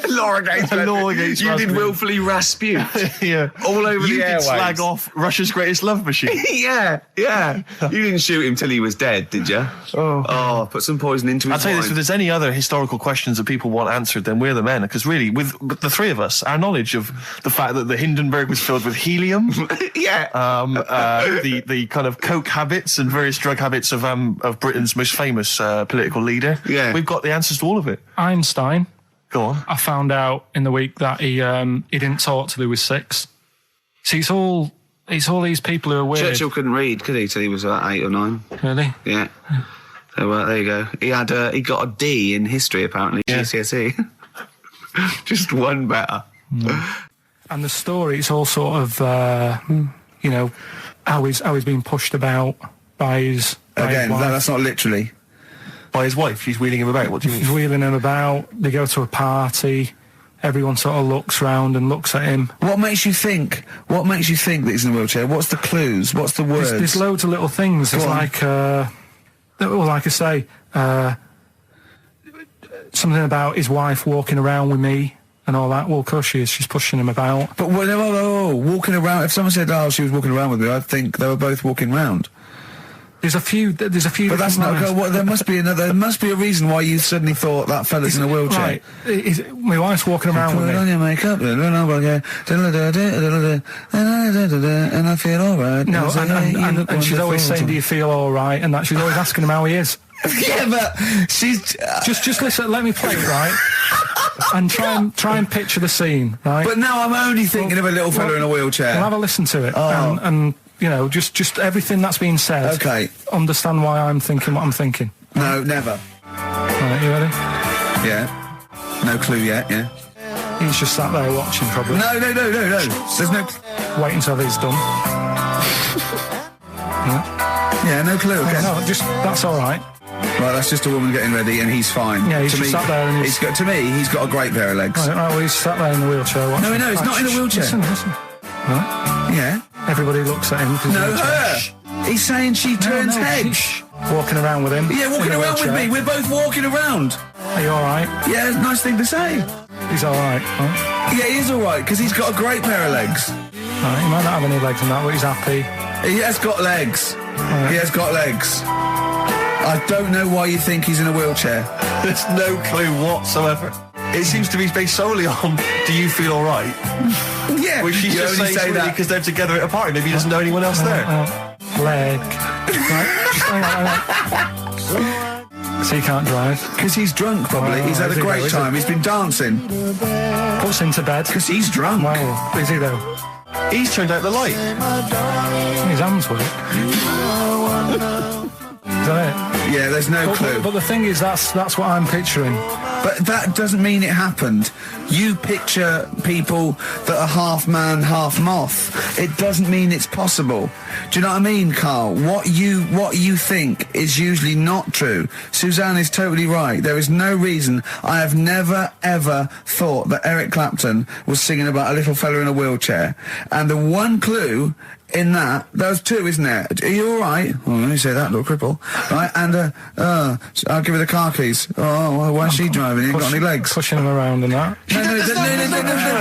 Speaker 1: Law against
Speaker 8: Rasputin.
Speaker 1: You did willfully Rasputin.
Speaker 8: Yeah.
Speaker 1: All over
Speaker 8: You
Speaker 1: the
Speaker 8: did
Speaker 1: airwaves.
Speaker 8: slag off Russia's greatest love machine.
Speaker 1: Yeah. You didn't shoot him till he was dead, did you? Oh, put some poison into his
Speaker 8: I'll tell you this,
Speaker 1: wine.
Speaker 8: if there's any other historical questions that people want answered, then we're the men. Because really, with the three of us, our knowledge of the fact that the Hindenburg was filled with helium, the kind of coke habits and various drug habits of Britain's most famous political leader, we've got the answers to all of it.
Speaker 2: Einstein.
Speaker 8: Go on.
Speaker 2: I found out in the week that he didn't talk till he was 6. See, it's all these people who are weird.
Speaker 1: Churchill couldn't read, could he, till he was about 8 or 9?
Speaker 2: Really?
Speaker 1: Yeah. So there you go. He got a D in history apparently. GCSE. Just one better.
Speaker 2: And the story, it's all sort of how he's being pushed about by his
Speaker 1: Again,
Speaker 2: wife.
Speaker 1: that's not literally.
Speaker 8: By his wife, she's wheeling him about. What do you mean?
Speaker 2: He's wheeling him about. They go to a party. Everyone sort of looks round and looks at him.
Speaker 1: What makes you think that he's in a wheelchair? What's the clues? What's the words?
Speaker 2: There's loads of little things. It's like I say, something about his wife walking around with me and all that. Well, of course she is. She's pushing him about.
Speaker 1: But walking around. If someone said, "Oh, she was walking around with me," I'd think they were both walking round.
Speaker 2: There's a few. But
Speaker 1: that's not. There must be another. There must be a reason why you suddenly thought that fella's in a wheelchair.
Speaker 2: Right. My wife's walking around with me.
Speaker 1: Put on your makeup, and I feel all right.
Speaker 2: No, and she's always saying, "Do you feel all right?" And that she's always asking him how he is.
Speaker 1: Yeah, but she's
Speaker 2: just listen. Let me play it, right? And try and picture the scene, right?
Speaker 1: But now I'm only thinking of a little fella in a wheelchair.
Speaker 2: Well, have a listen to it, and just everything that's been said.
Speaker 1: Okay.
Speaker 2: Understand why I'm thinking what I'm thinking.
Speaker 1: No, never.
Speaker 2: Right, you ready?
Speaker 1: Yeah. No clue yet. Yeah.
Speaker 2: He's just sat there watching, probably.
Speaker 1: No. There's no.
Speaker 2: Wait until he's done.
Speaker 1: Yeah, no clue. Okay.
Speaker 2: No, that's all right.
Speaker 1: Right, that's just a woman getting ready, and he's fine.
Speaker 2: Yeah, he's just sat there, and he's
Speaker 1: got a great pair of legs.
Speaker 2: Right, well, he's sat there in the wheelchair. Watching.
Speaker 1: No, he's not in a wheelchair.
Speaker 2: Listen. Right?
Speaker 1: Yeah.
Speaker 2: Everybody looks at him.
Speaker 1: No, her. He's saying she turns heads.
Speaker 2: Walking around with him.
Speaker 1: Yeah, walking around with me. We're both walking around.
Speaker 2: Are you all right?
Speaker 1: Yeah, nice thing to say.
Speaker 2: He's all right. Huh?
Speaker 1: Yeah, he is all right because he's got a great pair of legs.
Speaker 2: Right, he might not have any legs and that, but he's happy.
Speaker 1: He has got legs. Right. He has got legs. I don't know why you think he's in a wheelchair.
Speaker 8: There's no clue whatsoever. It seems to be based solely on, do you feel all right?
Speaker 1: Yeah.
Speaker 8: Which she's just saying that because they're together at a party. Maybe he doesn't know anyone else there.
Speaker 2: Leg. Right? Just hang on. So he can't drive?
Speaker 1: Because he's drunk, probably. He's had a great time. He's been dancing.
Speaker 2: Puts him to bed.
Speaker 1: Because he's drunk.
Speaker 2: Well, is he though?
Speaker 8: He's turned out the light.
Speaker 2: His hands work. Is that it?
Speaker 1: Yeah, there's no clue.
Speaker 2: But the thing is, that's what I'm picturing.
Speaker 1: But that doesn't mean it happened. You picture people that are half man, half moth. It doesn't mean it's possible. Do you know what I mean, Carl? What you think is usually not true. Suzanne is totally right. There is no reason. I have never, ever thought that Eric Clapton was singing about a little fella in a wheelchair. And the one clue in that, there's two, isn't there? Are you all right? Oh, let me say that, little cripple. Right, and I'll give her the car keys. Oh, well, why is she driving? He ain't got any legs.
Speaker 2: Pushing him around and that.
Speaker 1: No,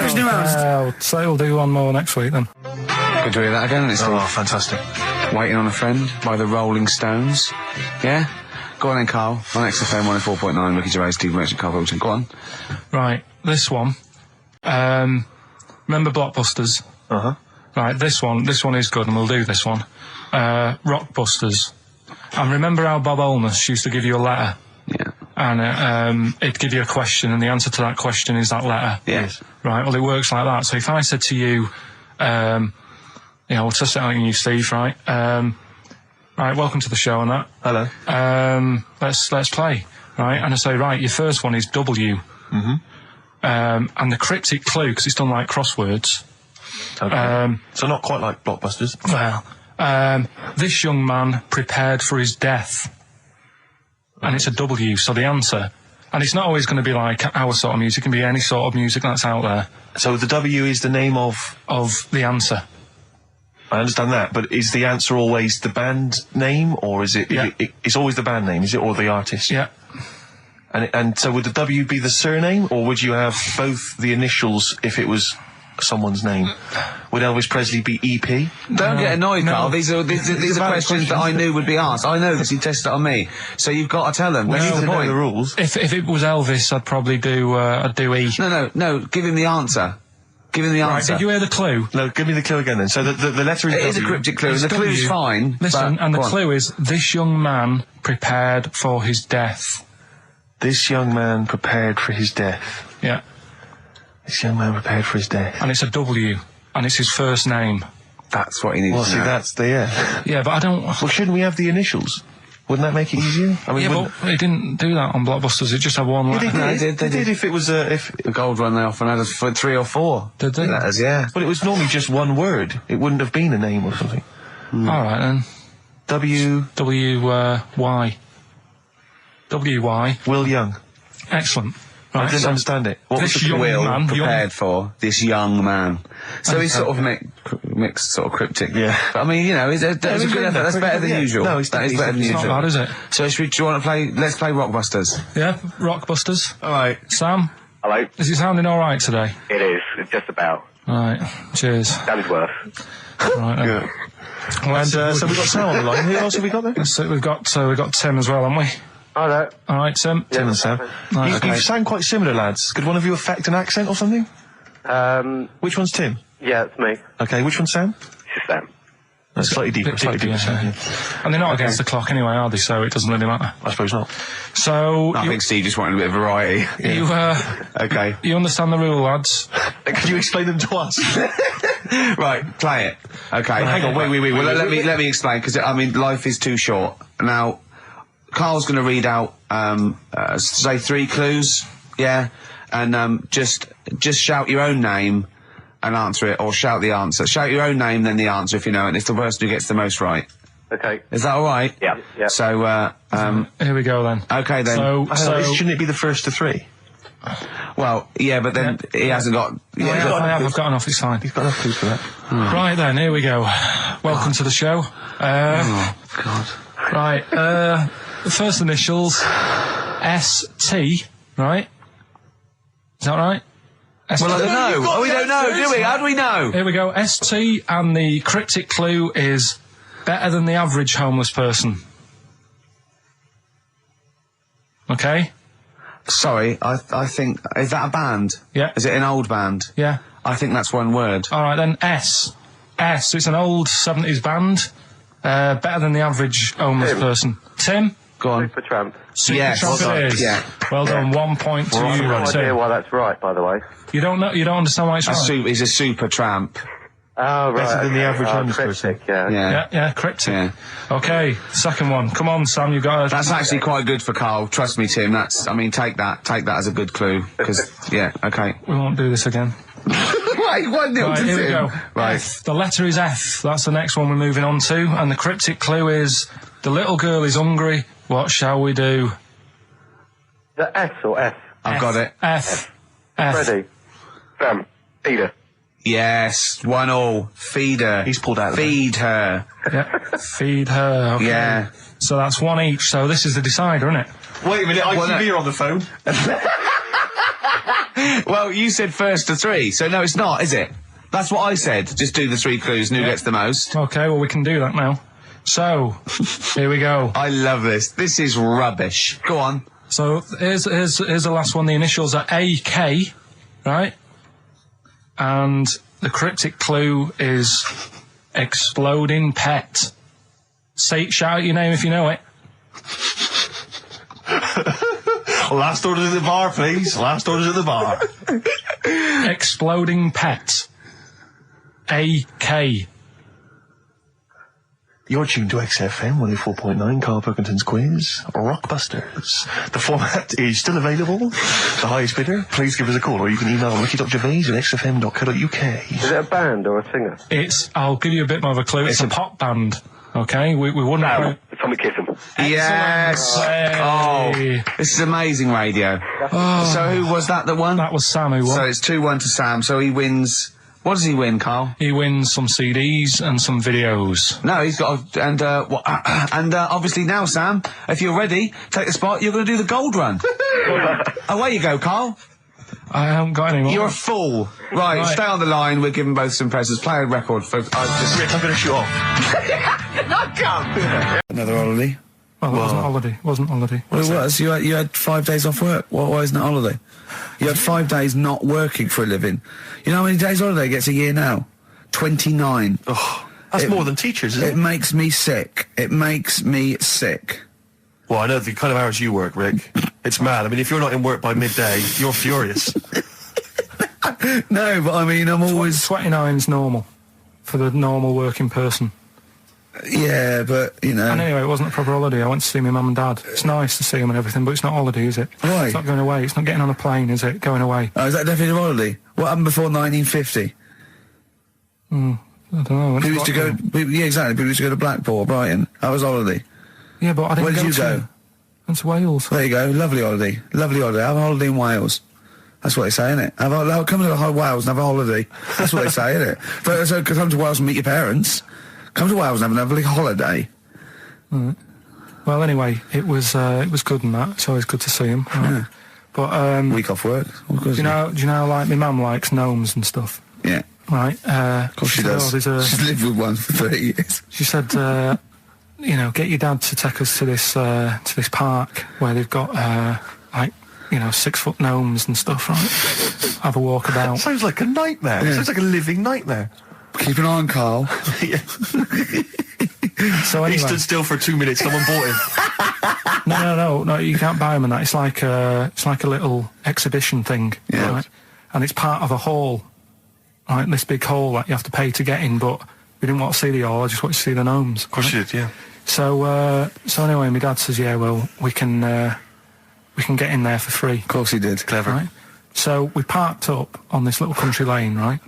Speaker 1: pushing him around.
Speaker 2: So we'll do one more next week then.
Speaker 6: Good to hear that again, isn't it, Steve?
Speaker 8: Fantastic.
Speaker 6: Waiting on a Friend by the Rolling Stones. Yeah? Go on then, Carl. On XFM 104.9, Ricky Gervais, Steve Merchant, Karl Pilkington. Go on.
Speaker 2: Right, this one. Remember Blockbusters?
Speaker 8: Uh-huh.
Speaker 2: Right, this one is good, and we'll do this one. Rockbusters. And remember how Bob Holness used to give you a letter?
Speaker 6: Yeah.
Speaker 2: And it'd give you a question, and the answer to that question is that letter.
Speaker 6: Yes.
Speaker 2: Right, well, it works like that. So if I said to you, we'll test it out on you, Steve, right? Right, welcome to the show and that.
Speaker 8: Hello.
Speaker 2: Let's play, right? And I say, right, your first one is W.
Speaker 8: Mm-hmm.
Speaker 2: And the cryptic clue, because it's done like crosswords.
Speaker 8: Okay. So not quite like Blockbusters.
Speaker 2: Well, this young man prepared for his death. Right. And it's a W, so the answer. And it's not always going to be like our sort of music, it can be any sort of music that's out there.
Speaker 8: So the W is the name of
Speaker 2: the answer.
Speaker 8: I understand that, but is the answer always the band name, or is it?
Speaker 2: Yeah.
Speaker 8: It's always the band name, is it, or the artist?
Speaker 2: Yeah.
Speaker 8: And so would the W be the surname, or would you have both the initials if it was someone's name? Would Elvis Presley be EP?
Speaker 7: Don't get annoyed,
Speaker 2: no.
Speaker 7: Carl. These are questions that I knew would be asked. I know because he tested it on me. So you've got to tell them.
Speaker 8: We
Speaker 7: That's
Speaker 8: need
Speaker 7: the
Speaker 8: to know
Speaker 7: point.
Speaker 8: the rules.
Speaker 2: If it was Elvis, I'd probably do E.
Speaker 7: No. Give him the answer. Give him the
Speaker 2: Right,
Speaker 7: answer.
Speaker 2: did you hear the clue?
Speaker 8: No, give me the clue again then. So the letter is
Speaker 7: It is a
Speaker 8: W.
Speaker 7: cryptic clue, and
Speaker 2: It's
Speaker 7: the clue's
Speaker 2: W.
Speaker 7: fine.
Speaker 2: Listen,
Speaker 7: but,
Speaker 2: and the
Speaker 7: go on.
Speaker 2: clue is, this young man prepared for his death.
Speaker 8: This young man prepared for his death.
Speaker 2: Yeah.
Speaker 8: This young man prepared for his death.
Speaker 2: And it's a W, and it's his first name.
Speaker 7: That's what he needs
Speaker 8: Well,
Speaker 7: to
Speaker 8: see,
Speaker 7: know.
Speaker 8: that's the, yeah.
Speaker 2: Yeah, but I don't...
Speaker 8: Well, shouldn't we have the initials? Wouldn't that make it easier? I mean,
Speaker 2: Yeah,
Speaker 8: wouldn't-
Speaker 2: but he didn't do that on Blockbusters, it just had one letter.
Speaker 7: they did.
Speaker 8: If it was if
Speaker 7: The gold run, they often had us for 3 or 4.
Speaker 2: Did they?
Speaker 7: Letters, yeah.
Speaker 8: but it was normally just one word. It wouldn't have been a name or something.
Speaker 2: Alright then.
Speaker 8: W.
Speaker 2: W-Y. W-Y.
Speaker 8: Will Young.
Speaker 2: Excellent.
Speaker 8: I
Speaker 2: Right,
Speaker 8: didn't
Speaker 2: so
Speaker 8: understand it. What was
Speaker 2: this
Speaker 8: the
Speaker 2: young
Speaker 7: Will
Speaker 2: man...
Speaker 7: prepared for this young man. So he's sort of mixed, sort of cryptic.
Speaker 8: Yeah.
Speaker 7: But I mean, you know, that's a
Speaker 8: he's
Speaker 7: good
Speaker 8: really
Speaker 7: effort. That's
Speaker 8: good,
Speaker 7: better than
Speaker 8: yeah.
Speaker 7: usual.
Speaker 8: No,
Speaker 7: That is better than
Speaker 2: It's not
Speaker 7: usual.
Speaker 2: bad, is it?
Speaker 7: So do you want to play? Let's play Rockbusters.
Speaker 2: Yeah, Rockbusters.
Speaker 8: Alright.
Speaker 2: Sam,
Speaker 5: Hello.
Speaker 2: is it sounding alright today?
Speaker 5: It is. It's just about.
Speaker 2: Right, cheers.
Speaker 5: Sounds worse.
Speaker 2: Right, then.
Speaker 8: Yeah.
Speaker 2: Well,
Speaker 8: And so we've got Sam on the line. Who else have we got there?
Speaker 2: so we've got Tim as well, haven't we?
Speaker 5: Hi there.
Speaker 2: Alright, Tim.
Speaker 8: Tim and Sam.
Speaker 2: Right,
Speaker 8: You sound quite similar, lads. Could one of you affect an accent or something? Which one's Tim?
Speaker 5: Yeah, it's me.
Speaker 8: Okay, which one's Sam?
Speaker 5: It's Sam.
Speaker 8: That's slightly deeper,
Speaker 2: Bit
Speaker 8: slightly
Speaker 2: deeper,
Speaker 8: deeper.
Speaker 2: yeah.
Speaker 8: Sam, yeah.
Speaker 2: And they're not against the clock anyway, are they? So it doesn't really matter.
Speaker 8: I suppose not.
Speaker 2: So,
Speaker 7: I think Steve just wanted a bit of variety. Okay.
Speaker 2: you understand the rule, lads?
Speaker 8: Can you explain them to us?
Speaker 7: Right, play it. Okay. Hang on, wait. Well, let me explain, because, I mean, life is too short. Now, Carl's going to read out, say 3 clues, yeah? And, just shout your own name and answer it, or shout the answer. Shout your own name, then the answer if you know it. It's the person who gets the most right.
Speaker 5: Okay.
Speaker 7: Is that alright?
Speaker 5: Yeah. Yeah.
Speaker 7: So,
Speaker 2: Here we go then.
Speaker 7: okay then.
Speaker 2: So
Speaker 8: Shouldn't it be the first to 3?
Speaker 7: Well, yeah, but then he hasn't got...
Speaker 2: I've got enough, it's fine.
Speaker 8: He's got enough clues for that.
Speaker 2: Right then, here we go. Welcome to the show.
Speaker 7: Oh, God.
Speaker 2: Right, the first initials, S-T, right? Is that right?
Speaker 7: Well, I don't know. Oh, we don't know, do we? How do we know?
Speaker 2: Here we go, S-T, and the cryptic clue is better than the average homeless person. Okay?
Speaker 7: Sorry, I think... Is that a band?
Speaker 2: Yeah.
Speaker 7: Is it an old band?
Speaker 2: Yeah.
Speaker 7: I think that's one word.
Speaker 2: Alright then, S. It's an old 70s band. Better than the average homeless person. Tim?
Speaker 7: Go on.
Speaker 5: Supertramp.
Speaker 7: Yes.
Speaker 2: Supertramp
Speaker 7: Well
Speaker 2: it
Speaker 7: done.
Speaker 2: is.
Speaker 7: Yeah.
Speaker 2: Well done, 1 point to
Speaker 5: I have
Speaker 2: you,
Speaker 5: no idea
Speaker 2: Tim.
Speaker 5: why that's right, by the way.
Speaker 2: You don't understand why it's right?
Speaker 7: He's a super tramp.
Speaker 5: Oh, right.
Speaker 8: Better than the average homeless
Speaker 5: cryptic,
Speaker 8: person.
Speaker 5: yeah.
Speaker 2: Yeah, cryptic.
Speaker 7: Yeah.
Speaker 2: Okay, second one. Come on, Sam, you got it.
Speaker 7: That's actually quite good for Carl. Trust me, Tim. Take that as a good clue. Because, yeah, okay.
Speaker 2: We won't do this again.
Speaker 7: Wait, 1-0
Speaker 2: Right,
Speaker 7: to
Speaker 2: here we
Speaker 7: Tim.
Speaker 2: go.
Speaker 7: Right.
Speaker 2: F. The letter is F. That's the next one we're moving on to. And the cryptic clue is, the little girl is hungry. What shall we do?
Speaker 5: The S or F?
Speaker 7: I've got it.
Speaker 2: F.
Speaker 5: Ready. Sam. Peter.
Speaker 7: Yes, 1-1. Feed her.
Speaker 8: He's pulled out of
Speaker 7: Feed her.
Speaker 2: Yeah. Feed her. Okay.
Speaker 7: Yeah.
Speaker 2: So that's 1 each. So this is the decider, isn't it?
Speaker 8: Wait a minute, ITV are on the phone.
Speaker 7: Well, you said first to 3, so no, it's not, is it? That's what I said. Just do the 3 clues and who gets the most.
Speaker 2: Okay, well, we can do that now. So, here we go.
Speaker 7: I love this. This is rubbish. Go on.
Speaker 2: So, here's the last one. The initials are AK, right? And the cryptic clue is exploding pet. Shout out your name if you know it.
Speaker 8: Last orders at the bar, please. Last orders at the bar.
Speaker 2: Exploding pet. AK.
Speaker 8: You're tuned to XFM 104.9, Karl Pilkington's quiz, Rockbusters. The format is still available. The highest bidder, please give us a call, or you can email ricky.gervais@xfm.co.uk.
Speaker 5: Is it a band or a singer?
Speaker 2: I'll give you a bit more of a clue. It's a pop band. Okay, we wouldn't...
Speaker 5: Sam. Tommy Kissam.
Speaker 7: Yes.
Speaker 2: Hey.
Speaker 7: Oh, this is amazing radio. So who was that that won?
Speaker 2: That was Sam who won.
Speaker 7: So it's 2-1 to Sam. So he wins What does he win, Carl?
Speaker 2: He wins some CDs and some videos.
Speaker 7: No, he's got obviously now, Sam, if you're ready, take the spot, you're going to do the gold run. Away you go, Carl.
Speaker 2: I haven't got any more.
Speaker 7: You're a fool. Right, stay on the line, we're giving both some presents. Play a record for...
Speaker 3: Rick, I'm going to shoot off.
Speaker 7: Not come!
Speaker 1: Another holiday.
Speaker 2: Well, it wasn't holiday. Wasn't holiday.
Speaker 1: Well, it was. You had 5 days off work. Why isn't it holiday? You had 5 days not working for a living. You know how many days holiday gets a year now? 29.
Speaker 8: Oh, that's more than teachers, isn't it?
Speaker 1: It makes me sick. It makes me sick.
Speaker 8: Well, I know the kind of hours you work, Rick. It's mad. I mean, if you're not in work by midday, you're furious.
Speaker 1: No, but I mean, I'm always...
Speaker 2: 29's normal for the normal working person.
Speaker 1: Yeah, but, you know...
Speaker 2: And anyway, it wasn't a proper holiday. I went to see my mum and dad. It's nice to see them and everything, but it's not holiday, is it?
Speaker 1: Why?
Speaker 2: It's not going away. It's not getting on a plane, is it? Going away.
Speaker 1: Oh, is that definitely a holiday? What happened before 1950?
Speaker 2: I don't know.
Speaker 1: People used to go... Yeah, exactly. People used to go to Blackpool or Brighton. That was holiday.
Speaker 2: Yeah, but I didn't
Speaker 1: Where did
Speaker 2: go
Speaker 1: you
Speaker 2: to...
Speaker 1: go?
Speaker 2: Went to Wales.
Speaker 1: There you go. Lovely holiday. Lovely holiday. Have a holiday in Wales. That's what they say, innit? Come to Wales and have a holiday. That's what they say, innit? But so come to Wales and meet your parents. Come to Wales and have a lovely holiday.
Speaker 2: Right. Well, anyway, it was good and that. It's always good to see him. Right?
Speaker 1: Yeah.
Speaker 2: But
Speaker 1: week off work.
Speaker 2: Do you know, like my mum likes gnomes and stuff.
Speaker 1: Yeah.
Speaker 2: Right.
Speaker 1: Of course she does. She's lived with one for 30 years.
Speaker 2: She said, get your dad to take us to this park where they've got 6-foot gnomes and stuff. Right. Have a walk about.
Speaker 8: Sounds like a nightmare.
Speaker 1: Yeah.
Speaker 8: Sounds like a living nightmare.
Speaker 1: Keep an eye on Carl.
Speaker 2: So anyway,
Speaker 8: he stood still for 2 minutes. Someone bought him.
Speaker 2: No. You can't buy them and that. It's like a little exhibition thing.
Speaker 1: Yeah.
Speaker 2: Right? And it's part of a hall. Right, this big hall that you have to pay to get in. But we didn't want to see the hall. I just wanted to see the gnomes.
Speaker 8: Of course you did, yeah.
Speaker 2: So anyway, my dad says, yeah, well, we can get in there for free.
Speaker 1: Of course he did. Clever.
Speaker 2: Right? So we parked up on this little country lane, right?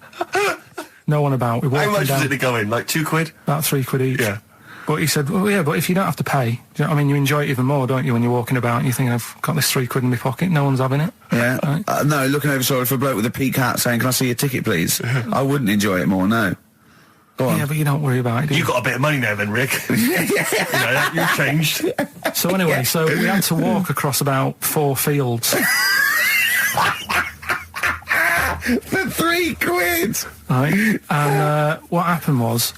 Speaker 2: No one about. We walked
Speaker 8: How much
Speaker 2: down,
Speaker 8: was it to go in? Like £2?
Speaker 2: about £3 each.
Speaker 8: Yeah.
Speaker 2: But he said, well, yeah, but if you don't have to pay, do you know what I mean? You enjoy it even more, don't you, when you're walking about and you think, I've got this £3 in my pocket, no one's having it.
Speaker 1: Yeah.
Speaker 2: Right?
Speaker 1: No, looking over shoulder for a bloke with a peak hat saying, can I see your ticket, please? I wouldn't enjoy it more, no. Go on.
Speaker 2: Yeah, but you don't worry about it, do you?
Speaker 8: You got a bit of money now then, Rick. You've changed.
Speaker 2: So anyway, so we had to walk across about 4 fields.
Speaker 1: For £3.
Speaker 2: Right? And what happened was,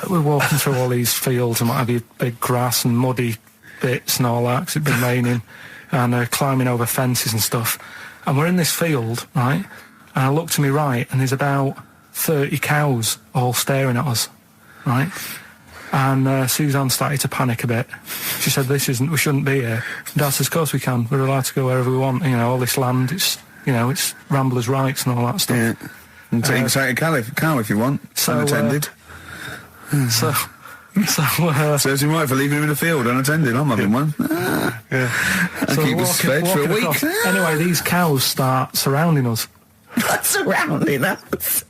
Speaker 2: we're walking through all these fields and what have you, big grass and muddy bits and all that, 'cause it'd been raining, and climbing over fences and stuff. And we're in this field, right? And I look to my right, and there's about 30 cows all staring at us, right? And Suzanne started to panic a bit. She said, we shouldn't be here. And Dad says, of course we can. We're allowed to go wherever we want. You know, all this land, it's ramblers' rights and all that stuff.
Speaker 1: Yeah. And take a cow if you want.
Speaker 2: So,
Speaker 1: unattended. Serves him right for leaving him in the field unattended. I'm having one. And keep us fed for a week.
Speaker 2: Across. Anyway, these cows start surrounding us.
Speaker 1: Surrounding us.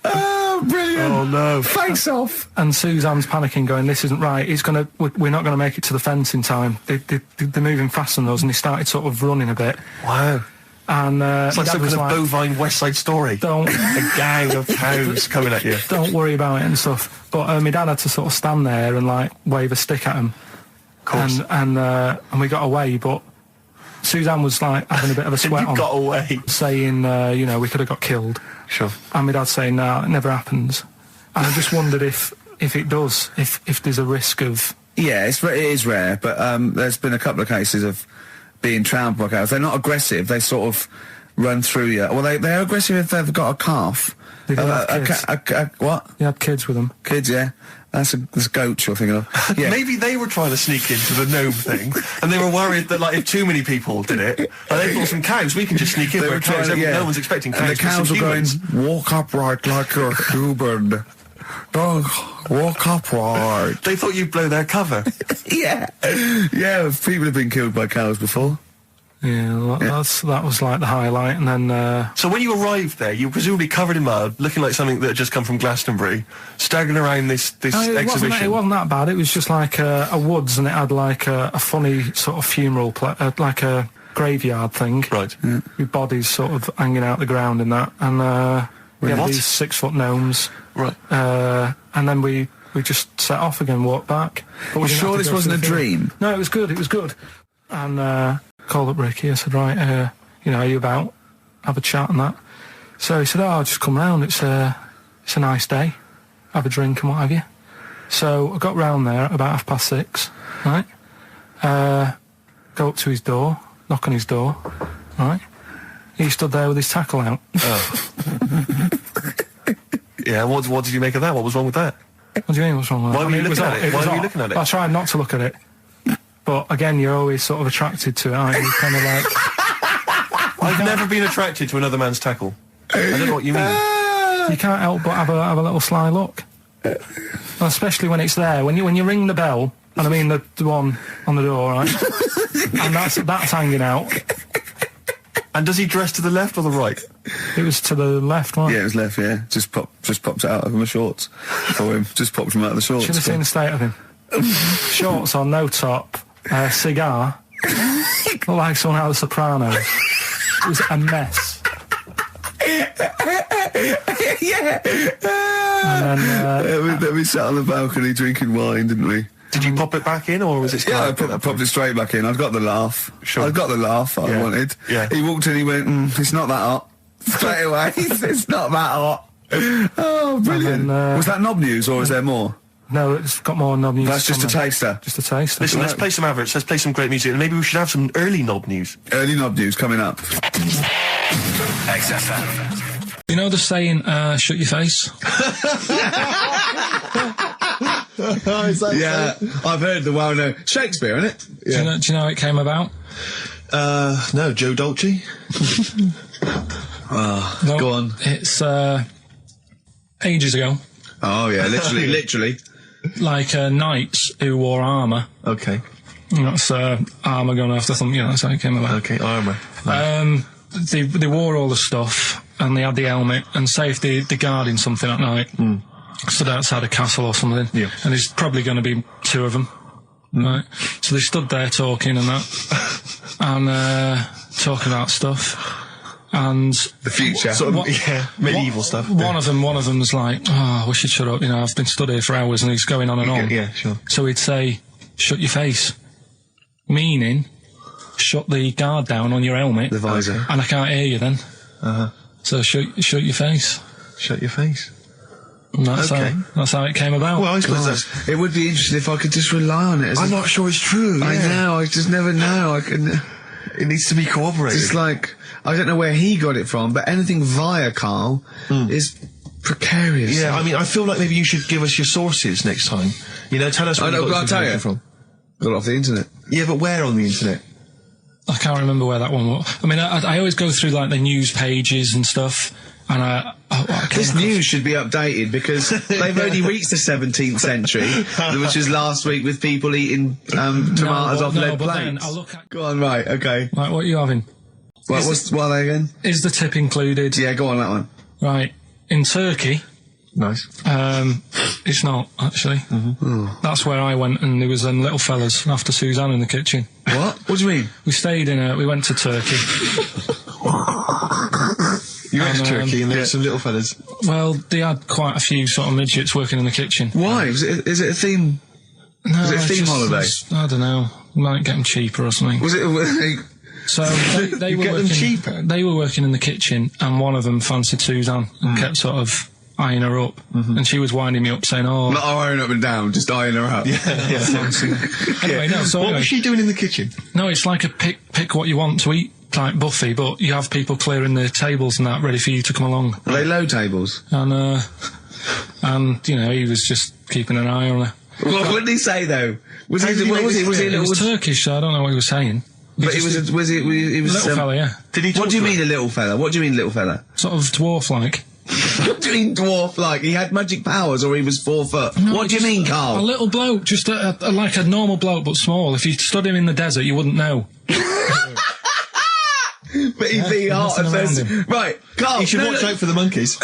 Speaker 1: Oh, brilliant.
Speaker 8: Oh, no.
Speaker 1: Face off.
Speaker 2: And Suzanne's panicking, going, this isn't right. We're not going to make it to the fence in time. They're moving faster than us, and he started sort of running a bit.
Speaker 8: Wow.
Speaker 2: And
Speaker 8: it's like some kind of bovine West Side Story.
Speaker 2: A
Speaker 8: gang of cows coming at you.
Speaker 2: Don't worry about it and stuff. But my dad had to sort of stand there and like wave a stick at him.
Speaker 8: Of course.
Speaker 2: And we got away, but Suzanne was like having a bit of a sweat on.
Speaker 8: Got away.
Speaker 2: Saying, we could have got killed.
Speaker 8: Sure.
Speaker 2: And my dad saying, no, it never happens. And I just wondered if it does, if there's a risk of...
Speaker 1: Yeah, it is rare, but there's been a couple of cases of being trampled by cows. They're not aggressive. They sort of run through you. Well, they're aggressive if they've got a calf.
Speaker 2: They don't have kids.
Speaker 1: What?
Speaker 2: You had kids with them.
Speaker 1: Kids, yeah. That's goats you're thinking of. Yeah.
Speaker 8: Maybe they were trying to sneak into the gnome thing, and they were worried that, like, if too many people did it, they thought some cows, we can just sneak in where cows, no one's expecting cows.
Speaker 1: And the cows were going, walk upright like you're human. Don't walk upright.
Speaker 8: They thought you'd blow their cover.
Speaker 1: Yeah. Yeah, people have been killed by cows before.
Speaker 2: Yeah, that was like the highlight, and then...
Speaker 8: So when you arrived there, you were presumably covered in mud, looking like something that had just come from Glastonbury, staggering around this exhibition.
Speaker 2: It wasn't that bad. It was just like a woods, and it had like a funny sort of funeral, like a graveyard thing.
Speaker 8: Right.
Speaker 2: With bodies sort of hanging out the ground and that. And we had these 6-foot gnomes.
Speaker 8: Right.
Speaker 2: And then we just set off again, walked back. But we
Speaker 7: Well,
Speaker 2: didn't
Speaker 7: sure
Speaker 2: have to
Speaker 7: this
Speaker 2: go
Speaker 7: wasn't
Speaker 2: through
Speaker 7: a
Speaker 2: the field.
Speaker 7: dream?
Speaker 2: No, it was good. And called up Ricky. I said, right, you know, are you about? Have a chat and that. So he said, I'll just come round. It's a nice day. Have a drink and what have you. So I got round there at about 6:30, right? Go up to his door, knock on his door, right? He stood there with his tackle out.
Speaker 8: Yeah, what did you make of that? What was wrong with that?
Speaker 2: What do you mean, what's wrong with that?
Speaker 8: Why were you looking at it? Why were you looking at it?
Speaker 2: I tried not to look at it. But again, you're always sort of attracted to it, aren't you? Kind of like...
Speaker 8: I've never been attracted to another man's tackle. I don't know what you mean.
Speaker 2: You can't help but have a little sly look. And especially when it's there. When you ring the bell, and I mean the one on the door, right? And that's hanging out.
Speaker 8: And does he dress to the left or the right?
Speaker 2: It was to the left, right?
Speaker 7: Yeah, it was left, yeah. Just popped it out of my shorts for him. Just popped him out of the shorts.
Speaker 2: Should have seen the state of him. Shorts on, no top, cigar. Looked like someone out of The Sopranos. It was a mess.
Speaker 7: Yeah.
Speaker 2: And then,
Speaker 7: we sat on the balcony drinking wine, didn't we?
Speaker 8: Did you pop it back in, or was it?
Speaker 7: Yeah, I popped it straight back in. I've got the laugh.
Speaker 8: Sure.
Speaker 7: I've got the laugh I
Speaker 8: Yeah.
Speaker 7: wanted.
Speaker 8: Yeah.
Speaker 7: He walked in, he went, it's not that hot. Straight away, it's not that hot. Oh, brilliant.
Speaker 2: And then,
Speaker 7: was that knob news, or is there more?
Speaker 2: no, it's got more knob news.
Speaker 7: That's just a
Speaker 2: coming.
Speaker 7: taster.
Speaker 2: Just a taster.
Speaker 8: Listen, let's play some adverts. Let's play some great music, and maybe we should have some early knob news.
Speaker 7: Early knob news coming up.
Speaker 12: XFM.
Speaker 2: You know the saying, shut your face?
Speaker 7: Yeah, I've heard the well-known Shakespeare, isn't it?
Speaker 2: Do you know how it came about?
Speaker 3: No, Joe Dolce.
Speaker 2: No,
Speaker 7: Go on.
Speaker 2: It's ages ago.
Speaker 7: Oh yeah, literally.
Speaker 2: Like knights who wore armour.
Speaker 3: Okay.
Speaker 2: That's armour going after something. You know, that's how it came about.
Speaker 3: Okay, armour.
Speaker 2: They wore all the stuff and they had the helmet. And say if they're guarding something at night, stood outside a castle or something, and there's probably going to be 2 of them, right? So they stood there talking and that, and talking about stuff. And
Speaker 7: The future.
Speaker 8: medieval stuff.
Speaker 2: One of them's like, oh, we should shut up. You know, I've been stood here for hours, and he's going on and on.
Speaker 3: Yeah, sure.
Speaker 2: So he'd say, shut your face. Meaning, shut the guard down on your helmet.
Speaker 7: The visor.
Speaker 2: And I can't hear you then. So shut your face.
Speaker 3: Shut your face.
Speaker 2: And that's,
Speaker 3: Okay.
Speaker 2: that's how it came about.
Speaker 3: Well, I suppose that's...
Speaker 7: It would be interesting if I could just rely on it.
Speaker 3: I'm not sure it's true.
Speaker 7: I
Speaker 3: yeah.
Speaker 7: know, I just never know. I can...
Speaker 3: It needs to be corroborated.
Speaker 7: It's like, I don't know where he got it from, but anything via Carl is precarious.
Speaker 3: Yeah, I mean, I feel like maybe you should give us your sources next time. You know, tell us where you got
Speaker 7: I'll
Speaker 3: this
Speaker 7: tell you.
Speaker 3: information from.
Speaker 7: Got it off the internet.
Speaker 3: Yeah, but where on the internet?
Speaker 2: I can't remember where that one was. I mean, I always go through like the news pages and stuff, and I
Speaker 7: This news should be updated because they've only reached the 17th century, which was last week with people eating tomatoes off lead
Speaker 2: but then
Speaker 7: plates.
Speaker 2: I look at,
Speaker 7: Go on, right, okay.
Speaker 2: like, what are you having?
Speaker 7: What are they again?
Speaker 2: Is the tip included?
Speaker 7: Yeah, go on, that one.
Speaker 2: Right. In Turkey,
Speaker 3: Nice.
Speaker 2: it's not, actually. That's where I went, and there was little fellas after Suzanne in the kitchen.
Speaker 7: What? What do you mean?
Speaker 2: We went to Turkey.
Speaker 3: You went to
Speaker 2: And,
Speaker 3: Turkey and there's some little fellas.
Speaker 2: Well, they had quite a few sort of midgets working in the kitchen.
Speaker 7: Why? Is it a theme?
Speaker 2: No,
Speaker 7: Was it a
Speaker 2: it's
Speaker 7: theme
Speaker 2: just-
Speaker 7: holiday?
Speaker 2: I don't know. Might get them cheaper or something.
Speaker 7: Was it...
Speaker 2: So they were
Speaker 3: get them
Speaker 2: working.
Speaker 3: cheaper?
Speaker 2: They were working in the kitchen, and one of them fancied Suzanne and kept sort of eyeing her up, and she was winding me up saying, "Oh,
Speaker 7: Not iron up and down, just eyeing her up.
Speaker 2: anyway, no." So
Speaker 3: What
Speaker 2: anyway,
Speaker 3: was she doing in the kitchen?
Speaker 2: no, it's like a pick what you want to eat type buffet, but you have people clearing the tables and that ready for you to come along,
Speaker 7: Are they low tables?
Speaker 2: and you know, he was just keeping an eye on her.
Speaker 7: What did he say though? Was he?
Speaker 3: did
Speaker 7: What
Speaker 3: he
Speaker 7: was he?
Speaker 3: make
Speaker 7: Was he a
Speaker 2: It was
Speaker 7: little?
Speaker 2: Turkish, so I don't know what he was saying.
Speaker 7: But he was. Was he? He was.
Speaker 2: Little fella, yeah,
Speaker 3: Did he talk
Speaker 7: What do you
Speaker 3: to her?
Speaker 7: mean a little fella? What do you mean little fella?
Speaker 2: sort of dwarf-like.
Speaker 7: What do you mean dwarf like? He had magic powers or he was 4 foot? What do you mean,
Speaker 2: A
Speaker 7: Carl?
Speaker 2: little bloke, just like a normal bloke but small. If you stood him in the desert, you wouldn't know.
Speaker 7: But beefy, hot, and
Speaker 2: messing
Speaker 7: thirsty. Right, Carl.
Speaker 8: You should watch out for the monkeys.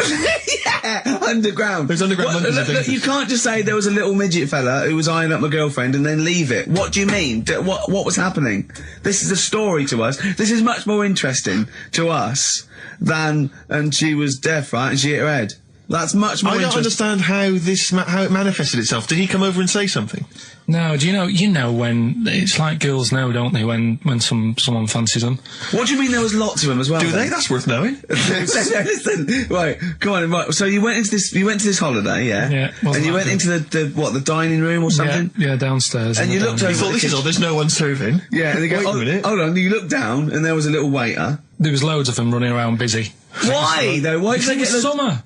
Speaker 7: Yeah, underground.
Speaker 8: There's underground monkeys.
Speaker 7: Look, you can't just say there was a little midget fella who was eyeing up my girlfriend and then leave it. What do you mean? What was happening? This is a story to us. This is much more interesting to us than, and she was deaf, right, and she hit her head. That's much more
Speaker 8: I don't understand how how it manifested itself. Did he come over and say something?
Speaker 2: No, do you know when it's like girls know, don't they, when someone fancies them?
Speaker 7: What do you mean there was lots of them as well?
Speaker 8: Do
Speaker 7: then?
Speaker 8: they? That's worth knowing.
Speaker 7: Listen, right, come on, right. So you went into this holiday, yeah?
Speaker 2: Yeah.
Speaker 7: And you went into the dining room or something?
Speaker 2: Yeah, downstairs.
Speaker 7: And you looked over.
Speaker 8: You thought, this is odd, there's no one serving.
Speaker 7: Yeah, and they go,
Speaker 8: Wait a minute.
Speaker 7: hold on, you looked down and there was a little waiter.
Speaker 2: There was loads of them running around busy.
Speaker 7: Why though? Why did they
Speaker 2: It
Speaker 7: get
Speaker 2: was
Speaker 7: the
Speaker 2: summer.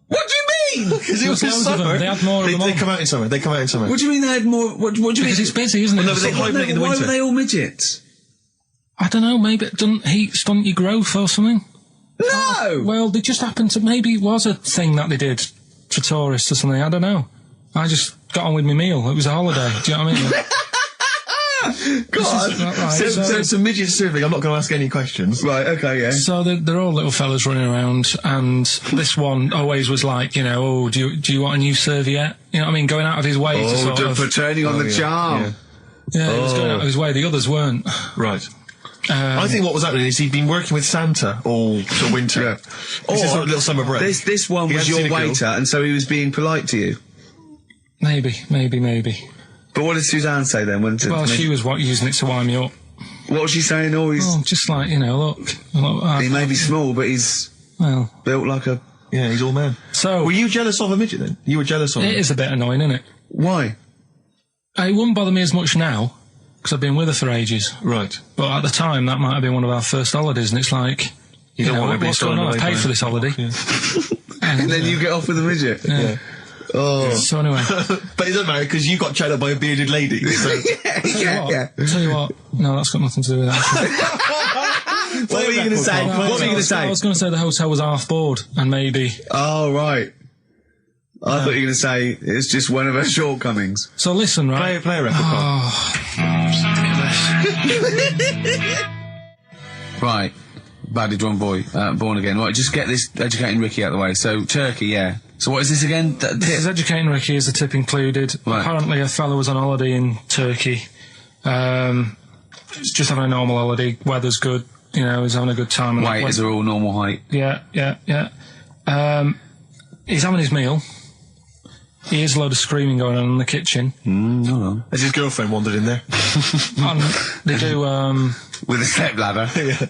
Speaker 7: What do you mean?
Speaker 8: Because it was in
Speaker 2: loads of them.
Speaker 8: summer.
Speaker 2: They had more of them
Speaker 8: They
Speaker 2: on.
Speaker 8: come out in summer. They come out in summer.
Speaker 7: What do you mean they had more? What do you mean?
Speaker 2: Because it's busy, isn't it?
Speaker 8: Well, no, but they hibernate in the
Speaker 7: Why
Speaker 8: winter.
Speaker 7: were they all midgets?
Speaker 2: I don't know, maybe it doesn't heat stunt your growth or something.
Speaker 7: No!
Speaker 2: Well, they just happened to, maybe it was a thing that they did for tourists or something, I don't know. I just got on with my meal, it was a holiday, do you know what I mean?
Speaker 7: God!
Speaker 2: Right,
Speaker 8: So it's a midget serving. I'm not going to ask any questions.
Speaker 7: Right, okay, yeah.
Speaker 2: So they're all little fellas running around, and this one always was like, you know, oh, do you want a new serviette? You know what I mean? Going out of his way to sort of...
Speaker 7: for turning on the charm.
Speaker 2: Yeah, he was going out of his way, the others weren't.
Speaker 8: Right. I think what was happening is he'd been working with Santa all the winter.
Speaker 7: Yeah.
Speaker 8: This is a little summer break.
Speaker 7: This one
Speaker 8: He
Speaker 7: was
Speaker 8: hadn't seen
Speaker 7: your
Speaker 8: a girl.
Speaker 7: waiter, and so he was being polite to you.
Speaker 2: Maybe.
Speaker 7: But what did Suzanne say then?
Speaker 2: Well, she was using it to wind me up.
Speaker 7: What was she saying? Oh, he's...
Speaker 2: Oh, just like, you know, look
Speaker 7: he may be small, but he's
Speaker 2: well,
Speaker 7: built like a...
Speaker 8: Yeah, he's all man.
Speaker 2: So...
Speaker 8: Were you jealous of a midget then? You were jealous of him?
Speaker 2: It is a bit annoying, isn't it?
Speaker 7: Why?
Speaker 2: It wouldn't bother me as much now, because I've been with her for ages.
Speaker 8: Right.
Speaker 2: But at the time, that might have been one of our first holidays, and it's like, you
Speaker 8: don't
Speaker 2: know,
Speaker 8: want to be
Speaker 2: what's going on? I've paid for this holiday.
Speaker 8: Yeah.
Speaker 7: And then you get off with a midget?
Speaker 2: Yeah.
Speaker 7: Oh.
Speaker 2: So anyway.
Speaker 8: But it doesn't matter, because you got chatted up by a bearded lady. So.
Speaker 7: yeah.
Speaker 2: Tell you what, no, that's got nothing to do with that.
Speaker 7: What were you going to say? What were you going to say?
Speaker 2: I was going to say the hotel was half board, and maybe...
Speaker 7: Oh, right. I thought you were going to say it's just one of her shortcomings.
Speaker 2: So listen, right?
Speaker 8: Play a record.
Speaker 7: Right. Badly drawn boy, born again. Right, just get this educating Ricky out of the way. So, Turkey, yeah. So what is this again?
Speaker 2: This is educating Ricky, is the tip included.
Speaker 7: Right.
Speaker 2: Apparently a fellow was on holiday in Turkey. He's just having a normal holiday, weather's good, you know, he's having a good time.
Speaker 7: Waiters are all normal height.
Speaker 2: Yeah. He's having his meal. He hears a load of screaming going on in the kitchen.
Speaker 7: Hold on.
Speaker 8: Has his girlfriend wandered in there?
Speaker 2: And they do,
Speaker 7: With a stepladder.
Speaker 8: Yeah.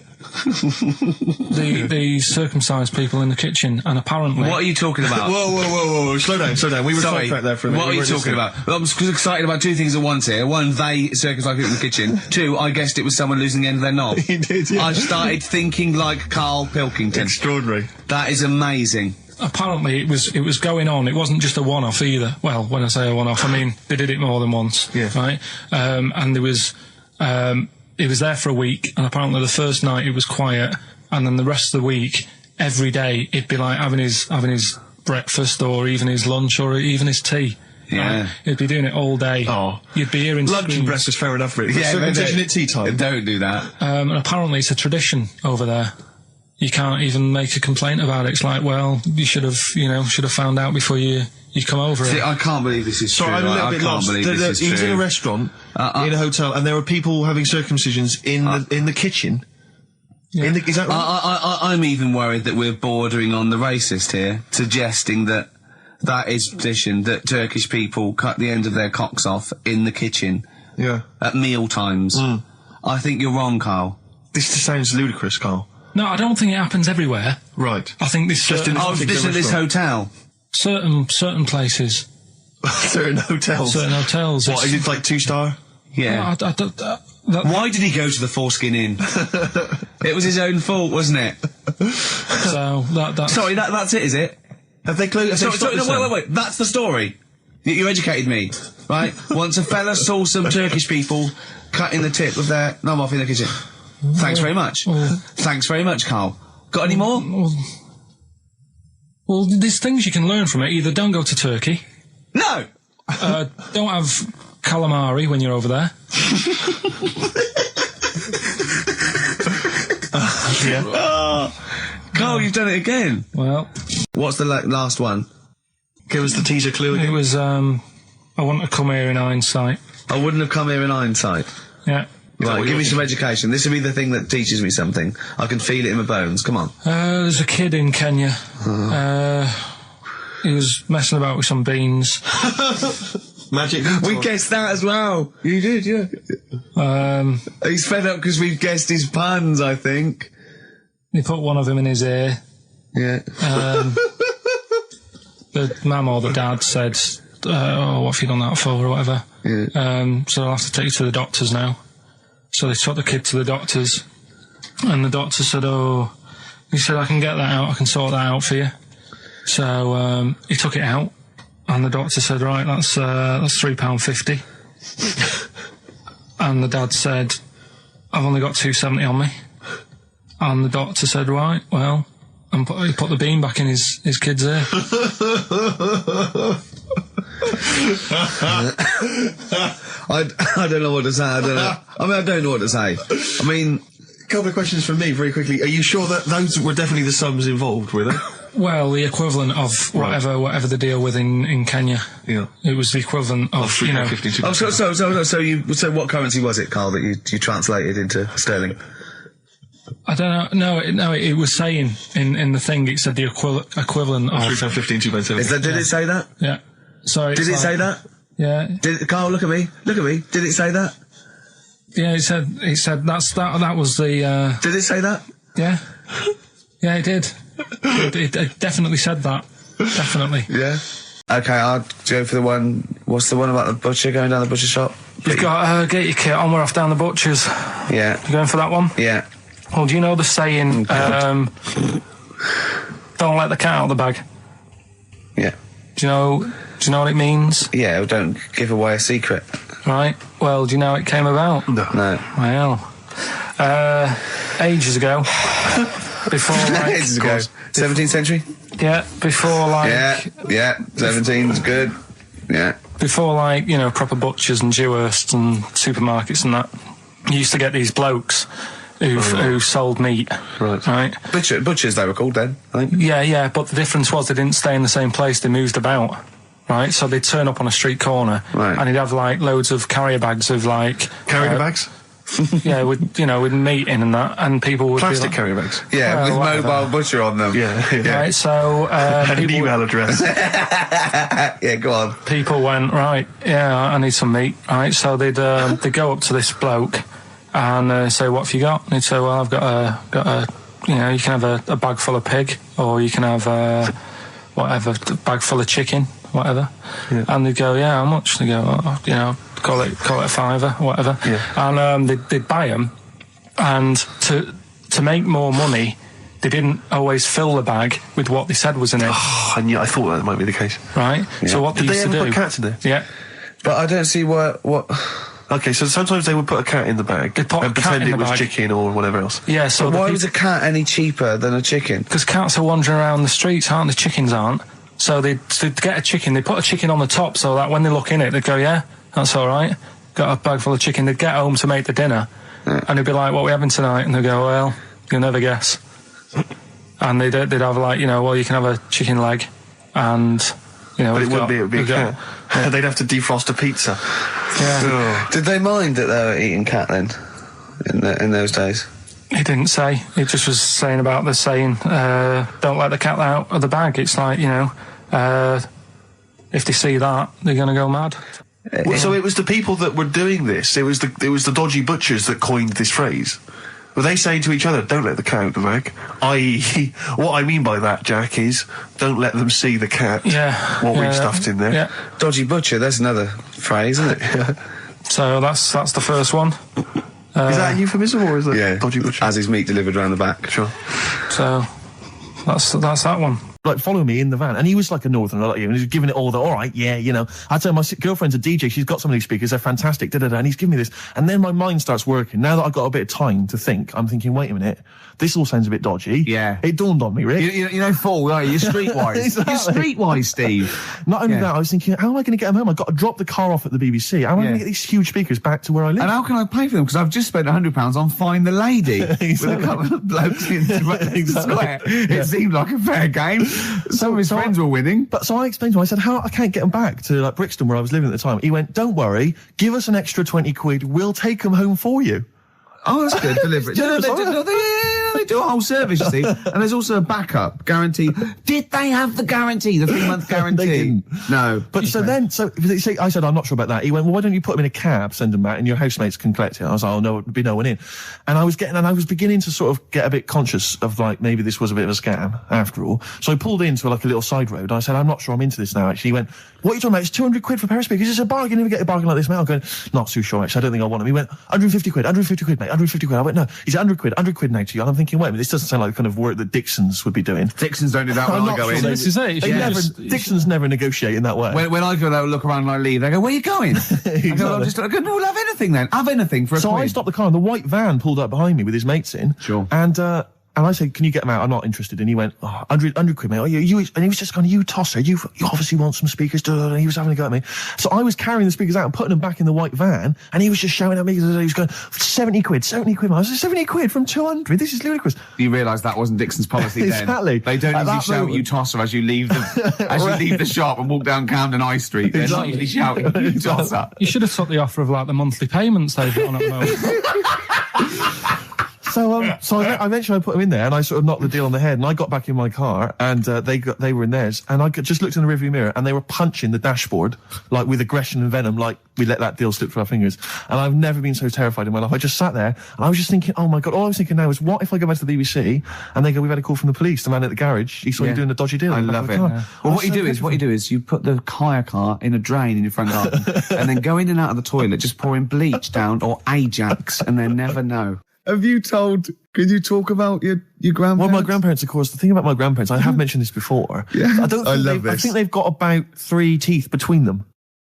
Speaker 2: the circumcised people in the kitchen, and apparently...
Speaker 7: What are you talking about?
Speaker 8: Whoa. Slow down. We were sidetracked there for a minute.
Speaker 7: What are you talking about? Well, I'm excited about two things at once here. One, they circumcised people in the kitchen. Two, I guessed it was someone losing the end of their knob.
Speaker 8: He did, yeah.
Speaker 7: I started thinking like Karl Pilkington.
Speaker 8: Extraordinary.
Speaker 7: That is amazing.
Speaker 2: Apparently it was going on. It wasn't just a one-off either. Well, when I say a one-off, I mean they did it more than once.
Speaker 8: Yeah.
Speaker 2: Right? And there was... He was there for a week, and apparently the first night it was quiet, and then the rest of the week, every day, he'd be like having his breakfast, or even his lunch, or even his tea.
Speaker 7: Yeah.
Speaker 2: Right? He'd be doing it all day.
Speaker 8: Oh.
Speaker 2: You'd be hearing
Speaker 8: Lunch and
Speaker 2: screams.
Speaker 8: breakfast, fair enough, really.
Speaker 7: Yeah,
Speaker 8: Circumcision at tea time.
Speaker 7: Don't do that.
Speaker 2: And apparently it's a tradition over there. You can't even make a complaint about it. It's like, well, you should have found out before you come over.
Speaker 7: See,
Speaker 2: it.
Speaker 7: I can't believe this is
Speaker 8: So
Speaker 7: true.
Speaker 8: I'm a little
Speaker 7: I
Speaker 8: bit
Speaker 7: can't
Speaker 8: lost.
Speaker 7: believe this is
Speaker 8: He was
Speaker 7: true.
Speaker 8: in a restaurant, in a hotel, and there were people having circumcisions in the kitchen.
Speaker 2: Yeah.
Speaker 8: Is that right?
Speaker 7: I'm even worried that we're bordering on the racist here, suggesting that is tradition, that Turkish people cut the end of their cocks off in the kitchen
Speaker 8: Yeah.
Speaker 7: at meal times. I think you're wrong, Carl.
Speaker 8: This just sounds ludicrous, Carl.
Speaker 2: No, I don't think it happens everywhere.
Speaker 8: Right.
Speaker 2: I think this
Speaker 8: Just in
Speaker 7: Oh, this at this hotel.
Speaker 2: certain places,
Speaker 8: Certain hotels.
Speaker 2: certain hotels.
Speaker 8: What, is it like 2-star?
Speaker 7: Yeah.
Speaker 2: I don't- that-
Speaker 7: Why did he go to the Foreskin Inn? It was his own fault, wasn't it?
Speaker 2: so that
Speaker 7: Sorry, that's it, is it?
Speaker 8: Have they closed?
Speaker 7: Sorry, no, wait. That's the story. You educated me, right? Once a fella saw some Turkish people cutting the tip of their knob off in the kitchen. Thanks very much. Thanks very much, Carl. Got any more?
Speaker 2: Well, there's things you can learn from it. Either don't go to Turkey,
Speaker 7: No!
Speaker 2: don't have calamari when you're over there.
Speaker 8: Yeah.
Speaker 7: Carl, you've done it again.
Speaker 2: Well,
Speaker 7: What's the last one?
Speaker 8: Give us the teaser clue
Speaker 2: it
Speaker 8: again.
Speaker 2: was, I wouldn't have come here in hindsight.
Speaker 7: I wouldn't have come here in hindsight.
Speaker 2: Yeah.
Speaker 7: Right, give me some education. This will be the thing that teaches me something. I can feel it in my bones. Come on.
Speaker 2: There's a kid in Kenya. He was messing about with some beans.
Speaker 8: Magic.
Speaker 7: We guessed that as well. You did, yeah. He's fed up because we've guessed his puns, I think.
Speaker 2: He put one of them in his ear.
Speaker 7: Yeah.
Speaker 2: The mum or the dad said, oh, what have you done that for, or whatever.
Speaker 7: Yeah.
Speaker 2: So I'll have to take you to the doctors now. So they took the kid to the doctors, and the doctor said, oh, he said, I can get that out, I can sort that out for you. So he took it out, and the doctor said, right, that's £3.50. And the dad said, I've only got £2.70 on me. And the doctor said, right, well, and he put the bean back in his kid's ear.
Speaker 7: I don't know what to say. I don't know. I mean, I don't know what to say. I mean,
Speaker 8: A couple of questions from me, very quickly. Are you sure that those were definitely the sums involved, were they?
Speaker 2: Well, the equivalent of whatever the deal with in Kenya.
Speaker 8: Yeah.
Speaker 2: It was the equivalent of, you know.
Speaker 7: so what currency was it, Carl, that you translated into sterling?
Speaker 2: I don't know. No, it was saying in the thing. It said the equivalent of
Speaker 8: £3.15, £2.70.
Speaker 7: Did it say that?
Speaker 2: Yeah. So
Speaker 7: Did it say that?
Speaker 2: Yeah.
Speaker 7: Carl, look at me. Look at me. Did it say that?
Speaker 2: Yeah. It said that was the.
Speaker 7: Did it say that?
Speaker 2: Yeah. Yeah, it did. It definitely said that. Definitely.
Speaker 7: Yeah. Okay, I'll go for the one. What's the one about the butcher going down the butcher shop?
Speaker 2: You've got get your kit on. We're off down the butcher's.
Speaker 7: Yeah.
Speaker 2: You going for that one?
Speaker 7: Yeah.
Speaker 2: Well, do you know the saying? Don't let the cat out of the bag.
Speaker 7: Yeah.
Speaker 2: Do you know what it means?
Speaker 7: Yeah. Well, don't give away a secret.
Speaker 2: Right. Well, do you know how it came about?
Speaker 7: No.
Speaker 2: Well, ages ago. Before, like,
Speaker 7: ages ago. 17th century.
Speaker 2: Yeah. Before, like.
Speaker 7: Yeah. 17's good. Yeah.
Speaker 2: Before, like, you know, proper butchers and Dewhursts and supermarkets and that, you used to get these blokes who sold meat. Right.
Speaker 7: Butchers, they were called then, I think.
Speaker 2: Yeah, but the difference was they didn't stay in the same place, they moved about. Right, so they'd turn up on a street corner, and he'd have, like, loads of carrier bags of, like...
Speaker 8: Carrier bags?
Speaker 2: Yeah, with meat in and that, and people would
Speaker 8: Plastic
Speaker 2: be like,
Speaker 8: carrier bags?
Speaker 7: Yeah, with mobile butcher on them.
Speaker 8: Yeah.
Speaker 2: Right, so...
Speaker 8: and an email address.
Speaker 7: Yeah, go on.
Speaker 2: People went, right, yeah, I need some meat, right, so they'd go up to this bloke and say, what have you got? And he'd say, well, I've got a you know, you can have a bag full of pig, or you can have a bag full of chicken, whatever. Yeah. And they'd go, yeah, how much? They go, oh, you know, call it a fiver, whatever. Yeah. And they'd buy them, and to make more money, they didn't always fill the bag with what they said was in it.
Speaker 8: Oh, I thought that might be the case.
Speaker 2: Right. Yeah. So what
Speaker 8: did
Speaker 2: they
Speaker 8: they
Speaker 2: used
Speaker 8: ever
Speaker 2: to
Speaker 8: put
Speaker 2: do?
Speaker 8: cats in there?
Speaker 2: Yeah.
Speaker 7: But I don't see what.
Speaker 8: Okay, so sometimes they would put a cat in the bag and pretend it was chicken or whatever else.
Speaker 2: Yeah, so
Speaker 7: why was a cat any cheaper than a chicken?
Speaker 2: Because cats are wandering around the streets, aren't they? Chickens aren't. So they'd get a chicken, they put a chicken on the top so that when they look in it, they'd go, yeah, that's all right. Got a bag full of chicken. They'd get home to make the dinner, and they'd be like, what are we having tonight? And they'd go, well, you'll never guess. And they'd have, like, you know, well, you can have a chicken leg, and... You know,
Speaker 8: but it would be a cat. Yeah. They'd have to defrost a pizza.
Speaker 2: Yeah.
Speaker 7: Did they mind that they were eating cat then? In those days?
Speaker 2: He didn't say. He just was saying about the saying, don't let the cat out of the bag. It's like, you know, if they see that, they're going to go mad.
Speaker 8: Well, so it was the people that were doing this, it was the dodgy butchers that coined this phrase. Were they saying to each other, don't let the cat out of the bag? I.e., what I mean by that, Jack, is don't let them see the cat.
Speaker 2: Yeah.
Speaker 8: What we've stuffed in there.
Speaker 2: Yeah.
Speaker 7: Dodgy butcher, that's another phrase, isn't it?
Speaker 8: Yeah.
Speaker 2: So that's the first one.
Speaker 8: Is that a euphemism or is that dodgy butcher?
Speaker 7: As his meat delivered around the back.
Speaker 8: Sure.
Speaker 2: So that's that one.
Speaker 8: like following me in the van, and he was like a northerner like you, and he was giving it all the, all right, yeah, you know. I'd say my girlfriend's a DJ, she's got some of these speakers, they're fantastic, and he's giving me this, and then my mind starts working. Now that I've got a bit of time to think, I'm thinking, wait a minute, this all sounds a bit dodgy.
Speaker 1: Yeah.
Speaker 8: It dawned on me, Rick.
Speaker 1: You know, Paul, are you? You're streetwise.
Speaker 8: Exactly.
Speaker 1: You're streetwise, Steve.
Speaker 8: Not only that, I was thinking, how am I going to get them home? I've got to drop the car off at the BBC. How am I going to get these huge speakers back to where I live?
Speaker 1: And how can I pay for them? Because I've just spent £100 on Find the Lady with a couple of blokes in the square. It seemed like a fair game. Some of his friends were winning.
Speaker 8: But so I explained to him, I said, how I can't get them back to like Brixton where I was living at the time. He went, don't worry, give us an extra 20 quid, we'll take them home for you.
Speaker 1: Oh, that's good. Delivery. They do a whole service, you see. And there's also a backup guarantee. Did they have the guarantee, the 3-month guarantee?
Speaker 8: They didn't.
Speaker 1: No.
Speaker 8: But so I said, I'm not sure about that. He went, well, why don't you put them in a cab, send them back, and your housemates can collect it? I was like, oh, no, there'd be no one in. And I was beginning to sort of get a bit conscious of like, maybe this was a bit of a scam after all. So I pulled into like a little side road. I said, I'm not sure I'm into this now, actually. He went, what are you talking about? It's 200 quid for a pair of speakers. It's a bargain. You never get a bargain like this, mate. I'm going, not too sure, actually. I don't think I want them. He went, 150 quid, mate, 150 quid. I went, no, he's 100 quid now to you. And I'm thinking, wait a minute, this doesn't sound like the kind of work that Dixons would be doing.
Speaker 1: Dixons don't do that when I go in.
Speaker 2: This is it.
Speaker 8: Dixons never negotiate in that way.
Speaker 1: When I go, they'll look around and I leave. They go, where are you going?
Speaker 8: Exactly.
Speaker 1: I go, no, we'll have anything then. Have anything for a
Speaker 8: So
Speaker 1: quid.
Speaker 8: I stopped the car and the white van pulled up behind me with his mates in.
Speaker 1: Sure.
Speaker 8: And I said, can you get them out? I'm not interested. And he went, 100 quid, mate. Oh, and he was just going, you tosser, you obviously want some speakers. And he was having a go at me. So I was carrying the speakers out and putting them back in the white van. And he was just shouting at me. He was going, 70 quid, mate. I was like, 70 quid from 200? This is ludicrous.
Speaker 1: You realise that wasn't Dixon's policy then.
Speaker 8: Exactly.
Speaker 1: They don't usually shout you tosser as you leave the shop and walk down Camden High Street. They're not usually shouting you tosser.
Speaker 2: You should have took the offer of like the monthly payments they've got on at the moment.
Speaker 8: So I eventually put them in there, and I sort of knocked the deal on the head, and I got back in my car, and they were in theirs, and I just looked in the rearview mirror, and they were punching the dashboard, like with aggression and venom, like we let that deal slip through our fingers. And I've never been so terrified in my life. I just sat there, and I was just thinking, oh my God, all I was thinking now is, what if I go back to the BBC, and they go, we've had a call from the police, the man at the garage, he saw you doing a dodgy deal.
Speaker 1: I love it. Well, what you do is you put the hire car in a drain in your front garden, and then go in and out of the toilet, just pouring bleach down, or Ajax, and they never know. Have you told... Can you talk about your grandparents?
Speaker 8: Well, my grandparents, of course, the thing about my grandparents, I have mentioned this before.
Speaker 1: Yeah,
Speaker 8: I think they've got about 3 teeth between them.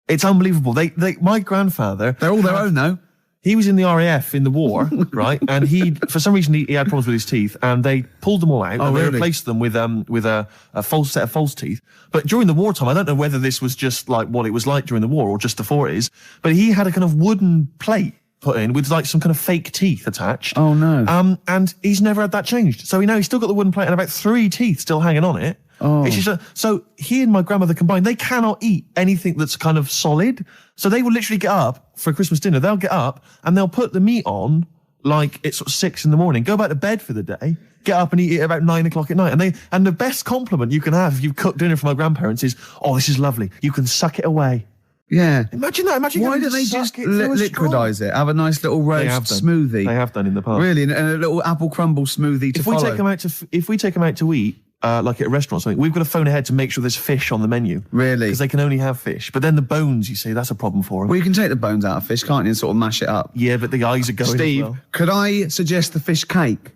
Speaker 8: It's unbelievable. My grandfather...
Speaker 1: They're all their own, though.
Speaker 8: He was in the RAF in the war, right? And for some reason, he had problems with his teeth, and they pulled them all out, and they replaced them with a false set of false teeth. But during the wartime, I don't know whether this was just like what it was like during the war or just the 40s, but he had a kind of wooden plate put in with like some kind of fake teeth attached.
Speaker 1: Oh no.
Speaker 8: And he's never had that changed. So he's still got the wooden plate and about 3 teeth still hanging on it.
Speaker 1: Oh.
Speaker 8: It's just so he and my grandmother combined, they cannot eat anything that's kind of solid. So they will literally get up for Christmas dinner. They'll get up and they'll put the meat on like it's sort of 6 a.m, go back to bed for the day, get up and eat it about 9 o'clock at night. And the best compliment you can have if you've cooked dinner for my grandparents is, oh, this is lovely. You can suck it away.
Speaker 1: Yeah.
Speaker 8: Imagine that.
Speaker 1: Why don't they just liquidise it? Have a nice little roast smoothie.
Speaker 8: They have done in the past.
Speaker 1: Really, and a little apple crumble smoothie to follow.
Speaker 8: If we take them out to eat, like at a restaurant or something, we've got to phone ahead to make sure there's fish on the menu.
Speaker 1: Really?
Speaker 8: Because they can only have fish. But then the bones, you see, that's a problem for them.
Speaker 1: Well, you can take the bones out of fish, can't you, and sort of mash it up?
Speaker 8: Yeah, but the eyes are going
Speaker 1: Steve,
Speaker 8: as well.
Speaker 1: could I suggest the fish cake?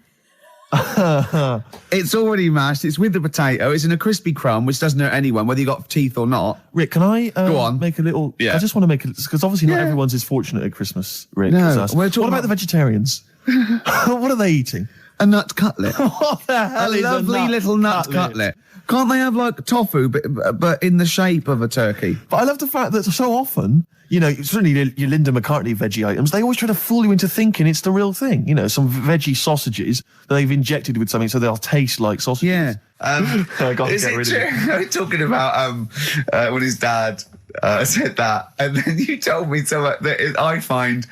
Speaker 1: It's already mashed. It's with the potato. It's in a crispy crumb, which doesn't hurt anyone, whether you got teeth or not.
Speaker 8: Rick, can I
Speaker 1: go on?
Speaker 8: Make a little?
Speaker 1: Yeah.
Speaker 8: I just want to make it because obviously not everyone's as fortunate at Christmas, Rick.
Speaker 1: No.
Speaker 8: As us. What about the vegetarians? What are they eating?
Speaker 1: A nut cutlet.
Speaker 8: What the hell is a
Speaker 1: lovely little nut cutlet? Can't they have like tofu, but in the shape of a turkey?
Speaker 8: But I love the fact that so often, you know, certainly your Linda McCartney veggie items, they always try to fool you into thinking it's the real thing. You know, some veggie sausages that they've injected with something so they'll taste like sausages.
Speaker 1: Yeah.
Speaker 7: Is it true? Talking about when his dad said that, and then you told me something that I find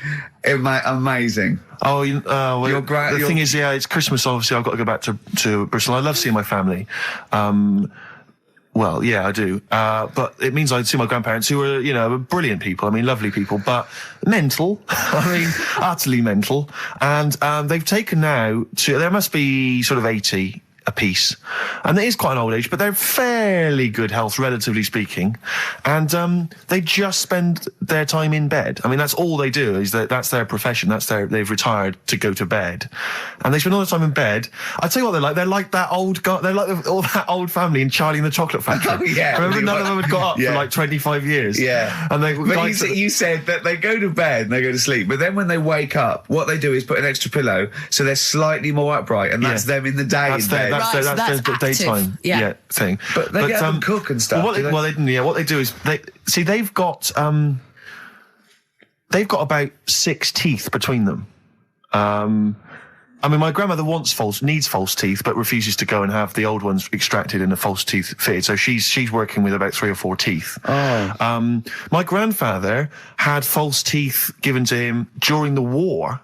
Speaker 7: amazing.
Speaker 8: Oh, the thing is, it's Christmas. Obviously, I've got to go back to Bristol. I love seeing my family. Well, yeah, I do. But it means I see my grandparents, who are, you know, brilliant people. I mean, lovely people, but mental. I mean, utterly mental. And they've taken now there must be sort of 80.
Speaker 3: apiece. And it is quite an old age, but they're fairly good health, relatively speaking. And they just spend their time in bed. I mean, that's all they do, is that's their profession. They've retired to go to bed. And they spend all the time in bed. I tell you what they're like. They're like that old guy, they're like all that old family in Charlie and the Chocolate Factory.
Speaker 1: Oh, yeah.
Speaker 3: Remember, none of them had got up for like 25 years.
Speaker 1: Yeah.
Speaker 3: And
Speaker 1: you said that they go to bed and they go to sleep, but then when they wake up, what they do is put an extra pillow so they're slightly more upright, and that's them in the day in bed.
Speaker 3: That's their daytime thing.
Speaker 1: But they get up and cook and stuff.
Speaker 3: What they do is they've got about 6 teeth between them. I mean, my grandmother needs false teeth, but refuses to go and have the old ones extracted and the false teeth fitted. So she's working with about 3 or 4 teeth.
Speaker 1: Oh.
Speaker 3: My grandfather had false teeth given to him during the war.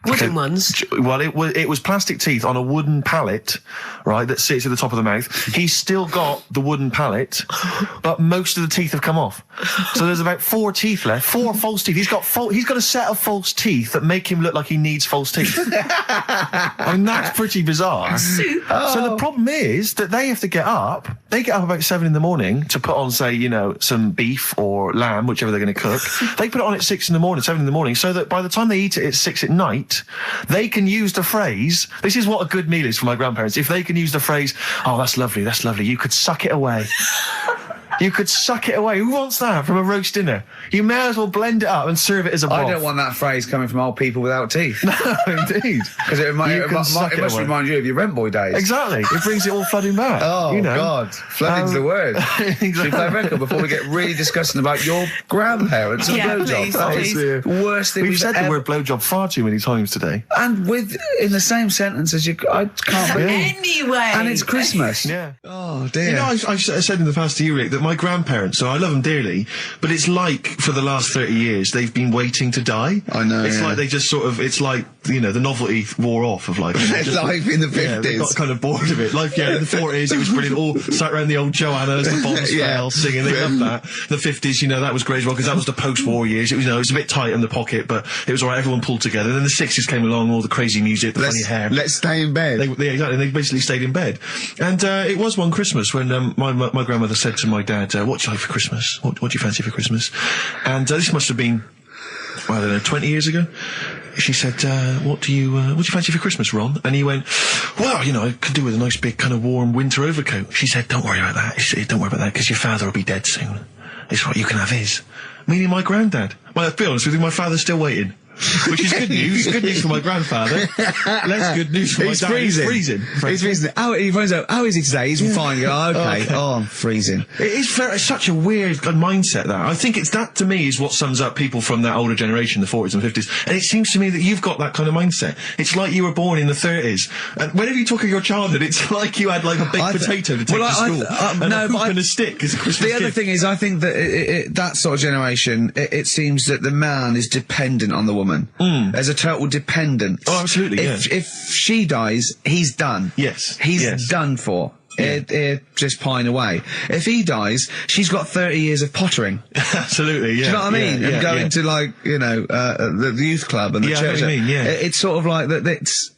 Speaker 12: Wooden ones?
Speaker 3: Well, it was plastic teeth on a wooden pallet, right, that sits at the top of the mouth. He's still got the wooden pallet, but most of the teeth have come off. So there's about 4 teeth left, 4 false teeth. He's got a set of false teeth that make him look like he needs false teeth. I mean, that's pretty bizarre. So the problem is that they have to get up. They get up about 7 in the morning to put on, say, some beef or lamb, whichever they're going to cook. They put it on at 6 in the morning, 7 in the morning, so that by the time they eat it at 6 at night, they can use the phrase, this is what a good meal is for my grandparents, if they can use the phrase, oh, that's lovely, you could suck it away. You could suck it away. Who wants that from a roast dinner? You may as well blend it up and serve it as a broth.
Speaker 1: I don't want that phrase coming from old people without teeth.
Speaker 3: No, indeed.
Speaker 1: Because it must remind you of your rent boy days.
Speaker 3: Exactly. It brings it all flooding back.
Speaker 1: Oh, God. Flooding's the word.
Speaker 3: Exactly.
Speaker 1: Should we play a record before we get really disgusting about your grandparents and blowjobs? That is the worst thing
Speaker 3: we've said the word blowjob far too many times today.
Speaker 1: And in the same sentence as you... I can't believe.
Speaker 12: Anyway.
Speaker 1: And it's Christmas.
Speaker 3: Yeah.
Speaker 1: Oh, dear.
Speaker 3: You know, I've said in the past to you, Rick, that my grandparents, so I love them dearly, but it's like for the last 30 years they've been waiting to die.
Speaker 1: I know.
Speaker 3: It's like they just it's like, the novelty wore off of life.
Speaker 1: Life in the 50s.
Speaker 3: Yeah, they got kind of bored of it. Life, in the 40s, it was brilliant. All sat around the old Joanna as the bombs fell, singing. They loved that. The 50s, that was great as well, because that was the post-war years. It was, it was a bit tight in the pocket, but it was alright. Everyone pulled together. Then the 60s came along, all the crazy music, the funny hair.
Speaker 1: Let's stay in bed.
Speaker 3: Exactly. They basically stayed in bed. And it was one Christmas when my grandmother said to my dad, what do you like for Christmas? What do you fancy for Christmas? And this must have been, I don't know, 20 years ago. She said, what do you fancy for Christmas, Ron? And he went, well, I could do with a nice big kind of warm winter overcoat. She said, don't worry about that. She said, don't worry about that, because your father will be dead soon. It's right, you can have his. Meaning my granddad. Well, to be honest with you, my father's still waiting. Which is good news. Good news for my grandfather. Less good news for my dad. He's freezing.
Speaker 1: He's freezing. He finds out, how is he today? He's fine. Okay. Oh, I'm freezing.
Speaker 3: It's such a weird mindset, that. I think that, to me, is what sums up people from that older generation, the 40s and 50s. And it seems to me that you've got that kind of mindset. It's like you were born in the 30s. And whenever you talk of your childhood, it's like you had, like, a baked potato to take to school. And a hoop and a stick as a Christmas gift.
Speaker 1: The other thing is, I think that that sort of generation, it seems that the man is dependent on the woman. There's a total dependence.
Speaker 3: Oh, absolutely,
Speaker 1: If she dies, he's done.
Speaker 3: Yes.
Speaker 1: He's done for. Just pine away. If he dies, she's got 30 years of pottering.
Speaker 3: Absolutely, yeah.
Speaker 1: Do you know what I mean?
Speaker 3: Yeah,
Speaker 1: and going to, like, the youth club and the church.
Speaker 3: I mean,
Speaker 1: It's sort of like that.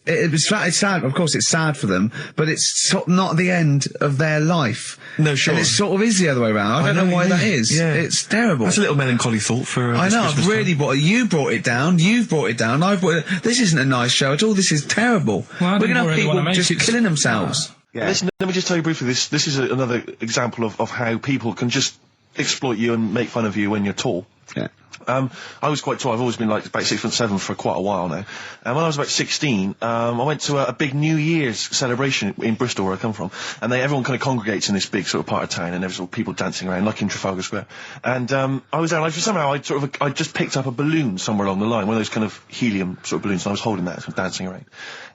Speaker 1: It's sad. Of course, it's sad for them, but it's not the end of their life.
Speaker 3: No, sure.
Speaker 1: And it sort of is the other way around. I don't know why that is.
Speaker 3: Yeah.
Speaker 1: It's terrible.
Speaker 3: That's a little melancholy thought for.
Speaker 1: I know. I've really you brought it down. You've brought it down. I've brought it. This isn't a nice show at all. This is terrible.
Speaker 2: Well,
Speaker 1: we're going to have people just killing themselves.
Speaker 3: Yeah. Listen, let me just tell you briefly, this is another example of how people can just exploit you and make fun of you when you're tall.
Speaker 1: Yeah.
Speaker 3: I was quite tall. I've always been like about 6'7" for quite a while now. And when I was about 16, I went to a big New Year's celebration in Bristol, where I come from. And everyone kind of congregates in this big sort of part of town, and there's all people dancing around, like in Trafalgar Square. And I was there, and somehow I just picked up a balloon somewhere along the line, one of those kind of helium sort of balloons, and I was holding that, sort of dancing around.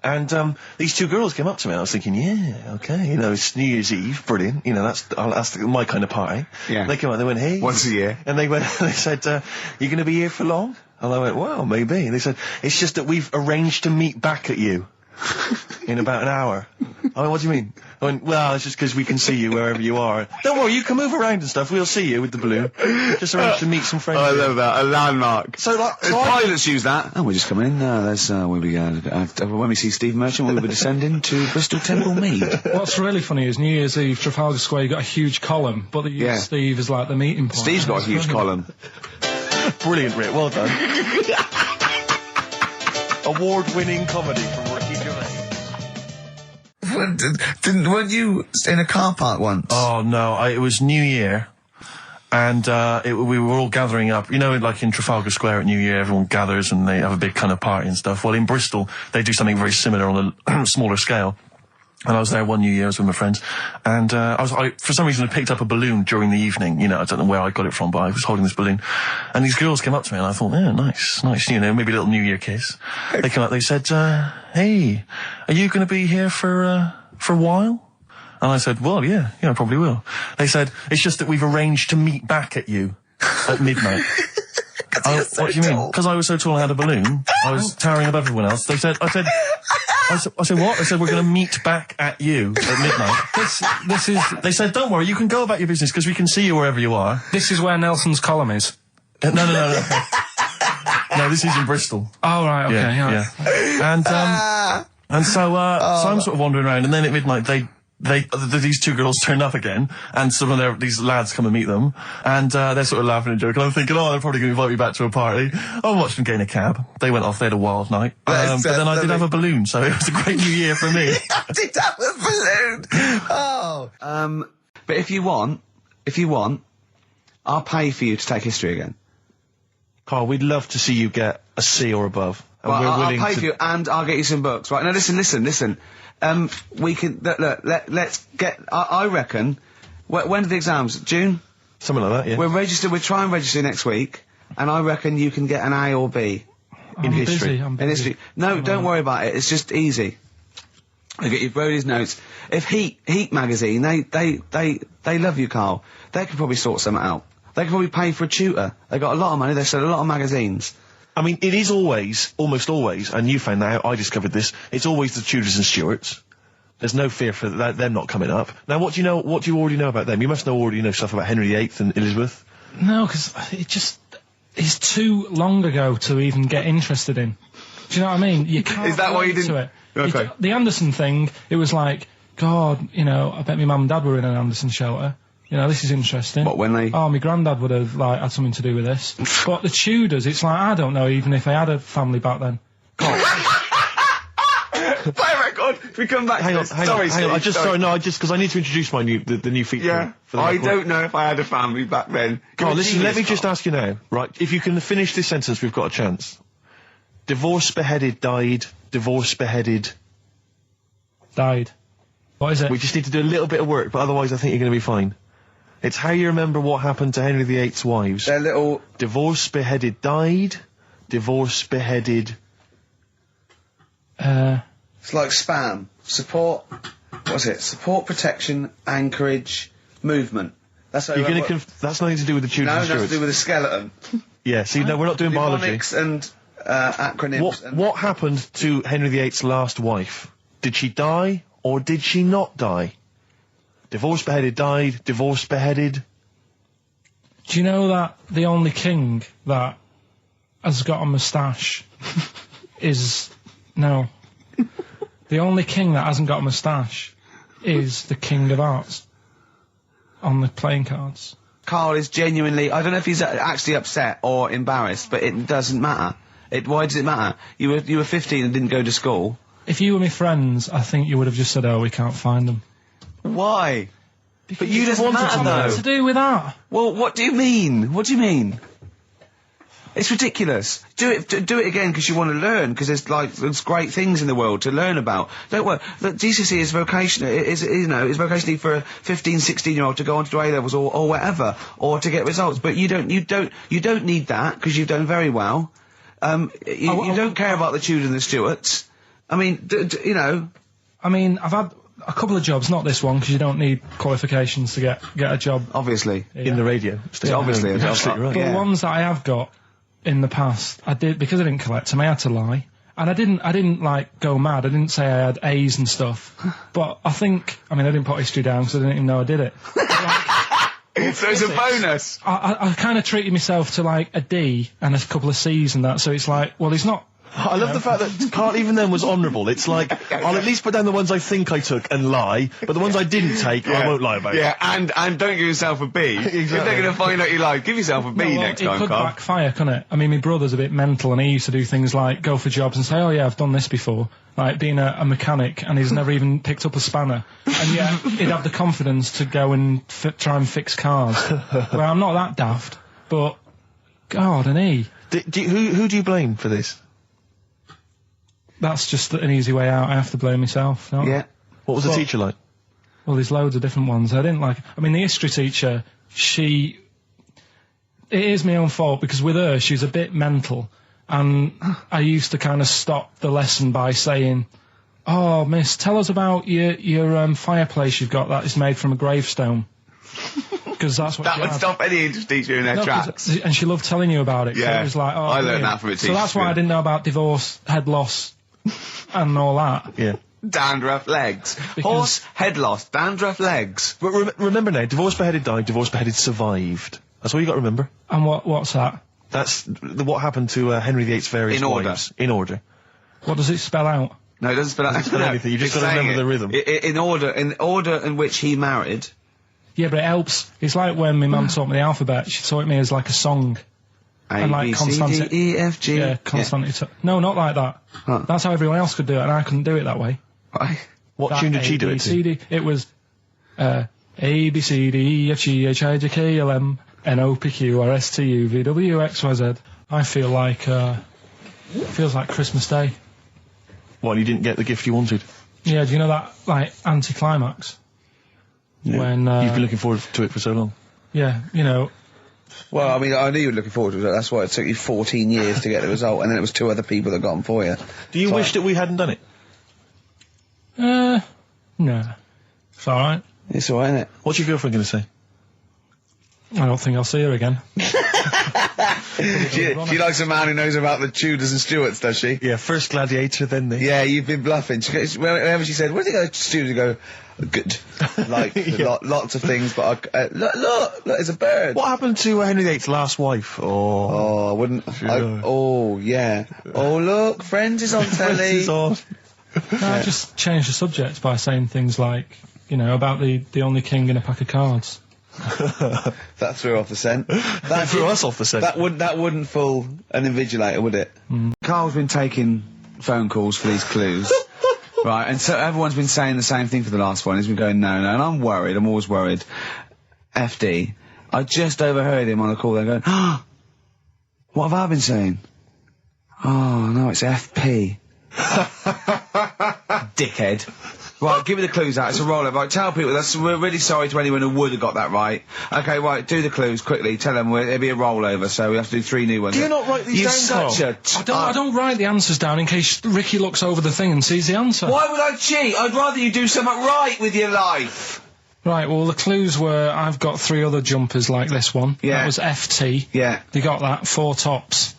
Speaker 3: And these 2 girls came up to me, and I was thinking, yeah, okay, it's New Year's Eve, brilliant, that's my kind of party.
Speaker 1: Yeah.
Speaker 3: They came up, they went, hey.
Speaker 1: Once a year.
Speaker 3: And they said, you going to be here for long? And I went, well, maybe. And they said, it's just that we've arranged to meet back at you in about an hour.
Speaker 8: I mean, what do you mean? I went, well, it's just because we can see you wherever you are. Don't worry, you can move around and stuff. We'll see you with the balloon. Just arrange to meet some friends.
Speaker 1: I love that. A landmark.
Speaker 8: So, like,
Speaker 1: pilots use that. Oh, we're just coming in. There's where we go. When we see Steve Merchant, we'll be descending to Bristol Temple Mead.
Speaker 2: What's really funny is New Year's Eve, Trafalgar Square, you got a huge column, but they use Steve as like the meeting point.
Speaker 1: Steve's got a huge column.
Speaker 8: Brilliant, Rick. Well done. Award-winning comedy from Ricky Gervais.
Speaker 1: Weren't you in a car park once?
Speaker 8: Oh no, it was New Year, and we were all gathering up. You know, like in Trafalgar Square at New Year, everyone gathers and they have a big kind of party and stuff. Well, in Bristol, they do something very similar on a smaller scale. And I was there one New Year's with my friends, and I for some reason I picked up a balloon during the evening. You know, I don't know where I got it from, but I was holding this balloon, and these girls came up to me, and I thought, yeah, nice, you know, maybe a little New Year kiss. They came up, they said, hey, are you going to be here for a while? And I said, well, yeah, I probably will. They said, it's just that we've arranged to meet back at you at midnight. What do you mean? Because I was so tall and had a balloon, I was towering above everyone else. I said, what? They said, we're going to meet back at you at midnight. This is... They said, don't worry, you can go about your business because we can see you wherever you are.
Speaker 2: This is where Nelson's column is.
Speaker 8: No. No, this is in Bristol.
Speaker 2: Oh, right, okay,
Speaker 8: yeah. And so I'm sort of wandering around, and then at midnight these two girls turn up again, and some of these lads come and meet them, and they're sort of laughing and joking. I'm thinking, they're probably going to invite me back to a party. I watched them gain a cab. They went off. They had a wild night. But then I did have a balloon, so it was a great New Year for me.
Speaker 1: I did have a balloon. Oh. But if you want, I'll pay for you to take history again.
Speaker 8: Carl, we'd love to see you get a C or above. And
Speaker 1: well,
Speaker 8: we're willing
Speaker 1: I'll pay
Speaker 8: to...
Speaker 1: for you, and I'll get you some books. Right, now listen. We can, let's get, I reckon, when are the exams? June?
Speaker 8: Something like that, yeah.
Speaker 1: We'll try and register next week, and I reckon you can get an A or B.
Speaker 2: I'm
Speaker 8: history.
Speaker 2: Busy, I'm busy.
Speaker 1: In history. No, don't worry about it, it's just easy. I get you Brody's notes. If Heat magazine, they love you, Carl. They could probably sort something out. They could probably pay for a tutor. They got a lot of money, they sell a lot of magazines.
Speaker 8: I mean, it is almost always, and you found that out, I discovered this, it's always the Tudors and Stuarts. There's no fear for them not coming up. Now, what do you already know about them? You must already know stuff about Henry VIII and Elizabeth.
Speaker 2: No, because it's too long ago to even get interested in. Do you know what I mean? You can't.
Speaker 1: Is that why you didn't?
Speaker 2: It.
Speaker 1: Okay.
Speaker 2: The Anderson thing, it was like, God, I bet my mum and dad were in an Anderson shelter. This is interesting.
Speaker 1: What, when they...
Speaker 2: Oh, my granddad would have, had something to do with this. But the Tudors, it's like, I don't know even if they had a family back then.
Speaker 1: Play a record! If we come back
Speaker 8: hang on,
Speaker 1: sorry,
Speaker 8: because I need to introduce my the new feature.
Speaker 1: Yeah, I don't know if I had a family back then.
Speaker 8: Carl, listen, let me just ask you now, right? If you can finish this sentence, we've got a chance. Divorce beheaded, died. Divorce beheaded...
Speaker 2: Died. What is it?
Speaker 8: We just need to do a little bit of work, but otherwise I think you're going to be fine. It's how you remember what happened to Henry VIII's wives.
Speaker 1: They're little...
Speaker 8: Divorce beheaded, died. Divorce beheaded...
Speaker 1: It's like spam. Support... What's it? Support, protection, anchorage, movement. That's how
Speaker 8: you're going to... That's nothing to do with the Tudors and Stuarts.
Speaker 1: No, nothing to do with the skeleton.
Speaker 8: Yeah, see, no, we're not doing biology.
Speaker 1: Mnemonics and acronyms.
Speaker 8: What happened to Henry VIII's last wife? Did she die, or did she not die? Divorce beheaded, died. Divorce beheaded...
Speaker 2: Do you know that the only king that has got a moustache is... No. The only king that hasn't got a moustache is the King of Hearts on the playing cards.
Speaker 1: Carl is genuinely... I don't know if he's actually upset or embarrassed, but it doesn't matter. Why does it matter? You were 15 and didn't go to school.
Speaker 2: If you were my friends, I think you would have just said, oh, we can't find them.
Speaker 1: Why?
Speaker 2: Because
Speaker 1: but you doesn't matter, though.
Speaker 2: What's to do with that?
Speaker 1: Well, what do you mean? What do you mean? It's ridiculous. Do it again because you want to learn, because there's great things in the world to learn about. Don't worry. Look, GCSE is vocational. Is vocationally for a 15, 16-year-old to go on to do A-levels or whatever, or to get results. But you don't need that because you've done very well. You don't care about the Tudors and the Stuarts. I mean,
Speaker 2: I mean, I've had a couple of jobs, not this one, because you don't need qualifications to get a job.
Speaker 1: Obviously.
Speaker 2: Yeah.
Speaker 8: In the radio.
Speaker 1: Yeah, obviously.
Speaker 8: Absolutely right.
Speaker 2: But the ones that I have got in the past, I did, because I didn't collect them, I had to lie. And I didn't like go mad. I didn't say I had A's and stuff. But I didn't put history down because I didn't even know I did it.
Speaker 13: So it's a bonus.
Speaker 2: I kind of treated myself to like a D and a couple of C's and that. So it's like, well, he's not.
Speaker 8: I love the fact that Carl even then was honourable. It's like, I'll at least put down the ones I think I took and lie, but the ones I didn't take, I won't lie about.
Speaker 13: Yeah, and don't give yourself a B. Exactly. If they're going to find out you lied, give yourself a B next time,
Speaker 2: It could
Speaker 13: Carl.
Speaker 2: backfire, couldn't it? I mean, my brother's a bit mental and he used to do things like go for jobs and say, oh yeah, I've done this before. Like being a mechanic, and he's never even picked up a spanner. And yet, he'd have the confidence to go and try and fix cars. Well, I'm not that daft, but God, an E.
Speaker 8: Who do you blame for this?
Speaker 2: That's just an easy way out. I have to blame myself. No?
Speaker 7: Yeah.
Speaker 8: What was the teacher like?
Speaker 2: Well, there's loads of different ones. I didn't like. I mean, the history teacher, it is my own fault because with her, she's a bit mental. And I used to kind of stop the lesson by saying, oh, miss, tell us about your fireplace you've got that is made from a gravestone. Because that's what
Speaker 13: that would stop any English teacher in their tracks.
Speaker 2: And she loved telling you about it.
Speaker 13: Yeah.
Speaker 2: It was like, oh,
Speaker 13: I learned that from a teacher.
Speaker 2: So that's why I didn't know about divorce, head loss, and all that.
Speaker 8: Yeah.
Speaker 13: Dandruff legs. Horse, head loss, dandruff legs.
Speaker 8: But remember now, divorce beheaded died, divorce beheaded survived. That's all you got to remember.
Speaker 2: And what's that?
Speaker 8: That's what happened to Henry VIII's various wives. In order.
Speaker 2: What does it spell out?
Speaker 13: No, it doesn't spell out
Speaker 8: anything. You just got to remember the rhythm.
Speaker 13: In order in which he married.
Speaker 2: Yeah, but it helps. It's like when my mum taught me the alphabet. She taught me as like a song.
Speaker 13: A, B, C, D, E, F, G.
Speaker 2: Yeah, consonant. No, not like that. Huh. That's how everyone else could do it, and I couldn't do it that way.
Speaker 13: Right.
Speaker 8: What tune did she do it to?
Speaker 2: It was A, B, C, D, E, F, G, H, I, J, K, L, M, N, O, P, Q, R, S, T, U, V, W, X, Y, Z. I feel like, feels like Christmas Day.
Speaker 8: What, you didn't get the gift you wanted?
Speaker 2: Yeah, do you know that, like, anticlimax?
Speaker 8: Yeah.
Speaker 2: When,
Speaker 8: you've been looking forward to it for so long.
Speaker 2: Yeah, you know.
Speaker 7: Well, I mean, I knew you were looking forward to it. That's why it took you 14 years to get the result, and then it was 2 other people that got them for you.
Speaker 8: Do you wish that we hadn't done it?
Speaker 2: No. It's alright.
Speaker 7: It's alright, isn't it?
Speaker 8: What's your girlfriend going to say?
Speaker 2: I don't think I'll see her again.
Speaker 7: She likes a man who knows about the Tudors and Stuarts, does she?
Speaker 8: Yeah, first gladiator, then the...
Speaker 7: Yeah, you've been bluffing. Whenever she said, where did you go to Stuarts? You go, good. Like, lots of things, but look, it's a bird.
Speaker 8: What happened to Henry VIII's last wife?
Speaker 7: Oh, I wouldn't... oh, yeah. Oh, look, Friends is on telly.
Speaker 8: Friends is on.
Speaker 2: I just changed the subject by saying things like, you know, about the only king in a pack of cards.
Speaker 7: That threw off the scent.
Speaker 8: That threw us off the scent.
Speaker 7: That wouldn't fool an invigilator, would it? Carl's been taking phone calls for these clues. Right, and so everyone's been saying the same thing for the last one. He's been going, no, and I'm worried, I'm always worried. FD. I just overheard him on the call, they're going, oh, what have I been saying? Oh, no, it's FP. Dickhead. Right, give me the clues out. It's a rollover. Right, tell people. We're really sorry to anyone who would have got that right. Okay, right, do the clues quickly. Tell them it'll be a rollover, so we have to do 3 new ones.
Speaker 8: Do you not write these down,
Speaker 2: I don't write the answers down in case Ricky looks over the thing and sees the answer.
Speaker 13: Why would I cheat? I'd rather you do something right with your life.
Speaker 2: Right, well, the clues were I've got 3 other jumpers like this one.
Speaker 13: Yeah.
Speaker 2: That was FT.
Speaker 13: Yeah.
Speaker 2: They got that. 4 tops.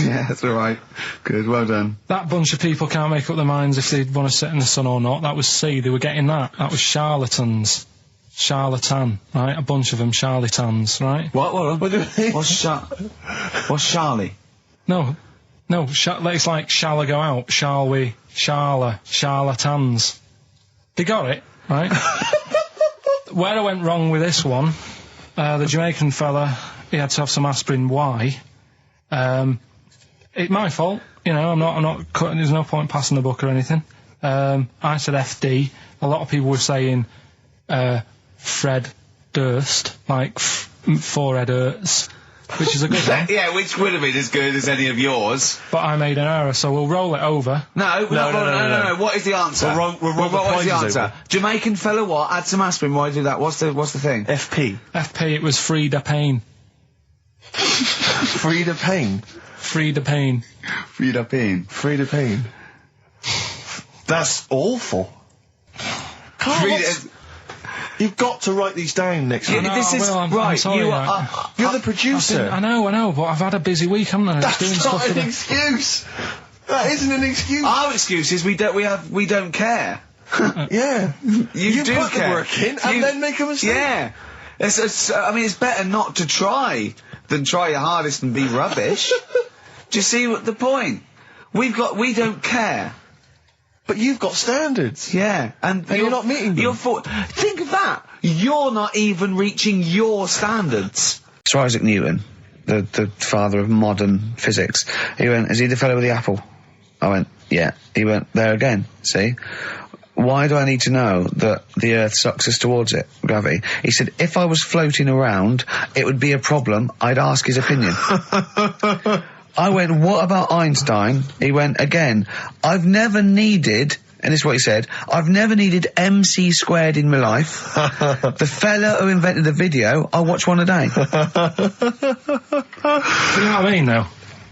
Speaker 13: Yeah, that's all right. Good, well done.
Speaker 2: That bunch of people can't make up their minds if they want to sit in the sun or not. That was C. They were getting that. That was charlatans. Charlatan, right? A bunch of them charlatans, right?
Speaker 13: What do you mean? What's Charlie?
Speaker 2: No, it's like, shall I go out? Shall we? Charlatans. They got it, right? Where I went wrong with this one, the Jamaican fella, he had to have some aspirin. Why? It's my fault, you know, I'm not cutting, there's no point passing the book or anything. I said FD. A lot of people were saying, Fred Durst, like, forehead hurts, which is a good one.
Speaker 13: Yeah, which would have been as good as any of yours.
Speaker 2: But I made an error, so we'll roll it over.
Speaker 13: No. What is the answer? What is the answer? Over. Jamaican fella what? Add some aspirin, why do that? What's the thing?
Speaker 8: FP.
Speaker 2: FP, it was Frida Payne.
Speaker 8: Frida Payne?
Speaker 2: Frida Payne.
Speaker 7: Frida Payne.
Speaker 8: Frida Payne. That's awful. You've got to write these down next week.
Speaker 2: I'm sorry,
Speaker 8: you're the producer.
Speaker 2: I know, but I've had a busy week, haven't I?
Speaker 8: That's not an excuse.
Speaker 3: That isn't an excuse.
Speaker 13: Our excuse is we don't care.
Speaker 3: Yeah. You
Speaker 13: do
Speaker 3: put
Speaker 13: care.
Speaker 3: the work in and then make a mistake.
Speaker 13: Yeah. I mean, it's better not to try than try your hardest and be rubbish. Do you see what the point? We don't care.
Speaker 3: But you've got standards.
Speaker 13: Yeah. And
Speaker 3: you're not meeting them.
Speaker 13: Think of that. You're not even reaching your standards.
Speaker 1: Sir Isaac Newton, the father of modern physics, he went, is he the fellow with the apple? I went, yeah. He went, there again, see? Why do I need to know that the Earth sucks us towards it, gravity? He said, if I was floating around, it would be a problem. I'd ask his opinion. I went, what about Einstein? He went, again, I've never needed, and this is what he said, I've never needed MC squared in my life. The fella who invented the video, I watch one a day.
Speaker 2: You know what I mean, though?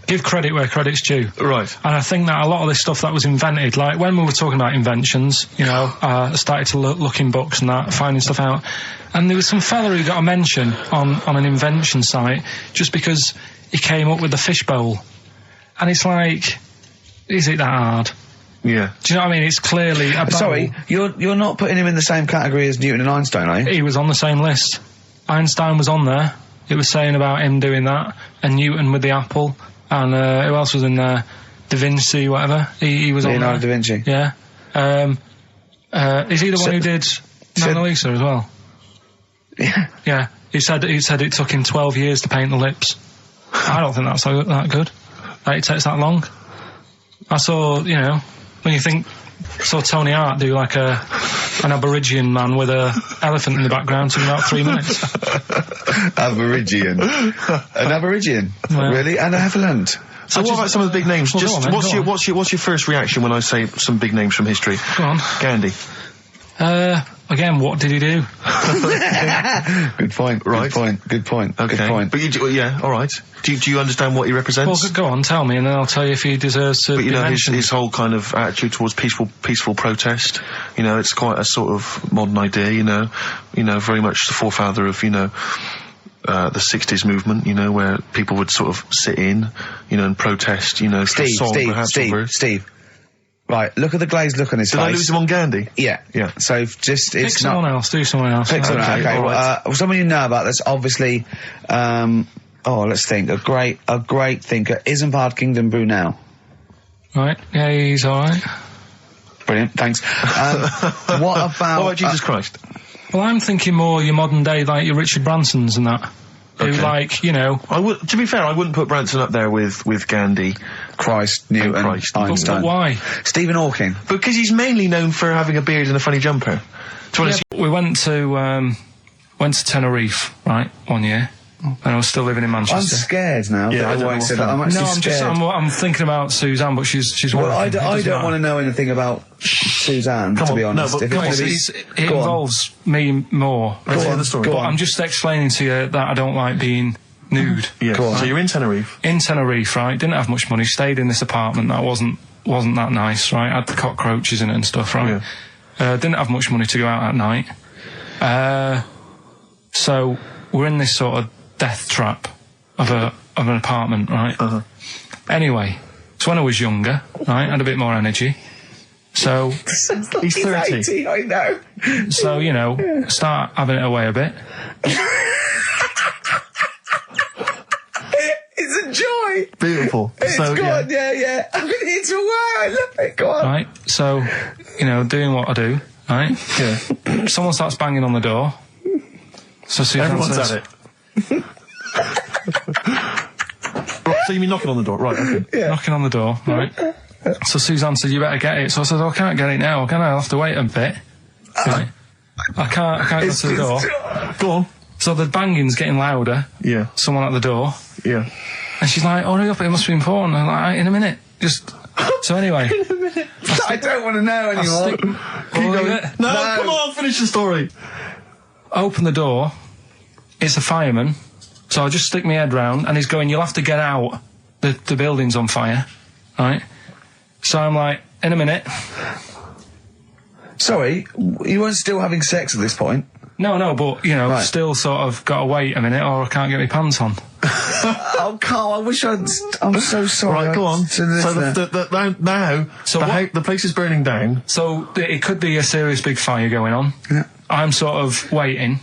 Speaker 2: Give credit where credit's due.
Speaker 3: Right.
Speaker 2: And I think that a lot of this stuff that was invented, like when we were talking about inventions, you know, I started to look in books and that, finding stuff out. And there was some fella who got a mention on an invention site just because he came up with the fishbowl. And it's like, is it that hard?
Speaker 3: Yeah.
Speaker 2: Do you know what I mean? It's clearly a bowl.
Speaker 1: Sorry, you're not putting him in the same category as Newton and Einstein, are you?
Speaker 2: He was on the same list. Einstein was on there. It was saying about him doing that. And Newton with the apple. And who else was in there? Da Vinci, whatever. He was
Speaker 1: Leonardo
Speaker 2: on there.
Speaker 1: da Vinci.
Speaker 2: Yeah. Is he the one who did Mona Lisa as well?
Speaker 1: Yeah.
Speaker 2: Yeah. He said it took him 12 years to paint the lips. I don't think that's that good. Like, it takes that long. I saw, you know, when you saw Tony Hart do like an Aborigine man with a elephant in the background in about 3 minutes.
Speaker 1: Aborigine. An Aborigine?
Speaker 2: Yeah.
Speaker 1: Really? An elephant?
Speaker 3: So what about some of the big names?
Speaker 2: Well,
Speaker 3: Just
Speaker 2: go on, then,
Speaker 3: what's your first reaction when I say some big names from history?
Speaker 2: Go on.
Speaker 3: Gandhi.
Speaker 2: Again, what did he do?
Speaker 1: Good point.
Speaker 3: Right.
Speaker 1: Good point.
Speaker 3: Okay.
Speaker 1: Good point.
Speaker 3: But yeah, all right. Do you understand what he represents?
Speaker 2: Well, go on, tell me, and then I'll tell you if he deserves to
Speaker 3: But you
Speaker 2: be
Speaker 3: know,
Speaker 2: mentioned.
Speaker 3: his whole kind of attitude towards peaceful protest, you know, it's quite a sort of modern idea, you know, very much the forefather of, you know, the 60s movement, you know, where people would sort of sit in, you know, and protest, you know,
Speaker 1: Steve. Right, look at the glazed look on his face.
Speaker 3: Did I lose him on Gandhi?
Speaker 1: Yeah.
Speaker 3: Yeah.
Speaker 1: So just,
Speaker 2: Pick
Speaker 1: it's
Speaker 2: someone
Speaker 1: not...
Speaker 2: else, do someone else.
Speaker 1: Pick someone else, okay.
Speaker 3: all right.
Speaker 1: Someone you know about that's obviously, let's think, a great thinker, Isambard Kingdom Brunel.
Speaker 2: Right, yeah, he's alright.
Speaker 1: Brilliant, thanks. What about
Speaker 3: Jesus Christ?
Speaker 2: Well, I'm thinking more your modern day, like your Richard Bransons and that. Who, like, you know...
Speaker 3: To be fair, I wouldn't put Branson up there with Gandhi.
Speaker 1: Christ, Newton, Einstein.
Speaker 2: But why?
Speaker 1: Stephen Hawking.
Speaker 3: Because he's mainly known for having a beard and a funny jumper.
Speaker 2: We went to Tenerife, right, one year. And I was still living in Manchester.
Speaker 1: I'm scared now.
Speaker 3: Yeah,
Speaker 1: I'm actually scared.
Speaker 2: I'm thinking about Suzanne, but she's
Speaker 1: well, I don't want to know anything about Suzanne, to be honest.
Speaker 2: It involves me more.
Speaker 3: Let's hear the story.
Speaker 2: But I'm just explaining to you that I don't like being nude.
Speaker 3: Yeah. So you're in Tenerife.
Speaker 2: In Tenerife, right? Didn't have much money. Stayed in this apartment that wasn't that nice, right? Had the cockroaches in it and stuff, right? Yeah. Didn't have much money to go out at night. So we're in this sort of death trap of an apartment, right? Anyway, so when I was younger, right, had a bit more energy. So
Speaker 3: he's 30.
Speaker 1: 80, I know.
Speaker 2: So, you know, start having it away a bit.
Speaker 1: It's a joy.
Speaker 3: Beautiful.
Speaker 1: It's good, yeah. I've been here to a while. I love it. Go on.
Speaker 2: Right, so, you know, doing what I do, right?
Speaker 3: Yeah.
Speaker 2: Someone starts banging on the door. So Suzanne
Speaker 3: Everyone's
Speaker 2: says,
Speaker 3: at it. Right, so you mean knocking on the door, right? Okay.
Speaker 1: Yeah.
Speaker 2: knocking on the door, right? So Suzanne said, "You better get it." So I said, "I can't get it now. Can I? I'll have to wait a bit." Right? I can't go to the door.
Speaker 3: Go on.
Speaker 2: So the banging's getting louder.
Speaker 3: Yeah.
Speaker 2: Someone at the door.
Speaker 3: Yeah.
Speaker 2: And she's like, "Hurry up! It must be important." I'm like, "In a minute." Just. So anyway.
Speaker 1: I don't want to know anymore.
Speaker 3: No, come on, finish the story.
Speaker 2: Open the door. It's a fireman. So I just stick my head round, and he's going, "You'll have to get out. The building's on fire." Right? So I'm like, "In a minute."
Speaker 1: Sorry, you weren't still having sex at this point?
Speaker 2: No, but, you know,
Speaker 7: Right.
Speaker 2: still sort of got to wait a minute or I can't get my pants on.
Speaker 7: Oh, Carl, I wish I'm so sorry.
Speaker 8: Right, go on.
Speaker 7: To this
Speaker 8: So
Speaker 7: there.
Speaker 8: now,
Speaker 2: So
Speaker 8: the place is burning down.
Speaker 2: So it could be a serious big fire going on.
Speaker 7: Yeah.
Speaker 2: I'm sort of waiting.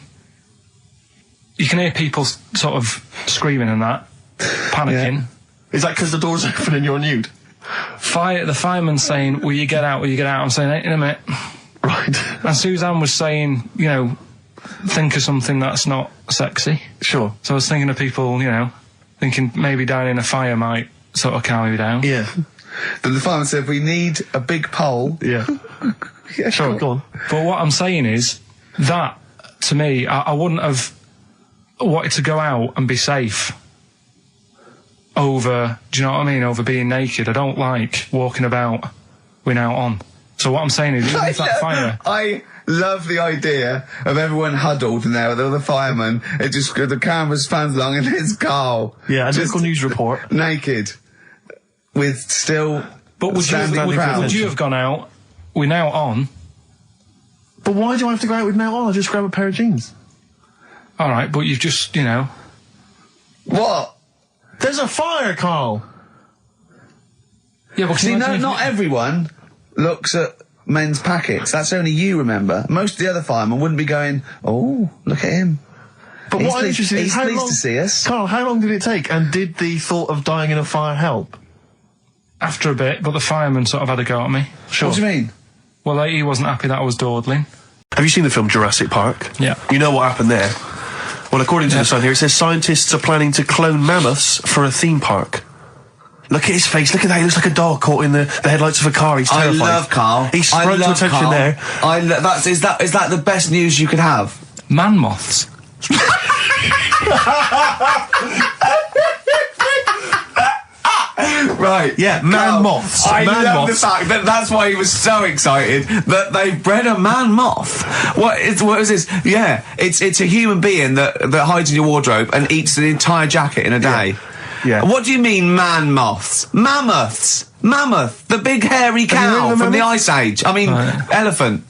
Speaker 2: You can hear people sort of screaming and that, panicking.
Speaker 8: Is that because the door's open and you're nude?
Speaker 2: The fireman's saying, will you get out, will you get out? I'm saying, in a minute.
Speaker 8: Right.
Speaker 2: And Suzanne was saying, you know, think of something that's not sexy.
Speaker 8: Sure.
Speaker 2: So I was thinking of people, you know, thinking maybe down in a fire might sort of calm me down.
Speaker 8: Yeah.
Speaker 7: But the fireman said, we need a big pole.
Speaker 8: Yeah.
Speaker 7: Yeah,
Speaker 8: Sure, go on.
Speaker 2: But what I'm saying is that, to me, I wouldn't have wanted to go out and be safe over, do you know what I mean, over being naked. I don't like walking about without on. So what I'm saying is, even if that fire...
Speaker 7: I love the idea of everyone huddled in there with all the firemen. It just, the cameras fans along and there's Carl.
Speaker 8: Yeah, a
Speaker 7: just
Speaker 8: local news report.
Speaker 7: naked. With still...
Speaker 2: But would you have gone out with now on?
Speaker 8: But why do I have to go out with now on? I'll just grab a pair of jeans.
Speaker 2: Alright, but you've just, you know...
Speaker 7: What?
Speaker 8: There's a fire, Carl!
Speaker 2: Yeah, but
Speaker 7: See, not everyone looks at men's packets. That's only you, remember. Most of the other firemen wouldn't be going, oh, look at him.
Speaker 8: But what I'm interested in is
Speaker 7: he's pleased to see us.
Speaker 8: Carl, how long did it take? And did the thought of dying in a fire help?
Speaker 2: After a bit, but the fireman sort of had a go at me.
Speaker 8: Sure.
Speaker 7: What do you mean?
Speaker 2: Well, he wasn't happy that I was dawdling.
Speaker 3: Have you seen the film Jurassic Park?
Speaker 2: Yeah.
Speaker 3: You know what happened there? Well, according to the Sun here, it says scientists are planning to clone mammoths for a theme park. Look at his face. Look at that. He looks like a dog caught in the headlights of a car. He's terrified.
Speaker 7: I love Carl.
Speaker 3: He's sprung to attention
Speaker 7: Carl.
Speaker 3: there.
Speaker 7: Is that the best news you could have?
Speaker 2: Man moths.
Speaker 7: Right.
Speaker 3: Yeah, man moths.
Speaker 7: I
Speaker 3: Man
Speaker 7: love
Speaker 3: moths.
Speaker 7: the fact that that's why he was so excited that they bred a man moth. What is this? Yeah, it's a human being that hides in your wardrobe and eats an entire jacket in a day.
Speaker 3: Yeah.
Speaker 7: What do you mean, man moths? Mammoths. Mammoth, the big hairy
Speaker 3: Have you heard
Speaker 7: cow
Speaker 3: of
Speaker 7: from the
Speaker 3: mammoth?
Speaker 7: Ice Age. I mean, elephant.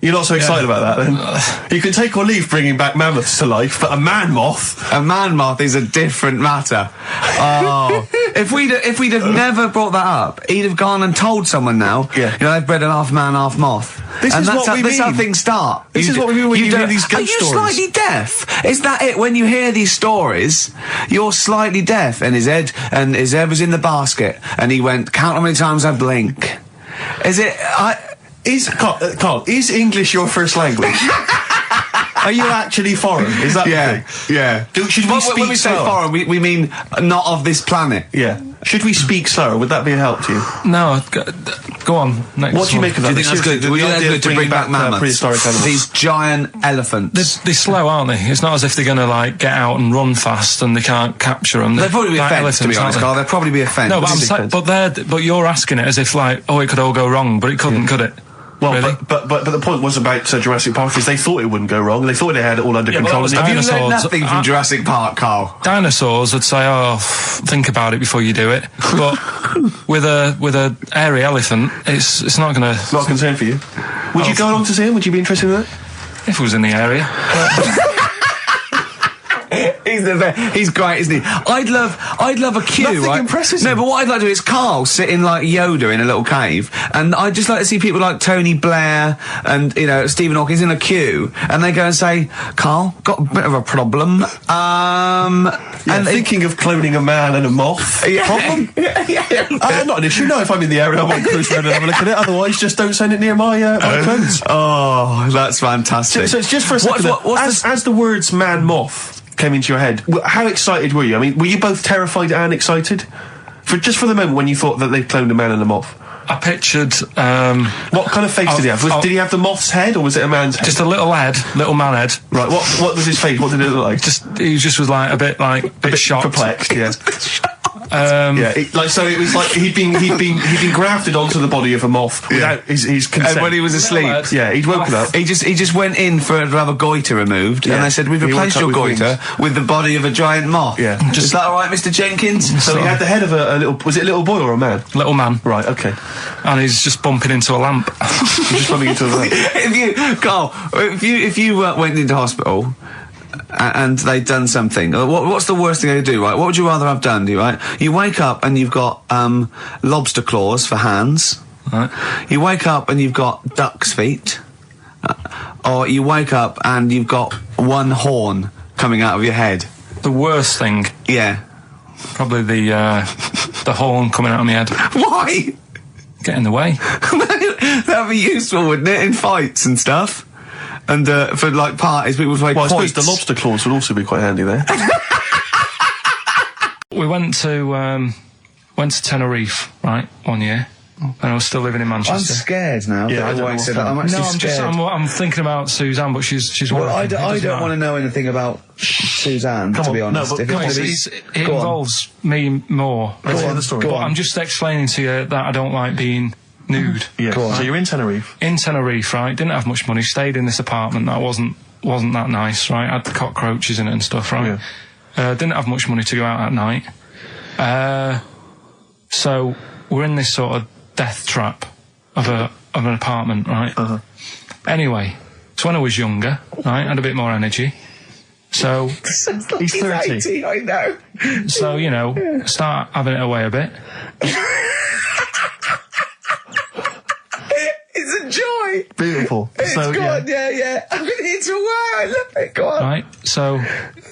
Speaker 3: You're not so excited about that, then? You can take or leave bringing back mammoths to life, but a man moth...
Speaker 7: A man moth is a different matter. Oh, if we'd have never brought that up, he'd have gone and told someone now.
Speaker 3: Yeah.
Speaker 7: You know, they've bred an half man, half moth.
Speaker 3: This is what we
Speaker 7: This is how
Speaker 3: mean.
Speaker 7: things start.
Speaker 3: This is what we mean when you hear these ghost
Speaker 7: Are you
Speaker 3: stories.
Speaker 7: slightly deaf? Is that it? When you hear these stories, you're slightly deaf. And his head was in the basket, and he went, count how many times I blink. Is it?
Speaker 3: Carl, is English your first language? Are you actually foreign? Is that the thing?
Speaker 7: Yeah.
Speaker 3: Should we speak
Speaker 7: when we say
Speaker 3: slower?
Speaker 7: foreign, we mean not of this planet.
Speaker 3: Yeah. Should we speak slower? Would that be a help to you?
Speaker 2: No, go on. Next
Speaker 3: What do you
Speaker 2: one.
Speaker 3: make of
Speaker 7: Do
Speaker 3: that?
Speaker 7: you think that's good? Would you think that's good to bring back mammoths?
Speaker 3: Prehistoric animals.
Speaker 7: These giant elephants.
Speaker 2: They're slow, aren't they? It's not as if they're going to, like, get out and run fast and they can't capture them.
Speaker 7: They'd probably be a
Speaker 2: like
Speaker 7: fence, to be
Speaker 2: elephants,
Speaker 7: honest,
Speaker 2: aren't
Speaker 7: Carl. They'd probably be a fence.
Speaker 2: they? No, but you're asking it as if, like, oh, it could all go wrong, but it couldn't, could it?
Speaker 3: Well,
Speaker 2: Really?
Speaker 3: but the point was about Jurassic Park is they thought it wouldn't go wrong, and they thought they had it all under
Speaker 2: Yeah, but
Speaker 3: control.
Speaker 2: that was
Speaker 7: Have you learned
Speaker 2: dinosaurs.
Speaker 7: nothing from Jurassic Park, Carl?
Speaker 2: Dinosaurs would say, oh, think about it before you do it. But with a hairy elephant, it's not going to...
Speaker 3: Not a concern for you. Would you go along to see him? Would you be interested in that?
Speaker 2: If it was in the area.
Speaker 7: He's great, isn't he? I'd love a queue,
Speaker 3: Nothing
Speaker 7: right?
Speaker 3: impresses
Speaker 7: No,
Speaker 3: him.
Speaker 7: but what I'd like to do is Carl sitting like Yoda in a little cave, and I'd just like to see people like Tony Blair and, you know, Stephen Hawking in a queue, and they go and say, Carl, got a bit of a problem.
Speaker 3: And thinking of cloning a man and a moth. Problem? Not an issue. No, if I'm in the area, I might cruise around and have a look at it. Otherwise, just don't send it near my clothes.
Speaker 7: Oh, that's fantastic.
Speaker 3: So it's just for a second. As the words man moth came into your head, how excited were you? I mean, were you both terrified and excited? For the moment when you thought that they cloned a man and a moth?
Speaker 2: I pictured...
Speaker 3: what kind of face did he have? Did he have the moth's head, or was it a man's head?
Speaker 2: Just a little man head.
Speaker 3: Right, what was his face? What did it look like?
Speaker 2: He just was like a bit shocked.
Speaker 3: Perplexed, yeah.
Speaker 8: So it was like he'd been grafted onto the body of a moth without his consent.
Speaker 1: And when he was asleep,
Speaker 8: he'd woken up.
Speaker 1: He just went in to have a goiter removed, and they said, "We've replaced your goiter with the body of a giant moth."
Speaker 8: Yeah.
Speaker 1: Is that all right, Mr. Jenkins?
Speaker 8: So he had the head of a little. Was it a little boy or a man?
Speaker 2: Little man.
Speaker 8: Right. Okay.
Speaker 2: And he's just bumping into a lamp.
Speaker 8: He's just bumping into a lamp.
Speaker 1: If you went into hospital and they'd done something, what's the worst thing they do, right? What would you rather have done, right? You wake up and you've got lobster claws for hands.
Speaker 2: Right.
Speaker 1: You wake up and you've got duck's feet. Or you wake up and you've got one horn coming out of your head.
Speaker 2: The worst thing?
Speaker 1: Yeah.
Speaker 2: Probably the horn coming out of my head.
Speaker 1: Why?
Speaker 2: Get in the way.
Speaker 1: That'd be useful, wouldn't it, in fights and stuff? And for like parties, people would play
Speaker 8: Well, I
Speaker 1: points.
Speaker 8: suppose the lobster claws would also be quite handy there.
Speaker 2: We went to Tenerife, right, 1 year. And I was still living in Manchester.
Speaker 1: I'm scared now.
Speaker 8: Yeah, I don't know
Speaker 1: I'm
Speaker 8: what's
Speaker 1: actually scared.
Speaker 2: I'm thinking about Suzanne, but she's
Speaker 1: Well,
Speaker 2: working.
Speaker 1: I don't want to know anything about Suzanne, to be honest.
Speaker 8: No, but
Speaker 2: It involves me more.
Speaker 8: Let's hear the story.
Speaker 2: But I'm just explaining to you that I don't like being nude.
Speaker 8: Yeah. So you're in Tenerife.
Speaker 2: In Tenerife, right? Didn't have much money. Stayed in this apartment that wasn't that nice, right? Had the cockroaches in it and stuff, right?
Speaker 8: Yeah.
Speaker 2: Didn't have much money to go out at night. So we're in this sort of death trap of an apartment, right? Anyway, so when I was younger, right, had a bit more energy. So
Speaker 8: he's 30.
Speaker 1: I know.
Speaker 2: So start having it away a bit.
Speaker 1: It's a joy.
Speaker 8: Beautiful.
Speaker 1: It's good. Yeah. I've been here till a while. I love it. Go on.
Speaker 2: Right. So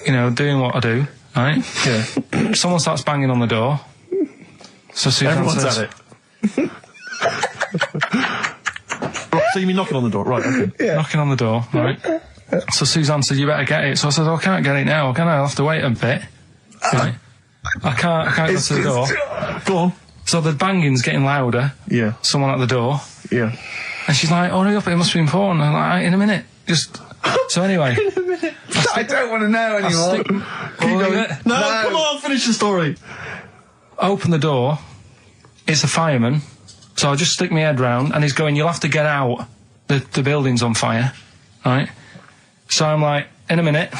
Speaker 2: doing what I do, right?
Speaker 8: Yeah.
Speaker 2: Someone starts banging on the door. So Suzanne
Speaker 8: Everyone's
Speaker 2: says,
Speaker 8: at it. Right, so you mean knocking on the door? Right, okay.
Speaker 1: Yeah.
Speaker 2: knocking on the door, right? So Suzanne said, "You better get it." So I said, "I can't get it now. I'll have to wait a bit." Right? I can't go to the door.
Speaker 8: Go on.
Speaker 2: So the banging's getting louder.
Speaker 8: Yeah.
Speaker 2: Someone at the door.
Speaker 8: Yeah.
Speaker 2: And she's like, "Hurry up, it must be important." I'm like, "In a minute." So anyway.
Speaker 1: I don't want to know anymore.
Speaker 2: Keep
Speaker 8: going. No, come on, finish the story.
Speaker 2: Open the door. It's a fireman. So I just stick my head round and he's going, "You'll have to get out. The building's on fire." Right? So I'm like, "In a minute."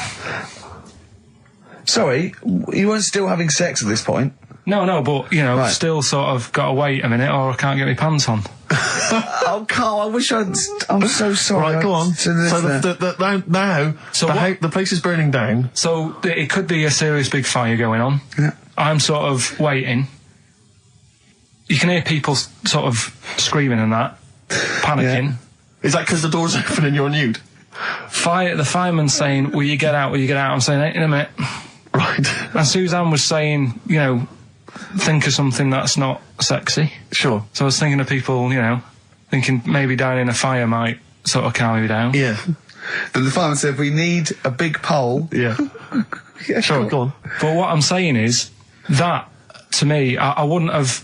Speaker 1: Sorry, you weren't still having sex at this point?
Speaker 2: No, but,
Speaker 1: Right.
Speaker 2: still sort of got to wait a minute or I can't get my pants on.
Speaker 1: Oh, Carl, I wish I'm so sorry.
Speaker 8: Right, go on. So the place is burning down.
Speaker 2: So it could be a serious big fire going on.
Speaker 1: Yeah.
Speaker 2: I'm sort of waiting. You can hear people sort of screaming and that, panicking.
Speaker 8: Yeah. Is that because the door's open and you're nude?
Speaker 2: The fireman's saying, "Will you get out? Will you get out?" I'm saying, "In a minute."
Speaker 8: Right.
Speaker 2: And Suzanne was saying, think of something that's not sexy.
Speaker 8: Sure.
Speaker 2: So I was thinking of people, thinking maybe dying in a fire might sort of calm me down.
Speaker 8: Yeah.
Speaker 1: Then the fireman said, "We need a big pole."
Speaker 8: Yeah.
Speaker 1: Yeah,
Speaker 8: sure, go on.
Speaker 2: But what I'm saying is that, to me, I wouldn't have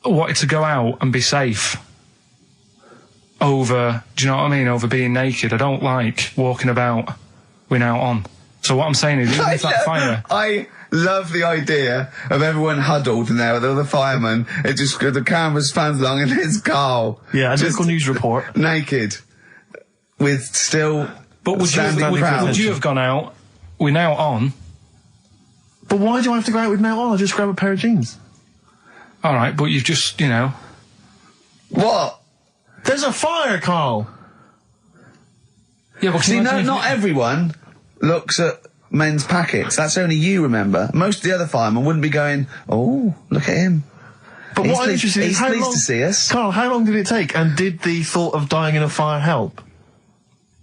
Speaker 2: wanted to go out and be safe over, do you know what I mean, over being naked. I don't like walking about without on. So what I'm saying is, even if that fire...
Speaker 1: I love the idea of everyone huddled in there with all the firemen. It just, the camera spans along and there's Carl.
Speaker 8: Yeah, a
Speaker 1: just
Speaker 8: local news report.
Speaker 1: Naked. With still
Speaker 2: But would you have gone out with now on?
Speaker 8: But why do I have to go out with now on? I'll just grab a pair of jeans.
Speaker 2: All right, but you've just,
Speaker 1: What?
Speaker 8: There's a fire, Carl.
Speaker 2: Yeah, but
Speaker 1: see, not everyone looks at men's packets. That's only you, remember. Most of the other firemen wouldn't be going, "Oh, look at him."
Speaker 8: But what I'm interested in is
Speaker 1: he's pleased to see us.
Speaker 8: Carl, how long did it take? And did the thought of dying in a fire help?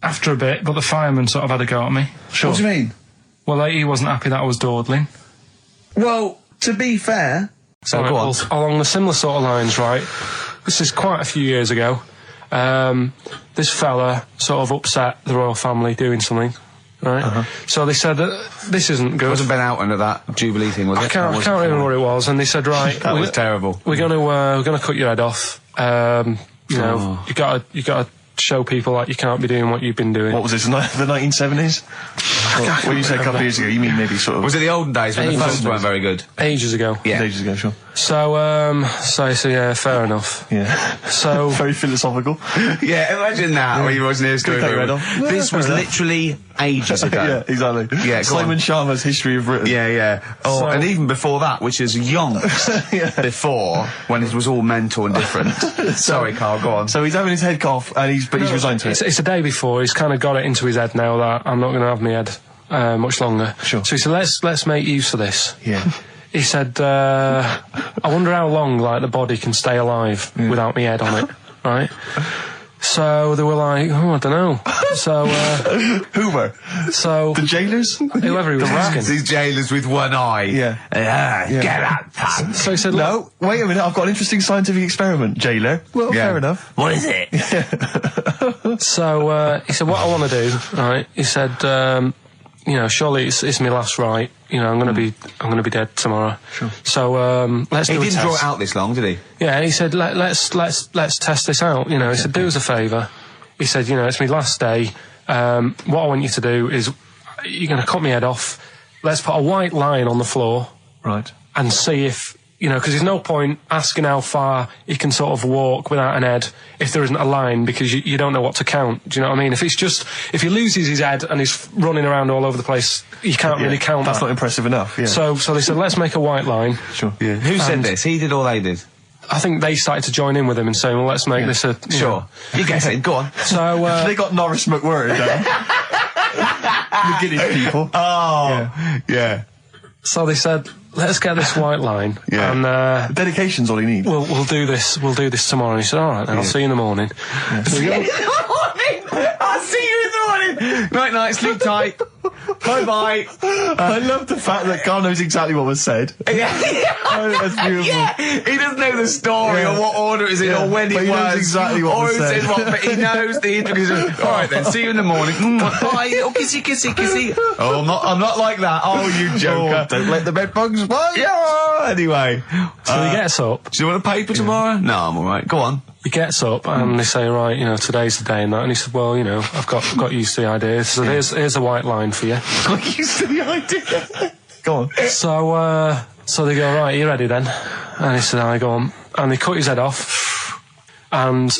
Speaker 2: After a bit, but the fireman sort of had a go at me.
Speaker 8: Sure.
Speaker 1: What do you mean?
Speaker 2: Well, he wasn't happy that I was dawdling.
Speaker 1: Well, to be fair... So go on.
Speaker 9: Along the similar sort of lines, right? This is quite a few years ago. This fella sort of upset the royal family doing something, right? So they said that this isn't good.
Speaker 1: It wasn't Ben Oughton at that Jubilee thing, was it?
Speaker 9: I can't remember what it was. And they said, right,
Speaker 1: that was terrible.
Speaker 9: We're gonna cut your head off. You got to show people like you can't be doing what you've been doing.
Speaker 8: What was this, the 1970s? When you say a couple of years ago, you mean maybe sort of...
Speaker 13: Was it the olden days when the
Speaker 9: Ages
Speaker 13: phones
Speaker 9: ago.
Speaker 13: weren't very good?
Speaker 9: Ages ago.
Speaker 13: Yeah.
Speaker 8: Ages ago, sure.
Speaker 9: So yeah, fair enough.
Speaker 8: Yeah.
Speaker 9: So
Speaker 8: Very philosophical.
Speaker 13: Yeah, imagine that when you wasn't here
Speaker 8: Good take, Randolph.
Speaker 13: This was
Speaker 8: Fair enough.
Speaker 13: literally ages ago.
Speaker 8: Yeah, exactly.
Speaker 13: Yeah, go
Speaker 8: Simon
Speaker 13: on.
Speaker 8: Sharma's History of Britain.
Speaker 13: Yeah, yeah. Oh,
Speaker 9: So-
Speaker 13: and even before that, which is yonks before, when it was all mental and different. Sorry, Carl, go on.
Speaker 8: So he's having his head cough, and he's resigned to it.
Speaker 9: it's a day before. He's kind of got it into his head now that I'm not going to have my head much longer.
Speaker 8: Sure.
Speaker 9: So he said, let's make use of this.
Speaker 8: Yeah.
Speaker 9: He said, I wonder how long like the body can stay alive without my head on it, right? So they were like, oh, I don't know. So
Speaker 8: Hoover.
Speaker 9: so
Speaker 8: The jailers?
Speaker 9: whoever he was asking.
Speaker 13: These jailers with one eye.
Speaker 8: Yeah.
Speaker 13: Get out, pants.
Speaker 9: So he said, look,
Speaker 8: No, wait a minute, I've got an interesting scientific experiment, jailer. Well,
Speaker 13: Yeah.
Speaker 8: fair enough.
Speaker 13: What is it?
Speaker 9: So he said, what I want to do, right? He said, surely it's my last right. I'm going to be dead tomorrow. Sure. So let's
Speaker 13: He
Speaker 9: do a
Speaker 13: didn't
Speaker 9: test.
Speaker 13: draw it out this long, did he?
Speaker 9: Yeah, he said, let's test this out. He said, do us a favour. He said, it's my last day. What I want you to do is, you're going to cut my head off. Let's put a white line on the floor.
Speaker 8: Right.
Speaker 9: And see if, because there's no point asking how far he can sort of walk without an head if there isn't a line, because you don't know what to count. Do you know what I mean? If he loses his head and he's running around all over the place, you can't really count
Speaker 8: That's
Speaker 9: that.
Speaker 8: not impressive enough, yeah.
Speaker 9: So they said, let's make a white line.
Speaker 8: Sure.
Speaker 13: Yeah. Who said
Speaker 9: And-
Speaker 13: this? He did or they did?
Speaker 9: I think they started to join in with him and saying, well, let's make this a...
Speaker 13: Sure. You get it. Go on.
Speaker 9: So,
Speaker 8: They got Norris McWhirter down. The Guinness people.
Speaker 13: Oh. Yeah.
Speaker 9: so they said, let's get this white line.
Speaker 13: Yeah.
Speaker 9: And
Speaker 8: Dedication's all you need.
Speaker 9: we'll do this tomorrow. And he said, all right, then I'll see you in the morning. So we go-
Speaker 13: I'll see you in the morning. Night, night. Sleep tight. Bye-bye.
Speaker 8: I love the fact that Carl knows exactly what was said. Oh, that's beautiful.
Speaker 13: Yeah, he doesn't know the story
Speaker 8: Yeah.
Speaker 13: or what order it is in
Speaker 8: Yeah,
Speaker 13: or when
Speaker 8: but
Speaker 13: it
Speaker 8: he
Speaker 13: was.
Speaker 8: knows exactly what
Speaker 13: or
Speaker 8: was
Speaker 13: who
Speaker 8: said.
Speaker 13: said what, but he knows the intricacies. All right then, see you in the morning. Bye, little kissy, kissy, kissy. Oh, I'm not like that. Oh, you joker.
Speaker 8: Don't let the bed bugs bite.
Speaker 13: Yeah, anyway.
Speaker 9: So he gets up.
Speaker 13: Do you want a paper tomorrow? No, I'm alright. Go on.
Speaker 9: He gets up and they say, right, today's the day and that. And he said, well, I've got used to the idea. So here's a white line for you.
Speaker 13: Got used to the idea.
Speaker 8: Go on.
Speaker 9: So they go, right, you ready then? And he said, I go on. And they cut his head off. And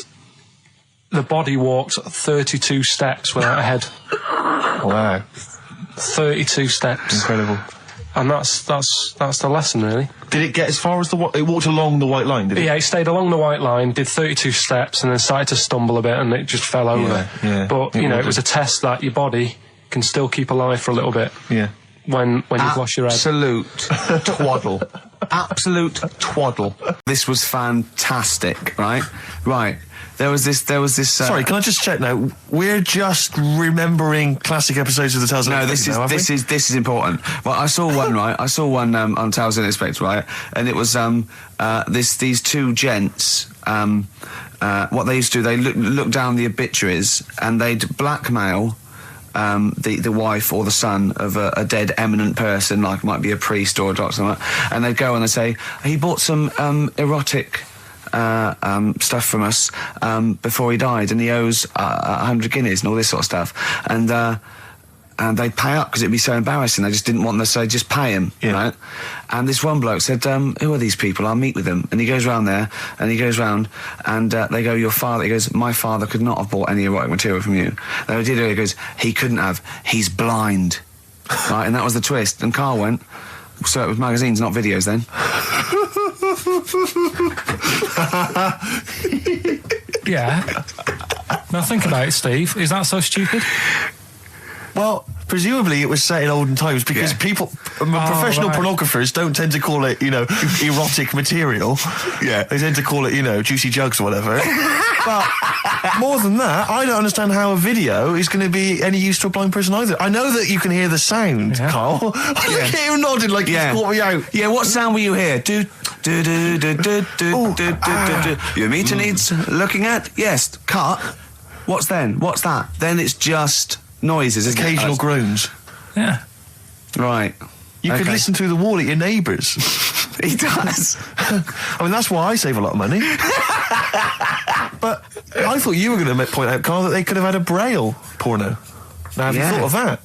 Speaker 9: the body walked 32 steps without a head.
Speaker 8: Wow.
Speaker 9: 32 steps.
Speaker 8: Incredible.
Speaker 9: And that's the lesson, really.
Speaker 8: Did it get as far as it walked along the white line, did it?
Speaker 9: Yeah, it stayed along the white line, did 32 steps, and then started to stumble a bit, and it just fell over.
Speaker 8: yeah.
Speaker 9: But, it was a test that your body can still keep alive for a little bit
Speaker 8: Yeah.
Speaker 9: when you've lost your head.
Speaker 13: Absolute twaddle. Absolute twaddle.
Speaker 1: This was fantastic, right? Right. There was this.
Speaker 8: Sorry, can I just check now? We're just remembering classic episodes of the Tales
Speaker 1: No,
Speaker 8: Unexpected
Speaker 1: this
Speaker 8: now,
Speaker 1: is important. Well, I saw one, right? I saw one on Tales Unexpected, right? And it was these two gents. What they used to do, they look down the obituaries and they'd blackmail the wife or the son of a dead eminent person, like might be a priest or a doctor, or something, and they'd go and they'd say he bought some erotic stuff from us before he died, and he owes 100 guineas and all this sort of stuff, and they'd pay up because it'd be so embarrassing. They just didn't want them, so they'd just pay him, right? And this one bloke said, who are these people? I'll meet with them. And he goes round there, and he goes round, and they go, your father, he goes, my father could not have bought any erotic material from you. They did it, he goes, he couldn't have, he's blind. Right, and that was the twist. And Carl went, so it was magazines, not videos then.
Speaker 9: Yeah. Now think about it, Steve. Is that so stupid?
Speaker 8: Well, presumably it was set in olden times because people, professional pornographers don't tend to call it, erotic material.
Speaker 13: Yeah.
Speaker 8: They tend to call it, juicy jugs or whatever. But more than that, I don't understand how a video is going to be any use to a blind person either. I know that you can hear the sound, Carl. Look at you nodding like you caught me out.
Speaker 1: Yeah, what sound will you hear? Do. Your meter needs looking at? Yes. Cut. What's then? What's that? Then it's just noises, isn't it?
Speaker 8: Occasional groans.
Speaker 9: Yeah.
Speaker 1: Right.
Speaker 8: You could listen through the wall at your neighbours.
Speaker 1: He does.
Speaker 8: I mean, that's why I save a lot of money. But I thought you were going to point out, Carl, that they could have had a Braille porno. Now, have you thought of that?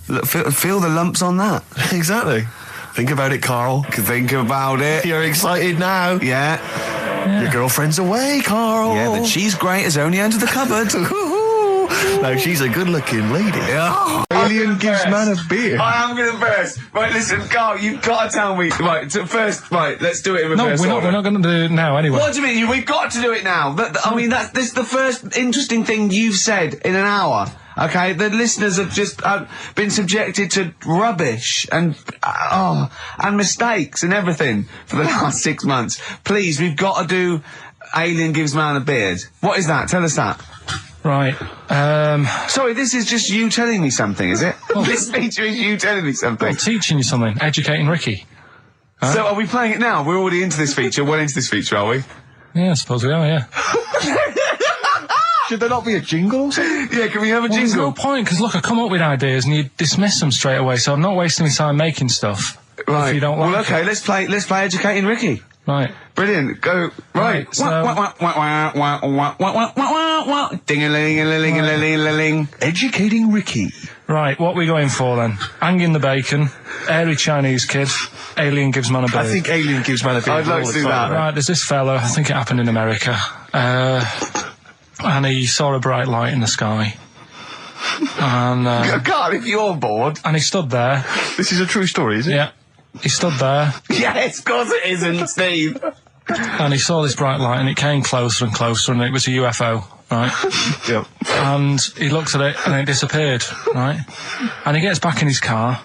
Speaker 1: Look, feel the lumps on that.
Speaker 8: Exactly. Think about it, Carl.
Speaker 1: Think about it.
Speaker 8: You're excited now.
Speaker 1: Yeah.
Speaker 8: Your girlfriend's away, Carl.
Speaker 1: Yeah, the cheese grate is only under the cupboard.
Speaker 8: No, she's a good-looking lady.
Speaker 1: Yeah.
Speaker 8: Alien gives man a beer.
Speaker 13: I am going to burst. Right, listen, Carl, you've got to tell me. Right, first, right, let's do it in reverse order.
Speaker 2: We're not going to do it now anyway.
Speaker 13: What do you mean? We've got to do it now. I mean, this is the first interesting thing you've said in an hour. Okay, the listeners have just been subjected to rubbish and mistakes and everything for the last 6 months. Please, we've got to do Alien Gives Man a Beard. What is that? Tell us that.
Speaker 2: Right.
Speaker 13: Sorry, this is just you telling me something, is it? This feature is you telling me something.
Speaker 2: I'm teaching you something. Educating Ricky. Huh?
Speaker 13: So are we playing it now? We're already into this feature. Well into this feature, are we?
Speaker 2: Yeah, I suppose we are, yeah.
Speaker 8: Should there not be a jingle or something?
Speaker 13: Yeah, can we have a
Speaker 2: There's
Speaker 13: jingle?
Speaker 2: no point, because look, I come up with ideas and you dismiss them straight away, so I'm not wasting my time making stuff.
Speaker 13: Right.
Speaker 2: If you don't like
Speaker 13: well, okay,
Speaker 2: it.
Speaker 13: let's play Educating Ricky.
Speaker 2: Right.
Speaker 13: Brilliant. Go. Right.
Speaker 2: So-
Speaker 13: Ding-a-ling-a-ling-a-ling-a-ling.
Speaker 8: Educating Ricky.
Speaker 2: Right, what are we going for then? Hanging the bacon, airy Chinese kid, Alien Gives Man a Beard.
Speaker 8: I think Alien Gives Man a Beard.
Speaker 13: I'd like to do that.
Speaker 2: Right, there's this fella, I think it happened in America, and he saw a bright light in the sky. And,
Speaker 13: God, if you're bored.
Speaker 2: and he stood there.
Speaker 8: This is a true story, is it?
Speaker 2: Yeah. He stood there,
Speaker 13: Yes, of course it isn't, Steve.
Speaker 2: and he saw this bright light, and it came closer and closer, and it was a UFO, right?
Speaker 8: Yep.
Speaker 2: And he looked at it, and it disappeared, right? And he gets back in his car,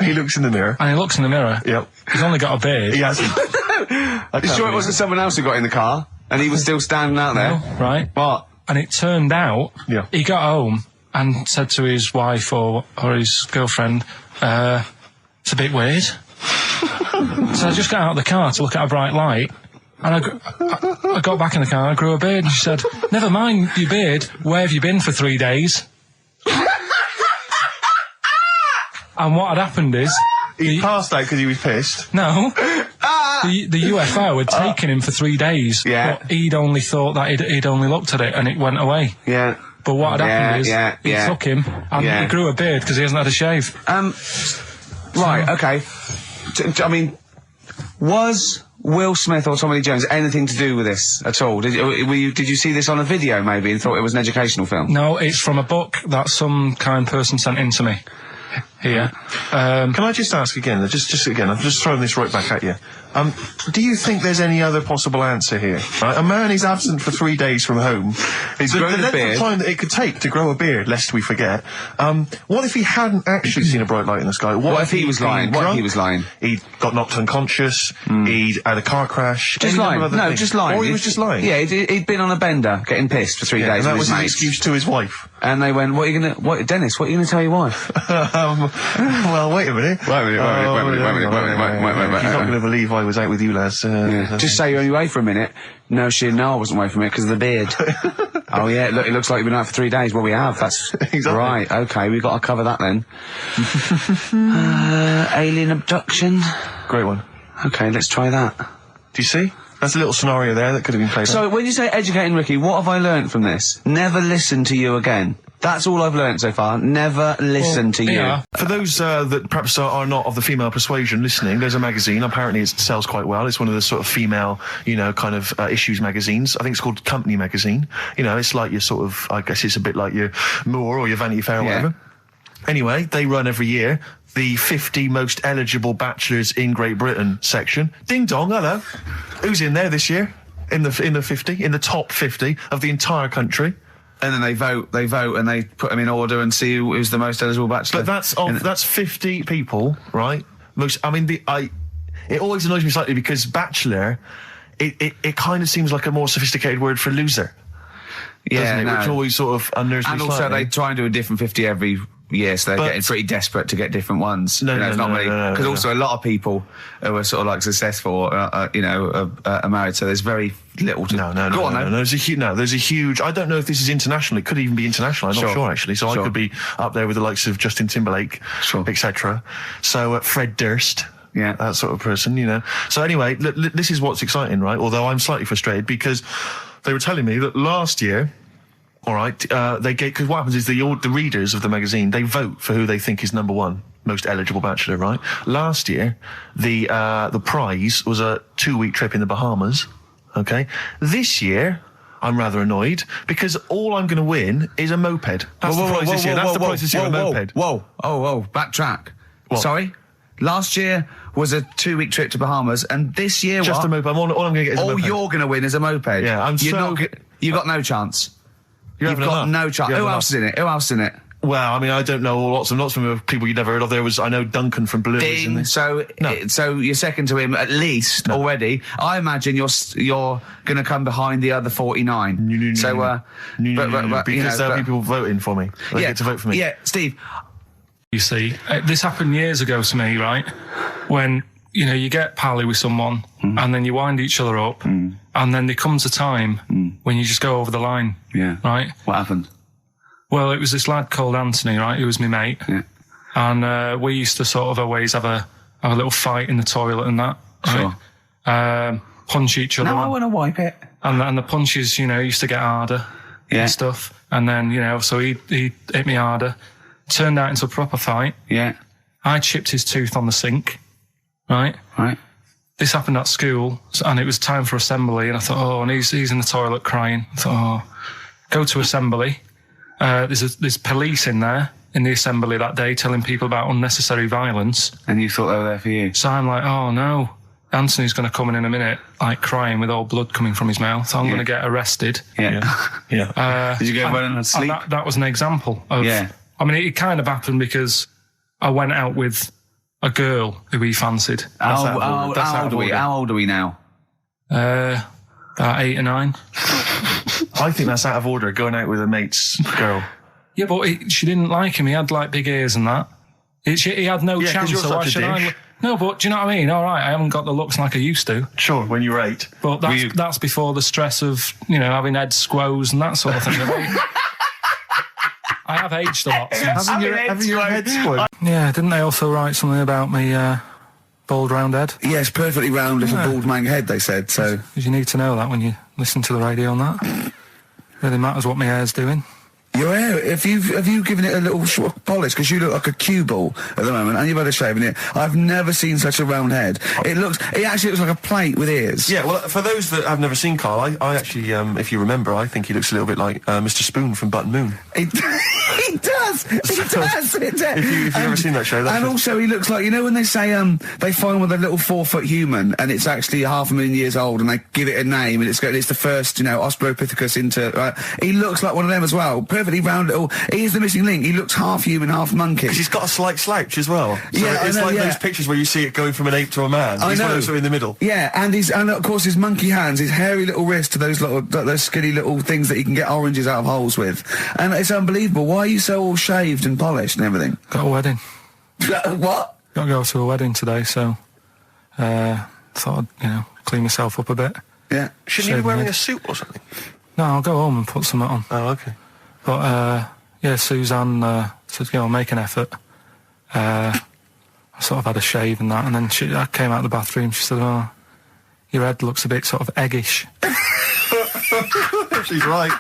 Speaker 8: He looks in the mirror.
Speaker 2: and he looks in the mirror.
Speaker 8: Yep.
Speaker 2: He's only got a beard.
Speaker 8: He hasn't.
Speaker 13: You sure it wasn't someone else who got in the car? And he was still standing out there?
Speaker 2: Right?
Speaker 13: What?
Speaker 2: And it turned out,
Speaker 8: Yeah.
Speaker 2: he got home and said to his wife or his girlfriend, it's a bit weird. So I just got out of the car to look at a bright light, and I got back in the car and I grew a beard, and she said, never mind your beard, where have you been for 3 days? And what had happened is...
Speaker 8: He passed out because he was pissed.
Speaker 2: No. The UFO had taken him for 3 days.
Speaker 13: Yeah.
Speaker 2: But he'd only thought that he'd only looked at it and it went away.
Speaker 13: Yeah.
Speaker 2: But what had happened is, he
Speaker 13: yeah.
Speaker 2: took him and he grew a beard because he hasn't had a shave.
Speaker 13: Right, okay. I mean, was Will Smith or Tommy Lee Jones anything to do with this at all? Did you see this on a video maybe and thought it was an educational film?
Speaker 2: No, it's from a book that some kind person sent in to me. Here.
Speaker 8: Can I just ask again, just again, I'm just throwing this right back at you. Do you think there's any other possible answer here? Right? A man is absent for 3 days from home.
Speaker 13: He's grown a
Speaker 8: length
Speaker 13: beard.
Speaker 8: of time that it could take to grow a beard, lest we forget. What if he hadn't actually seen a bright light in the sky?
Speaker 13: What if he was lying? What if he was lying?
Speaker 8: He got knocked unconscious. He'd had a car crash.
Speaker 13: Just
Speaker 8: any
Speaker 13: lying.
Speaker 8: number of other
Speaker 13: No,
Speaker 8: things.
Speaker 13: just lying.
Speaker 8: Or he was just lying.
Speaker 13: Yeah, he'd been on a bender, getting pissed for 3 days
Speaker 8: and that
Speaker 13: with
Speaker 8: was
Speaker 13: his
Speaker 8: his
Speaker 13: mates.
Speaker 8: excuse to his wife.
Speaker 13: And they went, Dennis, what are you going to tell your wife?
Speaker 8: Well, wait a minute.
Speaker 13: Wait a minute.
Speaker 8: You're not going to believe I was out with you, lads.
Speaker 13: Just say you're only away for a minute. No, I wasn't away from it because of the beard. Oh yeah, look, it looks like you've been out for 3 days. Well, we have. That's
Speaker 8: Exactly.
Speaker 13: right. Okay, we've got to cover that then. Alien abduction.
Speaker 8: Great one.
Speaker 13: Okay, let's try that.
Speaker 8: Do you see? That's a little scenario there that could have been played out.
Speaker 13: So, when you say educating Ricky, what have I learnt from this? Never listen to you again. That's all I've learnt so far. Never listen to you.
Speaker 2: Yeah.
Speaker 8: For those that perhaps are not of the female persuasion listening, there's a magazine. Apparently it sells quite well. It's one of the sort of female, kind of issues magazines. I think it's called Company Magazine. It's like your sort of, I guess it's a bit like your Moore or your Vanity Fair or whatever. Anyway, they run every year the 50 most eligible bachelors in Great Britain section. Ding dong, hello. Who's in there this year? In the 50, in the top 50 of the entire country.
Speaker 1: And then they vote, and they put them in order and see who's the most eligible bachelor.
Speaker 8: But that's 50 people, right? It always annoys me slightly because bachelor, it kind of seems like a more sophisticated word for loser.
Speaker 1: Yeah,
Speaker 8: doesn't it? Which always sort of unnerves me
Speaker 1: And also
Speaker 8: slightly.
Speaker 1: they try and do a different 50 every year, so they're getting pretty desperate to get different ones. Because also a lot of people who are sort of like successful, are married, so there's very little to...
Speaker 8: No. There's a huge... I don't know if this is international. It could even be international. I'm not sure, actually. So I could be up there with the likes of Justin Timberlake, etc. So Fred Durst,
Speaker 7: Yeah.
Speaker 3: That sort of person, you know. So anyway, this is what's exciting, right? Although I'm slightly frustrated because they were telling me that last year, all right, because what happens is the readers of the magazine, they vote for who they think is number one most eligible bachelor, right? Last year, the prize was a 2-week trip in the Bahamas. Okay, this year I'm rather annoyed because all I'm going to win is a moped. That's the prize this year. That's the prize this year, a moped.
Speaker 7: Whoa, backtrack.
Speaker 3: What?
Speaker 7: Sorry? Last year was a 2-week trip to Bahamas, and this year
Speaker 3: Just
Speaker 7: what?
Speaker 3: a moped. All I'm going to get is a
Speaker 7: All
Speaker 3: moped.
Speaker 7: you're going to win is a moped.
Speaker 3: Yeah,
Speaker 7: You got no chance.
Speaker 3: You've
Speaker 7: got no chance. Who else is in it? Who else is in it?
Speaker 3: Well, I mean, I don't know lots of people you'd never heard of. I know Duncan from Blue.
Speaker 7: Ding. So you're second to him at least already. I imagine you're going to come behind the other 49.
Speaker 3: Because there'll be people voting for me. They get to vote for me.
Speaker 7: Yeah, Steve.
Speaker 2: You see, this happened years ago to me, right? When, you know, you get pally with someone and then you wind each other up and then there comes a time when you just go over the line.
Speaker 7: Yeah.
Speaker 2: Right?
Speaker 7: What happened?
Speaker 2: Well, it was this lad called Anthony, right? He was my mate.
Speaker 7: Yeah.
Speaker 2: And we used to sort of always have a little fight in the toilet and that. Right?
Speaker 7: Sure.
Speaker 2: Punch each other.
Speaker 7: No, I want to wipe it.
Speaker 2: And the punches, you know, used to get harder and stuff. And then, you know, so he hit me harder. Turned out into a proper fight.
Speaker 7: Yeah.
Speaker 2: I chipped his tooth on the sink. Right?
Speaker 7: Right.
Speaker 2: This happened at school, and it was time for assembly, and I thought, and he's in the toilet crying. I thought, go to assembly. There's police in there in the assembly that day telling people about unnecessary violence.
Speaker 7: And you thought they were there for you?
Speaker 2: So I'm like, oh no, Anthony's going to come in a minute, like crying with all blood coming from his mouth. I'm going to get arrested.
Speaker 7: Yeah. Did you go running and sleep?
Speaker 2: That was an example of.
Speaker 7: Yeah.
Speaker 2: I mean, it kind of happened because I went out with a girl who he fancied.
Speaker 7: How old are we now?
Speaker 2: About 8 or 9.
Speaker 3: I think that's out of order, going out with a mate's girl.
Speaker 2: Yeah, but she didn't like him. He had like big ears and that. He had no chance.
Speaker 3: You're
Speaker 2: so why
Speaker 3: such a
Speaker 2: should I?
Speaker 3: dick.
Speaker 2: No, but do you know what I mean? All right, I haven't got the looks like I used to.
Speaker 3: Sure, when you were 8.
Speaker 2: But that's before the stress of, you know, having head squoze and that sort of thing. I have aged a lot since.
Speaker 3: Having your head spoiled.
Speaker 2: Yeah, didn't they also write something about me bald round head?
Speaker 7: Yes, perfectly round little bald man head, they said, so...
Speaker 2: Because you need to know that when you listen to the radio and that. Really matters what my hair's doing.
Speaker 7: Your hair, have you given it a little polish? Because you look like a cue ball at the moment, and you've had a shave in it. I've never seen such a round head. It actually looks like a plate with ears.
Speaker 3: Yeah, well, for those that have never seen Carl, I actually, if you remember, I think he looks a little bit like Mr. Spoon from Button Moon.
Speaker 7: He does.
Speaker 3: If you've never seen that show,
Speaker 7: and also he looks like, you know when they say they find with a little 4-foot human and it's actually 500,000 years old and they give it a name and it's the first, you know, Australopithecus into. Right? He looks like one of them as well. Perfectly round little. He is the missing link. He looks half human, half monkey.
Speaker 3: Because he's got a slight slouch as well. So
Speaker 7: yeah,
Speaker 3: it's like those pictures where you see it going from an ape to a man. He's one of those in the middle.
Speaker 7: Yeah, and of course his monkey hands, his hairy little wrist to those skinny little things that you can get oranges out of holes with, and it's unbelievable. Why are you so all shaved and polished and everything?
Speaker 2: Got a wedding.
Speaker 7: What?
Speaker 2: Got to go to a wedding today, so thought I'd, you know, clean myself up a bit.
Speaker 7: Yeah.
Speaker 3: Shouldn't you be wearing a suit or something?
Speaker 2: No, I'll go home and put something on.
Speaker 3: Oh, okay.
Speaker 2: But yeah, Suzanne said, you know, make an effort. I sort of had a shave and that, and then I came out of the bathroom. She said, "Oh, your head looks a bit sort of eggish."
Speaker 3: She's right.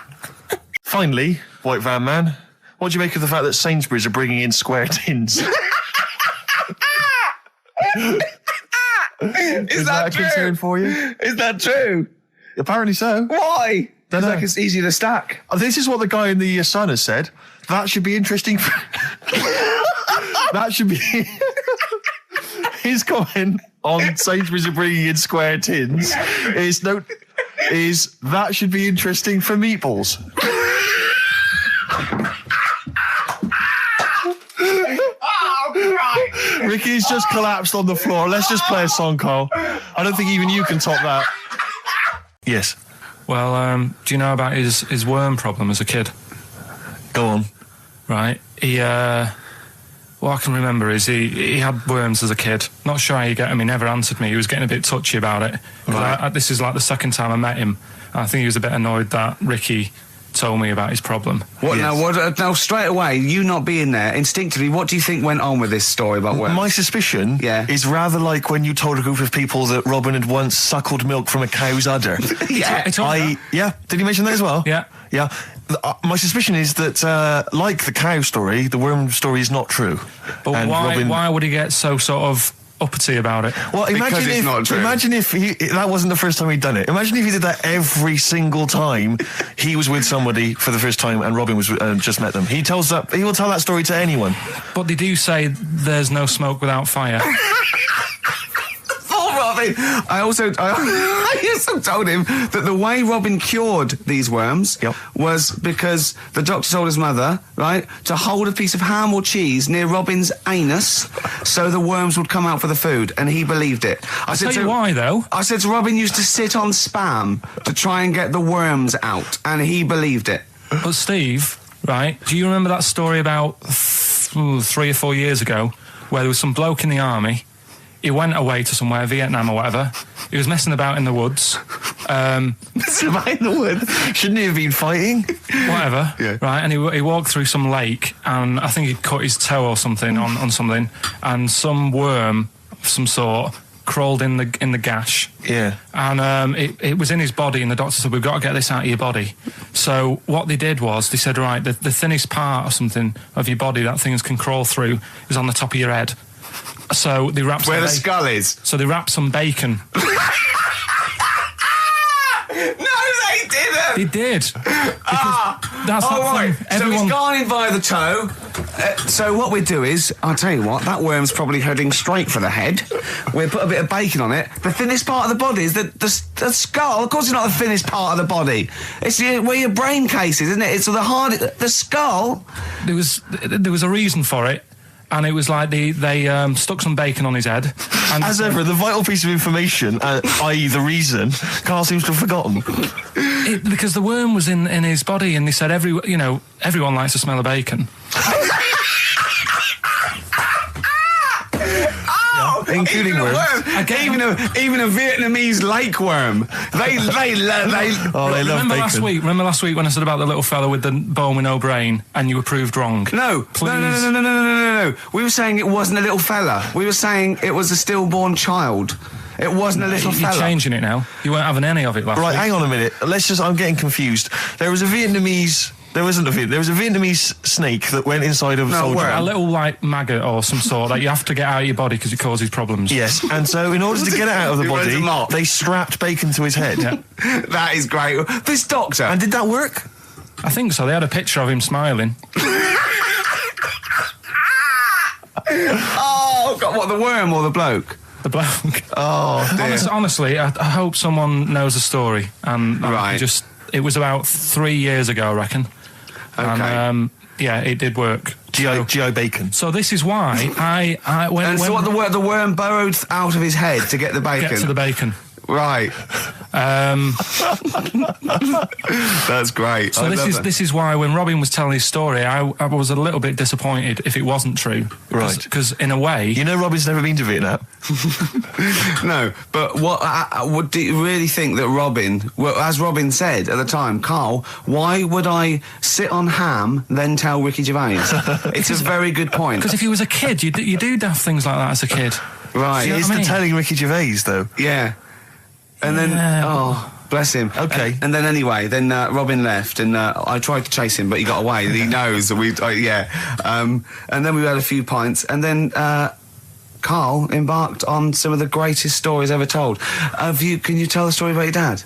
Speaker 3: Finally, White Van Man, what do you make of the fact that Sainsbury's are bringing in square tins?
Speaker 7: Is that
Speaker 3: a
Speaker 7: true?
Speaker 3: concern for you?
Speaker 7: Is that true?
Speaker 3: Apparently so.
Speaker 7: Why?
Speaker 3: Dunno.
Speaker 7: Like it's easy to stack.
Speaker 3: This is what the guy in the Sun has said. That should be interesting. That should be his comment on Sainsbury's are bringing in square tins. Is that should be interesting for meatballs. Ricky's just collapsed on the floor. Let's just play a song, Carl. I don't think even you can top that. Yes.
Speaker 2: Well, do you know about his worm problem as a kid?
Speaker 3: Go on.
Speaker 2: Right. What I can remember is he had worms as a kid. Not sure how you get him. He never answered me. He was getting a bit touchy about it.
Speaker 3: Right.
Speaker 2: This is like the second time I met him. I think he was a bit annoyed that Ricky told me about his problem.
Speaker 13: What now? Now, straight away, you not being there, instinctively, what do you think went on with this story about worms?
Speaker 8: My suspicion is rather like when you told a group of people that Robin had once suckled milk from a cow's udder.
Speaker 13: Yeah.
Speaker 8: Did he mention that as well?
Speaker 2: Yeah.
Speaker 8: Yeah. My suspicion is that, like the cow story, the worm story is not true.
Speaker 2: But
Speaker 8: And
Speaker 2: why would he get so sort of uppity about it?
Speaker 8: Well, imagine if that wasn't the first time he'd done it. Imagine if he did that every single time he was with somebody for the first time and Robin was just met them. He will tell that story to anyone.
Speaker 2: But they do say there's no smoke without fire.
Speaker 13: Robin. I also told him that the way Robin cured these worms was because the doctor told his mother, right, to hold a piece of ham or cheese near Robin's anus so the worms would come out for the food, and he believed it.
Speaker 2: I'll tell you why, though.
Speaker 13: I said to Robin used to sit on spam to try and get the worms out, and he believed it.
Speaker 2: But Steve, right, do you remember that story about 3 or 4 years ago where there was some bloke in the army? He went away to somewhere, Vietnam or whatever. He was messing about in the woods.
Speaker 8: Messing about in the woods? Shouldn't he have been fighting?
Speaker 2: Whatever.
Speaker 8: Yeah.
Speaker 2: Right, and he walked through some lake, and I think he'd cut his toe or something on something, and some worm of some sort crawled in the gash.
Speaker 8: Yeah.
Speaker 2: And it was in his body, and the doctor said, we've got to get this out of your body. So what they did was, they said, right, the thinnest part or something of your body that things can crawl through is on the top of your head. So they wrapped
Speaker 13: where the skull is.
Speaker 2: So they wrapped some bacon.
Speaker 13: No, they didn't.
Speaker 2: They did. That's
Speaker 13: right.
Speaker 2: Everyone...
Speaker 13: So he's gone in by the toe. So what we do is, I'll tell you what, that worm's probably heading straight for the head. We'll put a bit of bacon on it. The thinnest part of the body is the skull. Of course, it's not the thinnest part of the body. It's where your brain case is, isn't it? It's the skull.
Speaker 2: There was a reason for it. And it was like they stuck some bacon on his head. And
Speaker 8: as ever, the vital piece of information, i.e. the reason, Carl seems to have forgotten.
Speaker 2: Because the worm was in his body, and they said everyone likes the smell of bacon.
Speaker 8: Including worms.
Speaker 13: Even a Vietnamese lake worm. They
Speaker 8: love bacon.
Speaker 2: Remember last week when I said about the little fella with the bone with no brain, and you were proved wrong?
Speaker 13: No.
Speaker 2: Please.
Speaker 13: No. We were saying it wasn't a little fella. We were saying it was a stillborn child. It wasn't a little fella.
Speaker 2: You're changing it now. You weren't having any of it last week.
Speaker 8: Right, hang on a minute. I'm getting confused. There was a Vietnamese snake that went inside of a soldier.
Speaker 2: A little, like, maggot or some sort that you have to get out of your body because it causes problems.
Speaker 8: Yes, and so in order to get it out of the body, they strapped bacon to his head.
Speaker 2: Yeah.
Speaker 13: That is great. This doctor...
Speaker 8: And did that work?
Speaker 2: I think so. They had a picture of him smiling.
Speaker 13: Oh, God, what, the worm or the bloke?
Speaker 2: The bloke.
Speaker 13: Oh, dear.
Speaker 2: Honestly, I hope someone knows the story. And it was about 3 years ago, I reckon.
Speaker 13: Okay.
Speaker 2: And, it did work.
Speaker 8: G.I. Bacon.
Speaker 2: So this is why
Speaker 13: the worm burrowed out of his head to get the bacon?
Speaker 2: Get to the bacon.
Speaker 13: Right. That's great.
Speaker 2: So this is why when Robin was telling his story, I was a little bit disappointed if it wasn't true.
Speaker 8: Right.
Speaker 2: Because in a way...
Speaker 8: You know Robin's never been to Vietnam.
Speaker 13: No, but what do you really think that Robin... Well, as Robin said at the time, Carl, why would I sit on ham, then tell Ricky Gervais? It's a very good point.
Speaker 2: Because if he was a kid, you do daft things like that as a kid.
Speaker 13: Right.
Speaker 8: He is telling Ricky Gervais, though.
Speaker 13: Yeah. And then, bless him.
Speaker 8: Okay.
Speaker 13: And then anyway, Robin left, and I tried to chase him, but he got away. He knows that and then we had a few pints, and then Carl embarked on some of the greatest stories ever told. Can you tell the story about your dad?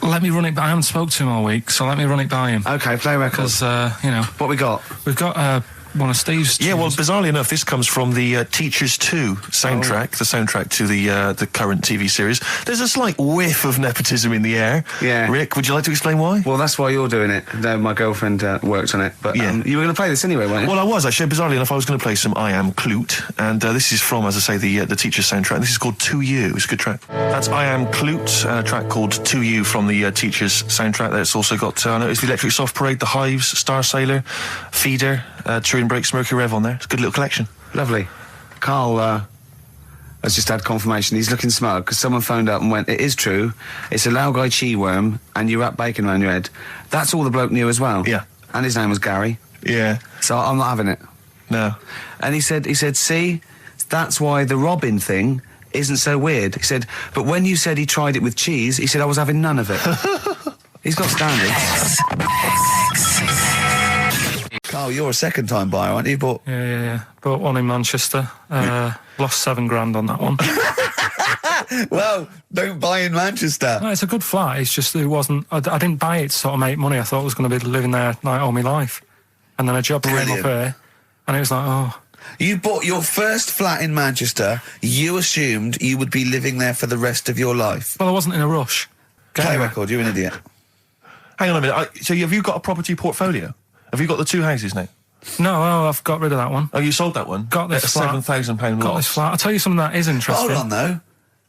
Speaker 2: Let me run it by. I haven't spoke to him all week, so let me run it by him.
Speaker 13: Okay, play records.
Speaker 2: Because
Speaker 13: what we got?
Speaker 2: We've got one of Steve's.
Speaker 8: Yeah, well, bizarrely enough, this comes from the Teachers 2 soundtrack, the soundtrack to the current TV series. There's a slight whiff of nepotism in the air.
Speaker 13: Yeah.
Speaker 8: Rick, would you like to explain why?
Speaker 13: Well, that's why you're doing it. No, my girlfriend worked on it. But you were going to play this anyway, weren't you?
Speaker 8: Well, I was, actually. Bizarrely enough, I was going to play some I Am Clute, and this is from, as I say, the Teachers soundtrack. This is called To You. It's a good track. That's I Am Clute, a track called To You from the Teachers soundtrack. That's also got, I noticed, the Electric Soft Parade, The Hives, Star Sailor, Feeder, Turin Breaks, Mercury Rev on there. It's a good little collection.
Speaker 13: Lovely. Carl, has just had confirmation. He's looking smug because someone phoned up and went, "It is true. It's a Laogai chi worm, and you wrap bacon around your head." That's all the bloke knew as well.
Speaker 8: Yeah.
Speaker 13: And his name was Gary.
Speaker 8: Yeah.
Speaker 13: So I'm not having it.
Speaker 8: No.
Speaker 13: And he said, see, that's why the Robin thing isn't so weird. He said, but when you said he tried it with cheese, he said I was having none of it. He's got standards.
Speaker 1: Carl, you're a second-time buyer, aren't you? But
Speaker 2: Yeah. Bought one in Manchester. Lost £7,000 on that one.
Speaker 1: well, don't buy in Manchester.
Speaker 2: No, it's a good flat. It's just it wasn't. I didn't buy it to sort of make money. I thought I was going to be living there like all my life, and then a job came up here, and it was like, oh.
Speaker 1: You bought your first flat in Manchester. You assumed you would be living there for the rest of your life.
Speaker 2: Well, I wasn't in a rush.
Speaker 1: Play record. You're an idiot.
Speaker 8: Hang on a minute. So have you got a property portfolio? Have you got the 2 houses now?
Speaker 2: No, I've got rid of that one.
Speaker 8: Oh, you sold that one?
Speaker 2: Got this flat.
Speaker 8: £7,000
Speaker 2: Got
Speaker 8: loss.
Speaker 2: this flat. I'll tell you something that is interesting.
Speaker 1: Hold on, though.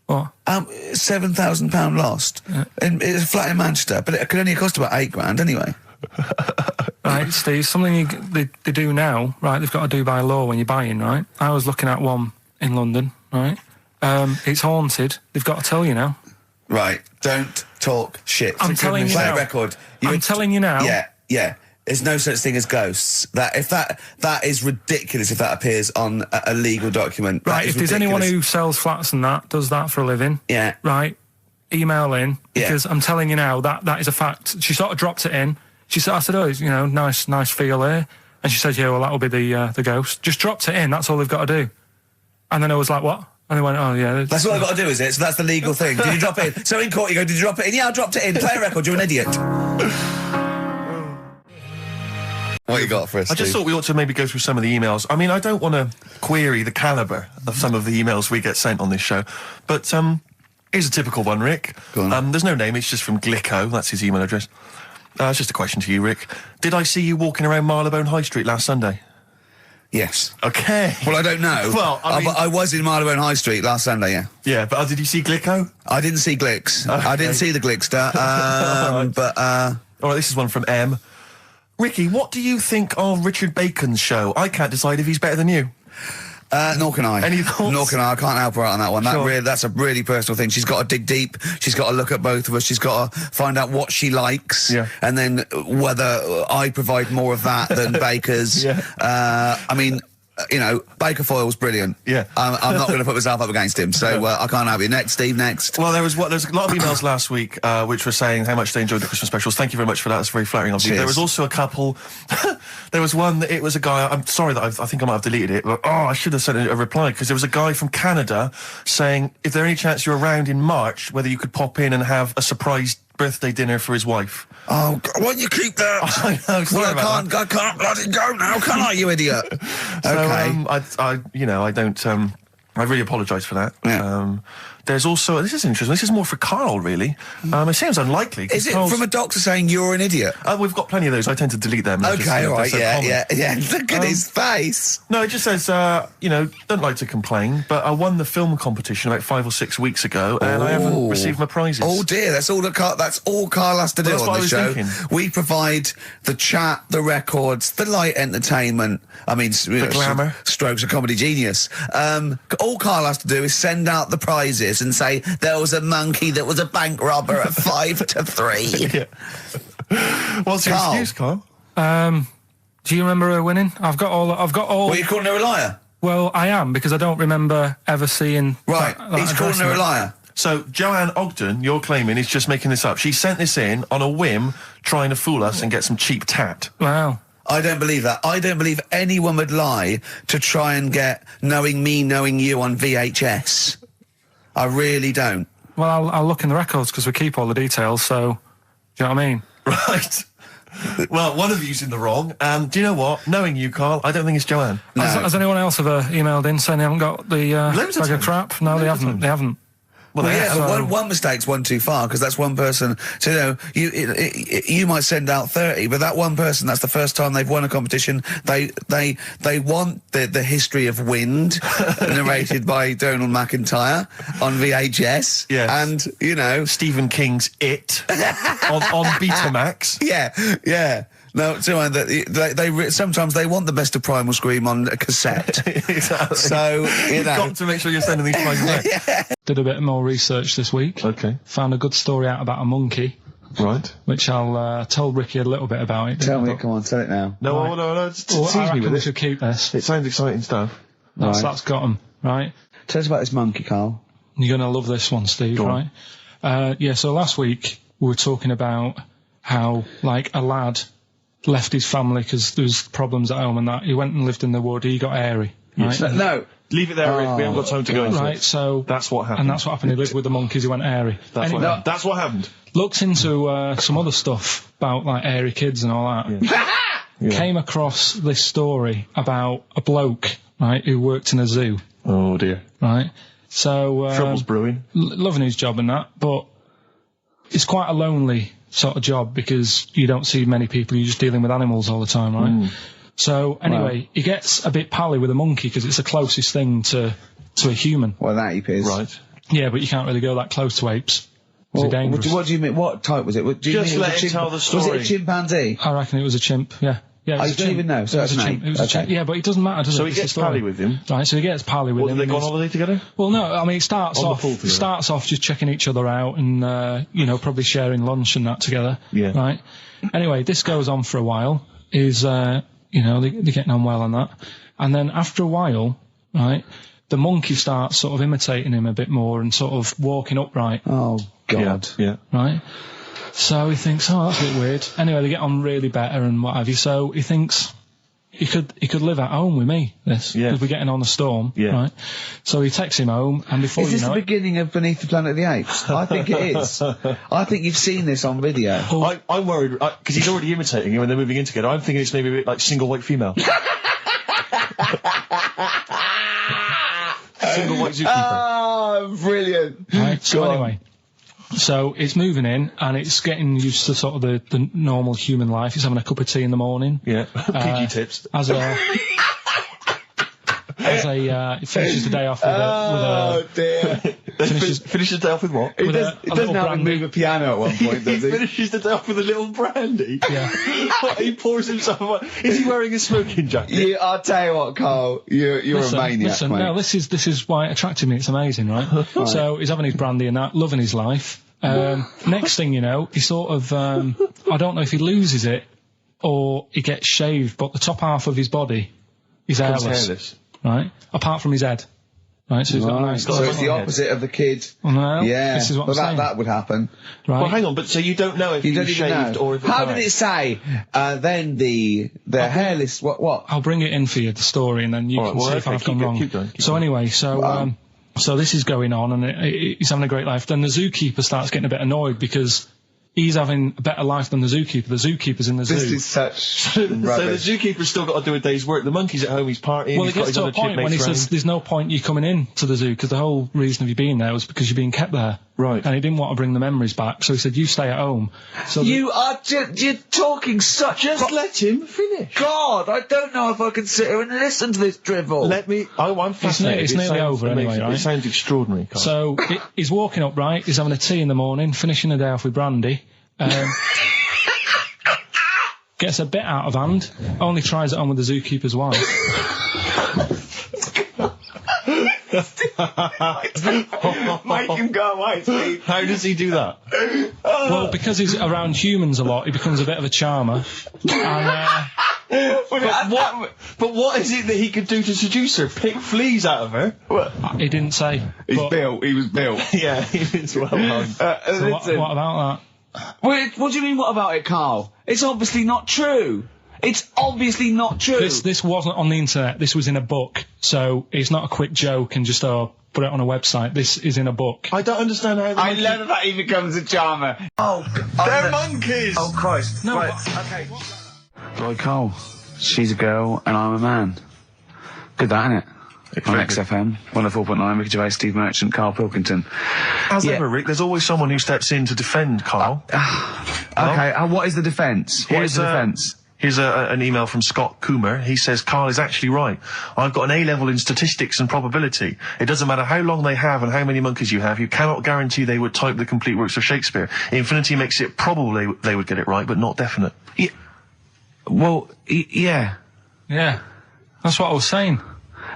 Speaker 2: What?
Speaker 1: £7,000 lost.
Speaker 2: Yeah.
Speaker 1: It's a flat in Manchester, but it could only cost about £8,000 anyway.
Speaker 2: Right, Steve, something they do now, right, they've got to do by law when you're buying, right? I was looking at one in London, right? It's haunted. They've got to tell you now.
Speaker 1: Right, don't talk shit.
Speaker 2: I'm telling you now.
Speaker 1: Play record.
Speaker 2: I'm telling you now.
Speaker 1: Yeah. There's no such thing as ghosts. That is ridiculous if that appears on a legal document.
Speaker 2: Right, if there's anyone who sells flats and that, does that for a living,
Speaker 1: yeah,
Speaker 2: right, email in, because I'm telling you now, that is a fact. She sort of dropped it in. I said, oh, nice feel here. And she said, yeah, well, that'll be the ghost. Just dropped it in, that's all they've got to do. And then I was like, what? And they went, oh, yeah.
Speaker 1: That's all I've got to do, is it? So that's the legal thing. Did you drop it in? So in court you go, did you drop it in? Yeah, I dropped it in. Play a record, you're an idiot. What you got for us,
Speaker 8: I just
Speaker 1: Steve?
Speaker 8: thought we ought to maybe go through some of the emails. I mean, I don't want to query the calibre of some of the emails we get sent on this show, but here's a typical one, Rick.
Speaker 1: Go on.
Speaker 8: There's no name, it's just from Glicko, that's his email address. It's just a question to you, Rick. Did I see you walking around Marylebone High Street last Sunday?
Speaker 1: Yes.
Speaker 8: Okay.
Speaker 1: Well, I don't know.
Speaker 8: Well, I mean,
Speaker 1: I was in Marylebone High Street last Sunday, yeah.
Speaker 8: Yeah, but did you see Glicko?
Speaker 1: I didn't see Glicks.
Speaker 8: Okay.
Speaker 1: I didn't see the Glickster, but...
Speaker 8: All right, this is one from M. Ricky, what do you think of Richard Bacon's show? I can't decide if he's better than you.
Speaker 1: Nor can I.
Speaker 8: Any thoughts?
Speaker 1: Nor can I. I can't help her out on that one.
Speaker 8: Sure.
Speaker 1: That's a really personal thing. She's got to dig deep. She's got to look at both of us. She's got to find out what she likes.
Speaker 8: Yeah.
Speaker 1: And then whether I provide more of that than Baker's.
Speaker 8: Yeah.
Speaker 1: I mean, Baker Foyle's brilliant.
Speaker 8: Yeah.
Speaker 1: I'm not going to put myself up against him, so I can't have you. Next, Steve, next.
Speaker 8: Well, there's a lot of emails last week which were saying how much they enjoyed the Christmas specials. Thank you very much for that. It's very flattering of you.
Speaker 1: Cheers.
Speaker 8: There was also a couple. There was one that it was a guy. I'm sorry that I think I might have deleted it. But I should have sent a reply, because there was a guy from Canada saying if there any chance you're around in March, whether you could pop in and have a surprise birthday dinner for his wife.
Speaker 1: Oh, God, why don't you keep that?
Speaker 8: I know. Sorry
Speaker 1: Well,
Speaker 8: about that.
Speaker 1: I can't bloody go now, can I, you idiot? Okay.
Speaker 8: So, I really apologise for that.
Speaker 1: Yeah.
Speaker 8: There's also, this is interesting, this is more for Carl, really. It seems unlikely. 'cause
Speaker 1: Is it
Speaker 8: Carl's-
Speaker 1: from a doctor saying you're an idiot?
Speaker 8: We've got plenty of those. I tend to delete them.
Speaker 1: Okay, all right,
Speaker 8: They're so
Speaker 1: yeah.
Speaker 8: common.
Speaker 1: Look at his face.
Speaker 8: No, it just says, don't like to complain, but I won the film competition about 5 or 6 weeks ago, and I haven't
Speaker 1: Ooh.
Speaker 8: received my prizes.
Speaker 1: Oh dear, that's all Carl has to do
Speaker 8: Well, that's
Speaker 1: on
Speaker 8: what I
Speaker 1: the
Speaker 8: was
Speaker 1: show.
Speaker 8: thinking.
Speaker 1: We provide the chat, the records, the light entertainment. I mean, the
Speaker 8: glamour.
Speaker 1: Strokes of comedy genius. All Carl has to do is send out the prizes and say there was a monkey that was a bank robber at 5 to 3.
Speaker 8: Yeah. What's your
Speaker 1: Carl.
Speaker 8: excuse, Carl?
Speaker 2: Do you remember her winning? I've got all.
Speaker 1: Well, you calling her a liar?
Speaker 2: Well, I am, because I don't remember ever seeing.
Speaker 1: Right, he's calling her a liar.
Speaker 8: So, Joanne Ogden, you're claiming, is just making this up. She sent this in on a whim, trying to fool us and get some cheap tat.
Speaker 2: Wow.
Speaker 1: I don't believe that. I don't believe anyone would lie to try and get knowing me, knowing you on VHS. I really don't.
Speaker 2: Well, I'll look in the records, because we keep all the details, so... Do you know what I mean?
Speaker 8: Right. Well, one of you's in the wrong, and do you know what? Knowing you, Carl, I don't think it's Joanne.
Speaker 1: No.
Speaker 2: Has anyone else ever emailed in saying they haven't got the
Speaker 8: Loads of
Speaker 2: bag of
Speaker 8: times.
Speaker 2: crap? No,
Speaker 8: Loads of
Speaker 2: they haven't.
Speaker 1: Well, yeah,
Speaker 2: so-
Speaker 1: but one mistake's one too far, because that's one person. So you might send out 30, but that one person, that's the first time they've won a competition. They want the history of Wind narrated by Donald McIntyre on VHS.
Speaker 8: Yes.
Speaker 1: And
Speaker 8: Stephen King's It on Betamax.
Speaker 1: Yeah. No, sometimes they want the best of Primal Scream on a cassette.
Speaker 8: Exactly.
Speaker 1: So,
Speaker 8: You've got to make sure you're sending these plugs back.
Speaker 2: Did a bit more research this week.
Speaker 8: Okay.
Speaker 2: Found a good story out about a monkey.
Speaker 8: Right.
Speaker 2: Which I'll told Ricky a little bit about it.
Speaker 7: Tell me, come on, tell it now.
Speaker 8: No,
Speaker 2: I reckon we should keep this.
Speaker 8: It sounds exciting stuff.
Speaker 2: That's got 'em, right?
Speaker 7: Tell us about this monkey, Carl.
Speaker 2: You're going to love this one, Steve, right? So last week we were talking about how, like, a lad left his family because there was problems at home and that. He went and lived in the wood. He got airy. Right?
Speaker 7: No.
Speaker 8: Leave it there, Rick. We haven't got time to go into it.
Speaker 2: Right, so...
Speaker 8: That's what happened.
Speaker 2: And that's what happened. He lived with the monkeys. He went airy.
Speaker 8: That's what happened.
Speaker 2: Looked into some other stuff about, like, airy kids and all that.
Speaker 8: Yeah.
Speaker 2: Came across this story about a bloke, right, who worked in a zoo.
Speaker 8: Oh, dear.
Speaker 2: Right? So...
Speaker 8: Trouble's brewing.
Speaker 2: Loving his job and that, but it's quite a lonely sort of job because you don't see many people. You're just dealing with animals all the time, right? So, anyway, he gets a bit pally with a monkey because it's the closest thing to a human.
Speaker 7: Well, that ape is.
Speaker 8: Right.
Speaker 2: Yeah, but you can't really go that close to apes.
Speaker 7: Well,
Speaker 2: They're dangerous.
Speaker 7: what do you mean? What type was it? Do you
Speaker 8: Just
Speaker 7: mean
Speaker 8: let him tell the story.
Speaker 7: Was it a chimpanzee?
Speaker 2: I reckon it was a chimp, yeah. Yeah,
Speaker 7: You don't even know, so that's an ape.
Speaker 2: It was a chimp. Yeah, but it doesn't matter, does it?
Speaker 8: So he gets pally with him.
Speaker 2: Right, so he gets pally with him.
Speaker 8: Did they go on holiday together?
Speaker 2: Well, no, I mean, it starts
Speaker 8: On the pool together.
Speaker 2: off just checking each other out and, probably sharing lunch and that together.
Speaker 8: Yeah.
Speaker 2: Right? Anyway, this goes on for a while. They're getting on well on that. And then after a while, right, the monkey starts sort of imitating him a bit more and sort of walking upright.
Speaker 7: Oh, God.
Speaker 8: Yeah.
Speaker 2: Right? So he thinks, oh, that's a bit weird. Anyway, they get on really better and what have you. So he thinks he could live at home with me, this.
Speaker 8: Yeah.
Speaker 2: Because we're getting on a storm.
Speaker 8: Yeah.
Speaker 2: Right? So he takes him home and before
Speaker 7: Is
Speaker 2: you
Speaker 7: this
Speaker 2: know
Speaker 7: the
Speaker 2: it...
Speaker 7: beginning of Beneath the Planet of the Apes? I think it is. I think you've seen this on video.
Speaker 8: I'm worried, because he's already imitating him and they're moving in together. I'm thinking it's maybe a bit like Single White Female. Single White Zookeeper.
Speaker 7: Oh, brilliant.
Speaker 2: Right, so anyway, so it's moving in and it's getting used to sort of the normal human life. He's having a cup of tea in the morning.
Speaker 8: Yeah. Pinky tips.
Speaker 2: He finishes the day off with a
Speaker 7: dear.
Speaker 8: Finishes the day off with what?
Speaker 7: He doesn't have to move a piano at one point, does he?
Speaker 8: Finishes the day off with a little brandy.
Speaker 2: Yeah.
Speaker 8: He pours himself. Is he wearing a smoking jacket?
Speaker 7: I'll tell you what, Carl. You're a maniac, mate.
Speaker 2: No, this is why it attracted me. It's amazing, right? So he's having his brandy and that, loving his life. Next thing you know, he sort of I don't know if he loses it or he gets shaved, but the top half of his body is hairless. Right? Apart from his head. Right, so he's got a nice...
Speaker 7: So it's the opposite of the kid.
Speaker 2: No,
Speaker 7: yeah.
Speaker 2: this is what I'm saying.
Speaker 7: That would happen.
Speaker 2: Right.
Speaker 8: Well, hang on, but so you don't know if
Speaker 7: You
Speaker 8: he
Speaker 7: don't
Speaker 8: was
Speaker 7: even
Speaker 8: shaved
Speaker 7: know.
Speaker 8: or if
Speaker 7: How did it say? Then the hairless... What?
Speaker 2: I'll bring it in for you, the story, and then you can see if I've gone wrong.
Speaker 8: Keep going.
Speaker 2: Anyway, so this is going on, and he's having a great life. Then the zookeeper starts getting a bit annoyed because he's having a better life than the zookeeper. The zookeeper's in the zoo.
Speaker 7: This is such
Speaker 8: So the zookeeper's still got to do a day's work. The monkey's at home, he's partying.
Speaker 2: Well, it gets to a point when he says there's no point you coming in to the zoo because the whole reason of you being there was because you're being kept there.
Speaker 8: Right.
Speaker 2: And he didn't want to bring the memories back, so he said, you stay at home. So
Speaker 7: you're talking such...
Speaker 8: Just let him finish.
Speaker 7: God, I don't know if I can sit here and listen to this drivel.
Speaker 8: I'm fascinated.
Speaker 2: It's nearly over anyway, right?
Speaker 8: It sounds extraordinary, Carl.
Speaker 2: So he's walking upright, he's having a tea in the morning, finishing the day off with brandy. Gets a bit out of hand, only tries it on with the zookeeper's wife.
Speaker 7: Make him go away, Steve.
Speaker 8: How does he do that?
Speaker 2: Well, because he's around humans a lot, he becomes a bit of a charmer.
Speaker 8: But what is it that he could do to seduce her? Pick fleas out of her?
Speaker 2: He didn't say.
Speaker 7: He was built.
Speaker 8: Yeah, he's well known.
Speaker 2: So what about that?
Speaker 7: What do you mean, what about it, Carl? It's obviously not true. It's obviously not true.
Speaker 2: This wasn't on the internet. This was in a book. So it's not a quick joke and just put it on a website. This is in a book.
Speaker 8: I don't understand how
Speaker 7: I love that he becomes a charmer.
Speaker 8: They're monkeys!
Speaker 7: Oh, Christ.
Speaker 2: No,
Speaker 7: right, okay. Right, Carl. She's a girl and I'm a man. Good that, innit? On XFM, 104.9, Ricky Gervais, Steve Merchant, Karl Pilkington.
Speaker 3: As ever, Rick, there's always someone who steps in to defend Carl.
Speaker 7: Okay, what is the defence? Here's
Speaker 3: an email from Scott Coomer. He says, Carl is actually right. I've got an A-level in statistics and probability. It doesn't matter how long they have and how many monkeys you have. You cannot guarantee they would type the complete works of Shakespeare. Infinity makes it probable they would get it right, but not definite.
Speaker 13: Well, yeah.
Speaker 2: Yeah. That's what I was saying.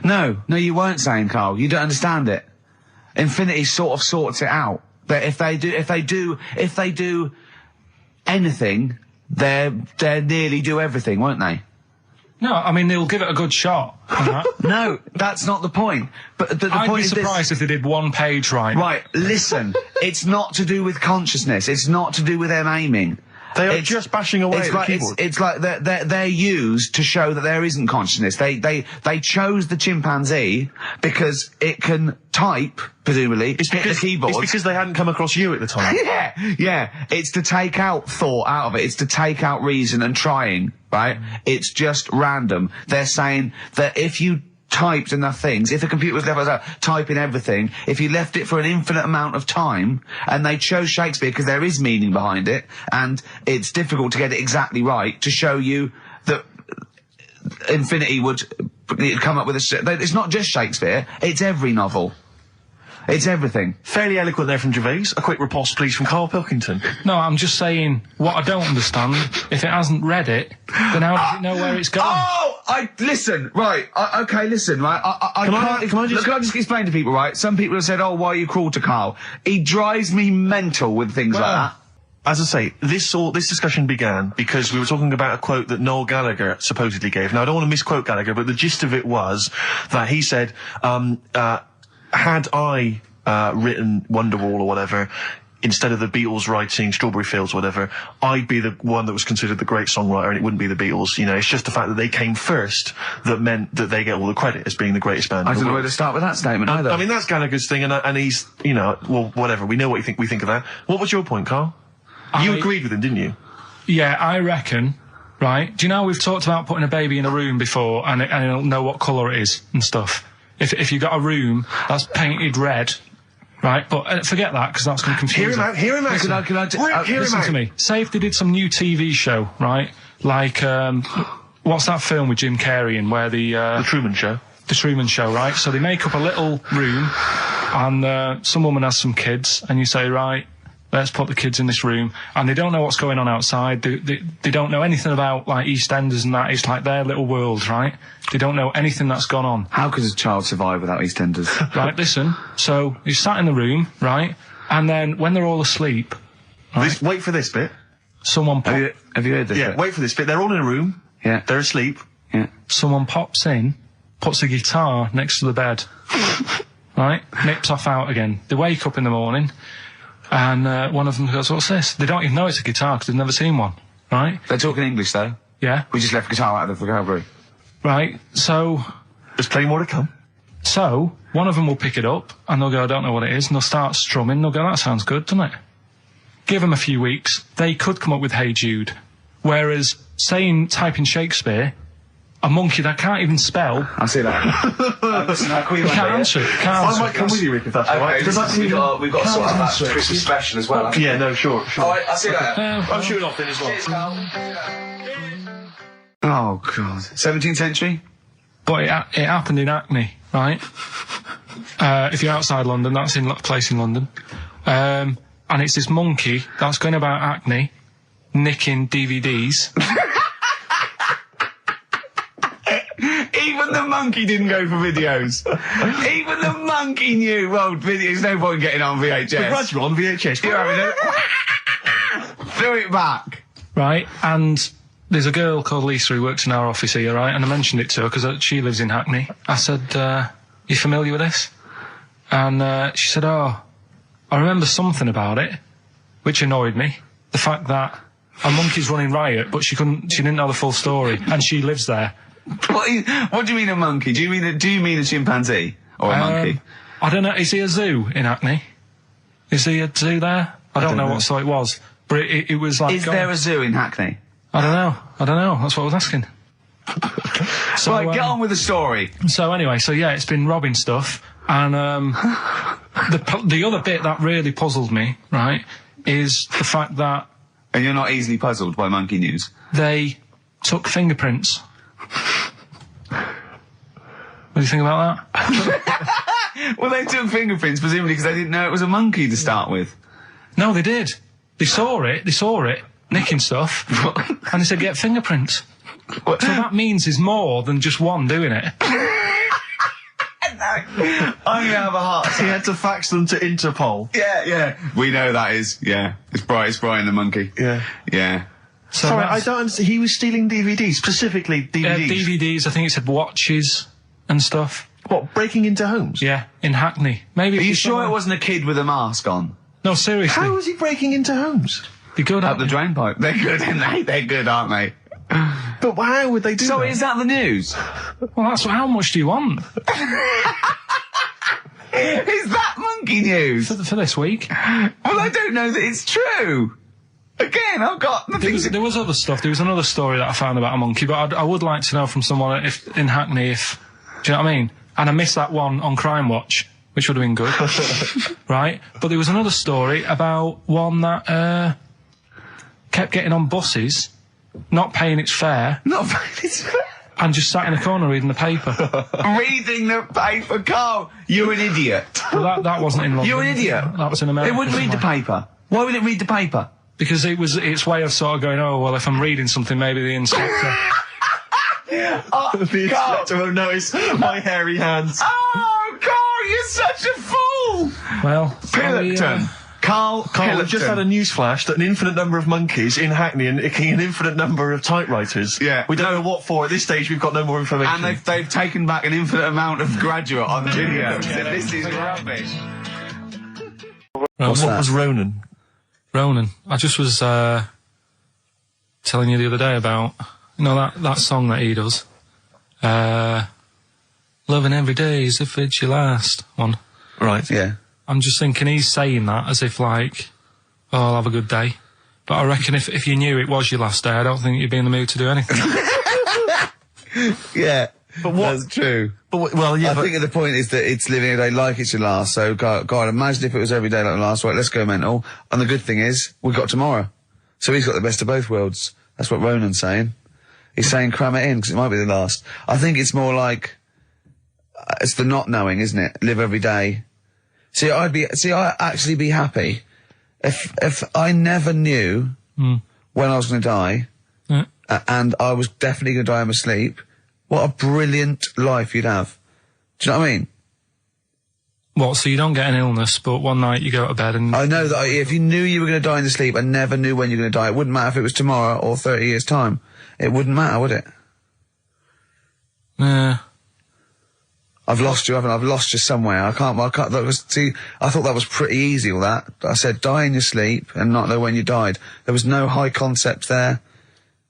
Speaker 13: No, you weren't saying, Carl. You don't understand it. Infinity sort of sorts it out. That if they do anything, they nearly do everything, won't they?
Speaker 2: No, I mean, they'll give it a good shot.
Speaker 13: No, that's not the point. But the
Speaker 2: I'd
Speaker 13: point
Speaker 2: be
Speaker 13: is
Speaker 2: surprised if they did one page right.
Speaker 13: Right, listen. It's not to do with consciousness. It's not to do with them aiming.
Speaker 8: They are just bashing away at the keyboard.
Speaker 13: It's like they're used to show that there isn't consciousness. They chose the chimpanzee because it can type, presumably, hit the keyboard.
Speaker 8: It's because they hadn't come across you at the time.
Speaker 13: Yeah. It's to take out thought out of it. It's to take out reason and trying, right? It's just random. They're saying that if you typed enough things, if the computer was left typing everything, if you left it for an infinite amount of time, and they chose Shakespeare because there is meaning behind it, and it's difficult to get it exactly right, to show you that Infinity would come up with it's not just Shakespeare, it's every novel. It's everything.
Speaker 8: Fairly eloquent there from Gervais. A quick riposte, please, from Karl Pilkington.
Speaker 2: No, I'm just saying, what I don't understand, if it hasn't read it, then how does it know where it's going?
Speaker 13: Listen, right, listen, right, Can I just explain to people, right? Some people have said, why are you cruel to Karl? He drives me mental with things like that.
Speaker 8: As I say, this discussion began because we were talking about a quote that Noel Gallagher supposedly gave. Now, I don't want to misquote Gallagher, but the gist of it was that he said, had I written Wonderwall or whatever, instead of the Beatles writing Strawberry Fields or whatever, I'd be the one that was considered the great songwriter, and it wouldn't be the Beatles. You know, it's just the fact that they came first that meant that they get all the credit as being the greatest band.
Speaker 13: I don't know where to start with that statement either.
Speaker 8: I mean, that's Gallagher's thing, and he's, you know, well, whatever. We know what we think of that. What was your point, Carl? You agreed with him, didn't you?
Speaker 2: Yeah, I reckon. Right? Do you know we've talked about putting a baby in a room before, and it'll know what colour it is and stuff. If you've got a room that's painted red, right? But forget that, because that's going to confuse
Speaker 8: Hear him out.
Speaker 2: Listen to me. Say if they did some new TV show, right? Like, what's that film with Jim Carrey in where
Speaker 8: The Truman Show.
Speaker 2: The Truman Show, right? So they make up a little room, and some woman has some kids, and you say, right, let's put the kids in this room, and they don't know what's going on outside. They don't know anything about, like, EastEnders and that. It's like their little world, right? They don't know anything that's gone on.
Speaker 13: How could a child survive without EastEnders?
Speaker 2: Right, listen. So, he's sat in the room, right? And then, when they're all asleep... Right,
Speaker 8: wait for this bit.
Speaker 2: Someone
Speaker 13: Have you heard this bit?
Speaker 8: Wait for this bit. They're all in a room.
Speaker 13: Yeah.
Speaker 8: They're asleep.
Speaker 13: Yeah.
Speaker 2: Someone pops in, puts a guitar next to the bed. Right? Nips off out again. They wake up in the morning... And one of them goes, what's this? They don't even know it's a guitar because they've never seen one, right?
Speaker 13: They're talking English, though.
Speaker 2: Yeah.
Speaker 13: We just left guitar out of the vocabulary.
Speaker 2: Right, so...
Speaker 8: There's plenty more to come.
Speaker 2: So, one of them will pick it up, and they'll go, I don't know what it is, and they'll start strumming, they'll go, that sounds good, doesn't it? Give them a few weeks, they could come up with Hey Jude. Whereas, typing Shakespeare... A monkey that can't even spell.
Speaker 13: I see that.
Speaker 2: Listen, can't answer it.
Speaker 8: I might come with you, Rick, if that's all right.
Speaker 13: We've got to sort out that Christmas special as well.
Speaker 8: Yeah, no, sure.
Speaker 13: Alright, I'll see you later.
Speaker 8: I'm shooting off then as well.
Speaker 13: Cheers, Carl. Oh, God. 17th century?
Speaker 2: But it happened in Hackney, right? If you're outside London, that's in a place in London. And it's this monkey that's going about Hackney, nicking DVDs.
Speaker 13: Even the monkey didn't go for videos. Even the monkey knew, well, there's no point getting on VHS.
Speaker 8: The Grudge on VHS.
Speaker 13: You're having it. Throw it back.
Speaker 2: Right, and there's a girl called Lisa who works in our office here, right, and I mentioned it to her because she lives in Hackney. I said, you familiar with this? And she said, I remember something about it, which annoyed me. The fact that a monkey's running riot, but she didn't know the full story, and she lives there.
Speaker 13: What do you mean a monkey? Do you mean a chimpanzee or a monkey?
Speaker 2: I don't know. Is he a zoo in Hackney? Is he a zoo there? I don't know what sort it was, but it was like.
Speaker 13: Is there a zoo in Hackney?
Speaker 2: I don't know. That's what I was asking.
Speaker 13: So, right, get on with the story.
Speaker 2: So anyway, it's been robbing stuff, and the other bit that really puzzled me, right, is the fact that.
Speaker 13: And you're not easily puzzled by monkey news.
Speaker 2: They took fingerprints. What do you think about
Speaker 13: that? Well, they took fingerprints, presumably because they didn't know it was a monkey to start with.
Speaker 2: No, they did. They saw it, nicking stuff, and they said, get fingerprints. So that means there's more than just one doing it.
Speaker 13: I'm gonna have a heart attack.
Speaker 8: He had to fax them to Interpol.
Speaker 13: Yeah. We know that is. Yeah. It's Brian the monkey.
Speaker 8: Yeah.
Speaker 13: Yeah.
Speaker 2: So
Speaker 8: Sorry, I don't understand. He was stealing DVDs, specifically DVDs.
Speaker 2: DVDs, I think it said watches and stuff.
Speaker 8: What, breaking into homes?
Speaker 2: Yeah, in Hackney. Maybe.
Speaker 13: Are you sure it wasn't a kid with a mask on?
Speaker 2: No, seriously.
Speaker 8: How was he breaking into homes?
Speaker 2: Be good
Speaker 13: Up the drain pipe. They're good, aren't they? They're good, aren't they?
Speaker 8: But how would they do
Speaker 13: So
Speaker 8: that?
Speaker 13: is that the news?
Speaker 2: Well, that's how much do you want
Speaker 13: Is that monkey news?
Speaker 2: for this week?
Speaker 13: Well, I don't know that it's true. Again, I've got nothing.
Speaker 2: There was other stuff. There was another story that I found about a monkey, but I would like to know from someone if in Hackney if. Do you know what I mean? And I missed that one on Crime Watch, which would have been good, right? But there was another story about one that kept getting on buses, not paying its fare, and just sat in a corner reading the paper.
Speaker 13: Reading the paper, Carl. You're an idiot.
Speaker 2: Well, that wasn't in London.
Speaker 13: You're an idiot.
Speaker 2: That was in America.
Speaker 13: It wouldn't read the paper. Why would it read the paper?
Speaker 2: Because it was its way of sort of going, oh, well, if I'm reading something, maybe the inspector...
Speaker 8: The inspector won't notice my hairy hands.
Speaker 13: Oh, Carl, you're such a fool!
Speaker 2: Well...
Speaker 13: Pilkington. Carl,
Speaker 8: we've just had a news flash that an infinite number of monkeys in Hackney and an infinite number of typewriters.
Speaker 13: Yeah.
Speaker 8: We don't know what for. At this stage, we've got no more information.
Speaker 13: And they've taken back an infinite amount of graduate on video. So this is rubbish.
Speaker 8: What was Ronan?
Speaker 2: Ronan. I just was telling you the other day about, you know, that song that he does. Loving every day as if it's your last one.
Speaker 8: Right.
Speaker 7: Yeah.
Speaker 2: I'm just thinking he's saying that as if like, oh, I'll have a good day. But I reckon if you knew it was your last day, I don't think you'd be in the mood to do anything.
Speaker 7: Yeah.
Speaker 8: But what?
Speaker 7: That's true.
Speaker 8: But well, yeah.
Speaker 7: I think the point is that it's living a day like it's your last. So, God, imagine if it was every day like the last. Right, let's go mental. And the good thing is, we've got tomorrow. So he's got the best of both worlds. That's what Ronan's saying. He's saying cram it in, because it might be the last. I think it's more like, it's the not knowing, isn't it? Live every day. I'd actually be happy if I never knew when I was going to die, and I was definitely going to die in my sleep. What a brilliant life you'd have. Do you know what I mean?
Speaker 2: What, so you don't get an illness, but one night you go to bed and...
Speaker 7: I know that if you knew you were going to die in your sleep and never knew when you're going to die, it wouldn't matter if it was tomorrow or 30 years' time. It wouldn't matter, would it?
Speaker 2: Yeah.
Speaker 7: I've lost you, haven't I? I've lost you somewhere. I can't, I thought that was pretty easy, all that. I said die in your sleep and not know when you died. There was no high concept there.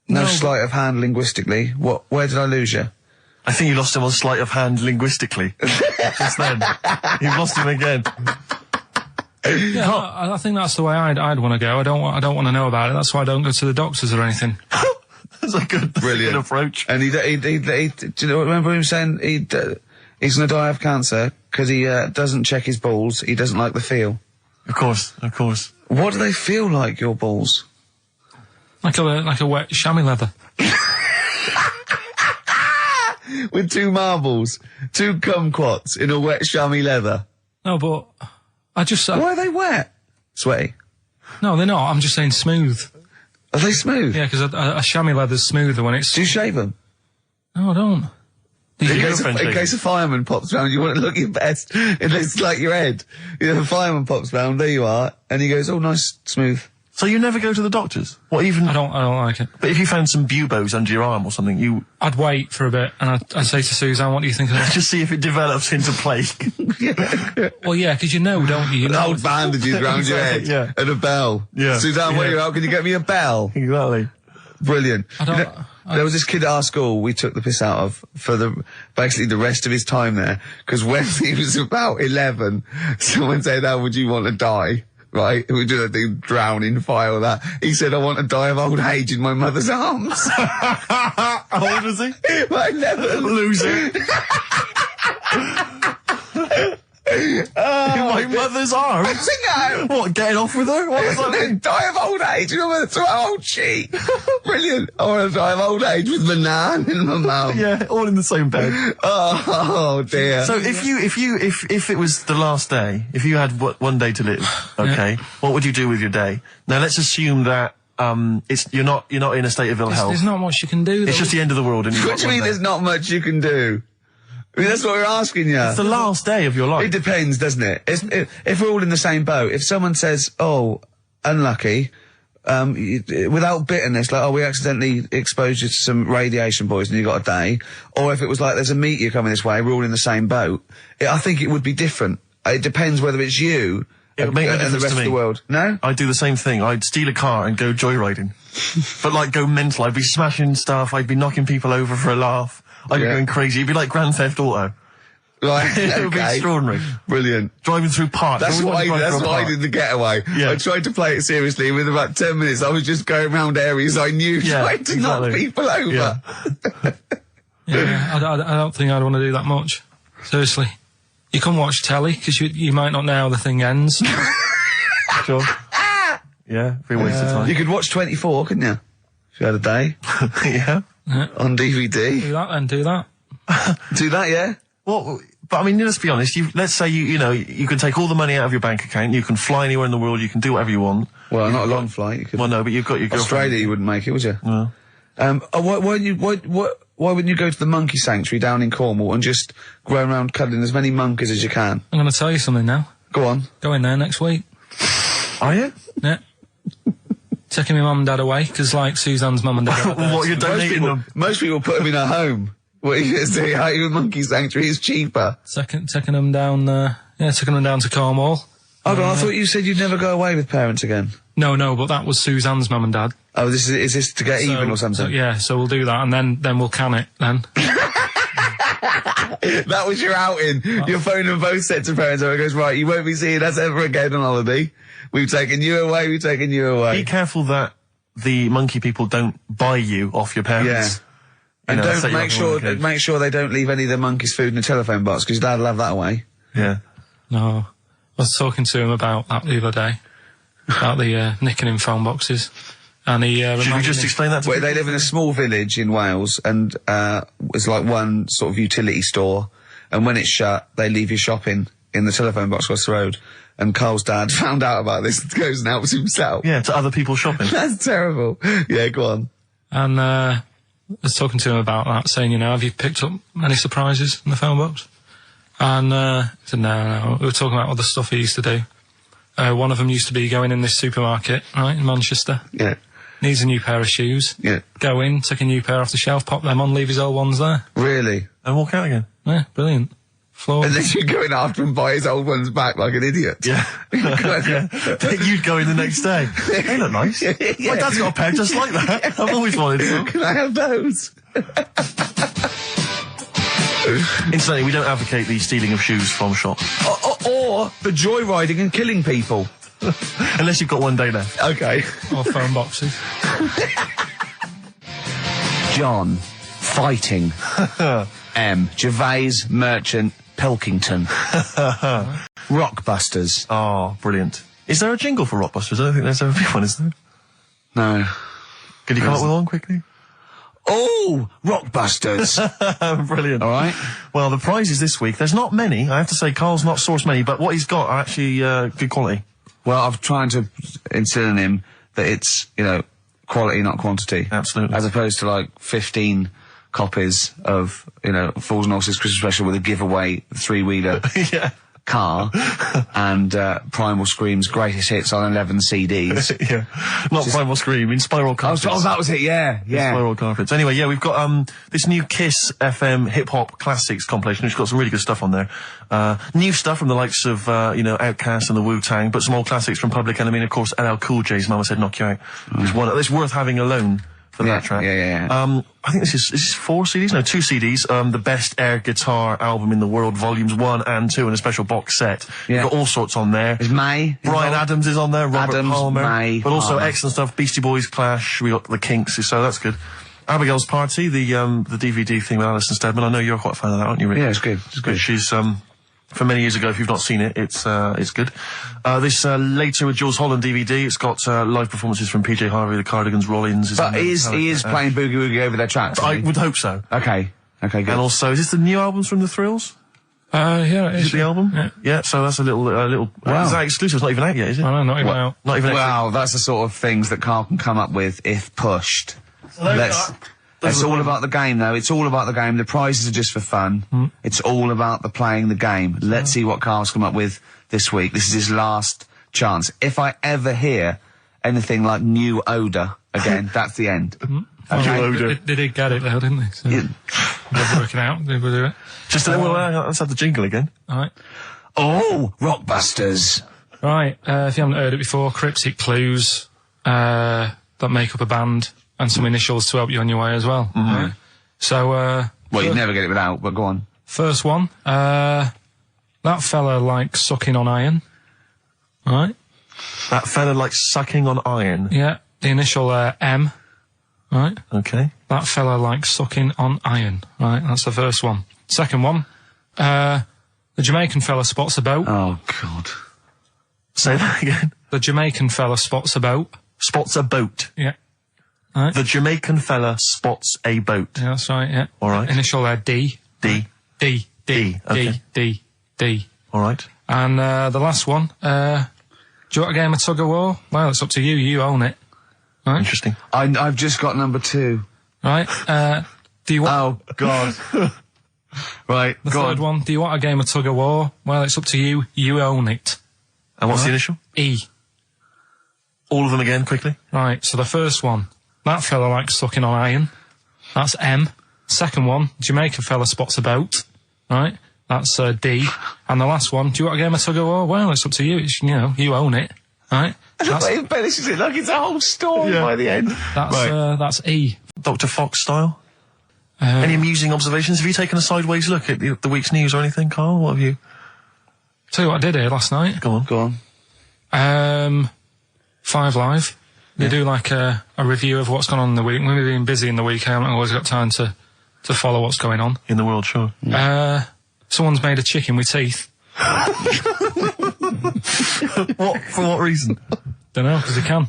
Speaker 7: No sleight of hand linguistically. Where did I lose you?
Speaker 8: I think you lost him on sleight of hand linguistically. Just then. You've lost him again.
Speaker 2: Yeah, I think that's the way I'd want to go. I don't want to know about it. That's why I don't go to the doctors or anything.
Speaker 8: That's a good, brilliant approach.
Speaker 7: And he do you know, remember him saying he's going to die of cancer because he doesn't check his balls. He doesn't like the feel.
Speaker 8: Of course.
Speaker 7: What do they feel like, your balls?
Speaker 2: Like a wet chamois leather.
Speaker 7: With two marbles, two kumquats in a wet chamois leather.
Speaker 2: No, but I just...
Speaker 7: Why are they wet? Sweaty?
Speaker 2: No, they're not. I'm just saying smooth.
Speaker 7: Are they smooth?
Speaker 2: Yeah, because a chamois leather's smoother when it's...
Speaker 7: Do you shave them?
Speaker 2: No, I don't.
Speaker 7: In case a fireman pops round, you want to look your best. It looks like your head. You know, a fireman pops round, there you are, and he goes, oh, nice, smooth.
Speaker 8: So you never go to the doctors? What, even...
Speaker 2: I don't like it.
Speaker 8: But if you found some buboes under your arm or something,
Speaker 2: I'd wait for a bit, and I'd say to Suzanne, what do you think of this?
Speaker 8: Just see if it develops into plague.
Speaker 2: Well, yeah, because you know, don't you?
Speaker 7: Old bandages round your head.
Speaker 8: Yeah.
Speaker 7: And a bell.
Speaker 8: Yeah.
Speaker 7: Suzanne, what are you out? Can you get me a bell?
Speaker 8: Exactly.
Speaker 7: Brilliant. There was this kid at our school we took the piss out of for basically the rest of his time there, because when he was about 11, someone said, how would you want to die? Right? We do that thing, drowning, fire, that. He said, I want to die of old age in my mother's arms.
Speaker 8: How old is he?
Speaker 7: My 11.
Speaker 8: Loser. In my mother's arms?
Speaker 7: No.
Speaker 8: What, getting off with her? What was that?
Speaker 7: Die of old age in my mother's old cheek. Brilliant. I want to die of old age with my nan and my mum.
Speaker 8: Yeah, all in the same bed.
Speaker 7: Oh dear.
Speaker 8: So if it was the last day, if you had one day to live, okay, what would you do with your day? Now let's assume that you're not in a state of ill health.
Speaker 2: There's not much you can do.
Speaker 8: It's just the end of the world. And
Speaker 7: What do you mean there's not much you can do? I mean, that's what we're asking you.
Speaker 8: It's the last day of your life.
Speaker 7: It depends, doesn't it? If we're all in the same boat, if someone says, oh, unlucky, without bitterness, like, oh, we accidentally exposed you to some radiation poison, you got a day, or if it was like, there's a meteor coming this way, we're all in the same boat, I think it would be different. It depends whether it's you
Speaker 8: It would make no
Speaker 7: and the
Speaker 8: difference
Speaker 7: rest
Speaker 8: to
Speaker 7: of
Speaker 8: me.
Speaker 7: the world. No?
Speaker 8: I'd do the same thing. I'd steal a car and go joyriding. But like go mental. I'd be smashing stuff. I'd be knocking people over for a laugh. I'd be going crazy. It'd be like Grand Theft Auto.
Speaker 7: Right,
Speaker 8: It would be extraordinary.
Speaker 7: Brilliant.
Speaker 8: Driving through parks.
Speaker 7: That's what I did the getaway.
Speaker 8: Yeah.
Speaker 7: I tried to play it seriously. Within about 10 minutes, I was just going around areas I knew, trying to knock people over.
Speaker 2: Yeah, I don't think I'd want to do that much. Seriously. You can watch telly, because you might not know how the thing ends.
Speaker 8: Sure. Yeah, be a waste of time.
Speaker 7: You could watch 24, couldn't you? If you had a day.
Speaker 8: Yeah.
Speaker 7: On DVD.
Speaker 2: Do that then, do that.
Speaker 7: Do that, yeah?
Speaker 8: Well, but I mean, let's be honest. Let's say you can take all the money out of your bank account. You can fly anywhere in the world. You can do whatever you want.
Speaker 7: Well, not a long flight. You could.
Speaker 8: Well, no, but you've got your
Speaker 7: Australia, you wouldn't make it, would you?
Speaker 8: No.
Speaker 7: Why wouldn't you go to the monkey sanctuary down in Cornwall and just go around cuddling as many monkeys as you can?
Speaker 2: I'm going to tell you something now.
Speaker 7: Go on.
Speaker 2: Go in there next week.
Speaker 8: Are you?
Speaker 2: Yeah. Taking my mum and dad away, because like Suzanne's mum and dad are there.
Speaker 8: What, you're donating them?
Speaker 7: Most people put them in a home. What are you going to say? How even monkey sanctuary is cheaper.
Speaker 2: Taking them down, taking them down to Cornwall.
Speaker 7: Hold on, I thought you said you'd never go away with parents again.
Speaker 2: No, but that was Suzanne's mum and dad.
Speaker 7: Oh, is this to get even or something?
Speaker 2: So we'll do that, and then we'll can it, then.
Speaker 7: That was your outing. Your phone and both sets of parents over. It goes, right, you won't be seeing us ever again on holiday. We've taken you away,
Speaker 8: Be careful that the monkey people don't buy you off your parents.
Speaker 7: Yeah. And don't make sure they don't leave any of the monkeys' food in the telephone box, because Dad'll have that away.
Speaker 8: Yeah.
Speaker 2: No. I was talking to him about that the other day. About the nicking in phone boxes. And he
Speaker 8: should we just explain that to
Speaker 7: people? They live in a small village in Wales, and it's like one sort of utility store, and when it's shut, they leave you shopping in the telephone box across the road. And Carl's dad found out about this and goes and helps himself.
Speaker 8: Yeah, to other people shopping.
Speaker 7: That's terrible. Yeah, go on.
Speaker 2: And I was talking to him about that, saying, have you picked up any surprises in the phone box? And he said, no. We were talking about other stuff he used to do. One of them used to be going in this supermarket, right, in Manchester.
Speaker 7: Yeah.
Speaker 2: Needs a new pair of shoes.
Speaker 7: Yeah.
Speaker 2: Go in, take a new pair off the shelf, pop them on, leave his old ones there.
Speaker 7: Really?
Speaker 8: And walk out again.
Speaker 2: Yeah, brilliant. Floor.
Speaker 7: And then you go in after and buy his old ones back like an idiot.
Speaker 8: Yeah. You'd go in the next day. They look nice.
Speaker 7: Yeah.
Speaker 8: My dad's got a pair just like that. I've always wanted some.
Speaker 7: Can I have those?
Speaker 8: Incidentally, we don't advocate the stealing of shoes from shops.
Speaker 7: Or the joyriding and killing people.
Speaker 8: Unless you've got one day left.
Speaker 7: Okay.
Speaker 2: Or phone boxes.
Speaker 7: John. Fighting. Gervais, Merchant, Pilkington. Rockbusters.
Speaker 8: Oh, brilliant. Is there a jingle for Rockbusters? I don't think there's ever been one, is there?
Speaker 7: No.
Speaker 8: Could you come up with one quickly?
Speaker 7: Oh, Rockbusters.
Speaker 8: Brilliant.
Speaker 7: All right.
Speaker 8: Well, the prizes this week, there's not many. I have to say, Carl's not sourced many, but what he's got are actually good quality.
Speaker 7: Well, I'm trying to instill in him that it's, quality, not quantity.
Speaker 8: Absolutely.
Speaker 7: As opposed to, 15 copies of, Fools and Horses Christmas Special with a giveaway 3-wheeler
Speaker 8: Yeah.
Speaker 7: car and Primal Scream's greatest hits on 11 CDs.
Speaker 8: Yeah. Not Primal Scream, in Spiral Carpets.
Speaker 7: Oh, that was it, yeah.
Speaker 8: Spiral Carpets. Anyway, yeah, we've got this new Kiss FM hip-hop classics compilation, which has got some really good stuff on there. New stuff from the likes of, Outkast and the Wu-Tang, but some old classics from Public Enemy, and of course LL Cool J's Mama Said Knock You Out. It's worth having alone for that track.
Speaker 7: Yeah.
Speaker 8: I think this is 4 CDs? No, 2 CDs. The Best Air Guitar Album in the World, Volumes 1 and 2, and a special box set.
Speaker 7: Yeah.
Speaker 8: You've got all sorts on there.
Speaker 7: There's May.
Speaker 8: Brian Adams is on there, Robert Palmer.
Speaker 7: May,
Speaker 8: but also
Speaker 7: Palmer.
Speaker 8: excellent stuff. Beastie Boys, Clash, we got the Kinks, so that's good. Abigail's Party, the DVD thing with Alison Steadman. I know you're quite a fan of that, aren't you, Rick?
Speaker 7: Yeah, it's good. It's good.
Speaker 8: She's, from many years ago, if you've not seen it, it's good. This Later with Jules Holland DVD, it's got live performances from PJ Harvey, the Cardigans, Rollins.
Speaker 7: But he is playing Boogie Woogie over their tracks.
Speaker 8: I would hope so.
Speaker 7: Okay, good.
Speaker 8: And also, is this the new albums from The Thrills?
Speaker 2: Yeah, it
Speaker 8: Is
Speaker 2: is.
Speaker 8: it the album?
Speaker 2: Yeah.
Speaker 8: Yeah, so that's a little.
Speaker 7: Wow.
Speaker 8: Is that exclusive? It's not even out yet, is it?
Speaker 2: I know, not even out.
Speaker 8: Not even out.
Speaker 13: Wow, that's the sort of things that Carl can come up with if pushed. It's all about the game, though. It's all about the game. The prizes are just for fun. It's all about the playing the game. Let's see what Carl's come up with this week. This is his last chance. If I ever hear anything like new odour again, that's the end.
Speaker 8: Okay.
Speaker 2: They did get it though, didn't they? So they're working out. They will do it.
Speaker 8: Just let's have the jingle again.
Speaker 2: All right.
Speaker 13: Oh, Rockbusters.
Speaker 2: Right. If you haven't heard it before, cryptic clues that make up a band and some initials to help you on your way as well. Right? So,
Speaker 13: Well, you'd never get it without, but go on.
Speaker 2: first one. That fella likes sucking on iron. Right.
Speaker 8: That fella likes sucking on iron.
Speaker 2: Yeah. The initial M. Right.
Speaker 8: Okay.
Speaker 2: That fella likes sucking on iron. Right. That's the first one. Second one. The Jamaican fella spots a boat.
Speaker 13: Oh, God.
Speaker 8: Say that again.
Speaker 2: The Jamaican fella spots a boat.
Speaker 8: Spots a boat.
Speaker 2: Yeah. Right.
Speaker 8: The Jamaican fella spots a boat.
Speaker 2: Yeah, that's right, yeah.
Speaker 8: All right.
Speaker 2: Initial D.
Speaker 8: D.
Speaker 2: D.
Speaker 8: D. Okay.
Speaker 2: D.
Speaker 8: All right.
Speaker 2: And the last one. Do you want a game of tug of war? Well, it's up to you. You own it. Right.
Speaker 8: Interesting.
Speaker 13: I've just got number 2.
Speaker 2: Right. Do you want...
Speaker 13: Oh, God. Right,
Speaker 2: The
Speaker 13: go
Speaker 2: third
Speaker 13: on.
Speaker 2: one. Do you want a game of tug of war? Well, it's up to you. You own it.
Speaker 8: And what's the
Speaker 2: Right.
Speaker 8: initial?
Speaker 2: E.
Speaker 8: All of them again, quickly.
Speaker 2: Right, so the first one. That fella likes sucking on iron. That's M. Second one. Jamaican fella spots a boat. Right. That's D. And the last one. Do you want a game of tug of war? Well, it's up to you. It's, you own it. Right. That's,
Speaker 13: He finishes it like it's a whole story by the end.
Speaker 2: that's E.
Speaker 8: Dr. Fox style. Any amusing observations? Have you taken a sideways look at the week's news or anything, Carl? What have you?
Speaker 2: Tell you what I did here last night.
Speaker 8: Go on.
Speaker 2: 5 Live. They do like a review of what's gone on in the week. When we've been busy in the week, I haven't always got time to follow what's going on.
Speaker 8: In the world, sure.
Speaker 2: Someone's made a chicken with teeth.
Speaker 8: What? For what reason?
Speaker 2: Don't know, because they can.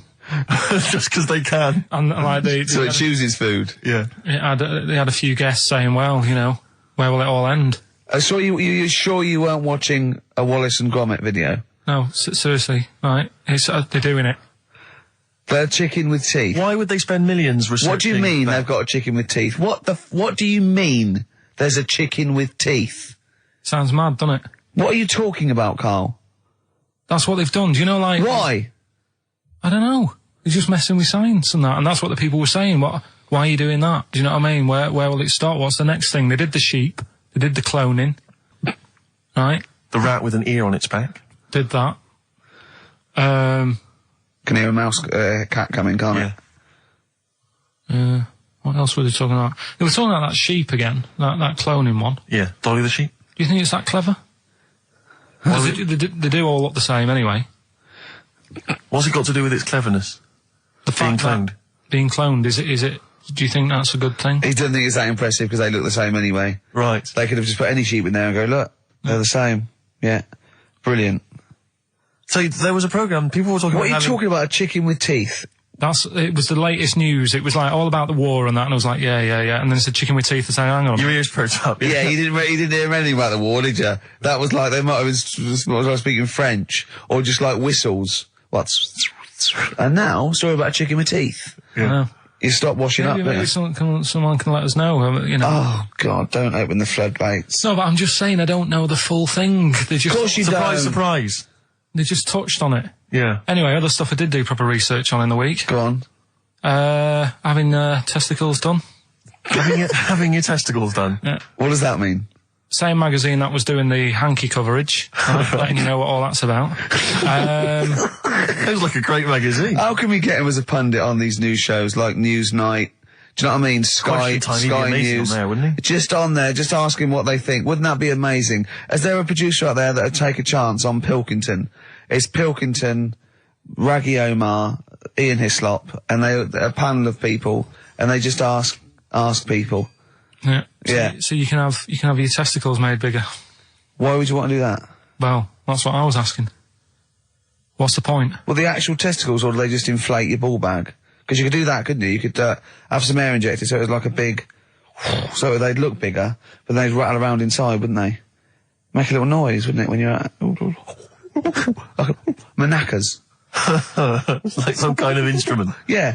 Speaker 8: Just because they can.
Speaker 2: And like
Speaker 7: So it chooses food.
Speaker 8: Yeah.
Speaker 2: they had a few guests saying, well, where will it all end?
Speaker 7: So you sure you weren't watching a Wallace and Gromit video?
Speaker 2: No, seriously, right? They're doing it.
Speaker 7: They're chicken with teeth.
Speaker 8: Why would they spend millions researching?
Speaker 7: What do you mean
Speaker 8: that?
Speaker 7: they've got a chicken with teeth? What do you mean there's a chicken with teeth?
Speaker 2: Sounds mad, doesn't it?
Speaker 7: What are you talking about, Carl?
Speaker 2: That's what they've done. Do you know, like...
Speaker 7: Why?
Speaker 2: I don't know. They're just messing with science and that, and that's what the people were saying. Why are you doing that? Do you know what I mean? Where will it start? What's the next thing? They did the sheep. They did the cloning. Right?
Speaker 8: The rat with an ear on its back.
Speaker 2: Did that.
Speaker 7: Can hear a cat coming, can't
Speaker 8: Yeah.
Speaker 2: What else were they talking about? They were talking about that sheep again, that cloning one.
Speaker 8: Yeah. Dolly the sheep.
Speaker 2: Do you think it's that clever? They do all look the same anyway.
Speaker 8: What's it got to do with its cleverness? Being cloned.
Speaker 2: Being cloned, is it, do you think that's a good thing?
Speaker 7: he doesn't think it's that impressive because they look the same anyway.
Speaker 8: Right.
Speaker 7: They could have just put any sheep in there and go, look, they're the same. Yeah. Brilliant.
Speaker 8: So there was a programme, people were talking
Speaker 7: What
Speaker 8: about
Speaker 7: are you talking about, a chicken with teeth?
Speaker 2: It was the latest news. It was like all about the war and that, and I was like, yeah. And then it's a chicken with teeth and saying, hang on.
Speaker 8: Your ears perked up.
Speaker 7: Yeah, you didn't hear anything about the war, did you? That was like, they might have been speaking French, or just like whistles. And now, story about a chicken with teeth.
Speaker 2: Yeah.
Speaker 7: You stop washing up, don't
Speaker 2: Maybe
Speaker 7: you?
Speaker 2: someone can let us know,
Speaker 7: Oh, God, don't open the floodgates.
Speaker 2: No, but I'm just saying I don't know the full thing. They just,
Speaker 7: Of course you
Speaker 8: Surprise,
Speaker 7: don't.
Speaker 8: surprise.
Speaker 2: They just touched on it.
Speaker 8: Yeah.
Speaker 2: Anyway, other stuff I did do proper research on in the week.
Speaker 7: Go on.
Speaker 2: Having testicles done.
Speaker 8: Having your testicles done.
Speaker 2: Yeah.
Speaker 7: What does that mean?
Speaker 2: Same magazine that was doing the hanky coverage. Letting you know what all that's about.
Speaker 8: It was like a great magazine.
Speaker 7: How can we get him as a pundit on these news shows like Newsnight? Do you know what I mean? Sky News.
Speaker 8: On there, wouldn't he?
Speaker 7: Just on there, just ask him what they think. Wouldn't that be amazing? Is there a producer out there that would take a chance on Pilkington? It's Pilkington, Raggy Omar, Ian Hislop, and a panel of people, and they just ask people.
Speaker 2: Yeah.
Speaker 7: Yeah.
Speaker 2: So you can have your testicles made bigger.
Speaker 7: Why would you want to do that?
Speaker 2: Well, that's what I was asking. What's the point?
Speaker 7: Well, the actual testicles, or do they just inflate your ball bag? Because you could do that, couldn't you? You could have some air injected so it was like a big... so they'd look bigger, but they'd rattle around inside, wouldn't they? Make a little noise, wouldn't it, when you're out? Manacas.
Speaker 8: Like some kind of instrument.
Speaker 7: Yeah.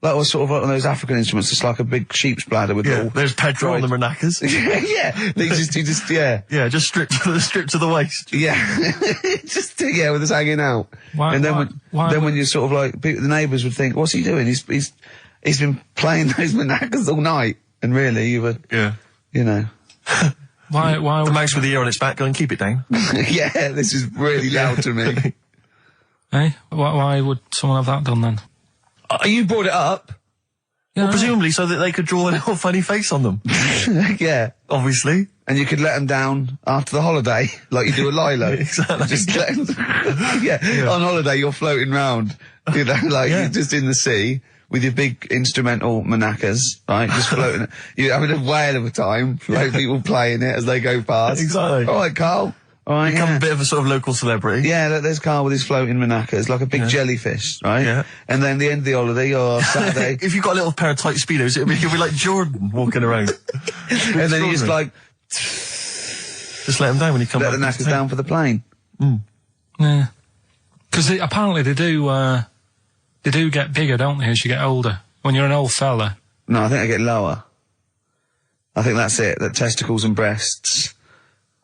Speaker 7: That was sort of like one of those African instruments, it's like a big sheep's bladder with little...
Speaker 8: There's Pedro on the maracas.
Speaker 7: yeah. You just, yeah.
Speaker 8: Yeah, just stripped to the waist.
Speaker 7: Yeah. Just, yeah, with us hanging out. And then when you're sort of like, the neighbours would think, what's he doing? He's been playing those maracas all night. And really, you were, you know.
Speaker 2: Why
Speaker 8: the mouse with the ear on its back going, keep it down.
Speaker 7: Yeah, this is really loud to me.
Speaker 2: Eh? Why would someone have that done then?
Speaker 7: You brought it up.
Speaker 2: Yeah,
Speaker 8: well, presumably so that they could draw a little funny face on them.
Speaker 7: Yeah.
Speaker 8: Obviously.
Speaker 7: And you could let them down after the holiday, like you do a Lilo.
Speaker 8: Exactly.
Speaker 7: Just let them, on holiday you're floating round, you know, like you're just in the sea with your big instrumental maracas, right? Just floating. You're having a whale of a time, like people playing it as they go past.
Speaker 8: Exactly.
Speaker 7: All right, Carl. All right,
Speaker 8: Become a bit of a sort of local celebrity.
Speaker 7: Yeah, there's Carl with his floating maracas, like a big jellyfish, right? Yeah. And then the end of the holiday, or Saturday.
Speaker 8: If you've got a little pair of tight Speedos, it'll be like Jordan walking around.
Speaker 7: And then you just like...
Speaker 8: Just let them down when you come back.
Speaker 7: Let the knackers down for the plane.
Speaker 2: Mm. Yeah. Because apparently they do get bigger, don't they, as you get older? When you're an old fella.
Speaker 7: No, I think they get lower. I think that's it, that testicles and breasts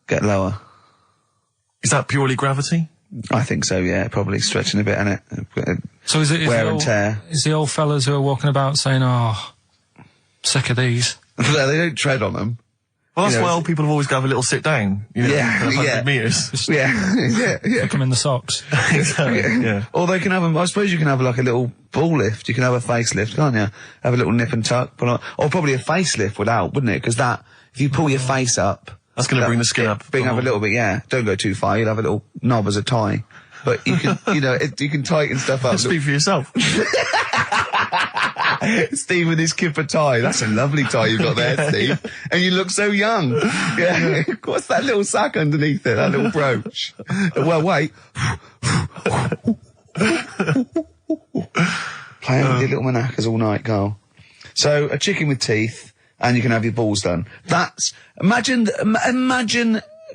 Speaker 7: get lower.
Speaker 8: Is that purely gravity?
Speaker 7: I think so, yeah. Probably stretching a bit, innit?
Speaker 2: So is it
Speaker 7: wear and tear?
Speaker 2: Is the old fellas who are walking about saying, "Oh, sick of these"?
Speaker 7: No, they don't tread on them.
Speaker 8: Well, that's why old people have always got to have a little sit down. You know, 100 metres.
Speaker 7: Yeah.
Speaker 2: Stick them in the socks.
Speaker 8: Exactly. Yeah.
Speaker 7: Or they can have them. I suppose you can have like a little ball lift. You can have a facelift, can't you? Have a little nip and tuck. Or probably a facelift would help, wouldn't it? Because if you pull your face up.
Speaker 8: That's going to bring the skin up.
Speaker 7: Bring up a little bit, yeah. Don't go too far. You'll have a little knob as a tie. But you can, you can tighten stuff up.
Speaker 8: Speak for yourself.
Speaker 7: Steve with his kipper tie. That's a lovely tie you've got there, Steve. And you look so young. Yeah. What's that little sack underneath it? That little brooch. Well, wait. Playing with your little maracas all night, Carl. So, a chicken with teeth. And you can have your balls done. Imagine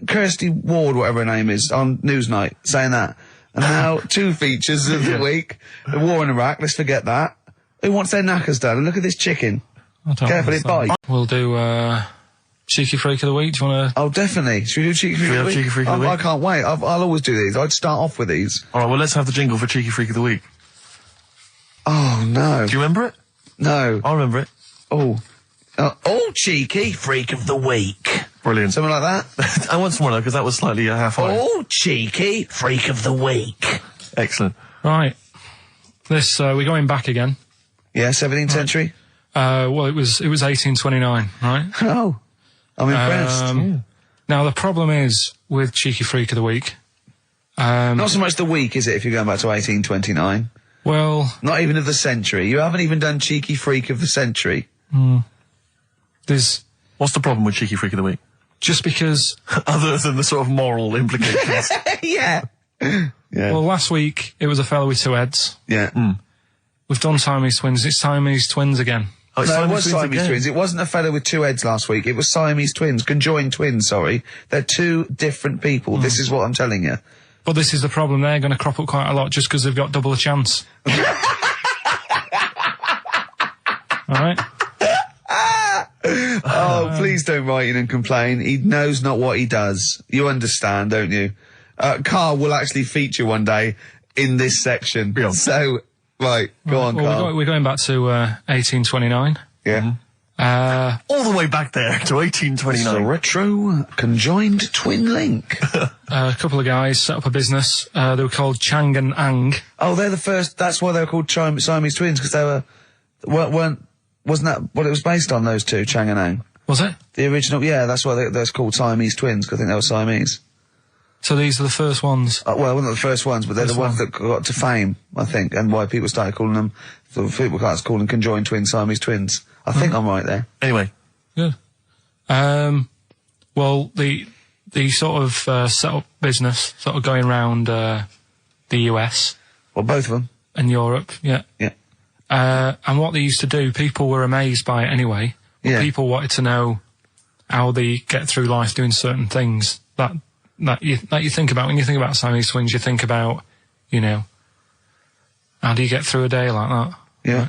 Speaker 7: Kirsty Ward, whatever her name is, on Newsnight, saying that. And now, 2 features of the week. The war in Iraq, let's forget that. Who wants their knackers done? And look at this chicken. Careful, it bites.
Speaker 2: We'll do, Cheeky Freak of the Week. Do you want to...
Speaker 7: Oh, definitely. Should we do Cheeky Freak of the Week?
Speaker 8: Cheeky Freak of the Week?
Speaker 7: I can't wait. I'll always do these. I'd start off with these.
Speaker 8: Alright, well, let's have the jingle for Cheeky Freak of the Week.
Speaker 7: Oh, no.
Speaker 8: Do you remember it?
Speaker 7: No.
Speaker 8: I remember it.
Speaker 7: Cheeky Freak of the Week.
Speaker 8: Brilliant.
Speaker 7: Something like that?
Speaker 8: I want some more though, because that was slightly half high.
Speaker 7: Cheeky Freak of the Week.
Speaker 8: Excellent.
Speaker 2: Right. This, we're going back again.
Speaker 7: Yeah, 17th century?
Speaker 2: Well, it was 1829, right?
Speaker 7: Oh. I'm impressed.
Speaker 2: Now, the problem is with Cheeky Freak of the Week.
Speaker 7: Not so much the week, is it, if you're going back to 1829?
Speaker 2: Well...
Speaker 7: Not even of the century. You haven't even done Cheeky Freak of the century.
Speaker 2: What's
Speaker 8: the problem with Cheeky Freak of the Week?
Speaker 2: Just because...
Speaker 8: Other than the sort of moral implications.
Speaker 7: Yeah.
Speaker 2: Well, last week, it was a fellow with 2 heads.
Speaker 7: Yeah.
Speaker 2: We've done Siamese twins. It's Siamese twins again.
Speaker 7: Oh, no, it was Siamese twins. It wasn't a fellow with 2 heads last week. It was Siamese twins. Conjoined twins, sorry. They're 2 different people. This is what I'm telling you.
Speaker 2: But this is the problem. They're going to crop up quite a lot just because they've got double a chance. All right?
Speaker 7: Oh, please don't write in and complain. He knows not what he does. You understand, don't you? Carl will actually feature one day in this section.
Speaker 8: Yeah.
Speaker 7: So, right, go on, Carl.
Speaker 2: We're going back to 1829.
Speaker 7: Yeah.
Speaker 8: All the way back there to 1829.
Speaker 7: It's a retro conjoined twin link.
Speaker 2: A couple of guys set up a business. They were called Chang and Ang.
Speaker 7: Oh, they're the first. That's why they were called Siamese twins, because they wasn't that what it was based on? Those 2, Chang and Ang.
Speaker 2: Was it?
Speaker 7: The original, yeah. That's why they're called Siamese twins, because I think they were Siamese.
Speaker 2: So these are the first ones?
Speaker 7: Well, not the first ones, but they're the ones that got to fame, I think, and why people started calling them. People started calling them conjoined twins, Siamese twins. I think I'm right there.
Speaker 8: Anyway.
Speaker 2: Good. Well, the sort of set up business, sort of going around the US.
Speaker 7: Well, both of them.
Speaker 2: And Europe, yeah.
Speaker 7: Yeah.
Speaker 2: And what they used to do, people were amazed by it anyway. Yeah. People wanted to know how they get through life doing certain things that you think about when you think about Siamese twins. You think about, you know, how do you get through a day like that?
Speaker 1: Yeah.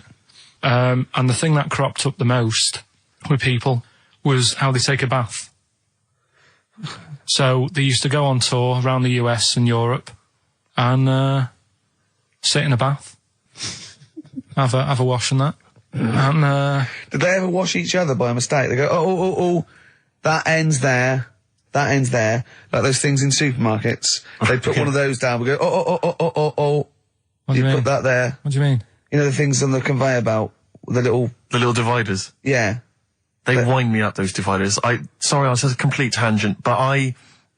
Speaker 2: Right? And the thing that cropped up the most with people was how they take a bath. So they used to go on tour around the US and Europe and sit in a bath, have a wash and that. And
Speaker 1: did they ever wash each other by mistake? They go, oh, that ends there. That ends there. Like those things in supermarkets. They put one of those down. We go, oh.
Speaker 2: What do you mean?
Speaker 1: Put that there.
Speaker 2: What do you mean?
Speaker 1: You know the things on the conveyor belt, the little
Speaker 8: dividers.
Speaker 1: Yeah.
Speaker 8: They wind me up, those dividers. Sorry, I was at a complete tangent, but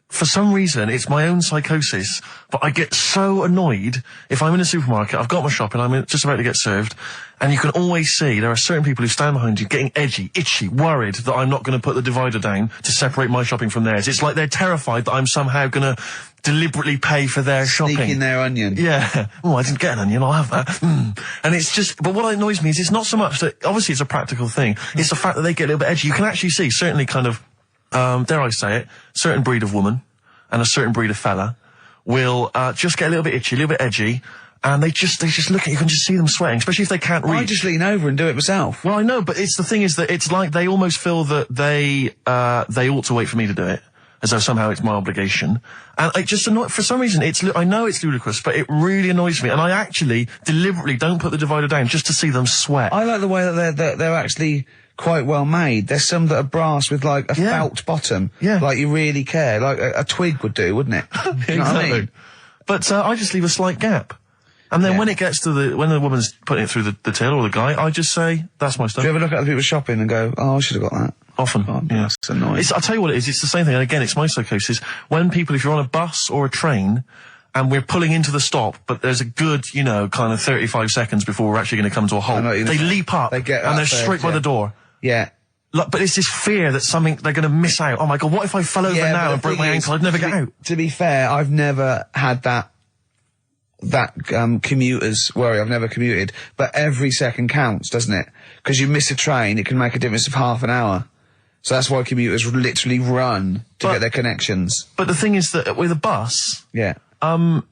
Speaker 8: for some reason, it's my own psychosis, but I get so annoyed if I'm in a supermarket, I've got my shopping, I'm just about to get served, and you can always see there are certain people who stand behind you getting edgy, itchy, worried that I'm not going to put the divider down to separate my shopping from theirs. It's like they're terrified that I'm somehow going to deliberately pay for their shopping.
Speaker 1: Sneak in their onion.
Speaker 8: Yeah. Oh, I didn't get an onion, I'll have that. And it's just, but what annoys me is it's not so much that, obviously it's a practical thing, it's the fact that they get a little bit edgy. You can actually see, certainly kind of, dare I say it, certain breed of woman and a certain breed of fella will, just get a little bit itchy, a little bit edgy, and they just look at you, can just see them sweating, especially if they can't reach.
Speaker 1: I just lean over and do it myself.
Speaker 8: Well, I know, but the thing is that it's like they almost feel that they ought to wait for me to do it, as though somehow it's my obligation. And it just for some reason, I know it's ludicrous, but it really annoys me. And I actually deliberately don't put the divider down just to see them sweat.
Speaker 1: I like the way that they're actually quite well made. There's some that are brass with like a felt bottom.
Speaker 8: Yeah.
Speaker 1: Like you really care. Like a twig would do, wouldn't it?
Speaker 8: Exactly.
Speaker 1: You know what I mean?
Speaker 8: But I just leave a slight gap. And then when it gets to when the woman's putting it through the till or the guy, I just say, that's my stuff.
Speaker 1: Do you ever look at other people shopping and go, oh, I should have got that?
Speaker 8: Often.
Speaker 1: Oh,
Speaker 8: yeah.
Speaker 1: That's annoying.
Speaker 8: I'll tell you what it is, it's the same thing, and again, it's my psychosis. When people, if you're on a bus or a train, and we're pulling into the stop, but there's a good, kind of 35 seconds before we're actually going to come to a halt, they leap up, and they're straight by the door.
Speaker 1: Yeah.
Speaker 8: But it's this fear that they're going to miss out. Oh my God, what if I fell over now and broke my ankle? I'd never get out.
Speaker 1: To be fair, I've never had that commuter's worry. I've never commuted, but every second counts, doesn't it? Because you miss a train, it can make a difference of half an hour. So that's why commuters literally run to get their connections.
Speaker 8: But the thing is that with a bus,
Speaker 1: there's
Speaker 8: often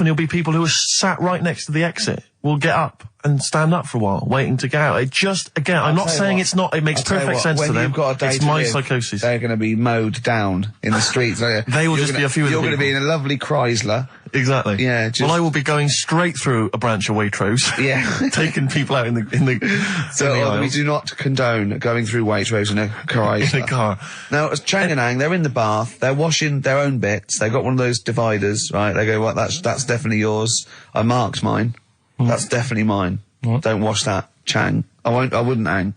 Speaker 8: there'll be people who are sat right next to the exit will get up and stand up for a while, waiting to get out. It just, again, I'm not saying it's not, it makes perfect sense to them. It's my psychosis.
Speaker 1: They're going to be mowed down in the streets.
Speaker 8: They will just be a few of the
Speaker 1: You're going to
Speaker 8: people.
Speaker 1: be in a lovely Chrysler.
Speaker 8: Exactly.
Speaker 1: Yeah.
Speaker 8: Well, I will be going straight through a branch of Waitrose.
Speaker 1: Yeah.
Speaker 8: Taking people out in the
Speaker 1: So we do not condone going through Waitrose in a Chrysler.
Speaker 8: In a car.
Speaker 1: Now, as Changanang, they're in the bath, they're washing their own bits, they've got one of those dividers, right? They go, well, that's definitely yours. I marked mine. That's definitely mine.
Speaker 2: What?
Speaker 1: Don't wash that, Chang. I wouldn't, Ang.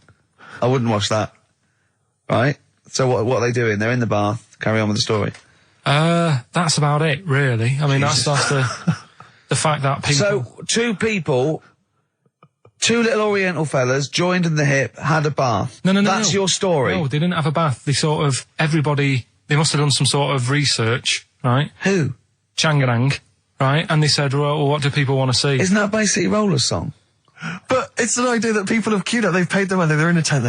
Speaker 1: I wouldn't wash that. Right? So what are they doing? They're in the bath. Carry on with the story.
Speaker 2: That's about it, really. I mean, that's the fact that people...
Speaker 1: So, two little Oriental fellas joined in the hip, had a bath.
Speaker 2: No.
Speaker 1: That's your story.
Speaker 2: No, they didn't have a bath. They they must have done some sort of research, right?
Speaker 1: Who?
Speaker 2: Changanang, right? And they said, well, what do people want to see?
Speaker 1: Isn't that a Bay City Rollers song?
Speaker 8: But it's an idea that people have queued up. They've paid their money. They're in a tent.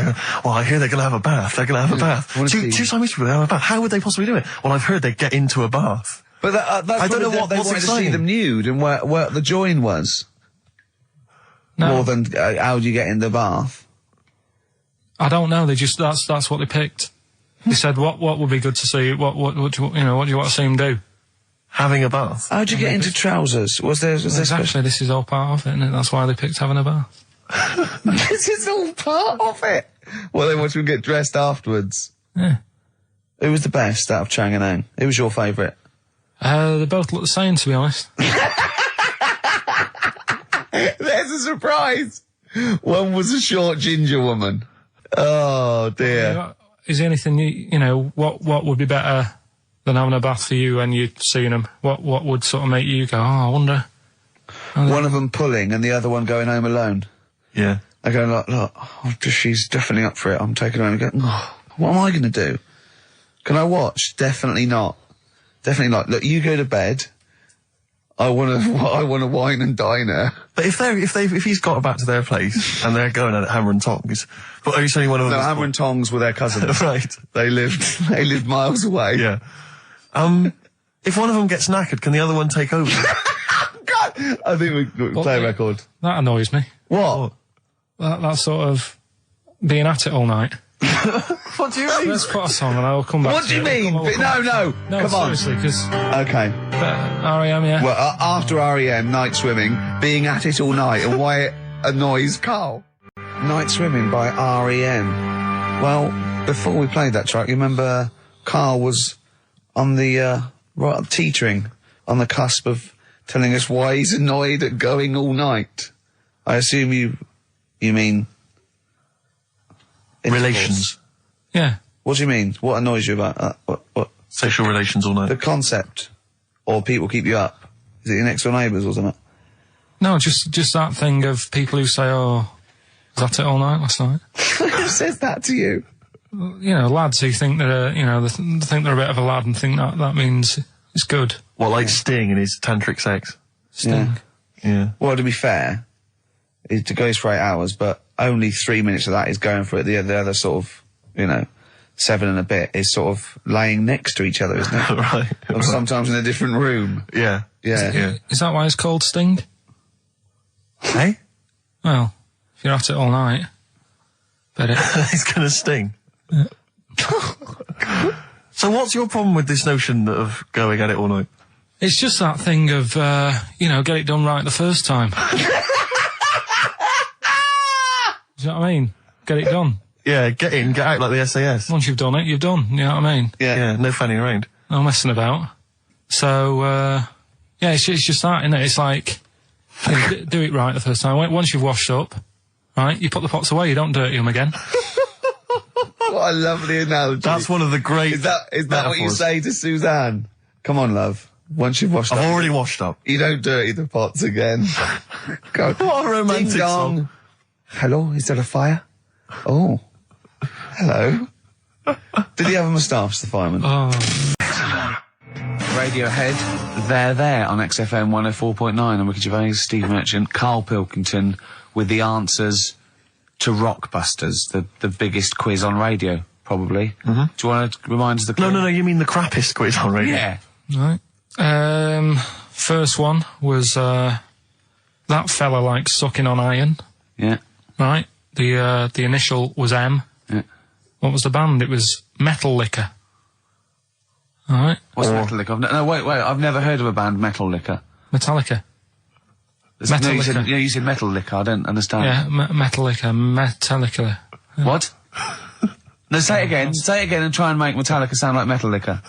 Speaker 8: Well, I hear they're going to have a bath. They're going to have a bath. Two Siamese people have a bath. How would they possibly do it? Well, I've heard they get into a bath.
Speaker 1: But that's
Speaker 8: I don't know
Speaker 1: they
Speaker 8: what's
Speaker 1: wanted
Speaker 8: exciting.
Speaker 1: to see them nude and where the join was.
Speaker 2: No.
Speaker 1: More than how do you get in the bath?
Speaker 2: I don't know. They just that's what they picked. They said what would be good to see. What do you want to see them do?
Speaker 8: Having a bath.
Speaker 1: How'd you get into trousers? Was there
Speaker 2: exactly? This is all part of it, and that's why they picked having a bath.
Speaker 1: This is all part of it. Well, they want you to get dressed afterwards.
Speaker 2: Yeah.
Speaker 1: Who was the best out of Changanang? Who was your favourite?
Speaker 2: They both look the same, to be honest.
Speaker 1: There's a surprise. One was a short ginger woman. Oh dear.
Speaker 2: Is there anything what would be better than having a bath for you when you'd seen them? What would sort of make you go, oh, I wonder?
Speaker 1: One of them pulling and the other one going home alone.
Speaker 8: Yeah.
Speaker 1: I go, look, she's definitely up for it. I'm taking her home and go, what am I going to do? Can I watch? Definitely not. Definitely not. Look, you go to bed.
Speaker 7: I want to wine and dine her.
Speaker 8: But if he's got back to their place and they're going at it hammer and tongs, but are you saying one of them?
Speaker 7: No, hammer and tongs were their cousins.
Speaker 8: Right.
Speaker 7: They lived miles away.
Speaker 8: Yeah. If one of them gets knackered, can the other one take over?
Speaker 7: God, I think we play a record.
Speaker 2: That annoys me.
Speaker 7: What?
Speaker 2: That sort of being at it all night.
Speaker 8: What do you mean?
Speaker 2: Let's put a song and I'll come back
Speaker 7: What
Speaker 2: to
Speaker 7: do you mean?
Speaker 2: No,
Speaker 7: come on.
Speaker 2: seriously, because
Speaker 7: Okay.
Speaker 2: R.E.M., yeah.
Speaker 7: Well, after REM, Night Swimming, being at it all night, and why it annoys Carl. Night Swimming by REM. Well, before we played that track, you remember Carl was on the, teetering, on the cusp of telling us why he's annoyed at going all night. I assume you mean...
Speaker 8: Relations.
Speaker 2: Yeah.
Speaker 7: What do you mean? What annoys you about that? What?
Speaker 8: Sexual relations all night.
Speaker 7: The concept. Or people keep you up. Is it your next door neighbours or something?
Speaker 2: No, just that thing of people who say, oh, was that it all night last night?
Speaker 7: Who says that to you?
Speaker 2: You know, lads who think they're, they think they're a bit of a lad and think that means it's good.
Speaker 8: Well, like Sting and his tantric sex.
Speaker 2: Sting.
Speaker 8: Yeah.
Speaker 7: Well, to be fair, it goes for 8 hours, but only 3 minutes of that is going for it. The other sort of, 7 and a bit is sort of laying next to each other, isn't it?
Speaker 8: Right.
Speaker 7: Or sometimes in a different room.
Speaker 8: Yeah.
Speaker 7: Yeah.
Speaker 2: Is that why it's called Sting?
Speaker 8: Hey?
Speaker 2: Well, if you're at it all night, bet it.
Speaker 8: It's gonna sting. Yeah. So what's your problem with this notion of going at it all night?
Speaker 2: It's just that thing of, get it done right the first time. Do you know what I mean? Get it done.
Speaker 8: Yeah, get in, get out like the SAS.
Speaker 2: Once you've done it, you've done. You know what I mean?
Speaker 8: Yeah, no fanning around.
Speaker 2: No messing about. So, it's just that, isn't it? It's like, do it right the first time. Once you've washed up, right, you put the pots away, you don't dirty them again.
Speaker 7: What a lovely analogy.
Speaker 8: That's one of the great
Speaker 7: Is that what you say to Suzanne? Come on, love. Once you've washed up.
Speaker 8: I've already washed up.
Speaker 7: You don't dirty the pots again. Go.
Speaker 8: What a romantic
Speaker 7: Ding dong.
Speaker 8: song.
Speaker 7: Hello, is there a fire? Oh. Hello. Did he have a moustache, the fireman?
Speaker 2: Oh.
Speaker 13: Radiohead, they're there on XFM 104.9. I'm Ricky Gervais, Steve Merchant, Karl Pilkington with the answers to Rockbusters, the biggest quiz on radio, probably. Mm-hmm. Do you want to remind us the quiz?
Speaker 8: No, you mean the crappiest quiz on radio?
Speaker 13: Yeah.
Speaker 2: Right. First one was, that fella likes sucking on iron.
Speaker 13: Yeah.
Speaker 2: Right. The initial was M.
Speaker 13: Yeah.
Speaker 2: What was the band? It was Metal Liquor. Alright.
Speaker 13: What's Metal Liquor? No, wait, I've never heard of a band, Metal Liquor.
Speaker 2: Metallica.
Speaker 13: No, you said Metal Liquor, I don't understand.
Speaker 2: Yeah, Metal Liquor, Metallica. Yeah.
Speaker 13: What? No, say it again and try and make Metallica sound like Metal Liquor.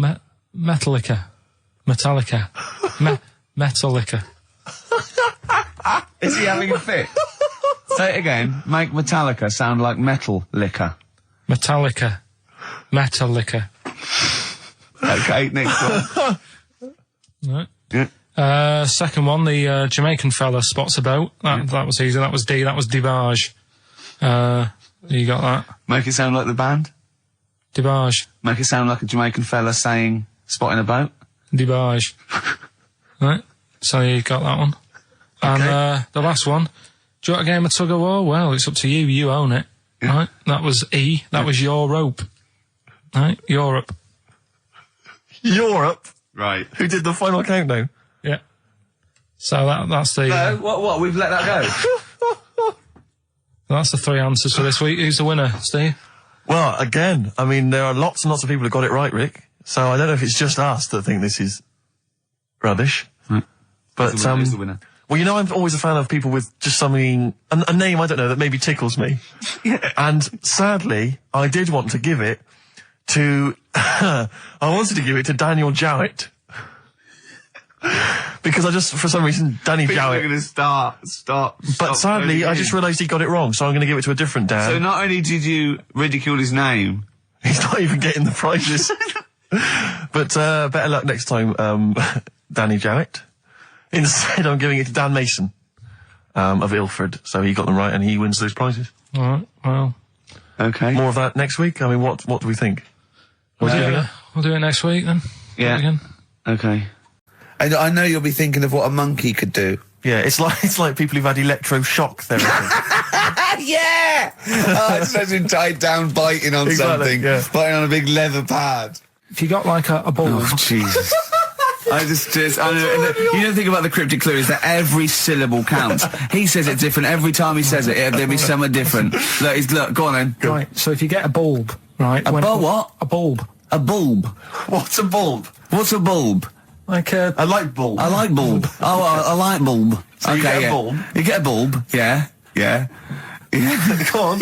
Speaker 2: Metallica. Metallica. Metallica.
Speaker 13: Is he having a fit? Say it again. Make Metallica sound like Metal Liquor.
Speaker 2: Metallica. Metallica.
Speaker 13: Okay, next one.
Speaker 2: Right.
Speaker 13: Yeah.
Speaker 2: Second one, the Jamaican fella spots a boat. That was easy. That was D. That was Debage. You got that?
Speaker 13: Make it sound like the band?
Speaker 2: Debage.
Speaker 13: Make it sound like a Jamaican fella saying, spotting a boat?
Speaker 2: Debage. Right. So you got that one.
Speaker 13: Okay.
Speaker 2: And the last one, do you want a game of tug of war? Well, it's up to you. You own it. Yeah. Right. That was E. That was your rope. Right. Europe.
Speaker 8: Europe?
Speaker 13: Right.
Speaker 8: Who did the final countdown?
Speaker 2: Yeah. So that's the...
Speaker 13: No, what? We've let that go?
Speaker 2: That's the 3 answers for this week. Who's the winner, Steve?
Speaker 8: Well, again, I mean, there are lots and lots of people who got it right, Rick. So I don't know if it's just us that think this is rubbish.
Speaker 13: Right.
Speaker 8: But,
Speaker 13: who's the winner?
Speaker 8: Well, I'm always a fan of people with just something, a name, I don't know, that maybe tickles me.
Speaker 13: Yeah.
Speaker 8: And sadly, I did want to give it to, I wanted to give it to Daniel Jowett. Because for some reason, Danny Jowett.
Speaker 13: We're going to start.
Speaker 8: But sadly, I just realised he got it wrong, so I'm going to give it to a different Dan.
Speaker 13: So not only did you ridicule his name,
Speaker 8: he's not even getting the prizes. But, better luck next time, Danny Jowett. Instead, I'm giving it to Dan Mason, of Ilford. So he got them right and he wins those prizes.
Speaker 2: Alright, well.
Speaker 13: Okay.
Speaker 8: More of that next week? I mean, what do we think?
Speaker 2: Well,
Speaker 9: We'll do it next week then.
Speaker 13: Yeah.
Speaker 9: Do it again.
Speaker 13: Okay.
Speaker 1: And I know you'll be thinking of what a monkey could do.
Speaker 8: Yeah, it's like people who've had electroshock therapy.
Speaker 1: Yeah! Oh, it's such tied down biting on
Speaker 8: Exactly,
Speaker 1: something.
Speaker 8: yeah.
Speaker 1: Biting on a big leather pad.
Speaker 9: If you got like a bulb,
Speaker 1: Oh, Jesus. I know, you don't think about the cryptic clue is that every syllable counts. He says it different every time he says it. There'll be somewhere different. Look, go on then.
Speaker 9: right? So if you get a bulb, right?
Speaker 1: A bulb what?
Speaker 9: A bulb.
Speaker 1: A bulb.
Speaker 8: What's a bulb?
Speaker 1: What's a bulb?
Speaker 9: Like a
Speaker 8: I like bulb.
Speaker 1: I like bulb. Oh, I like bulb.
Speaker 8: So you get a bulb?
Speaker 1: You get a bulb. Yeah.
Speaker 8: Go on.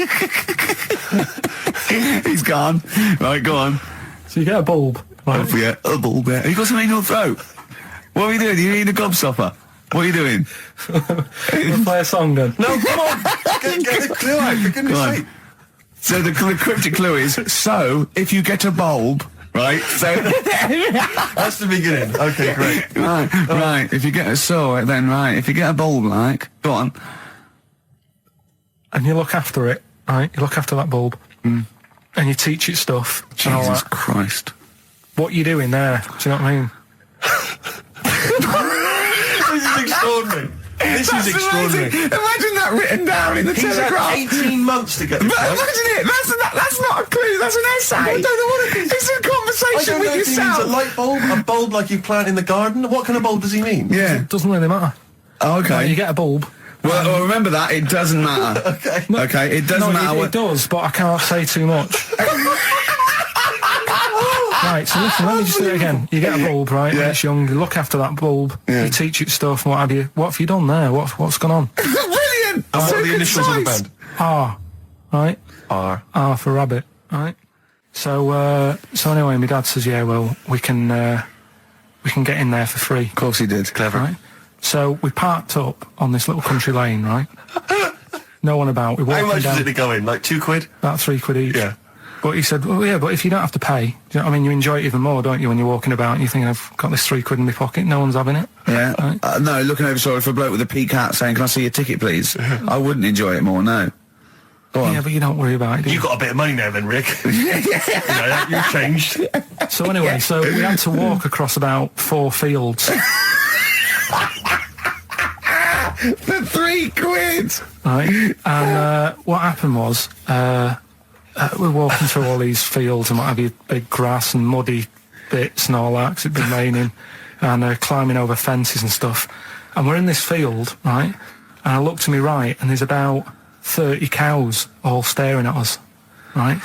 Speaker 1: He's gone. Right, go on.
Speaker 9: So you get a bulb. Right?
Speaker 1: Oh, yeah, a bulb. Yeah. You got something in your throat. What are you doing? Are you eating a gobstopper? What are you doing?
Speaker 9: We'll play a song then.
Speaker 8: No, come on. Get the clue out, for goodness sake.
Speaker 1: So the cryptic clue is, so, if you get a bulb, right, so...
Speaker 8: That's the beginning. Okay, great.
Speaker 1: Right, if you get if you get a bulb, like, go on.
Speaker 9: And you look after it, right? You look after that bulb. And you teach it stuff. and all
Speaker 1: Jesus
Speaker 9: that.
Speaker 1: Christ.
Speaker 9: What you doing there? Do you know what I mean?
Speaker 8: This is extraordinary. This is extraordinary.
Speaker 1: Amazing. Imagine that written down in the
Speaker 8: He's
Speaker 1: Telegraph.
Speaker 8: had 18 months to get this right.
Speaker 1: Imagine it. That's not a clue. That's an essay.
Speaker 8: I don't know what it is.
Speaker 1: It's a conversation
Speaker 8: I don't know
Speaker 1: with
Speaker 8: if he means
Speaker 1: yourself.
Speaker 8: a light bulb, a bulb like you plant in the garden. What kind of bulb does he mean?
Speaker 1: Yeah.
Speaker 9: It doesn't really matter.
Speaker 1: Oh, okay.
Speaker 9: Like, you get a bulb.
Speaker 1: Well, remember that. It doesn't matter.
Speaker 8: Okay.
Speaker 1: Okay. It doesn't matter.
Speaker 9: It does, but I can't say too much. Right, so listen, let me just do it again. You get a bulb, right, when it's young, you look after that bulb, you teach it stuff and what have you. What have you done there? What's gone on?
Speaker 1: Brilliant!
Speaker 8: And what are the initials of the band?
Speaker 9: R, right?
Speaker 8: R.
Speaker 9: R for rabbit, right? So anyway, my dad says, yeah, well, we can get in there for free.
Speaker 1: Of course he did. Clever.
Speaker 9: Right? So we parked up on this little country lane, right? No one about. We walked
Speaker 8: How much
Speaker 9: down,
Speaker 8: did it go in? Like £2?
Speaker 9: about £3 each.
Speaker 8: Yeah.
Speaker 9: But he said, well, yeah, but if you don't have to pay, do you know what I mean? You enjoy it even more, don't you, when you're walking about and you think, I've got this £3 in my pocket, no one's having it.
Speaker 1: Yeah.
Speaker 9: Right?
Speaker 1: No, looking over sorry for a bloke with a peak hat saying, can I see your ticket, please? I wouldn't enjoy it more, no. Go on.
Speaker 9: Yeah, but you don't worry about it, do
Speaker 8: You got a bit of money now then, Rick. You've changed.
Speaker 9: So anyway, so we had to walk across about 4 fields.
Speaker 1: For £3.
Speaker 9: Right? And what happened was, we're walking through all these fields and what have you, big grass and muddy bits and all that, 'cause it'd been raining, and climbing over fences and stuff. And we're in this field, right? And I look to my right, and there's about 30 cows all staring at us, right?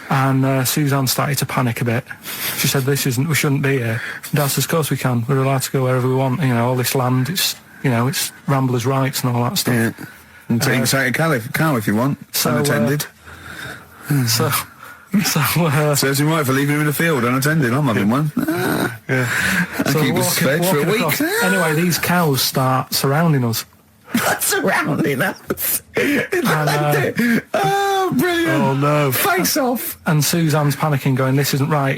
Speaker 9: And Suzanne started to panic a bit. She said, we shouldn't be here. And Dad says, of course we can. We're allowed to go wherever we want. You know, all this land, it's ramblers' rights and all that stuff.
Speaker 1: Yeah. And take a cow if you want.
Speaker 9: So,
Speaker 1: unattended. Serves him right for leaving him in the field unattended. I'm having one. I keep us fed for a week.
Speaker 9: Across. Anyway, these cows start surrounding us.
Speaker 1: Surrounding us. Oh, brilliant.
Speaker 8: Oh, no.
Speaker 1: Face off.
Speaker 9: And Suzanne's panicking, going, this isn't right.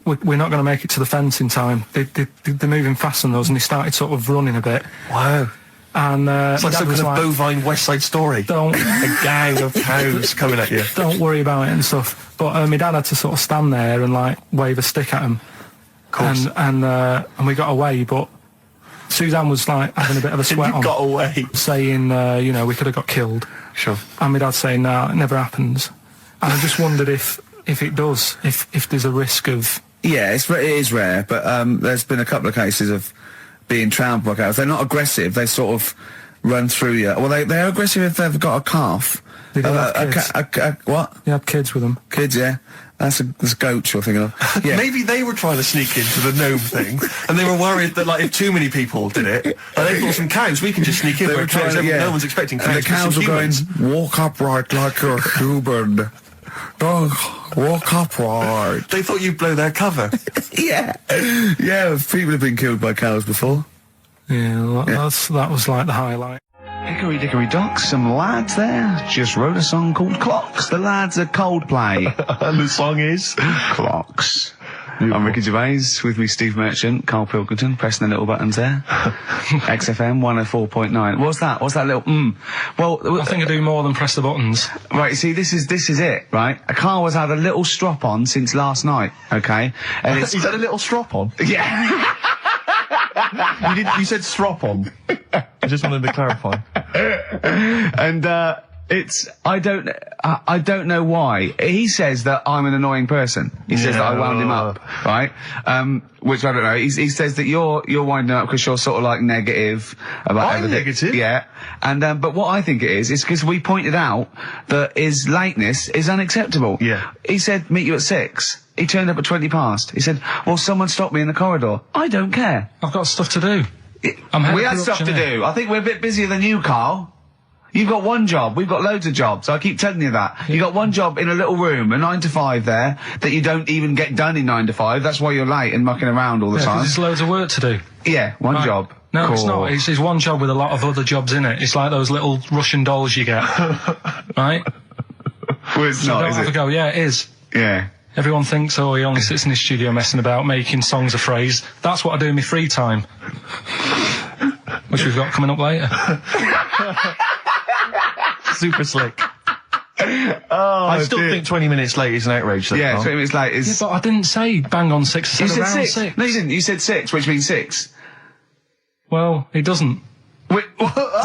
Speaker 9: We're not going to make it to the fence in time. They're moving faster than us, and he started sort of running a bit.
Speaker 8: Wow.
Speaker 9: And
Speaker 8: it's like some kind of bovine West Side Story.
Speaker 9: A
Speaker 8: gang of cows coming at you.
Speaker 9: Don't worry about it and stuff. But my dad had to sort of stand there and like wave a stick at him.
Speaker 8: Of course.
Speaker 9: And we got away, but Suzanne was like having a bit of a sweat on.
Speaker 8: Got away.
Speaker 9: Saying, we could have got killed.
Speaker 8: Sure.
Speaker 9: And my dad saying, no, it never happens. And I just wondered if it does, if there's a risk of...
Speaker 1: Yeah, it is rare, but there's been a couple of cases of being trampled by cows. They're not aggressive, they sort of run through you. Well, they're aggressive if they've got a calf.
Speaker 9: They do have kids.
Speaker 1: What?
Speaker 9: They had kids with them.
Speaker 1: Kids, yeah. That's goats you're thinking of. Yeah.
Speaker 8: Maybe they were trying to sneak into the gnome thing, and they were worried that, like, if too many people did it, and they thought some cows, we can just sneak in where cows, no one's expecting cows.
Speaker 1: And the cows were going, walk upright like you're human. Don't walk upright.
Speaker 8: They thought you'd blow their cover.
Speaker 1: Yeah. Yeah, people have been killed by cows before.
Speaker 9: Yeah, that was like the highlight.
Speaker 13: Hickory dickory dock, some lads there just wrote a song called Clocks. The lads are Coldplay.
Speaker 8: And the song is?
Speaker 13: Clocks. I'm Ricky Gervais, with me Steve Merchant, Karl Pilkington, pressing the little buttons there. XFM 104.9. What's that? What's that little Well,
Speaker 9: I think I do more than press the buttons.
Speaker 13: Right, see, this is it, right? Karl has had a little strop on since last night, okay? And it's...
Speaker 8: He's had a little strop on?
Speaker 13: Yeah.
Speaker 8: You said strop on. I just wanted to clarify.
Speaker 13: And, I don't know why. He says that I'm an annoying person. He says that I wound him up, right? Which I don't know. He says that you're winding up because you're sort of like negative about everything.
Speaker 8: Negative?
Speaker 13: Yeah. And, but what I think it is because we pointed out that his lateness is unacceptable.
Speaker 8: Yeah.
Speaker 13: He said, meet you at 6. He turned up at 20 past. He said, well, someone stopped me in the corridor. I don't care.
Speaker 9: I've got stuff to do.
Speaker 13: We had stuff to do. I think we're a bit busier than you, Karl. You've got one job. We've got loads of jobs. I keep telling you that. You got one job in a little room, a 9 to 5 there, that you don't even get done in 9 to 5. That's why you're late and mucking around all the time.
Speaker 9: There's loads of work to do.
Speaker 13: Yeah, one job.
Speaker 9: No,
Speaker 13: cool.
Speaker 9: It's not. It's one job with a lot of other jobs in it. It's like those little Russian dolls you get. Right?
Speaker 13: Well, it's not, is it?
Speaker 9: Go. Yeah, it is.
Speaker 13: Yeah.
Speaker 9: Everyone thinks, oh, he only sits in his studio messing about, making songs a phrase. That's what I do in my free time. Which we've got coming up later.
Speaker 8: Super slick. I still think 20 minutes late is an outrage, though.
Speaker 13: Yeah, 20 minutes late is...
Speaker 9: Yeah, but I didn't say bang on 6. I said around 6.
Speaker 13: No, you didn't. You said 6, which means 6.
Speaker 9: Well, it doesn't.
Speaker 13: Wait,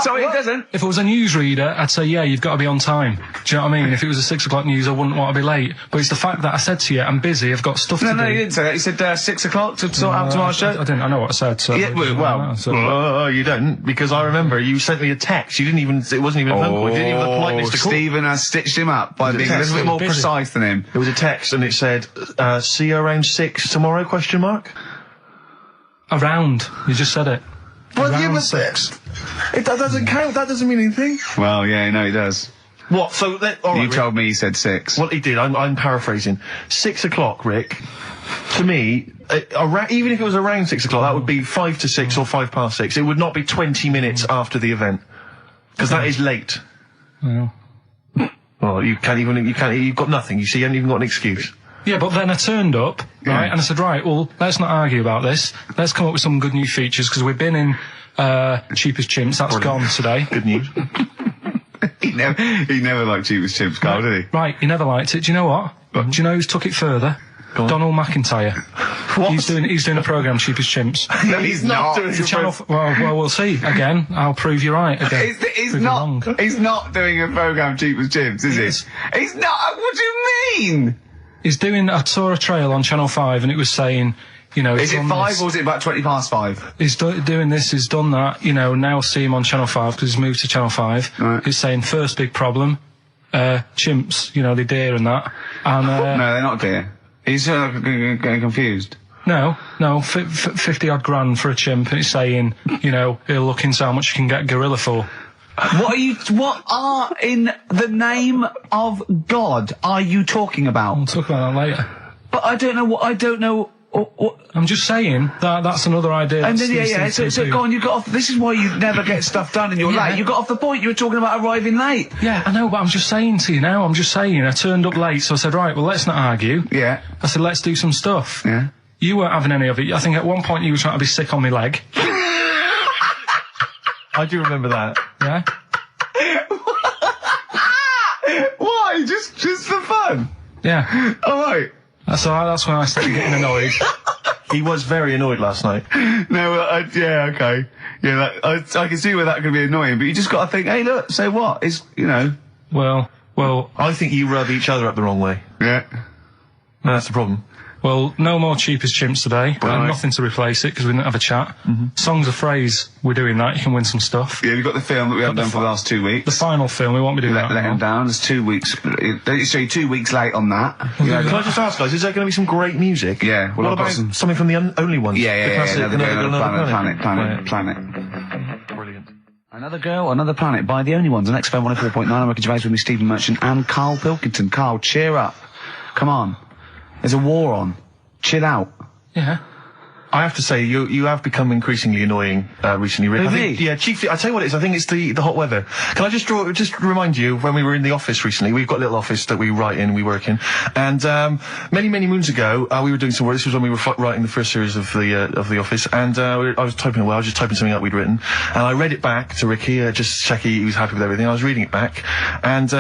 Speaker 13: sorry, it doesn't?
Speaker 9: If it was a newsreader, I'd say, yeah, you've got to be on time. Do you know what I mean? If it was a 6 o'clock news, I wouldn't want to be late. But it's the fact that I said to you, I'm busy, I've got stuff to do.
Speaker 13: No, you didn't say that. You said 6 o'clock to sort out tomorrow's show.
Speaker 9: I didn't. I know what I said. So
Speaker 13: yeah,
Speaker 8: well, you don't, because I remember you sent me a text. You didn't even, it wasn't even a phone call. You didn't even have the politeness to call.
Speaker 13: Stephen has stitched him up by being a little bit more precise than him.
Speaker 8: It was a text and it said, see you around 6 tomorrow, question mark?
Speaker 9: Around. You just said it.
Speaker 8: Well, around 6. That doesn't count. That doesn't mean anything.
Speaker 13: Well, yeah, no, it does.
Speaker 8: What? So, all right,
Speaker 13: you told me he said 6.
Speaker 8: Well, he did. I'm paraphrasing. 6 o'clock, Rick. To me, even if it was around 6 o'clock, that would be 5 to 6 or 5 past 6. It would not be 20 minutes after the event, because that is late.
Speaker 9: Yeah.
Speaker 8: Well, you've got nothing. You see, you haven't even got an excuse.
Speaker 9: Yeah, but then I turned up, right, and I said, right, well, let's not argue about this. Let's come up with some good new features, because we've been in Cheapest Chimps. That's gone today.
Speaker 8: Good news.
Speaker 13: He never liked Cheapest Chimps, Karl, did he?
Speaker 9: Right, he never liked it. Do you know what? Do you know who's took it further? Donald McIntyre.
Speaker 8: What?
Speaker 9: He's doing a programme, Cheapest Chimps.
Speaker 13: No, he's not doing
Speaker 9: a channel. Well, we'll see. Again, I'll prove you right. Again,
Speaker 13: he's not doing a programme, Cheapest Chimps, is he? He's not. What do you mean?
Speaker 9: He's doing. I saw a trail on Channel 5, and it was saying, you know,
Speaker 13: is it 5 or is it about 20 past 5?
Speaker 9: He's doing this. He's done that. You know, now see him on Channel 5 because he's moved to Channel 5.
Speaker 13: Right.
Speaker 9: He's saying first big problem, chimps. You know, they're deer and that. And
Speaker 13: no, they're not deer. He's getting confused.
Speaker 9: No, 50 odd grand for a chimp, and it's saying, you know, he'll look into how much you can get gorilla for.
Speaker 13: What are in the name of God are you talking about?
Speaker 9: We'll talk about that later.
Speaker 13: But I don't know.
Speaker 9: I'm just saying that's another idea.
Speaker 13: And then so go on. You got off. This is why you never get stuff done and you're late. You got off the point. You were talking about arriving late.
Speaker 9: Yeah, I know, but I'm just saying to you now. I turned up late, so I said, right, well, let's not argue.
Speaker 13: Yeah.
Speaker 9: I said, let's do some stuff.
Speaker 13: Yeah.
Speaker 9: You weren't having any of it. I think at one point you were trying to be sick on my leg.
Speaker 8: I do remember that.
Speaker 9: Yeah.
Speaker 13: Why? Just for fun?
Speaker 9: Yeah.
Speaker 13: All right.
Speaker 9: So that's when I started getting annoyed.
Speaker 8: He was very annoyed last night.
Speaker 13: No, yeah, okay. Yeah, I can see where that could be annoying, but you just got to think, hey, look, so what? It's, you know.
Speaker 9: Well,
Speaker 8: I think you rub each other up the wrong way.
Speaker 13: Yeah.
Speaker 8: No, that's the problem.
Speaker 9: Well, no more Cheapest Chimps today.
Speaker 13: Right.
Speaker 9: Nothing to replace it because we didn't have a chat. Songs of phrase, we're doing that. You can win some stuff.
Speaker 13: Yeah, we've got the film that we haven't done for the last 2 weeks.
Speaker 9: The final film, we won't be doing that.
Speaker 13: Let him down. It's 2 weeks. So you're 2 weeks late on that.
Speaker 8: Can I just ask, guys, is there going to be some great music?
Speaker 13: Yeah. Well,
Speaker 8: what about something from the Only Ones?
Speaker 13: Yeah.
Speaker 8: Another
Speaker 13: Planet.
Speaker 8: Brilliant.
Speaker 13: Another Girl, Another Planet by The Only Ones on XFM 104.9. I'm Ricky Gervais with me, Stephen Merchant and Karl Pilkington. Karl, cheer up. Come on. There's a war on. Chill out.
Speaker 9: Yeah.
Speaker 8: I have to say, you have become increasingly annoying recently, Rick.
Speaker 13: Have
Speaker 8: I think,
Speaker 13: you?
Speaker 8: yeah, chiefly, I tell you what it is, I think it's the hot weather. Can I just remind you, when we were in the office recently, we've got a little office that we write in, we work in, and many moons ago, we were doing some work. This was when we were writing the first series of the office, and I was typing away, I was just typing something up we'd written, and I read it back to Ricky, just check he was happy with everything. I was reading it back, and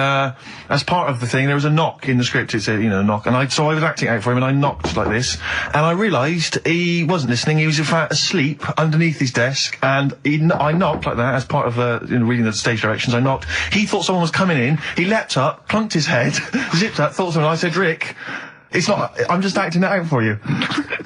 Speaker 8: as part of the thing, there was a knock in the script. It said, knock, and so I was acting out for him, and I knocked like this, and I realised he wasn't listening. He was in fact asleep underneath his desk, and I knocked like that as part of reading the stage directions. I knocked. He thought someone was coming in. He leapt up, plunked his head, zipped up, thought someone. I said, Rick, it's not. I'm just acting it out for you.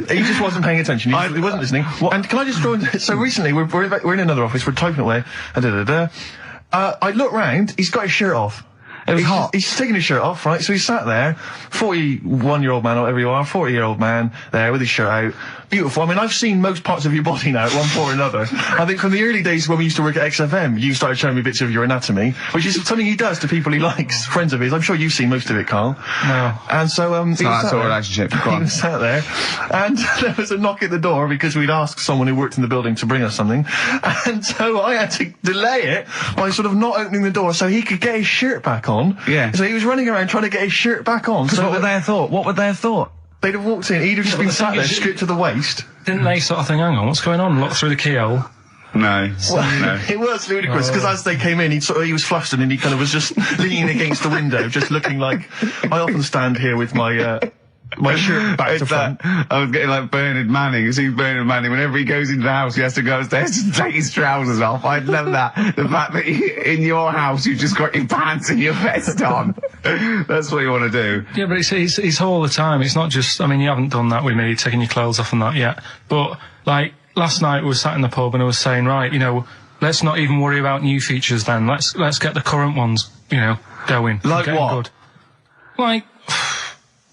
Speaker 8: He just wasn't paying attention. He wasn't listening. And can I just throw in? So recently we're in another office. We're typing away. I look round. He's got his shirt off.
Speaker 13: It was hot.
Speaker 8: He's taking his shirt off, right? So he's sat there, 41-year-old man, or whatever you are, 40-year-old man there with his shirt out. Beautiful. I mean, I've seen most parts of your body now at one point or another. I think from the early days when we used to work at XFM, you started showing me bits of your anatomy, which is something he does to people he likes, friends of his. I'm sure you've seen most of it, Carl.
Speaker 2: No.
Speaker 8: And so,
Speaker 13: it's not that sort of relationship.
Speaker 8: He was sat there, and there was a knock at the door because we'd asked someone who worked in the building to bring us something. And so I had to delay it by sort of not opening the door so he could get his shirt back on.
Speaker 13: Yeah.
Speaker 8: So he was running around trying to get his shirt back on. So
Speaker 13: what would they have thought? What would they have thought?
Speaker 8: They'd have walked in, he'd have just been sat there, stripped to the waist.
Speaker 2: Didn't they sort of think, hang on, what's going on? Look through the keyhole.
Speaker 13: No.
Speaker 8: No. It was ludicrous, because as they came in, he was flustered and he kind of was just leaning against the window, just looking like, I often stand here with my shirt back to front.
Speaker 13: I was getting like Bernard Manning. You see Bernard Manning, whenever he goes into the house, he has to go upstairs to take his trousers off. I love that. The fact that in your house, you've just got your pants and your vest on. That's what you want to do.
Speaker 2: Yeah, but it's all the time. It's not just, I mean, you haven't done that with me, taking your clothes off and that yet. But, like, last night we were sat in the pub and I was saying, right, let's not even worry about new features then. Let's get the current ones, going.
Speaker 13: Like what?
Speaker 2: Good. Like,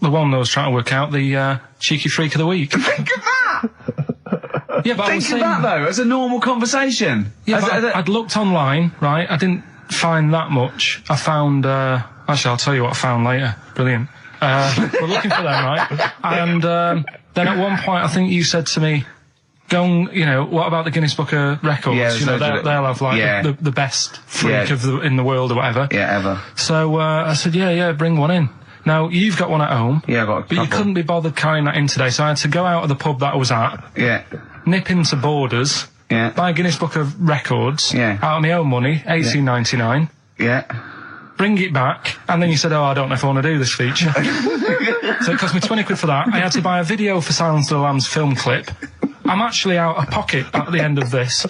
Speaker 2: the one that I was trying to work out, the cheeky freak of the week.
Speaker 13: Think of that!
Speaker 2: Yeah, but
Speaker 13: Think of that, though, as a normal conversation.
Speaker 2: Yeah, but I'd looked online, right? I didn't find that much. I found, actually, I'll tell you what I found later. Brilliant. We're looking for them, right? And then at one point, I think you said to me, go and, what about the Guinness Book of Records?
Speaker 13: Yeah,
Speaker 2: they'll have, like, the best freak in the world or whatever.
Speaker 13: Yeah, ever.
Speaker 2: So I said, yeah, bring one in. Now, you've got one at home.
Speaker 13: Yeah, I've got a couple.
Speaker 2: But you couldn't be bothered carrying that in today, so I had to go out of the pub that I was at.
Speaker 13: Yeah.
Speaker 2: Nip into Borders.
Speaker 13: Yeah.
Speaker 2: Buy a Guinness Book of Records.
Speaker 13: Yeah.
Speaker 2: Out of my own money, $18.99.
Speaker 13: Yeah.
Speaker 2: Bring it back, and then you said, I don't know if I want to do this feature. So it cost me 20 quid for that. I had to buy a video for Silence of the Lambs film clip. I'm actually out of pocket at the end of this.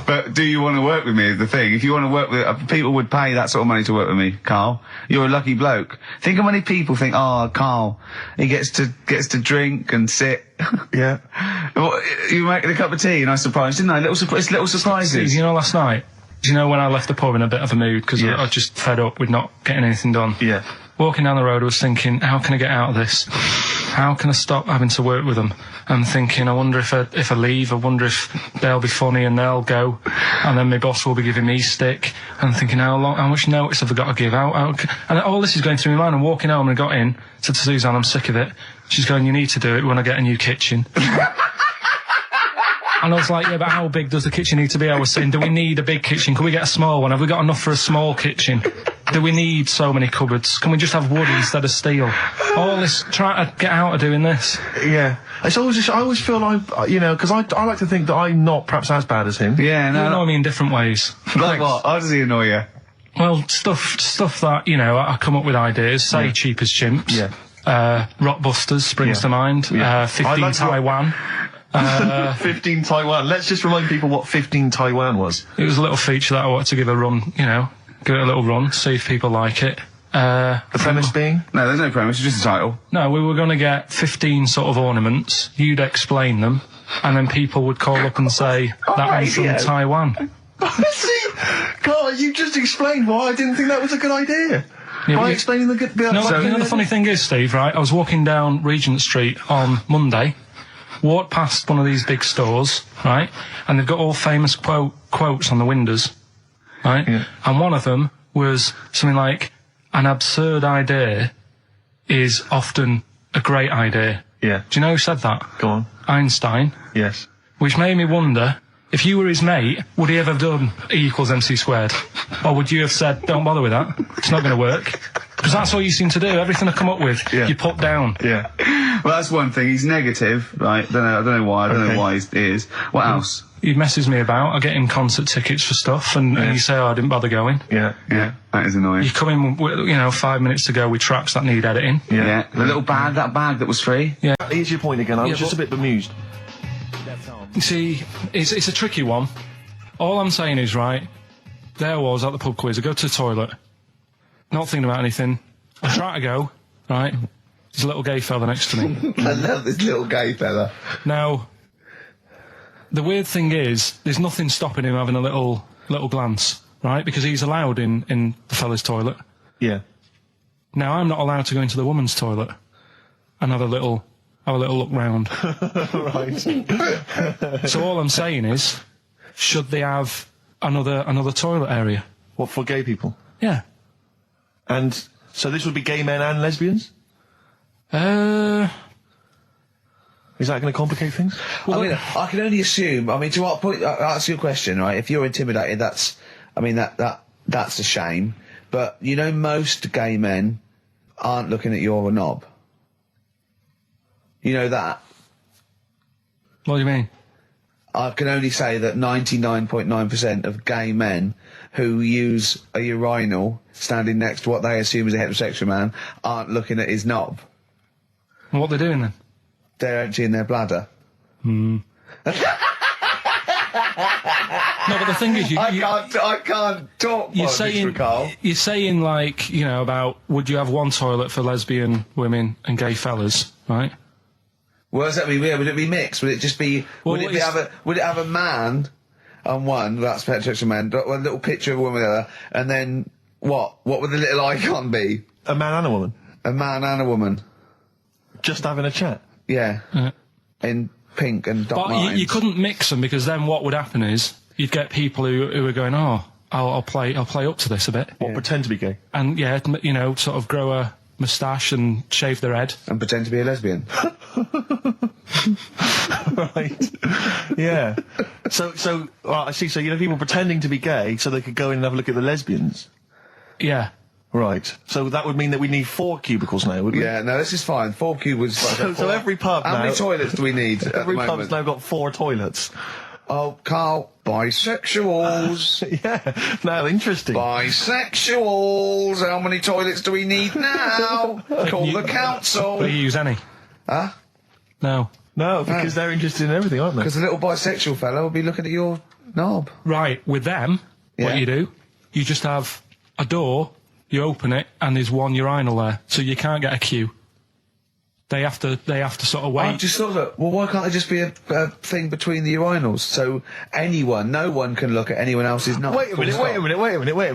Speaker 13: But do you want to work with me is the thing. If you want to work with people would pay that sort of money to work with me, Carl. You're a lucky bloke. Think how many people think, Carl, he gets to drink and sit.
Speaker 8: Yeah.
Speaker 13: Well, you making a cup of tea and I surprised, didn't I? Little surprises.
Speaker 2: Steve, last night, do you know when I left the pub in a bit of a mood because I was just fed up with not getting anything done?
Speaker 8: Yeah.
Speaker 2: Walking down the road, I was thinking, how can I get out of this? How can I stop having to work with them? I'm thinking, I wonder if I leave, I wonder if they'll be funny and they'll go, and then my boss will be giving me stick. I'm thinking, how much notice have I got to give out? And all this is going through my mind. I'm walking home and I got in, said to Suzanne, I'm sick of it. She's going, you need to do it when I get a new kitchen. And I was like, yeah, but how big does the kitchen need to be? I was saying, do we need a big kitchen? Can we get a small one? Have we got enough for a small kitchen? Do we need so many cupboards? Can we just have wood instead of steel? All this, trying to get out of doing this.
Speaker 8: Yeah. I always feel like, because I like to think that I'm not perhaps as bad as him.
Speaker 13: Yeah, no.
Speaker 2: You annoy me in different ways.
Speaker 13: Like what? How does he annoy you?
Speaker 2: Well, stuff that, I come up with ideas, say Cheap as Chimps.
Speaker 8: Yeah.
Speaker 2: Rockbusters springs to mind.
Speaker 8: Yeah.
Speaker 2: 15 Taiwan.
Speaker 8: 15 Taiwan. Let's just remind people what 15 Taiwan was.
Speaker 2: It was a little feature that I wanted to give a run, give it a little run, see if people like it.
Speaker 8: The premise being?
Speaker 13: No, there's no premise, it's just a title.
Speaker 2: No, we were going to get 15 sort of ornaments, you'd explain them, and then people would call up and say, that one's from Taiwan.
Speaker 8: See? Carl, you just explained why I didn't think that was a good idea.
Speaker 2: Yeah,
Speaker 8: by explaining the good...
Speaker 2: the funny thing is, Steve, right, I was walking down Regent Street on Monday, walked past one of these big stores, right, and they've got all famous quotes on the windows, right, and one of them was something like, an absurd idea is often a great idea.
Speaker 8: Yeah.
Speaker 2: Do you know who said that?
Speaker 8: Go on.
Speaker 2: Einstein.
Speaker 8: Yes.
Speaker 2: Which made me wonder, if you were his mate, would he ever have done E=mc²? Or would you have said, don't bother with that, it's not going to work? Because that's all you seem to do. Everything I come up with, you put down.
Speaker 8: Yeah.
Speaker 13: Well, that's one thing. He's negative, right? I don't know why. I don't know why he is. What else?
Speaker 2: He messes me about. I get him concert tickets for stuff, and you say, I didn't bother going.
Speaker 8: Yeah.
Speaker 13: That is annoying.
Speaker 2: You come in, with, 5 minutes to go with tracks that need editing.
Speaker 13: Yeah. The little bag, that bag that was free.
Speaker 2: Yeah.
Speaker 8: Here's your point again. I was just a bit bemused.
Speaker 2: You see, it's a tricky one. All I'm saying is, right, there I was at the pub quiz. I go to the toilet, not thinking about anything. I try to go, right, there's a little gay fella next to me.
Speaker 7: I love this little gay fella.
Speaker 2: Now, the weird thing is, there's nothing stopping him having a little glance, right, because he's allowed in the fella's toilet.
Speaker 8: Yeah.
Speaker 2: Now, I'm not allowed to go into the woman's toilet and have a little look round.
Speaker 8: Right.
Speaker 2: So all I'm saying is, should they have another toilet area?
Speaker 8: What, for gay people?
Speaker 2: Yeah.
Speaker 8: And so this would be gay men and lesbians? Is that going to complicate things?
Speaker 7: Well, I can only assume. I mean, to what point? I'll ask you a question, right? If you're intimidated, that's a shame. But most gay men aren't looking at your knob. You know that.
Speaker 2: What do you mean?
Speaker 7: I can only say that 99.9% of gay men who use a urinal standing next to what they assume is a heterosexual man aren't looking at his knob.
Speaker 2: And what they're doing then?
Speaker 7: They're emptying their bladder.
Speaker 2: No, but the thing is,
Speaker 7: I can't talk.
Speaker 2: You're saying like, about would you have one toilet for lesbian women and gay fellas, right?
Speaker 7: Well, does that mean? Yeah, would it be mixed? Would it just be? Would it have a man on one? That's heterosexual man. One little picture of a woman, other, and then what? What would the little icon be?
Speaker 8: A man and a woman.
Speaker 7: A man and a woman.
Speaker 8: Just having a chat.
Speaker 7: Yeah. In pink and Doc Martens.
Speaker 2: But you couldn't mix them, because then what would happen is you'd get people who are going, I'll play up to this a bit.
Speaker 8: What, pretend to be gay?
Speaker 2: And sort of grow a moustache and shave their head.
Speaker 7: And pretend to be a lesbian.
Speaker 8: Right. Yeah. So I see. So people pretending to be gay so they could go in and have a look at the lesbians.
Speaker 2: Yeah.
Speaker 8: Right. So that would mean that we need 4 cubicles now, would we?
Speaker 7: Yeah. No, this is fine. 4 cubicles.
Speaker 8: So every pub now.
Speaker 7: How many toilets do we need?
Speaker 8: Every pub's now got 4 toilets.
Speaker 7: Oh, Carl, bisexuals.
Speaker 8: Yeah. Now, interesting.
Speaker 7: Bisexuals. How many toilets do we need now? Call the council.
Speaker 2: Will you use any?
Speaker 7: Huh?
Speaker 2: No.
Speaker 8: No, because they're interested in everything, aren't they?
Speaker 7: Because the little bisexual fella will be looking at your knob.
Speaker 2: Right. With them, what you do, you just have a door, you open it, and there's one urinal there, so you can't get a queue. They have to sort of wait.
Speaker 7: I just thought that, well, why can't there just be a thing between the urinals? So no one can look at anyone else's knob.
Speaker 8: Wait a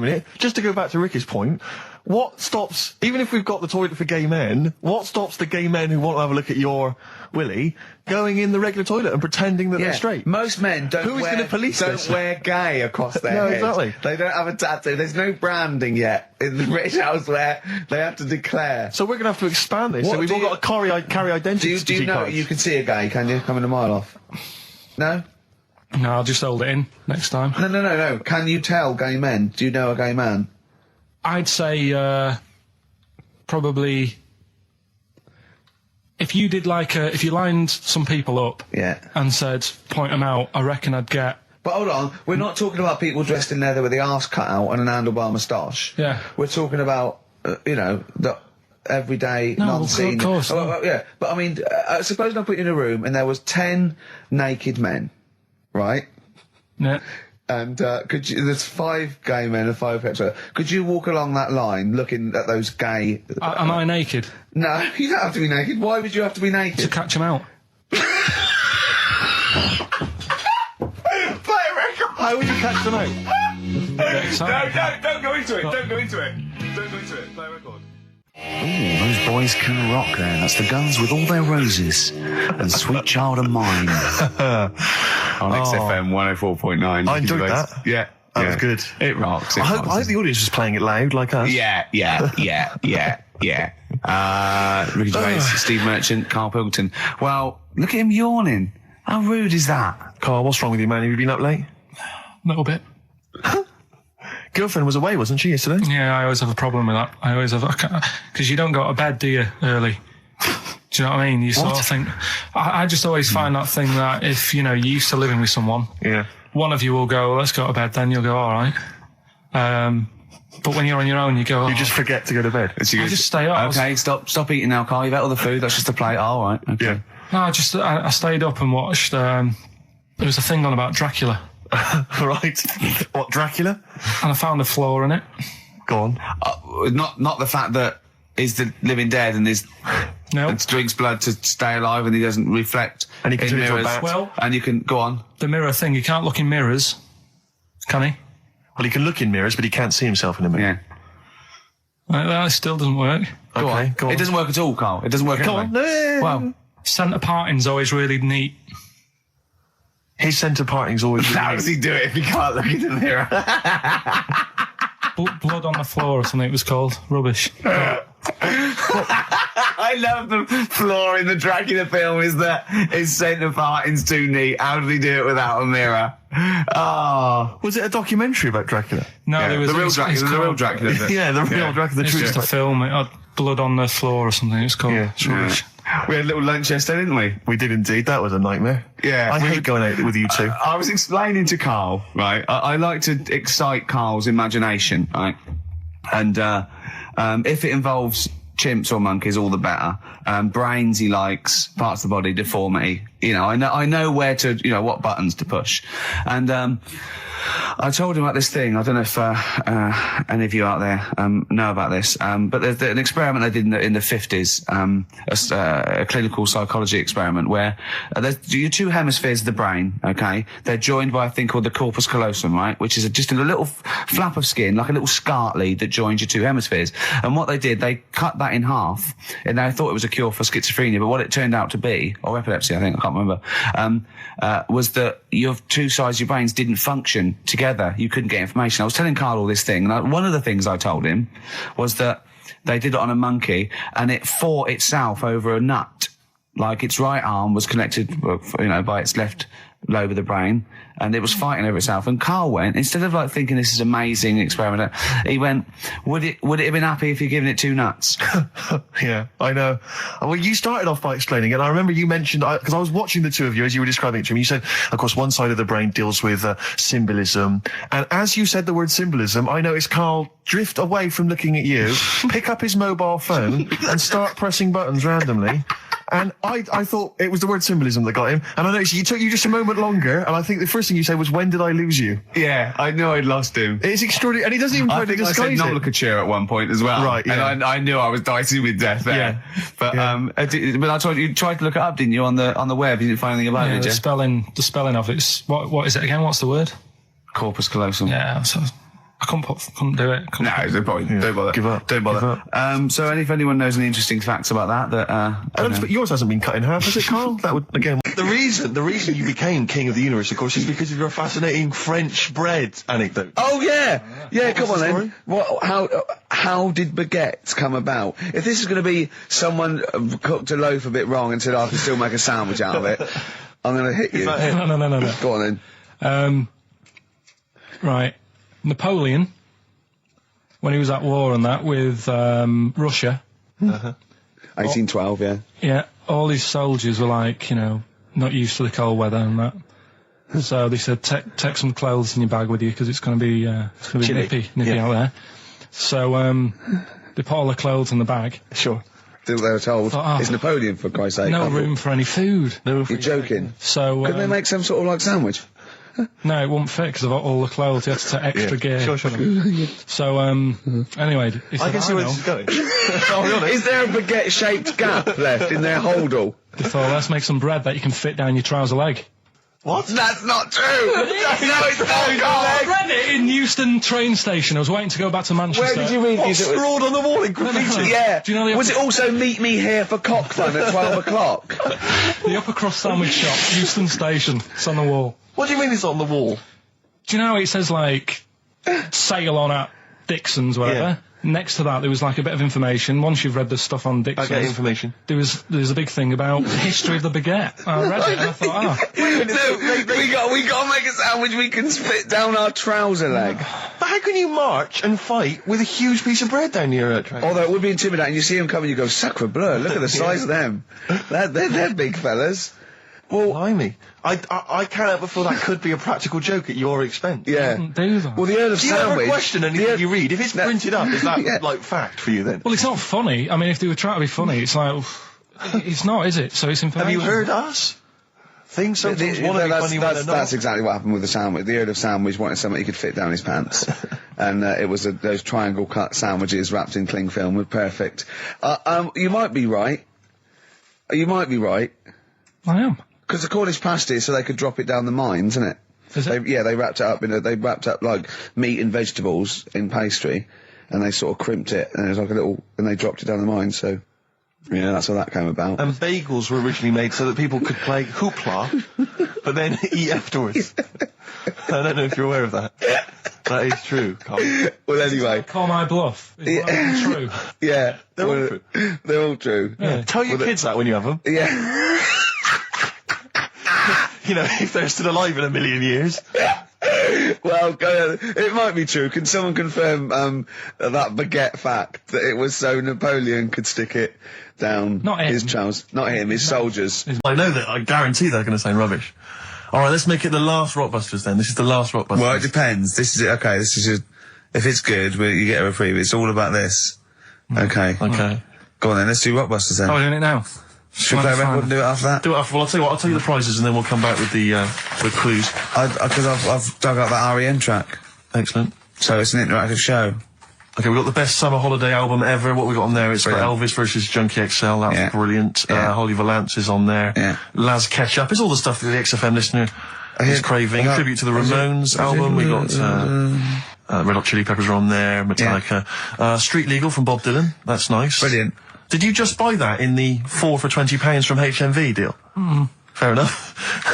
Speaker 8: minute. Just to go back to Ricky's point, what stops, even if we've got the toilet for gay men, what stops the gay men who want to have a look at your willy going in the regular toilet and pretending that they're straight?
Speaker 7: Most men don't wear gay across their head.
Speaker 8: Exactly.
Speaker 7: They don't have a tattoo. There's no branding yet in the British house where they have to declare.
Speaker 8: So we're going to have to expand this. So we've all got to carry identity.
Speaker 7: Do you know you can see a gay, can you? Coming a mile off. No?
Speaker 2: No, I'll just hold it in next time.
Speaker 7: No. Can you tell gay men? Do you know a gay man?
Speaker 2: I'd say probably if you did if you lined some people up and said point them out, I reckon I'd get.
Speaker 7: But hold on, we're not talking about people dressed in leather with the arse cut out and an handlebar moustache.
Speaker 2: Yeah,
Speaker 7: we're talking about the everyday non-seen.
Speaker 2: Of course.
Speaker 7: Yeah, but I mean, suppose I put you in a room and there was 10 naked men, right?
Speaker 2: Yeah.
Speaker 7: And there's 5 gay men and 5 hetero. Could you walk along that line looking at those gay...
Speaker 2: Am I naked?
Speaker 7: No, you don't have to be naked. Why would you have to be naked?
Speaker 2: To catch them out.
Speaker 7: Play a record!
Speaker 8: How would you catch them out?
Speaker 13: No, don't go into it. Don't go into it. Play a record.
Speaker 14: Ooh, those boys can rock there. That's the Guns with All Their Roses and Sweet Child of Mine.
Speaker 13: On XFM 104.9.
Speaker 8: I enjoyed that.
Speaker 13: Yeah.
Speaker 8: That was good.
Speaker 13: It rocks.
Speaker 8: I hope the audience was playing it loud like us.
Speaker 13: Yeah.
Speaker 1: Yeah. Ricky Gervais, Steve Merchant, Karl Pilkington. Well, look at him yawning. How rude is that?
Speaker 8: Carl, what's wrong with you, man? Have you been up late?
Speaker 2: A little bit.
Speaker 8: Girlfriend was away, wasn't she, yesterday?
Speaker 2: Yeah, I always have a problem with that. I always have, because you don't go to bed, do you, early? Do you know what I mean? You sort of think, I just always find that thing that if, you're used to living with someone, one of you will go, let's go to bed, then you'll go, all right. But when you're on your own, you go,
Speaker 8: You just forget to go to bed.
Speaker 2: I just stay up.
Speaker 1: Okay, stop eating now, Carl. You've ate all the food. That's just a plate. All right. Okay.
Speaker 8: Yeah.
Speaker 2: No, I stayed up and watched, there was a thing on about Dracula.
Speaker 8: Right. What, Dracula?
Speaker 2: And I found a flaw in it.
Speaker 8: Go on.
Speaker 1: Not the fact that he's the living dead and and drinks blood to stay alive and he doesn't reflect
Speaker 8: and he can
Speaker 1: in
Speaker 8: turn into a
Speaker 1: mirrors.
Speaker 8: bat.
Speaker 2: Well,
Speaker 1: and you can go on.
Speaker 2: The mirror thing, you can't look in mirrors, can he?
Speaker 8: Well, he can look in mirrors, but he can't see himself in a mirror.
Speaker 2: Yeah. That still doesn't work.
Speaker 1: Go on. It doesn't work at all, Carl. It doesn't work at all. Well,
Speaker 2: centre parting's always really neat.
Speaker 8: His centre parting's always really
Speaker 1: how does he do it if he can't look in the mirror?
Speaker 2: Blood on the floor or something it was called. Rubbish.
Speaker 1: I love the flaw in the Dracula film is that his centre parting's too neat. How did he do it without a mirror? Oh.
Speaker 8: Was it a documentary about Dracula?
Speaker 2: No, there was
Speaker 1: the real Dracula. The real Dracula.
Speaker 8: Yeah, the real Dracula. The
Speaker 2: It's
Speaker 8: true
Speaker 2: just a film. It had blood on the floor or something. It's called.
Speaker 8: Yeah.
Speaker 2: It's rubbish.
Speaker 1: We had a little lunch yesterday, didn't we?
Speaker 8: We did indeed. That was a nightmare.
Speaker 1: Yeah.
Speaker 8: I hate going out with you two.
Speaker 1: I was explaining to Carl, right? I like to excite Carl's imagination, right? And if it involves chimps or monkeys, all the better. Brains he likes, parts of the body, deformity. I know where to, what buttons to push. And I told him about this thing. I don't know if any of you out there know about this, but there's an experiment they did in the 50s, a clinical psychology experiment where there's your two hemispheres of the brain, okay? They're joined by a thing called the corpus callosum, right? Which is just a little flap of skin, like a little scarlet lead that joins your two hemispheres. And what they did, they cut that in half, and they thought it was a cure for schizophrenia, but what it turned out to be, or epilepsy, I think, I can't remember, was that your two sides of your brains didn't function together. You couldn't get information. I was telling Carl all this thing, and one of the things I told him was that they did it on a monkey, and it fought itself over a nut. Like its right arm was connected, by its left lobe of the brain, and it was fighting over itself. And Carl went, instead of thinking this is amazing experiment, he went, would it have been happy if you'd given it two nuts?
Speaker 8: Yeah, I know. Well, you started off by explaining, and I remember you mentioned, because I was watching the two of you as you were describing it to me, you said, of course, one side of the brain deals with symbolism. And as you said the word symbolism, I noticed Carl drift away from looking at you, pick up his mobile phone, and start pressing buttons randomly. And I thought it was the word symbolism that got him. And I noticed it took you just a moment longer. And I think the first thing you said was, when did I lose you?
Speaker 1: Yeah, I knew I'd lost him.
Speaker 8: It's extraordinary. And he doesn't even try to disguise it.
Speaker 1: I said non-locature at one point as well.
Speaker 8: Right, yeah.
Speaker 1: And I knew I was dicey with death there.
Speaker 8: Yeah.
Speaker 1: But, but I told you tried to look it up, didn't you, on the web? You didn't find anything about it, did you?
Speaker 2: The spelling of it's, what is it again? What's the word?
Speaker 1: Corpus callosum.
Speaker 2: Yeah, so I couldn't do it.
Speaker 1: No, there's no point. Yeah. Don't bother.
Speaker 8: Give up.
Speaker 1: Don't bother.
Speaker 8: Give up.
Speaker 1: So if anyone knows any interesting facts about that,
Speaker 8: yours hasn't been cut in half, has it, Carl? That would, again. The reason you became king of the universe, of course, is because of your fascinating French bread anecdote.
Speaker 7: Oh, yeah. Yeah, come on
Speaker 8: story?
Speaker 7: then. How did baguettes come about? If this is going to be someone cooked a loaf a bit wrong and said, I can still make a sandwich out of it, I'm going to hit you.
Speaker 2: No.
Speaker 7: Go on then.
Speaker 2: Right. Napoleon, when he was at war and that with Russia.
Speaker 7: 1812, yeah.
Speaker 2: Yeah, all his soldiers were not used to the cold weather and that. So they said, take some clothes in your bag with you because it's going to be nippy out there. So they put all the clothes in the bag.
Speaker 7: Sure. They were told, it's Napoleon, for Christ's sake.
Speaker 2: No room for any food.
Speaker 7: You're joking.
Speaker 2: So
Speaker 7: couldn't they make some sort of sandwich?
Speaker 2: No, it wouldn't fit because of all the clothes. You had to take extra gear. Sure. So, anyway.
Speaker 8: I can see where this is going.
Speaker 7: Is there a baguette-shaped gap left in their holdall?
Speaker 2: They thought, let's make some bread that you can fit down your trouser leg.
Speaker 8: What?
Speaker 7: That's not true! No, it's not!
Speaker 2: I read it in Euston train station. I was waiting to go back to Manchester.
Speaker 7: Where did you read these?
Speaker 8: Scrawled on the wall in graffiti?
Speaker 7: Yeah.
Speaker 2: Do you know
Speaker 7: was it also meet me here for cock fun at 12 o'clock?
Speaker 2: The Upper Cross Sandwich Shop, Euston Station. It's on the wall.
Speaker 8: What do you mean it's on the wall?
Speaker 2: Do you know how it says, sail on at Dixon's, whatever? next to that there was like a bit of information. Once you've read the stuff on Dixon's,
Speaker 8: I get information.
Speaker 2: There was a big thing about the history of the baguette. I read it and I thought,
Speaker 7: we got to make a sandwich we can split down our trouser leg.
Speaker 8: But how can you march and fight with a huge piece of bread down your train?
Speaker 7: Although it would be intimidating. You see them coming, you go, sacre bleu, look at the size of them. They're big fellas.
Speaker 8: Well, blimey. I can't help but feel that could be a practical joke at your expense.
Speaker 7: Yeah.
Speaker 2: Do that.
Speaker 7: Well, the Earl of
Speaker 8: Do you
Speaker 7: Sandwich...
Speaker 8: ever question anything you read? If it's printed up, is that, like, fact for you then?
Speaker 2: Well, it's not funny. I mean, if they were trying to be funny, it's like, it's not, is it? So it's information.
Speaker 8: Have you heard us? Things sometimes want to be funny when they're not.
Speaker 7: That's exactly what happened with the sandwich. The Earl of Sandwich wanted something he could fit down his pants. And it was those triangle cut sandwiches wrapped in cling film were perfect. You might be right. You might be right.
Speaker 2: I am.
Speaker 7: Because the Cornish pasty is so they could drop it down the mines, isn't it?
Speaker 2: Is it?
Speaker 7: They wrapped it up they wrapped up like meat and vegetables in pastry, and they sort of crimped it, and it was like and they dropped it down the mine, so, yeah, that's how that came about.
Speaker 8: And bagels were originally made so that people could play hoopla, but then eat afterwards. I don't know if you're aware of that. That is true, Carl.
Speaker 7: Well, anyway.
Speaker 2: Call my bluff. Is that true?
Speaker 7: Yeah.
Speaker 8: They're all true.
Speaker 7: They're all true.
Speaker 8: Yeah. Tell your kids that when you have them.
Speaker 7: Yeah.
Speaker 8: You know, if they're still alive in a million years.
Speaker 7: Well, it might be true. Can someone confirm that baguette fact that it was so Napoleon could stick it down his trousers? Not him, his soldiers.
Speaker 8: I know that. I guarantee they're going to say rubbish. All right, let's make it the last Rockbusters then. This is the last Rockbusters.
Speaker 7: Well, it depends. This is it. Okay, this is if it's good, you get a reprieve. It's all about this. Okay.
Speaker 8: Okay.
Speaker 7: Go on then. Let's do Rockbusters then.
Speaker 2: Oh, we're doing it now.
Speaker 7: Should we play a record and do it after that?
Speaker 8: Do it after. Well, I'll tell you what. I'll tell you the prizes, and then we'll come back with the clues.
Speaker 7: Because I've dug up that REM track.
Speaker 8: Excellent.
Speaker 7: So it's an interactive show.
Speaker 8: Okay, we've got the best summer holiday album ever. What we got on there? It's got Elvis versus Junkie XL. That's brilliant. Holly Valance is on there.
Speaker 7: Yeah.
Speaker 8: Laz Ketchup. It's all the stuff that the XFM listener is craving. Tribute to the Ramones album. We got Red Hot Chili Peppers are on there. Metallica. Street Legal from Bob Dylan. That's nice.
Speaker 7: Brilliant.
Speaker 8: Did you just buy that in the 4 for £20 from HMV deal? Fair enough.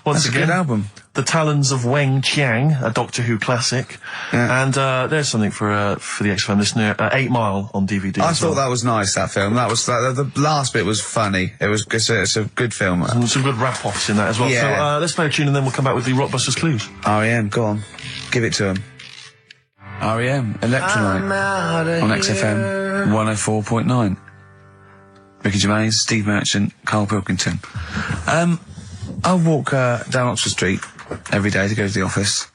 Speaker 8: Once again,
Speaker 7: a good album.
Speaker 8: The Talons of Weng Chiang, a Doctor Who classic. Yeah. And there's something for the XFM listener, 8 Mile on DVD.
Speaker 7: I thought that was nice, that film. That was the last bit was funny. It's a good film.
Speaker 8: Some good rap-offs in that as well.
Speaker 7: Yeah.
Speaker 8: So let's play a tune and then we'll come back with the Rockbusters clues.
Speaker 7: REM, go on. Give it to him. REM, Electrolyte on XFM 104.9. Ricky Gervais, Steve Merchant, Karl Pilkington. I walk down Oxford Street every day to go to the office,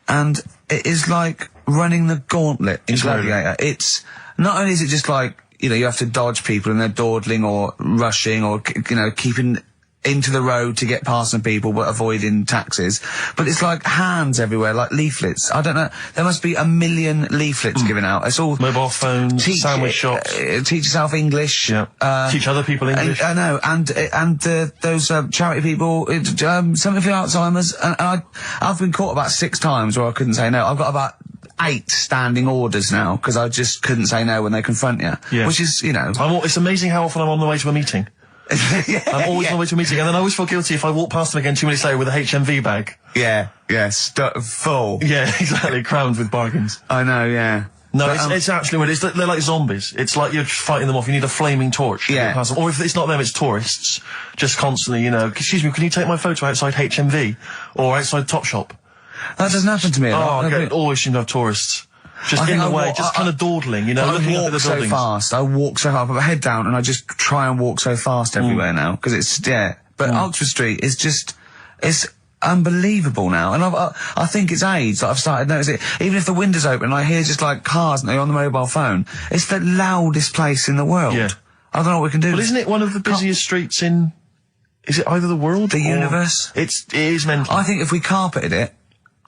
Speaker 7: and it is like running the gauntlet in Gladiator. It's not only is it just like, you know, you have to dodge people and they're dawdling or rushing or, you know, keeping into the road to get past some people but avoiding taxis, but it's like hands everywhere, like leaflets. I don't know, there must be 1 million leaflets given out. It's all
Speaker 8: mobile phones, sandwich shops.
Speaker 7: Teach yourself English.
Speaker 8: Yeah. Teach other people English.
Speaker 7: I know, and those charity people, something for Alzheimer's, and I've been caught about 6 times where I couldn't say no. I've got about 8 standing orders now because I just couldn't say no when they confront you.
Speaker 8: Yeah.
Speaker 7: Which is, you know,
Speaker 8: it's amazing how often I'm on the way to a meeting. I'm always on the way to a meeting, and then I always feel guilty if I walk past them again 2 minutes later with a HMV bag.
Speaker 7: Yeah, full.
Speaker 8: Yeah, exactly, crammed with bargains.
Speaker 7: I know, yeah.
Speaker 8: No, but, it's actually weird. They're like zombies. It's like you're fighting them off. You need a flaming torch.
Speaker 7: Yeah.
Speaker 8: To or if it's not them, it's tourists. Just constantly, you know, excuse me, can you take my photo outside HMV? Or outside Topshop?
Speaker 7: That doesn't happen to me a lot.
Speaker 8: I always seem to have tourists. Just in the way, just kind of dawdling, you know, looking up at the buildings.
Speaker 7: I walk so fast. I walk so hard. I put my head down and I just try and walk so fast everywhere now. Because it's, But Oxford Street is just, it's unbelievable now. And I think it's age that I've started noticing it. Even if the window's open and I hear just like cars and they're on the mobile phone, it's the loudest place in the world.
Speaker 8: Yeah.
Speaker 7: I don't know what we can do.
Speaker 8: Well, isn't it one of the busiest streets in, is it either the world?
Speaker 7: The universe?
Speaker 8: It is mental.
Speaker 7: I think if we carpeted it,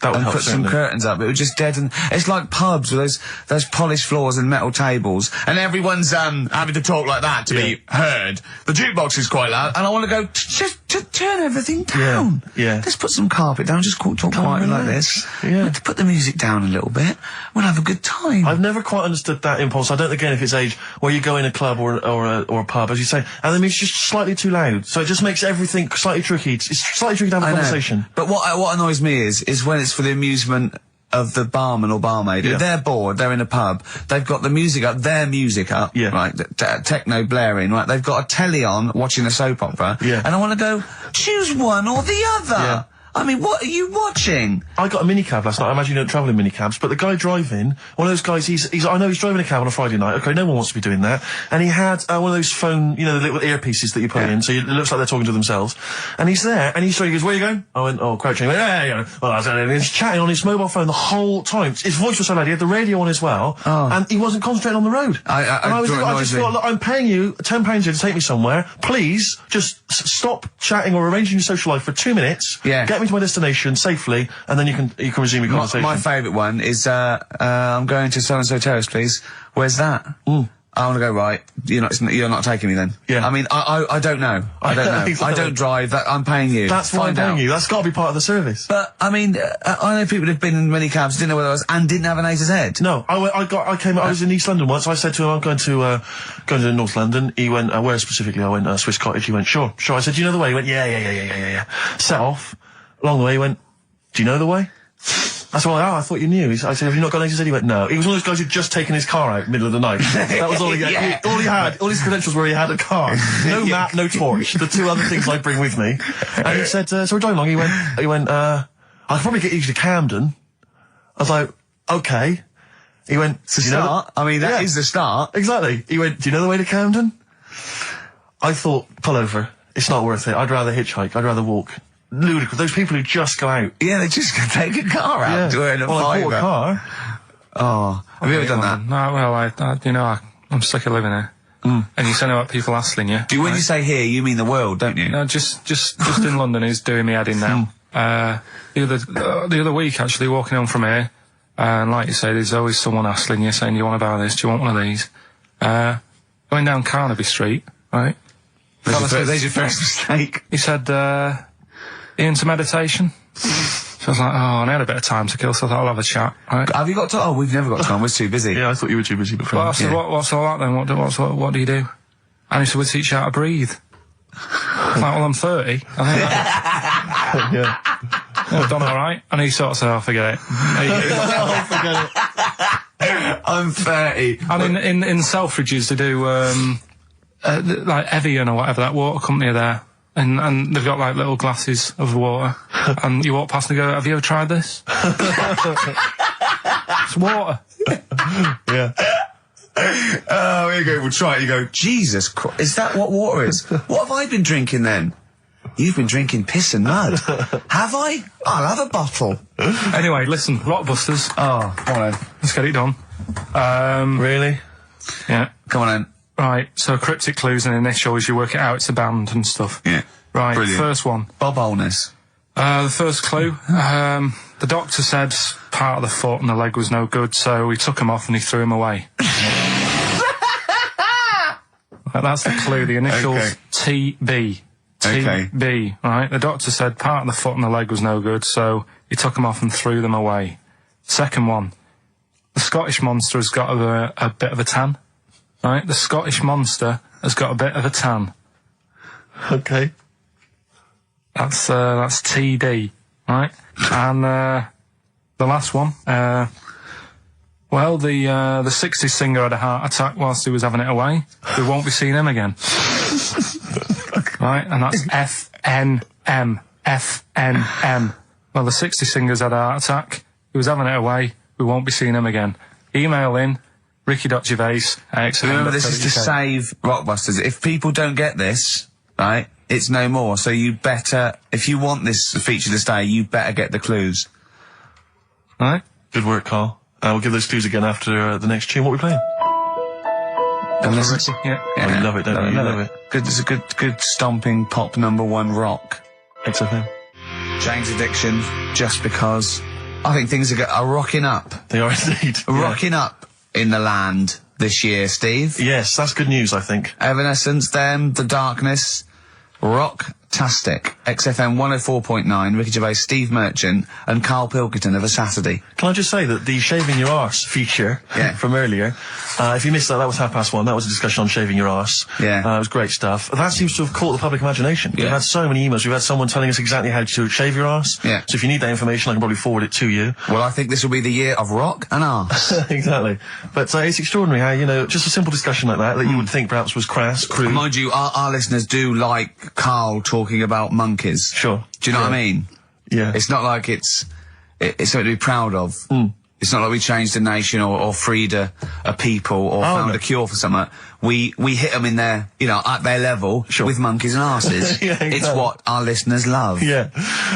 Speaker 7: and put some curtains up, it would just deaden. It's like pubs with those polished floors and metal tables, and everyone's having to talk like that to be heard. The jukebox is quite loud, and I want to go just turn everything down.
Speaker 8: Yeah.
Speaker 7: Let's put some carpet down. Just talk quietly like this.
Speaker 8: Yeah.
Speaker 7: Put the music down a little bit. We'll have a good time.
Speaker 8: I've never quite understood that impulse. I don't again if it's age where you go in a club or a pub, as you say, and the music's just slightly too loud, so it just makes everything slightly tricky. It's slightly tricky to have a conversation.
Speaker 7: But what annoys me is when it's for the amusement
Speaker 13: of the barman or barmaid.
Speaker 8: Yeah.
Speaker 13: If they're bored, they're in a pub, they've got the music up, their music up,
Speaker 8: Yeah.
Speaker 13: right, techno blaring, right, they've got a telly on watching a soap opera,
Speaker 8: Yeah.
Speaker 13: and I want to go, choose one or the other.
Speaker 8: Yeah.
Speaker 13: I mean, what are you watching?
Speaker 8: I got a minicab last night. I imagine you don't travel in minicabs, but the guy driving, one of those guys, I know he's driving a cab on a Friday night. Okay, no one wants to be doing that. And he had one of those phone, the little earpieces that you put in, so it looks like they're talking to themselves. And he's there, and he goes, where are you going? I went, oh, crouching. He went, and he's chatting on his mobile phone the whole time. His voice was so loud, he had the radio on as well, and he wasn't concentrating on the road. I just thought, look, I'm paying you £10 here to take me somewhere. Please, just stop chatting or arranging your social life for 2 minutes.
Speaker 13: Yeah.
Speaker 8: Get me to my destination safely, and then you can resume your conversation.
Speaker 13: My favourite one is, I'm going to so-and-so terrace, please. Where's that? I want to go, right, you're not taking me then.
Speaker 8: Yeah.
Speaker 13: I mean, I don't know. I don't know.
Speaker 8: Exactly.
Speaker 13: I don't drive, I'm paying you.
Speaker 8: That's why I'm paying you. That's got to be part of the service.
Speaker 13: But, I mean, I know people who've been in many cabs, didn't know where I was, and didn't have an A to Z.
Speaker 8: No, I was in East London once. I said to him, I'm going to North London. He went, where specifically? I went, Swiss Cottage. He went, sure. I said, do you know the way? He went, yeah. Set off. Along the way, he went, do you know the way? I said, I thought you knew. I said, have you not got an A to Z? He went, no. He was one of those guys who'd just taken his car out middle of the night. That was all he had.
Speaker 13: Yeah.
Speaker 8: All he had, all his credentials were he had a car. No map, no torch. The two other things I bring with me. And he said, so we're driving along. He went, I could probably get you to Camden. I was like, okay. He went,
Speaker 13: It's the start. I mean, that is the start.
Speaker 8: Exactly. He went, do you know the way to Camden? I thought, pull over. It's not worth it. I'd rather hitchhike. I'd rather walk. Ludicrous. Those people who just go out.
Speaker 13: Yeah, they just take a car out to earn a
Speaker 8: I
Speaker 13: fiver.
Speaker 8: bought a car.
Speaker 13: Oh, have you ever done that?
Speaker 2: No, well, I'm sick of living here. And you say about people hassling you.
Speaker 13: When you say here, you mean the world, don't you?
Speaker 2: No, just in London is doing me head in now. The other week, actually, walking home from here, and like you say, there's always someone hassling you, saying, do you want to buy this? Do you want one of these? Going down Carnaby Street, right?
Speaker 13: There's your first mistake.
Speaker 2: He said, into meditation. So I was like, and I had a bit of time to kill, so I thought I'll have a chat, right?
Speaker 13: Have you got time? Oh, we've never got time, we're too busy.
Speaker 8: Yeah, I thought you were too busy before.
Speaker 2: Well, I said, what's all that then? What do you do? And he said, we teach you how to breathe. I was like, well, I'm 30. I think I've done alright. And he sort of said, forget it.
Speaker 8: Forget it.
Speaker 13: I'm 30.
Speaker 2: And in Selfridges, they do, like Evian or whatever, that water company are there. And they've got like little glasses of water. And you walk past and go, have you ever tried this? It's water.
Speaker 8: Yeah.
Speaker 13: Oh, here you go, we'll try it. You go, Jesus Christ, is that what water is? What have I been drinking then? You've been drinking piss and mud. Have I? I'll have a bottle.
Speaker 2: Anyway, listen, Rockbusters.
Speaker 13: Oh, come on then.
Speaker 2: Let's get it done.
Speaker 8: Really?
Speaker 2: Yeah.
Speaker 13: Come on then.
Speaker 2: Right, so cryptic clues and initials, you work it out, it's a band and stuff.
Speaker 13: Yeah.
Speaker 2: Right,
Speaker 13: Brilliant.
Speaker 2: First one.
Speaker 13: Bob Holness.
Speaker 2: The first clue, the doctor said part of the foot and the leg was no good, so he took him off and he threw him away. That's the clue, the initials TB. TB, right? The doctor said part of the foot and the leg was no good, so he took them off and threw them away. Second one, the Scottish monster has got a bit of a tan. Right, the Scottish monster has got a bit of a tan.
Speaker 8: Okay.
Speaker 2: That's TD, right? And the last one, well, the 60s singer had a heart attack whilst he was having it away. We won't be seeing him again. Right, and that's FNM. Well, the 60s singer's had a heart attack. He was having it away. We won't be seeing him again. Email in. Ricky.Gervais at XFM.
Speaker 13: Remember, this is to save Rockbusters. If people don't get this, right, it's no more. So you better, if you want this feature to stay, you better get the clues.
Speaker 2: Right?
Speaker 8: Good work, Carl. We'll give those clues again after the next tune. What are we playing?
Speaker 13: And listen to
Speaker 8: We love it, don't we? You love it.
Speaker 13: Good, it's a good stomping pop #1 rock.
Speaker 8: XFM.
Speaker 13: Jane's Addiction, just because. I think things are rocking up.
Speaker 8: They are indeed.
Speaker 13: Rocking up in the land this year, Steve.
Speaker 8: Yes, that's good news, I think.
Speaker 13: Evanescence, them, The Darkness, rock fantastic. XFM 104.9, Ricky Gervais, Steve Merchant, and Karl Pilkington of a Saturday.
Speaker 8: Can I just say that the shaving your arse feature from earlier, if you missed that was 1:30. That was a discussion on shaving your arse.
Speaker 13: Yeah.
Speaker 8: It was great stuff. That seems to have caught the public imagination. We've had so many emails. We've had someone telling us exactly how to shave your arse.
Speaker 13: Yeah.
Speaker 8: So if you need that information, I can probably forward it to you.
Speaker 13: Well, I think this will be the year of rock and arse.
Speaker 8: Exactly. But it's extraordinary how, you know, just a simple discussion like that you would think perhaps was crass, crude.
Speaker 13: Mind you, our listeners do like Karl talking about monkeys.
Speaker 8: Sure.
Speaker 13: Do you know what I mean?
Speaker 8: Yeah.
Speaker 13: It's not like it's something to be proud of. It's not like we changed a nation or freed a people or found a cure for something. We hit them in their, you know, at their level with monkeys and arses.
Speaker 8: Yeah, exactly.
Speaker 13: It's what our listeners love.
Speaker 8: Yeah.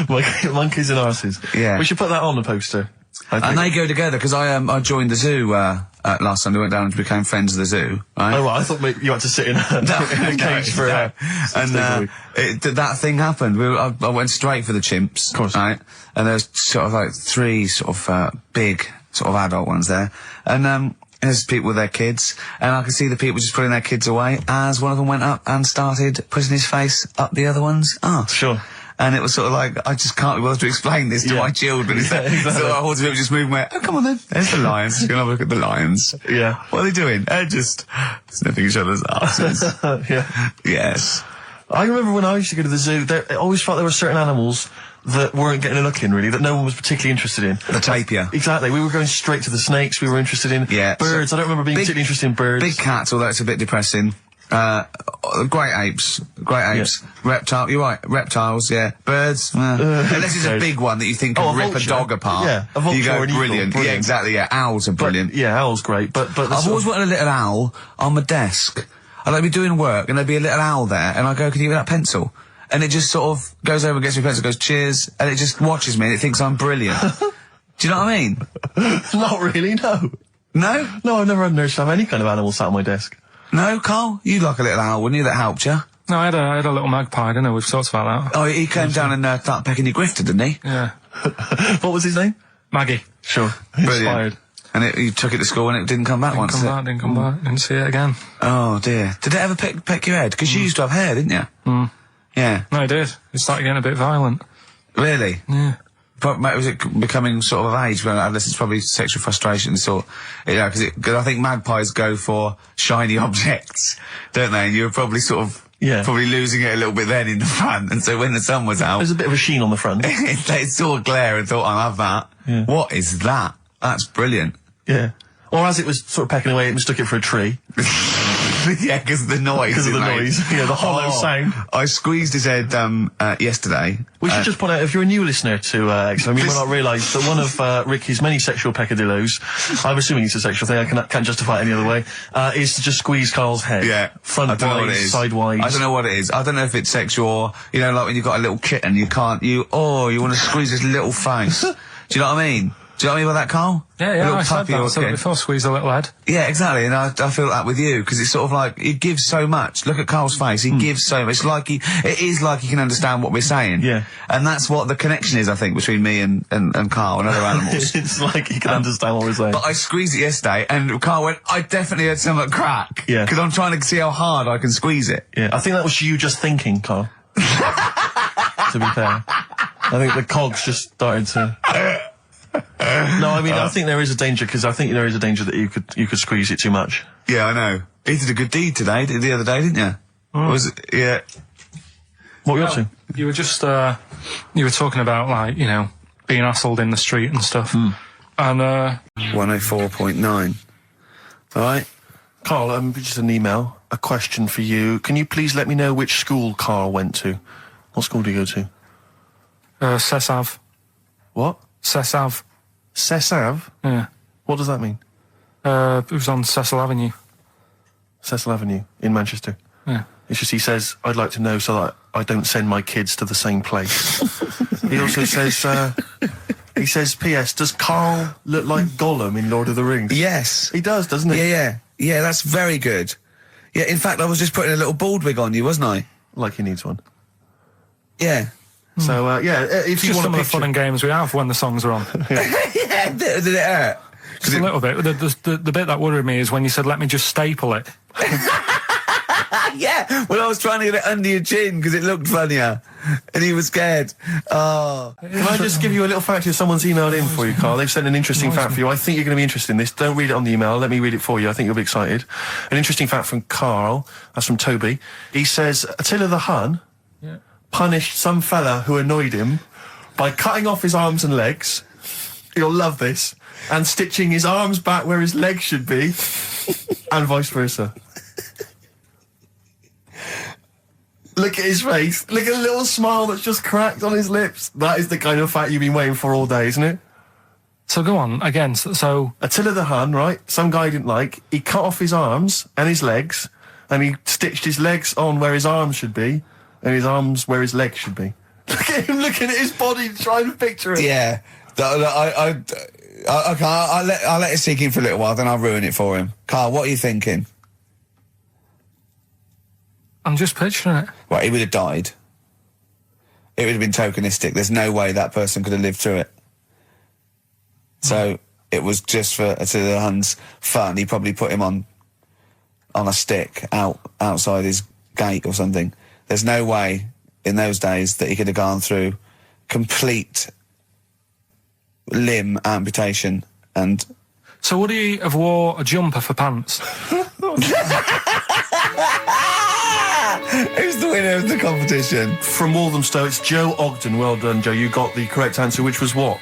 Speaker 8: Monkeys and arses.
Speaker 13: Yeah.
Speaker 8: We should put that on the poster.
Speaker 13: And they go together, because I joined the zoo last Sunday, went down and became friends of the zoo, right?
Speaker 8: Oh, right, I thought maybe you had to sit in a cage for
Speaker 13: and that thing happened. I went straight for the chimps,
Speaker 8: of course,
Speaker 13: right? And there's sort of like 3 sort of big sort of adult ones there, and there's people with their kids, and I could see the people just putting their kids away as one of them went up and started putting his face up the other one's arse.
Speaker 8: Sure.
Speaker 13: And it was sort of like, I just can't be bothered to explain this to my children.
Speaker 8: Exactly.
Speaker 13: So I hordes of people just moving away. Oh, come on then. There's the lions. Just gonna have a look at the lions.
Speaker 8: Yeah.
Speaker 13: What are they doing? They're just sniffing each other's asses.
Speaker 8: Yeah.
Speaker 13: Yes.
Speaker 8: I remember when I used to go to the zoo, I always felt there were certain animals that weren't getting a look in, really, that no one was particularly interested in.
Speaker 13: The tapir.
Speaker 8: Exactly. We were going straight to the snakes we were interested in.
Speaker 13: Yeah.
Speaker 8: Birds. I don't remember being particularly interested in birds.
Speaker 13: Big cats, although it's a bit depressing. Great apes. Reptile, you're right, reptiles, yeah. Birds, unless it's a big one that you think could rip a dog apart.
Speaker 8: Yeah, a vulture
Speaker 13: you go,
Speaker 8: or an eagle,
Speaker 13: brilliant. Yeah, exactly, yeah. Owls are brilliant.
Speaker 8: Yeah, owls great, but
Speaker 13: I've always wanted a little owl on my desk. I'd like be doing work and there'd be a little owl there and I go, can you give me that pencil? And it just sort of goes over and gets me a pencil, goes, cheers, and it just watches me and it thinks I'm brilliant. Do you know what I mean?
Speaker 8: Not really, no.
Speaker 13: No?
Speaker 8: No, I've never had an urge to have any kind of animal sat on my desk.
Speaker 13: No, Karl? You'd like a little owl, wouldn't you, that helped you?
Speaker 2: No, I had a little magpie, didn't I? We've talked about that.
Speaker 13: Oh, he came down and started pecking your grifter, didn't he?
Speaker 2: Yeah.
Speaker 8: What was his name?
Speaker 2: Maggie.
Speaker 8: Sure.
Speaker 13: Brilliant.
Speaker 8: Inspired.
Speaker 13: And you took it to school and it didn't come back once.
Speaker 2: Didn't come back. Didn't see it again.
Speaker 13: Oh, dear. Did it ever peck your head? Because you used to have hair, didn't you? Yeah.
Speaker 2: No, it did. It started getting a bit violent.
Speaker 13: Really?
Speaker 2: Yeah.
Speaker 13: But was it becoming sort of age when unless it's probably sexual frustration sort, you know, because I think magpies go for shiny objects, don't they? And you were probably sort of probably losing it a little bit then in the front, and so when the sun was out,
Speaker 8: there's a bit of a sheen on the front.
Speaker 13: They saw a glare and thought, I'll have that.
Speaker 8: Yeah.
Speaker 13: What is that? That's brilliant.
Speaker 8: Yeah. Or as it was sort of pecking away, it mistook it for a tree.
Speaker 13: Yeah, because of the noise.
Speaker 8: Because of the noise. Yeah, the hollow sound.
Speaker 13: I squeezed his head yesterday.
Speaker 8: We should just point out, if you're a new listener to XFM, you might not realise that one of Ricky's many sexual peccadillos, I'm assuming it's a sexual thing, I can't justify it any other way, is to just squeeze Karl's head.
Speaker 13: Yeah.
Speaker 8: Front-wise, sidewise.
Speaker 13: I don't know what it is. I don't know if it's sexual or, you know, like when you've got a little kitten, you want to squeeze his little face. Do you know what I mean? Do you know what I mean by that, Karl?
Speaker 2: Yeah, I said that. So before squeeze a little head.
Speaker 13: Yeah, exactly, and I feel that with you, because it's sort of like, he gives so much. Look at Karl's face, he gives so much. It is like he can understand what we're saying.
Speaker 8: Yeah.
Speaker 13: And that's what the connection is, I think, between me and Karl and other animals.
Speaker 8: It's like he can understand what we're saying.
Speaker 13: But I squeezed it yesterday, and Karl went, I definitely had something crack.
Speaker 8: Yeah.
Speaker 13: Because I'm trying to see how hard I can squeeze it.
Speaker 8: Yeah, I think that was you just thinking, Karl. To be fair. I think the cogs just started to... No, I mean, I think there is a danger, because I think there is a danger that you could squeeze it too much.
Speaker 13: Yeah, I know. He did a good deed today, the other day, didn't you? Was it? Yeah.
Speaker 8: What were you up to?
Speaker 2: You were just, you were talking about, like, you know, being hassled in the street and stuff. And,
Speaker 7: 104.9. Alright?
Speaker 8: Karl, just an email, a question for you. Can you please let me know which school Karl went to? What school do you go to?
Speaker 2: Cessav.
Speaker 8: What?
Speaker 2: Cessav.
Speaker 8: Cessav?
Speaker 2: Yeah.
Speaker 8: What does that mean?
Speaker 2: It was on Cecil Avenue.
Speaker 8: Cecil Avenue in Manchester.
Speaker 2: Yeah.
Speaker 8: It's just he says, I'd like to know so that I don't send my kids to the same place. He also says, he says, P.S. Does Karl look like Gollum in Lord of the Rings?
Speaker 7: Yes.
Speaker 8: He does, doesn't he?
Speaker 7: Yeah. Yeah, that's very good. Yeah, in fact, I was just putting a little bald wig on you, wasn't I?
Speaker 8: Like he needs one.
Speaker 7: Yeah.
Speaker 8: So, if you want
Speaker 2: some
Speaker 8: to
Speaker 2: of the fun and games we have when the songs are on.
Speaker 7: Yeah, did it hurt?
Speaker 2: Just a little bit. The bit that worried me is when you said, let me just staple it.
Speaker 7: Yeah, well, I was trying to get it under your chin because it looked funnier, and he was scared. Oh.
Speaker 8: Can I just give you a little fact here? Someone's emailed in for you, Carl. They've sent an interesting fact for you. I think you're going to be interested in this. Don't read it on the email. Let me read it for you. I think you'll be excited. An interesting fact from Carl. That's from Toby. He says, Attila the Hun punished some fella who annoyed him by cutting off his arms and legs. You'll love this. And stitching his arms back where his legs should be, and vice versa. Look at his face. Look at the little smile that's just cracked on his lips. That is the kind of fact you've been waiting for all day, isn't it?
Speaker 2: So go on, again, so...
Speaker 8: Attila the Hun, right? Some guy didn't like. He cut off his arms and his legs, and he stitched his legs on where his arms should be, and his arms where his legs should be. Look at him looking at his body, trying to picture it.
Speaker 1: Yeah. I'll let it sink in for a little while, then I'll ruin it for him. Carl, what are you thinking?
Speaker 2: I'm just picturing it.
Speaker 1: Well, he would have died. It would have been tokenistic. There's no way that person could have lived through it. So it was just for Attila the Hun's fun. He probably put him on a stick outside his gate or something. There's no way in those days that he could have gone through complete limb amputation and...
Speaker 2: So would he have wore a jumper for pants?
Speaker 1: Who's the winner of the competition?
Speaker 8: From Walthamstow, it's Joe Ogden. Well done, Joe. You got the correct answer, which was what?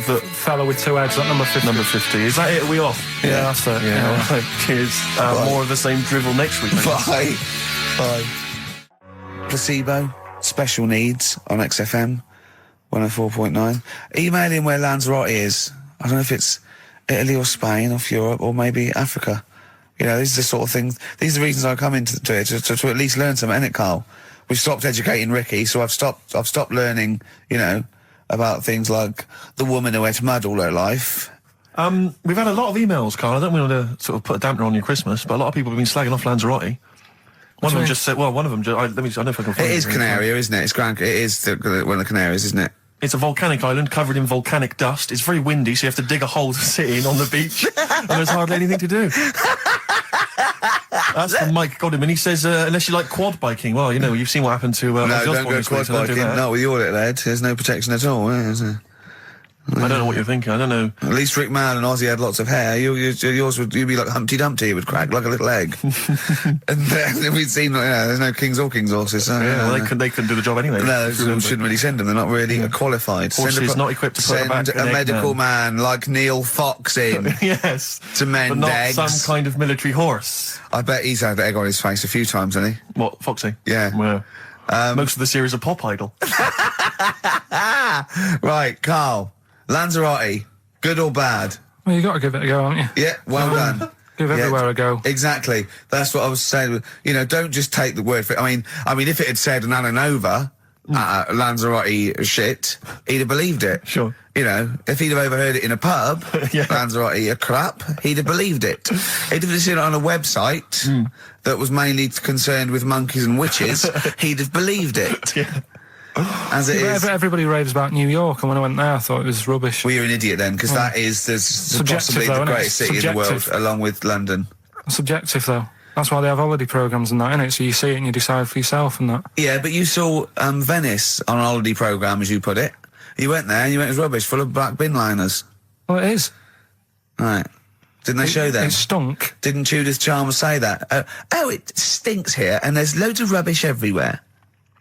Speaker 2: The fella with two heads at number 50.
Speaker 8: Number 50. Is that it? Are we off?
Speaker 2: Yeah, that's it.
Speaker 8: Yeah. All right. Cheers. More of the same drivel next week.
Speaker 1: Bye. Bye. Placebo, special needs on XFM 104.9. Email in where Lanzarote is. I don't know if it's Italy or Spain, off Europe, or maybe Africa. You know, these are the sort of things, these are the reasons I come into it, to at least learn something, innit, Carl? We've stopped educating Ricky, so I've stopped learning, you know, about things like the woman who ate mud all her life.
Speaker 8: We've had a lot of emails, Carl. I don't want to sort of put a dampener on your Christmas, but a lot of people have been slagging off Lanzarote. One of them just said, well, one of them just, I don't know if I can find it.
Speaker 1: It is Canaria, isn't it? It is one of the Canaries, isn't it?
Speaker 8: It's a volcanic island covered in volcanic dust. It's very windy, so you have to dig a hole to sit in on the beach, and there's hardly anything to do. That's from Mike Godwin. He says, unless you like quad biking, well, you know, you've seen what happened to...
Speaker 1: no, don't go quad biking. Not with your little head. There's no protection at all, is there?
Speaker 8: I don't know what you're thinking. I don't know.
Speaker 1: At least Rick Mann and Ozzy had lots of hair. Yours would be like Humpty Dumpty. It would crack like a little egg. And then we'd seen, there's no kings or king's horses. So,
Speaker 8: well, they couldn't do the job anyway.
Speaker 1: No, shouldn't really send them. They're not really qualified.
Speaker 8: Horses not equipped to put back
Speaker 1: a medical man like Neil Fox in.
Speaker 8: Yes.
Speaker 1: To mend
Speaker 8: but not
Speaker 1: eggs.
Speaker 8: Some kind of military horse.
Speaker 1: I bet he's had egg on his face a few times, hasn't he?
Speaker 8: What, Foxy?
Speaker 1: Yeah.
Speaker 8: Well, most of the series are Pop Idol.
Speaker 1: Right, Carl. Lanzarote, good or bad?
Speaker 2: Well, you got to give it a go, haven't you?
Speaker 1: Yeah, well done.
Speaker 2: Give everywhere a go.
Speaker 1: Exactly. That's what I was saying. You know, don't just take the word for it. I mean, if it had said an Ananova, Lanzarote shit, he'd have believed it.
Speaker 8: Sure.
Speaker 1: You know, if he'd have overheard it in a pub, Lanzarote a crap, he'd have believed it. He'd have seen it on a website that was mainly concerned with monkeys and witches, he'd have believed it.
Speaker 8: Yeah.
Speaker 1: As it is.
Speaker 2: Everybody raves about New York, and when I went there, I thought it was rubbish.
Speaker 1: Well, you're an idiot then, because that is possibly the greatest city in the world, along with London.
Speaker 2: Subjective, though. That's why they have holiday programmes and that, innit? So you see it and you decide for yourself and that.
Speaker 1: Yeah, but you saw Venice on a holiday programme, as you put it. You went there and you went, it was rubbish, full of black bin liners.
Speaker 2: Well, it is.
Speaker 1: Right. Didn't they show them?
Speaker 2: It stunk.
Speaker 1: Didn't Judith Chalmers say that? Oh, it stinks here, and there's loads of rubbish everywhere.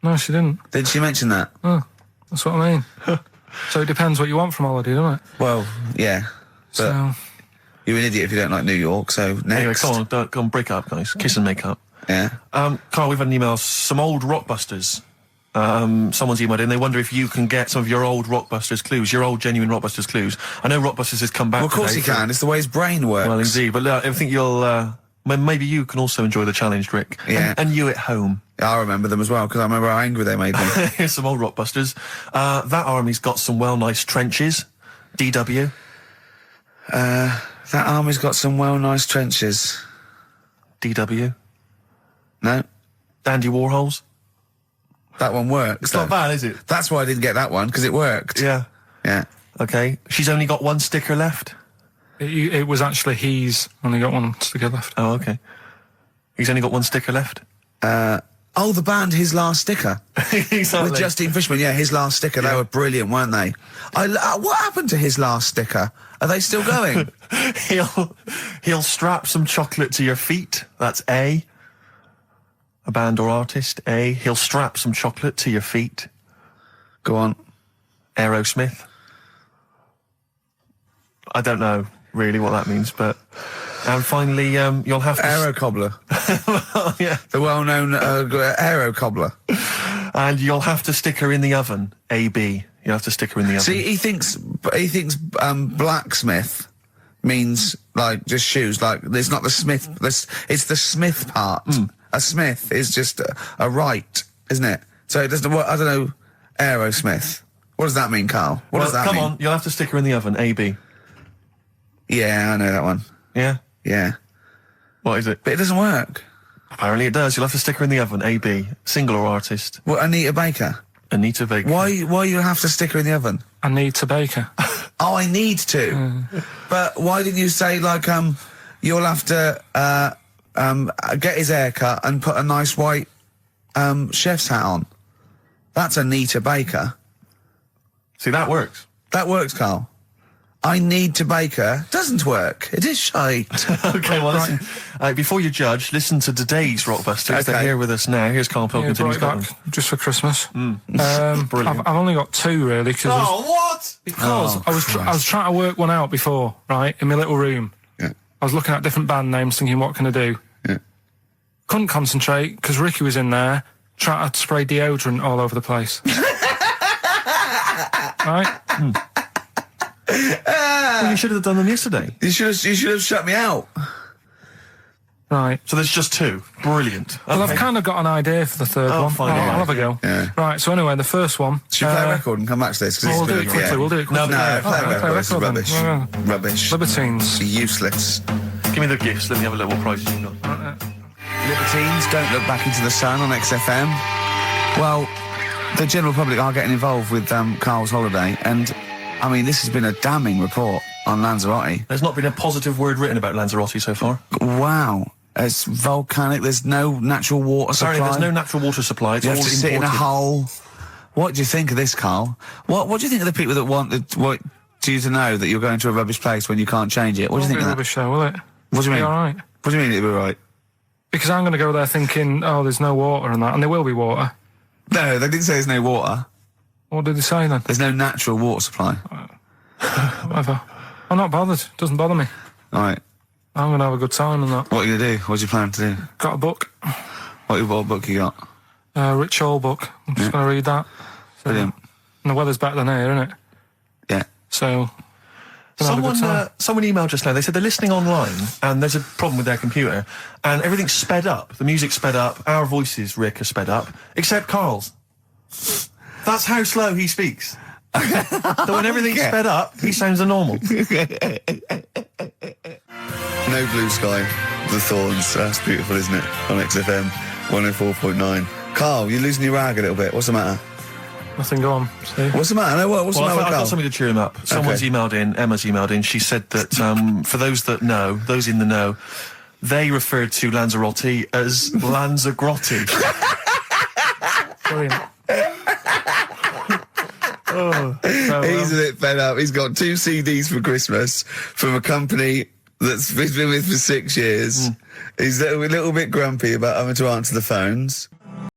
Speaker 2: No, she didn't.
Speaker 1: Did she mention that?
Speaker 2: Oh, that's what I mean. So it depends what you want from holiday, doesn't it?
Speaker 1: Well, yeah. But you're an idiot if you don't like New York, so next.
Speaker 8: Anyway, go on, break up, guys. Kiss and make up.
Speaker 1: Yeah.
Speaker 8: Carl, we've had an email. Some old Rockbusters. Someone's emailed in. They wonder if you can get some of your old Rockbusters clues, your old genuine Rockbusters clues. I know Rockbusters has come back.
Speaker 1: Well, of course he can. It's the way his brain works.
Speaker 8: Well, indeed. But I think you'll... maybe you can also enjoy the challenge, Rick.
Speaker 1: Yeah.
Speaker 8: And you at home.
Speaker 1: I remember them as well, because I remember how angry they made me.
Speaker 8: Here's some old Rockbusters. That army's got some nice trenches. DW.
Speaker 1: That army's got some nice trenches.
Speaker 8: DW.
Speaker 1: No.
Speaker 8: Dandy Warhols.
Speaker 1: That one works.
Speaker 8: It's not bad, is it?
Speaker 1: That's why I didn't get that one, because it worked.
Speaker 8: Yeah.
Speaker 1: Yeah.
Speaker 8: Okay. She's only got one sticker left.
Speaker 2: It was actually he's only got one sticker left.
Speaker 8: Oh, okay. He's only got one sticker left.
Speaker 1: Oh, the band His Last Sticker.
Speaker 8: Exactly.
Speaker 1: With Justine Fishman, yeah, His Last Sticker. They were brilliant, weren't they? What happened to His Last Sticker? Are they still going?
Speaker 8: He'll strap some chocolate to your feet. That's A. A band or artist. A. He'll strap some chocolate to your feet.
Speaker 1: Go on.
Speaker 8: Aerosmith. I don't know really what that means, but... And finally, you'll have to...
Speaker 1: Aero Cobbler.
Speaker 8: Yeah.
Speaker 1: The well-known Aero Cobbler.
Speaker 8: And you'll have to stick her in the oven. A-B. You'll have to stick her in the oven.
Speaker 1: See, he thinks blacksmith means, like, just shoes. Like, there's not the smith... It's the smith part. A smith is just a right, isn't it? So it doesn't... I don't know... Aerosmith. What does that mean, Carl? What does that mean?
Speaker 8: Come on, you'll have to stick her in the oven. A-B.
Speaker 1: Yeah, I know that one.
Speaker 8: Yeah?
Speaker 1: Yeah.
Speaker 8: What is it?
Speaker 1: But it doesn't work.
Speaker 8: Apparently it does. You'll have to stick her in the oven. A-B. Single or artist.
Speaker 1: What, Anita Baker?
Speaker 8: Anita Baker.
Speaker 1: Why you have to stick her in the oven?
Speaker 2: Anita Baker.
Speaker 1: Oh, I need to. But why didn't you say, like, you'll have to, get his hair cut and put a nice white, chef's hat on? That's Anita Baker.
Speaker 8: See, that works.
Speaker 1: That works, Carl. I need to bake her. Doesn't work. It is shite.
Speaker 8: Okay, well, listen, before you judge, listen to today's Rockbusters. They're here with us now. Here's Karl Pilkington.
Speaker 2: Yeah, brought it back just for Christmas.
Speaker 8: Brilliant.
Speaker 2: I've only got two, really.
Speaker 8: What?
Speaker 2: Because I was trying to work one out before, right, in my little room.
Speaker 1: Yeah.
Speaker 2: I was looking at different band names, thinking, what can I do?
Speaker 1: Yeah.
Speaker 2: Couldn't concentrate, because Ricky was in there, trying to spray deodorant all over the place. Right?
Speaker 8: Well, you should have done them yesterday.
Speaker 1: You should have shut me out.
Speaker 2: Right.
Speaker 8: So there's just two. Brilliant.
Speaker 2: Well, I've kind of got an idea for the third one.
Speaker 8: fine,
Speaker 2: I'll have a go.
Speaker 1: Yeah.
Speaker 2: Right, so anyway, the first one...
Speaker 1: Should we play a record and come back to this?
Speaker 2: We'll do it quickly, we'll do it quickly.
Speaker 1: No, play a record. It's
Speaker 2: then.
Speaker 1: rubbish.
Speaker 2: Yeah.
Speaker 1: Rubbish.
Speaker 2: Libertines.
Speaker 1: Useless.
Speaker 8: Give me the gifts. Let me have a look what prizes you got.
Speaker 1: Libertines, Don't Look Back Into the Sun on XFM. Well, the general public are getting involved with Carl's holiday, and, I mean, this has been a damning report on Lanzarote.
Speaker 8: There's not been a positive word written about Lanzarote so far.
Speaker 1: Wow. It's volcanic, there's no natural water supply.
Speaker 8: Sorry, there's no natural water supply. It's
Speaker 1: You
Speaker 8: all
Speaker 1: have to sit in a
Speaker 8: imported.
Speaker 1: hole. What do you think of this, Carl? What do you think of the people that want you to know that you're going to a rubbish place when you can't change it? What do you think of that?
Speaker 2: Rubbish show, will it?
Speaker 1: What do you mean?
Speaker 2: Be all right.
Speaker 1: What do you mean it'll be right?
Speaker 2: Because I'm going to go there thinking, oh, there's no water and that, and there will be water.
Speaker 1: No, they didn't say there's no water.
Speaker 2: What did they say then?
Speaker 1: There's no natural water supply.
Speaker 2: Whatever. I'm not bothered. Doesn't bother me.
Speaker 1: All right.
Speaker 2: I'm going to have a good time and that.
Speaker 1: What are you going to do? What do you plan to do?
Speaker 2: Got a book.
Speaker 1: What book you got?
Speaker 2: Rich Hall book. I'm just going to read that. So,
Speaker 1: Brilliant.
Speaker 2: And the weather's better than here, isn't it?
Speaker 1: Yeah.
Speaker 2: So... Someone
Speaker 8: emailed just now. They said they're listening online and there's a problem with their computer and everything's sped up. The music's sped up. Our voices, Rick, are sped up. Except Carl's. That's how slow he speaks. So when everything's sped up, he sounds normal.
Speaker 1: No Blue Sky, The Thorns. That's beautiful, isn't it? On XFM 104.9. Carl, you're losing your rag a little bit. What's the matter?
Speaker 2: Nothing, go on. See?
Speaker 1: What's the matter? No, what's the matter with
Speaker 8: I've
Speaker 1: Carl?
Speaker 8: got something to cheer him up. Someone's emailed in, Emma's emailed in, she said that for those that know, those in the know, they referred to Lanzarote as Lanzagrotte.
Speaker 2: Brilliant.
Speaker 1: He's a bit fed up. He's got 2 CDs for Christmas from a company that's been with for 6 years. He's a little bit grumpy about having to answer the phones.